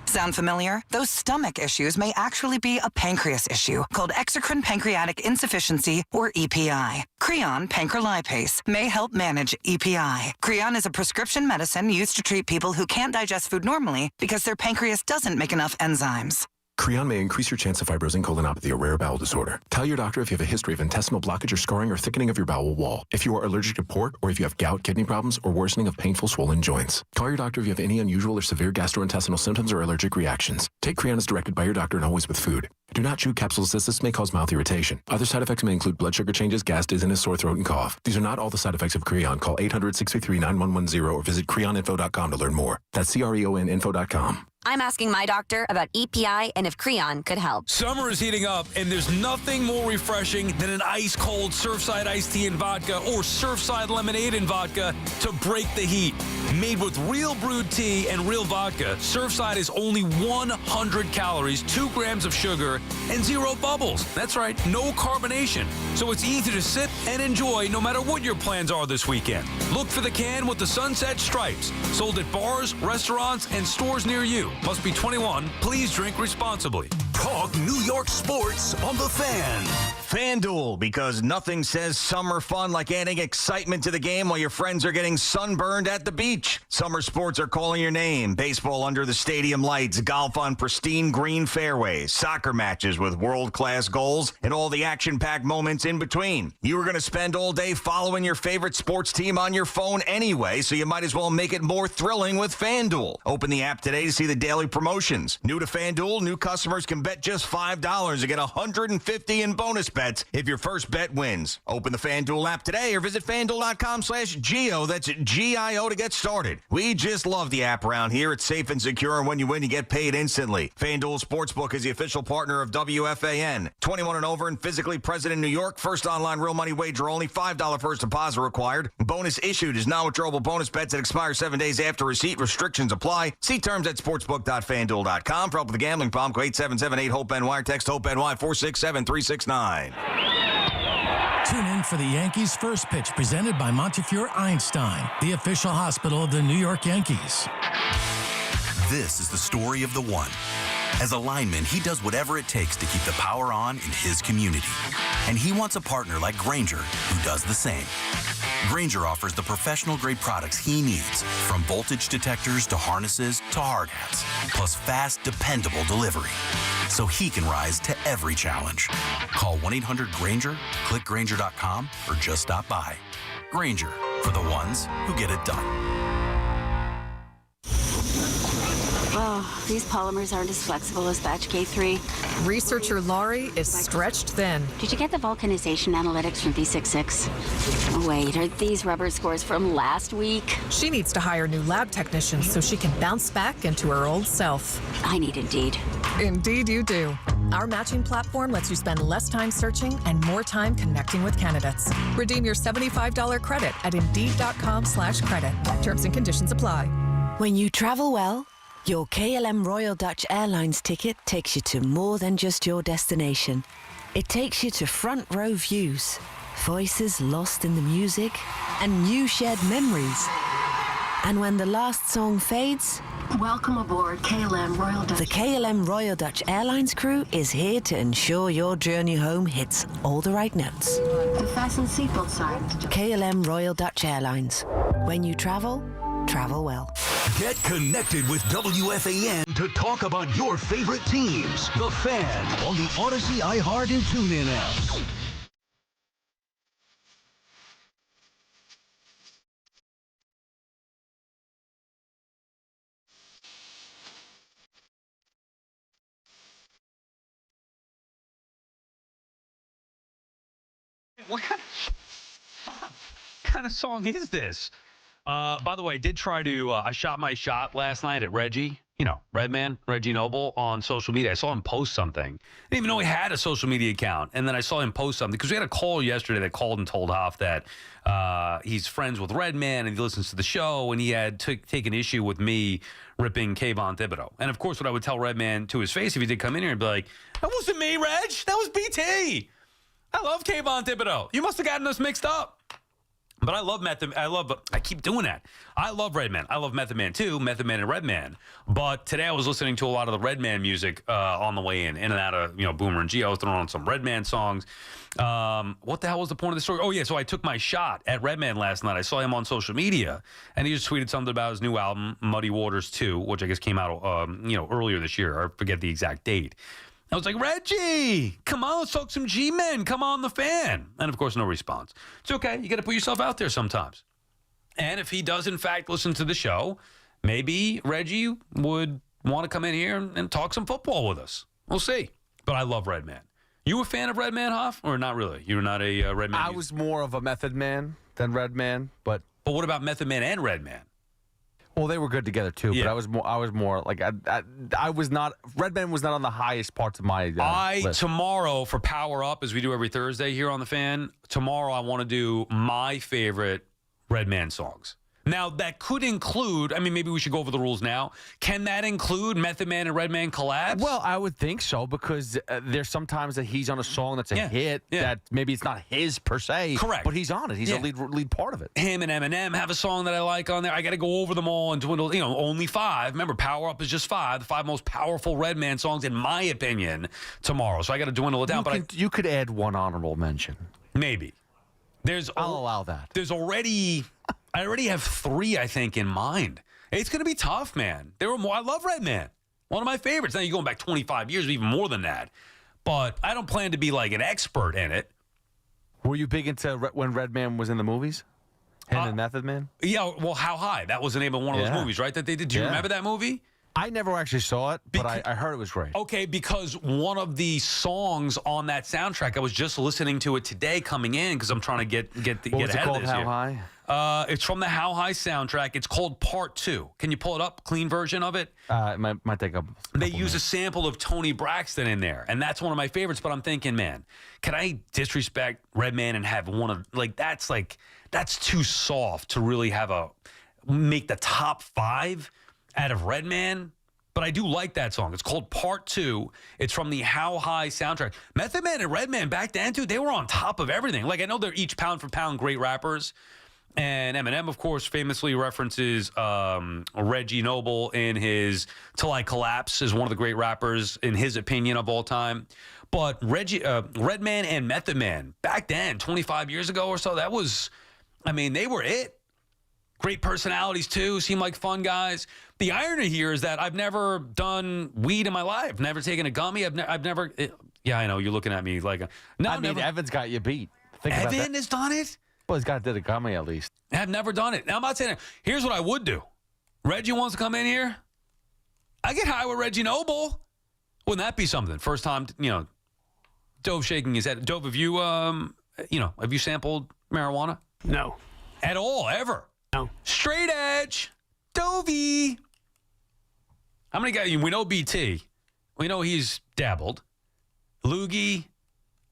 Sound familiar? Those stomach issues may actually be a pancreas issue called exocrine pancreatic insufficiency, or EPI. Creon pancrelipase may help manage EPI. Creon is a prescription medicine used to treat people who can't digest food normally because their pancreas doesn't make enough enzymes. Creon may increase your chance of fibrosing colonopathy, a rare bowel disorder. Tell your doctor if you have a history of intestinal blockage or scarring or thickening of your bowel wall, if you are allergic to pork, or if you have gout, kidney problems, or worsening of painful swollen joints. Call your doctor if you have any unusual or severe gastrointestinal symptoms or allergic reactions. Take Creon as directed by your doctor and always with food. Do not chew capsules as this may cause mouth irritation. Other side effects may include blood sugar changes, gas, dizziness, sore throat, and cough. These are not all the side effects of Creon. Call 800-633-9110 or visit creoninfo.com to learn more. That's CREONinfo.com. I'm asking my doctor about EPI and if Creon could help. Summer is heating up, and there's nothing more refreshing than an ice-cold Surfside iced tea and vodka or Surfside lemonade and vodka to break the heat. Made with real brewed tea and real vodka, Surfside is only 100 calories, 2 grams of sugar, and 0 bubbles. That's right, no carbonation. So it's easy to sip and enjoy no matter what your plans are this weekend. Look for the can with the sunset stripes. Sold at bars, restaurants, and stores near you. Must be 21. Please drink responsibly. Talk New York sports on The Fan. FanDuel, because nothing says summer fun like adding excitement to the game while your friends are getting sunburned at the beach. Summer sports are calling your name. Baseball under the stadium lights, golf on pristine green fairways, soccer matches with world-class goals, and all the action-packed moments in between. You are going to spend all day following your favorite sports team on your phone anyway, so you might as well make it more thrilling with FanDuel. Open the app today to see the daily promotions. New to FanDuel, new customers can bet just $5 to get $150 in bonus bets if your first bet wins. Open the FanDuel app today or visit FanDuel.com/Geo. That's G-I-O to get started. We just love the app around here. It's safe and secure, and when you win, you get paid instantly. FanDuel Sportsbook is the official partner of WFAN. 21 and over and physically present in New York. First online real money wager only. $5 first deposit required. Bonus issued is non-withdrawable bonus bets that expire 7 days after receipt. Restrictions apply. See terms at sportsbook.fanduel.com. For help with the gambling problem, call 877-8-HOPE-NY or text HOPE-NY 467-369. Tune in for the Yankees' first pitch, presented by Montefiore Einstein, the official hospital of the New York Yankees. This is the story of the one. As a lineman, he does whatever it takes to keep the power on in his community. And he wants a partner like Grainger who does the same. Grainger offers the professional-grade products he needs, from voltage detectors to harnesses to hard hats, plus fast, dependable delivery, so he can rise to every challenge. Call 1-800-GRAINGER, click Grainger.com, or just stop by. Grainger, for the ones who get it done. Oh, these polymers aren't as flexible as batch K3. Researcher Laurie is stretched thin. Did you get the vulcanization analytics from V66? Oh, wait, are these rubber scores from last week? She needs to hire new lab technicians so she can bounce back into her old self. I need Indeed. Indeed you do. Our matching platform lets you spend less time searching and more time connecting with candidates. Redeem your $75 credit at Indeed.com/credit. Terms and conditions apply. When you travel well, your KLM Royal Dutch Airlines ticket takes you to more than just your destination. It takes you to front row views, voices lost in the music, and new shared memories. And when the last song fades, welcome aboard KLM Royal Dutch. The KLM Royal Dutch Airlines crew is here to ensure your journey home hits all the right notes. Fasten seatbelt signs. KLM Royal Dutch Airlines. When you travel, travel well. Get connected with WFAN to talk about your favorite teams. The Fan on the Odyssey, iHeart, and TuneIn apps. What kind of song is this? By the way, I did try to, I shot my shot last night at Reggie, Redman, Reggie Noble on social media. I saw him post something. I didn't even know he had a social media account. And then I saw him post something because we had a call yesterday that called and told Hoff that he's friends with Redman and he listens to the show, and he had taken issue with me ripping Kayvon Thibodeau. And of course, what I would tell Redman to his face if he did come in here and be like, that wasn't me, Reg. That was BT. I love Kayvon Thibodeau. You must have gotten us mixed up. But I love I keep doing that. I love Redman. I love Method Man too, Method Man and Redman. But today I was listening to a lot of the Redman music on the way in and out of, Boomer and Gio, throwing on some Redman songs. What the hell was the point of the story? Oh, yeah, so I took my shot at Redman last night. I saw him on social media, and he just tweeted something about his new album, Muddy Waters 2, which I guess came out, earlier this year. I forget the exact date. I was like, Reggie, come on, let's talk some G-Men. Come on the fan. And, of course, no response. It's okay. You got to put yourself out there sometimes. And if he does, in fact, listen to the show, maybe Reggie would want to come in here and talk some football with us. We'll see. But I love Redman. You a fan of Redman, Hoff? Or not really? You're not a Redman? I was more of a Method Man than Redman. But what about Method Man and Redman? Well, they were good together too, but I was more like I was not. Redman was not on the highest parts of my list. Tomorrow for Power Up, as we do every Thursday here on the Fan. Tomorrow I want to do my favorite Redman songs. Now that could include. I mean, maybe we should go over the rules now. Can that include Method Man and Redman collabs? Well, I would think so because there's sometimes that he's on a song that's a hit that maybe it's not his per se. Correct, but he's on it. He's a lead part of it. Him and Eminem have a song that I like on there. I got to go over them all and dwindle. Only 5. Remember, Power Up is just 5. The 5 most powerful Redman songs, in my opinion, tomorrow. So I got to dwindle it down. You could add one honorable mention. Maybe. I'll allow that. I already have 3, I think, in mind. It's going to be tough, man. I love Redman. One of my favorites. Now, you're going back 25 years, even more than that. But I don't plan to be like an expert in it. Were you big into when Redman was in the movies? Him and Method Man? Yeah, well, How High? That was the name of one of those movies, right, that they did. Do you remember that movie? I never actually saw it, but I heard it was great. Okay, because one of the songs on that soundtrack, I was just listening to it today coming in because I'm trying to get ahead of this. How High? It's from the How High soundtrack. It's called Part 2. Can you pull it up? Clean version of it? It might take a They use a sample of Tony Braxton in there, and that's one of my favorites. But I'm thinking, man, can I disrespect Redman and have one of that's too soft to really make the top 5 out of Redman? But I do like that song. It's called Part 2. It's from the How High soundtrack. Method Man and Redman back then, too, they were on top of everything. Like, I know they're each pound for pound great rappers. And Eminem, of course, famously references Reggie Noble in his Till I Collapse as one of the great rappers, in his opinion, of all time. But Redman and Method Man, back then, 25 years ago or so, they were it. Great personalities, too. Seem like fun guys. The irony here is that I've never done weed in my life. Never taken a gummy. I've never. Yeah, I know. You're looking at me like. Never. Evan's got you beat. Evan has done it? Well, he's got to do the gummy at least. I've never done it. Now, I'm not saying that. Here's what I would do. Reggie wants to come in here. I get high with Reggie Noble. Wouldn't that be something? First time, Dove shaking his head. Dove, have you sampled marijuana? No. At all, ever? No. Straight edge. Dovey. How many guys? We know BT. We know he's dabbled. Loogie.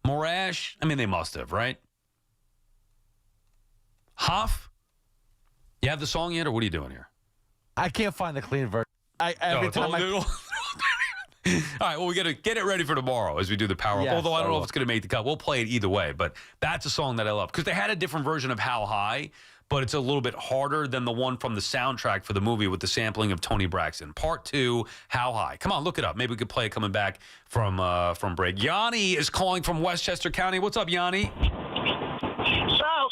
Morash. They must have, right? Hoff. You have the song yet, or what are you doing here? I can't find the clean version. All right, well, we got to get it ready for tomorrow as we do the Power Up. Yes, Although I don't know if it's going to make the cut. We'll play it either way, but that's a song that I love. Because they had a different version of How High, but it's a little bit harder than the one from the soundtrack for the movie with the sampling of Tony Braxton. Part 2, How High. Come on, look it up. Maybe we could play it coming back from break. Yanni is calling from Westchester County. What's up, Yanni?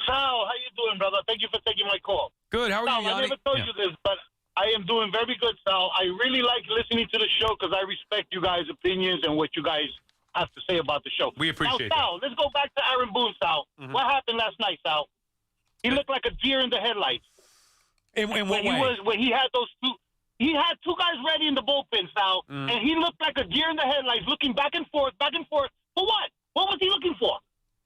Sal, how you doing, brother? Thank you for taking my call. Good. How are you, Yanni? I never told you this, but I am doing very good, Sal. I really like listening to the show because I respect you guys' opinions and what you guys have to say about the show. We appreciate that. Sal, let's go back to Aaron Boone, Sal. Mm-hmm. What happened last night, Sal? He looked like a deer in the headlights. In what way? When he had those two. He had 2 guys ready in the bullpen, Sal, and he looked like a deer in the headlights, looking back and forth. For what? What was he looking for?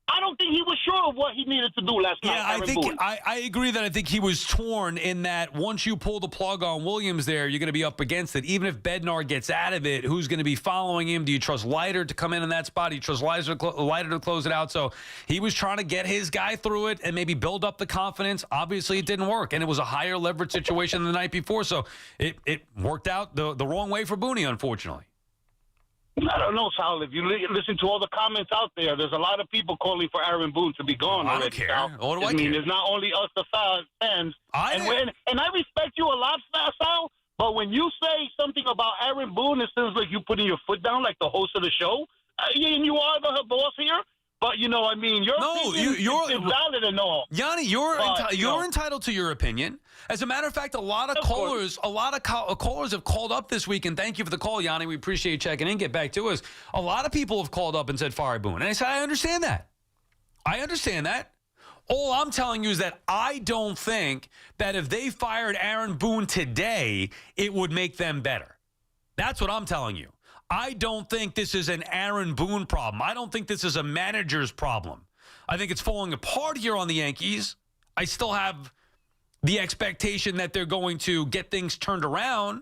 I don't think he was sure of what he needed to do last night. Yeah, I agree that I think he was torn in that once you pull the plug on Williams there, you're going to be up against it. Even if Bednar gets out of it, who's going to be following him? Do you trust Leiter to come in that spot? Do you trust Leiter to close it out? So he was trying to get his guy through it and maybe build up the confidence. Obviously, it didn't work, and it was a higher leverage situation the night before. So it worked out the wrong way for Booney, unfortunately. I don't know, Sal. If you listen to all the comments out there, there's a lot of people calling for Aaron Boone to be gone already. I don't care. Sal. What do I mean, care? it's not only us, the fans. And I respect you a lot, Sal, but when you say something about Aaron Boone, it sounds like you putting your foot down like the host of the show. And you are the boss here. But, you know, I mean, your opinion is valid and all. Yanni, you're entitled to your opinion. As a matter of fact, a lot of callers have called up this week, and thank you for the call, Yanni. We appreciate you checking in. Get back to us. A lot of people have called up and said fire Boone. And I said, I understand that. All I'm telling you is that I don't think that if they fired Aaron Boone today, it would make them better. That's what I'm telling you. I don't think this is an Aaron Boone problem. I don't think this is a manager's problem. I think it's falling apart here on the Yankees. I still have the expectation that they're going to get things turned around.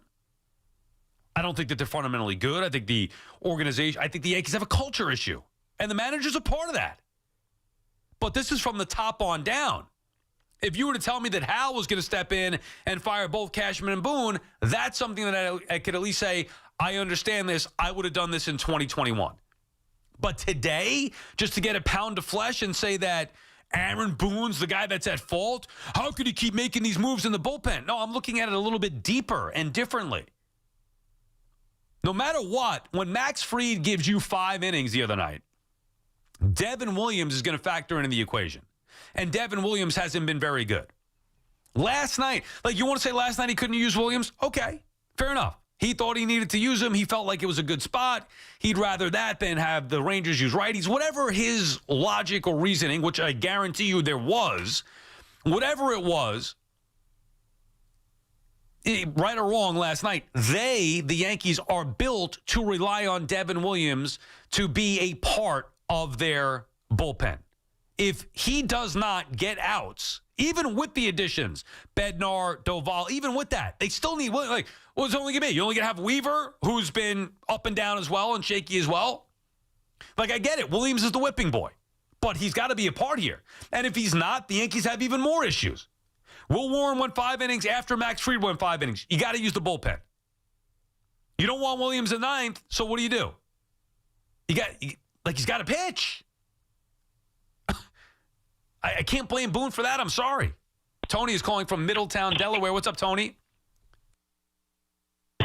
I don't think that they're fundamentally good. I think the Yankees have a culture issue, and the manager's a part of that. But this is from the top on down. If you were to tell me that Hal was going to step in and fire both Cashman and Boone, that's something that I could at least say, I understand this. I would have done this in 2021. But today, just to get a pound of flesh and say that Aaron Boone's the guy that's at fault, how could he keep making these moves in the bullpen? No, I'm looking at it a little bit deeper and differently. No matter what, when Max Fried gives you 5 innings the other night, Devin Williams is going to factor into the equation. And Devin Williams hasn't been very good. Last night, you want to say last night he couldn't use Williams? Okay, fair enough. He thought he needed to use him. He felt like it was a good spot. He'd rather that than have the Rangers use righties. Whatever his logic or reasoning, which I guarantee you there was, whatever it was, right or wrong last night, the Yankees, are built to rely on Devin Williams to be a part of their bullpen. If he does not get outs, even with the additions, Bednar, Doval, even with that, they still need, what's it only going to be? You're only going to have Weaver, who's been up and down as well and shaky as well. I get it. Williams is the whipping boy, but he's got to be a part here. And if he's not, the Yankees have even more issues. Will Warren went 5 innings after Max Fried went 5 innings. You got to use the bullpen. You don't want Williams in 9th, so what do? He's got to pitch. I can't blame Boone for that. I'm sorry. Tony is calling from Middletown, Delaware. What's up, Tony?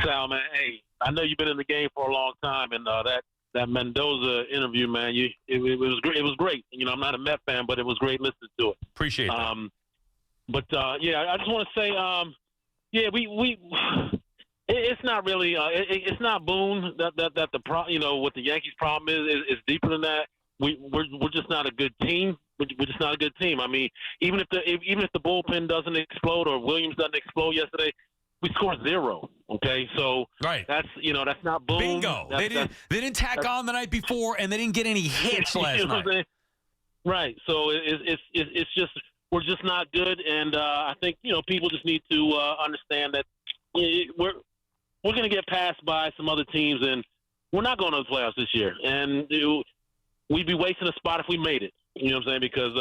Sal, man, hey, I know you've been in the game for a long time, and that Mendoza interview, man, it was great. It was great. You know, I'm not a Met fan, but it was great listening to it. Appreciate that. I just want to say, it's not really, it's not Boone that what the Yankees' problem is deeper than that. We're just not a good team. We're just not a good team. I mean, even if the bullpen doesn't explode or Williams doesn't explode yesterday, we scored 0. Okay, so that's not Boone. Bingo. They didn't tack on the night before, and they didn't get any hits last night. Right. So it's just we're just not good, and I think people just need to understand that we're going to get passed by some other teams, and we're not going to the playoffs this year, and we'd be wasting a spot if we made it. You know what I'm saying? Because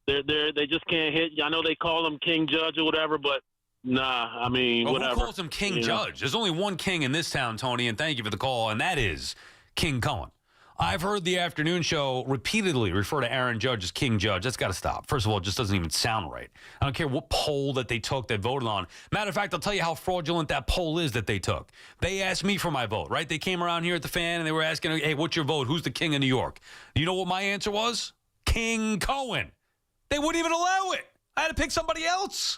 they just can't hit. I know they call him King Judge or whatever, but nah. I mean, whatever. Who calls him King Judge? There's only one king in this town, Tony, and thank you for the call, and that is King Cohen. I've heard the afternoon show repeatedly refer to Aaron Judge as King Judge. That's got to stop. First of all, it just doesn't even sound right. I don't care what poll that they took that voted on. Matter of fact, I'll tell you how fraudulent that poll is that they took. They asked me for my vote, right? They came around here at the Fan, and they were asking, hey, what's your vote? Who's the king of New York? You know what my answer was? King Cohen. They wouldn't even allow it. I had to pick somebody else.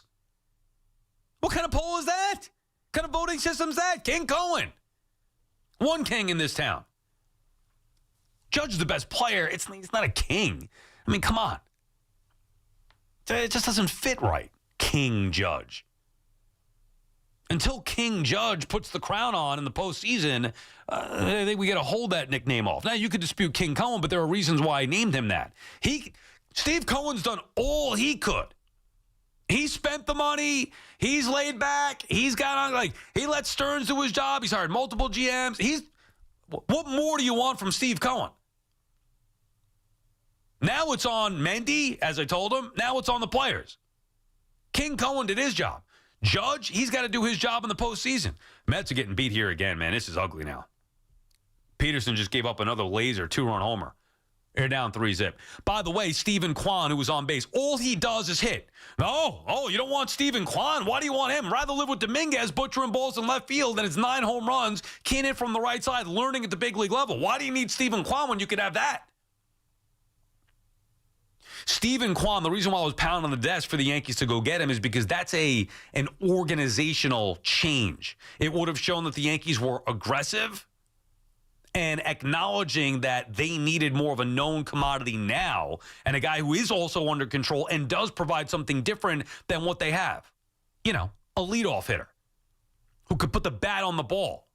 What kind of poll is that? What kind of voting system is that? King Cohen. One king in this town. Judge is the best player. He's not a king. I mean, come on. It just doesn't fit right. King Judge. Until King Judge puts the crown on in the postseason, I think we got to hold that nickname off. Now, you could dispute King Cohen, but there are reasons why I named him that. Steve Cohen's done all he could. He spent the money. He's laid back. He's got on, he let Stearns do his job. He's hired multiple GMs. What more do you want from Steve Cohen? Now it's on Mendy, as I told him. Now it's on the players. King Cohen did his job. Judge, he's got to do his job in the postseason. Mets are getting beat here again, man. This is ugly now. Peterson just gave up another laser 2-run homer. They're down 3-zip. By the way, Stephen Kwan, who was on base, all he does is hit. Oh, you don't want Stephen Kwan? Why do you want him? Rather live with Dominguez, butchering balls in left field, and it's 9 home runs, can't hit from the right side, learning at the big league level. Why do you need Stephen Kwan when you could have that? Stephen Kwan, the reason why I was pounding on the desk for the Yankees to go get him is because that's an organizational change. It would have shown that the Yankees were aggressive and acknowledging that they needed more of a known commodity now and a guy who is also under control and does provide something different than what they have. A leadoff hitter who could put the bat on the ball.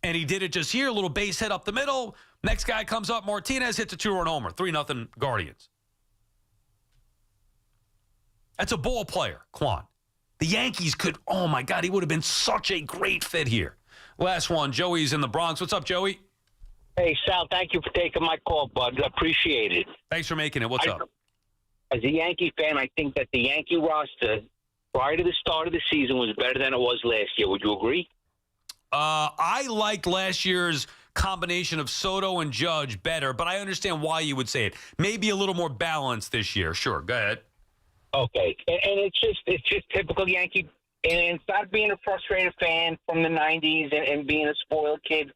And he did it just here, a little base hit up the middle. Next guy comes up, Martinez hits a 2-run homer, 3-0 Guardians. That's a ball player, Kwan. The Yankees could, oh my God, he would have been such a great fit here. Last one, Joey's in the Bronx. What's up, Joey? Hey, Sal, thank you for taking my call, bud. Appreciate it. Thanks for making it. What's up? As a Yankee fan, I think that the Yankee roster prior to the start of the season was better than it was last year. Would you agree? I liked last year's combination of Soto and Judge better, but I understand why you would say it. Maybe a little more balanced this year. Sure, go ahead. Okay, and it's just typical Yankee. And instead of being a frustrated fan from the 90s and being a spoiled kid,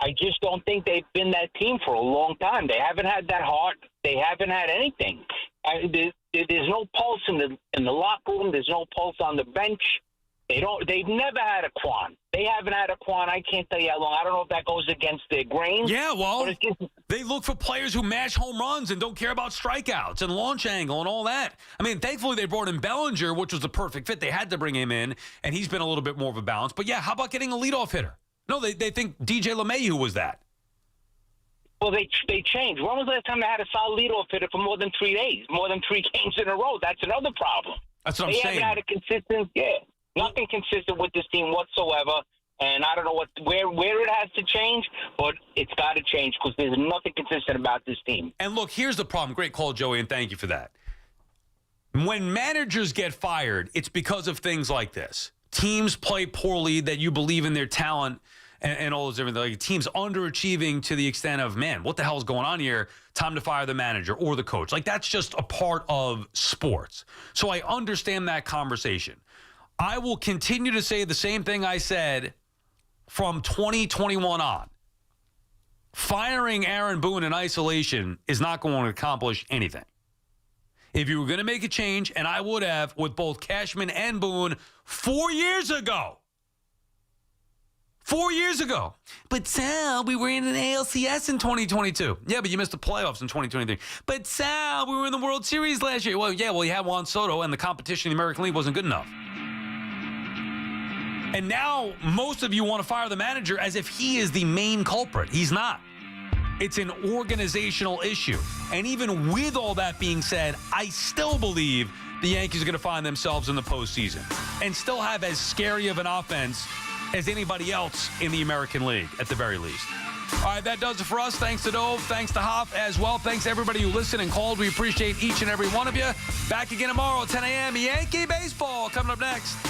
I just don't think they've been that team for a long time. They haven't had that heart. They haven't had anything. There's no pulse in the locker room. There's no pulse on the bench. They've never had a Kwan. They haven't had a Kwan. I can't tell you how long. I don't know if that goes against their grain. Yeah, well, they look for players who mash home runs and don't care about strikeouts and launch angle and all that. I mean, thankfully they brought in Bellinger, which was the perfect fit. They had to bring him in, and he's been a little bit more of a balance. But yeah, how about getting a leadoff hitter? No, they think DJ LeMahieu was that. Well, they changed. When was the last time they had a solid leadoff hitter for more than 3 days, more than 3 games in a row? That's another problem. That's what I'm saying. They haven't had a consistent, nothing consistent with this team whatsoever. And I don't know where it has to change, but it's got to change because there's nothing consistent about this team. And look, here's the problem. Great call, Joey, and thank you for that. When managers get fired, it's because of things like this. Teams play poorly, that you believe in their talent and all those different things. Like teams underachieving to the extent of, man, what the hell is going on here? Time to fire the manager or the coach. Like that's just a part of sports. So I understand that conversation. I will continue to say the same thing I said from 2021 on. Firing Aaron Boone in isolation is not going to accomplish anything. If you were going to make a change, and I would have with both Cashman and Boone 4 years ago. 4 years ago. But Sal, we were in an ALCS in 2022. Yeah, but you missed the playoffs in 2023. But Sal, we were in the World Series last year. Well, yeah, you had Juan Soto, and the competition in the American League wasn't good enough. And now most of you want to fire the manager as if he is the main culprit. He's not. It's an organizational issue. And even with all that being said, I still believe the Yankees are going to find themselves in the postseason and still have as scary of an offense as anybody else in the American League, at the very least. All right, that does it for us. Thanks to Dove. Thanks to Hoff as well. Thanks to everybody who listened and called. We appreciate each and every one of you. Back again tomorrow at 10 a.m. Yankee Baseball coming up next.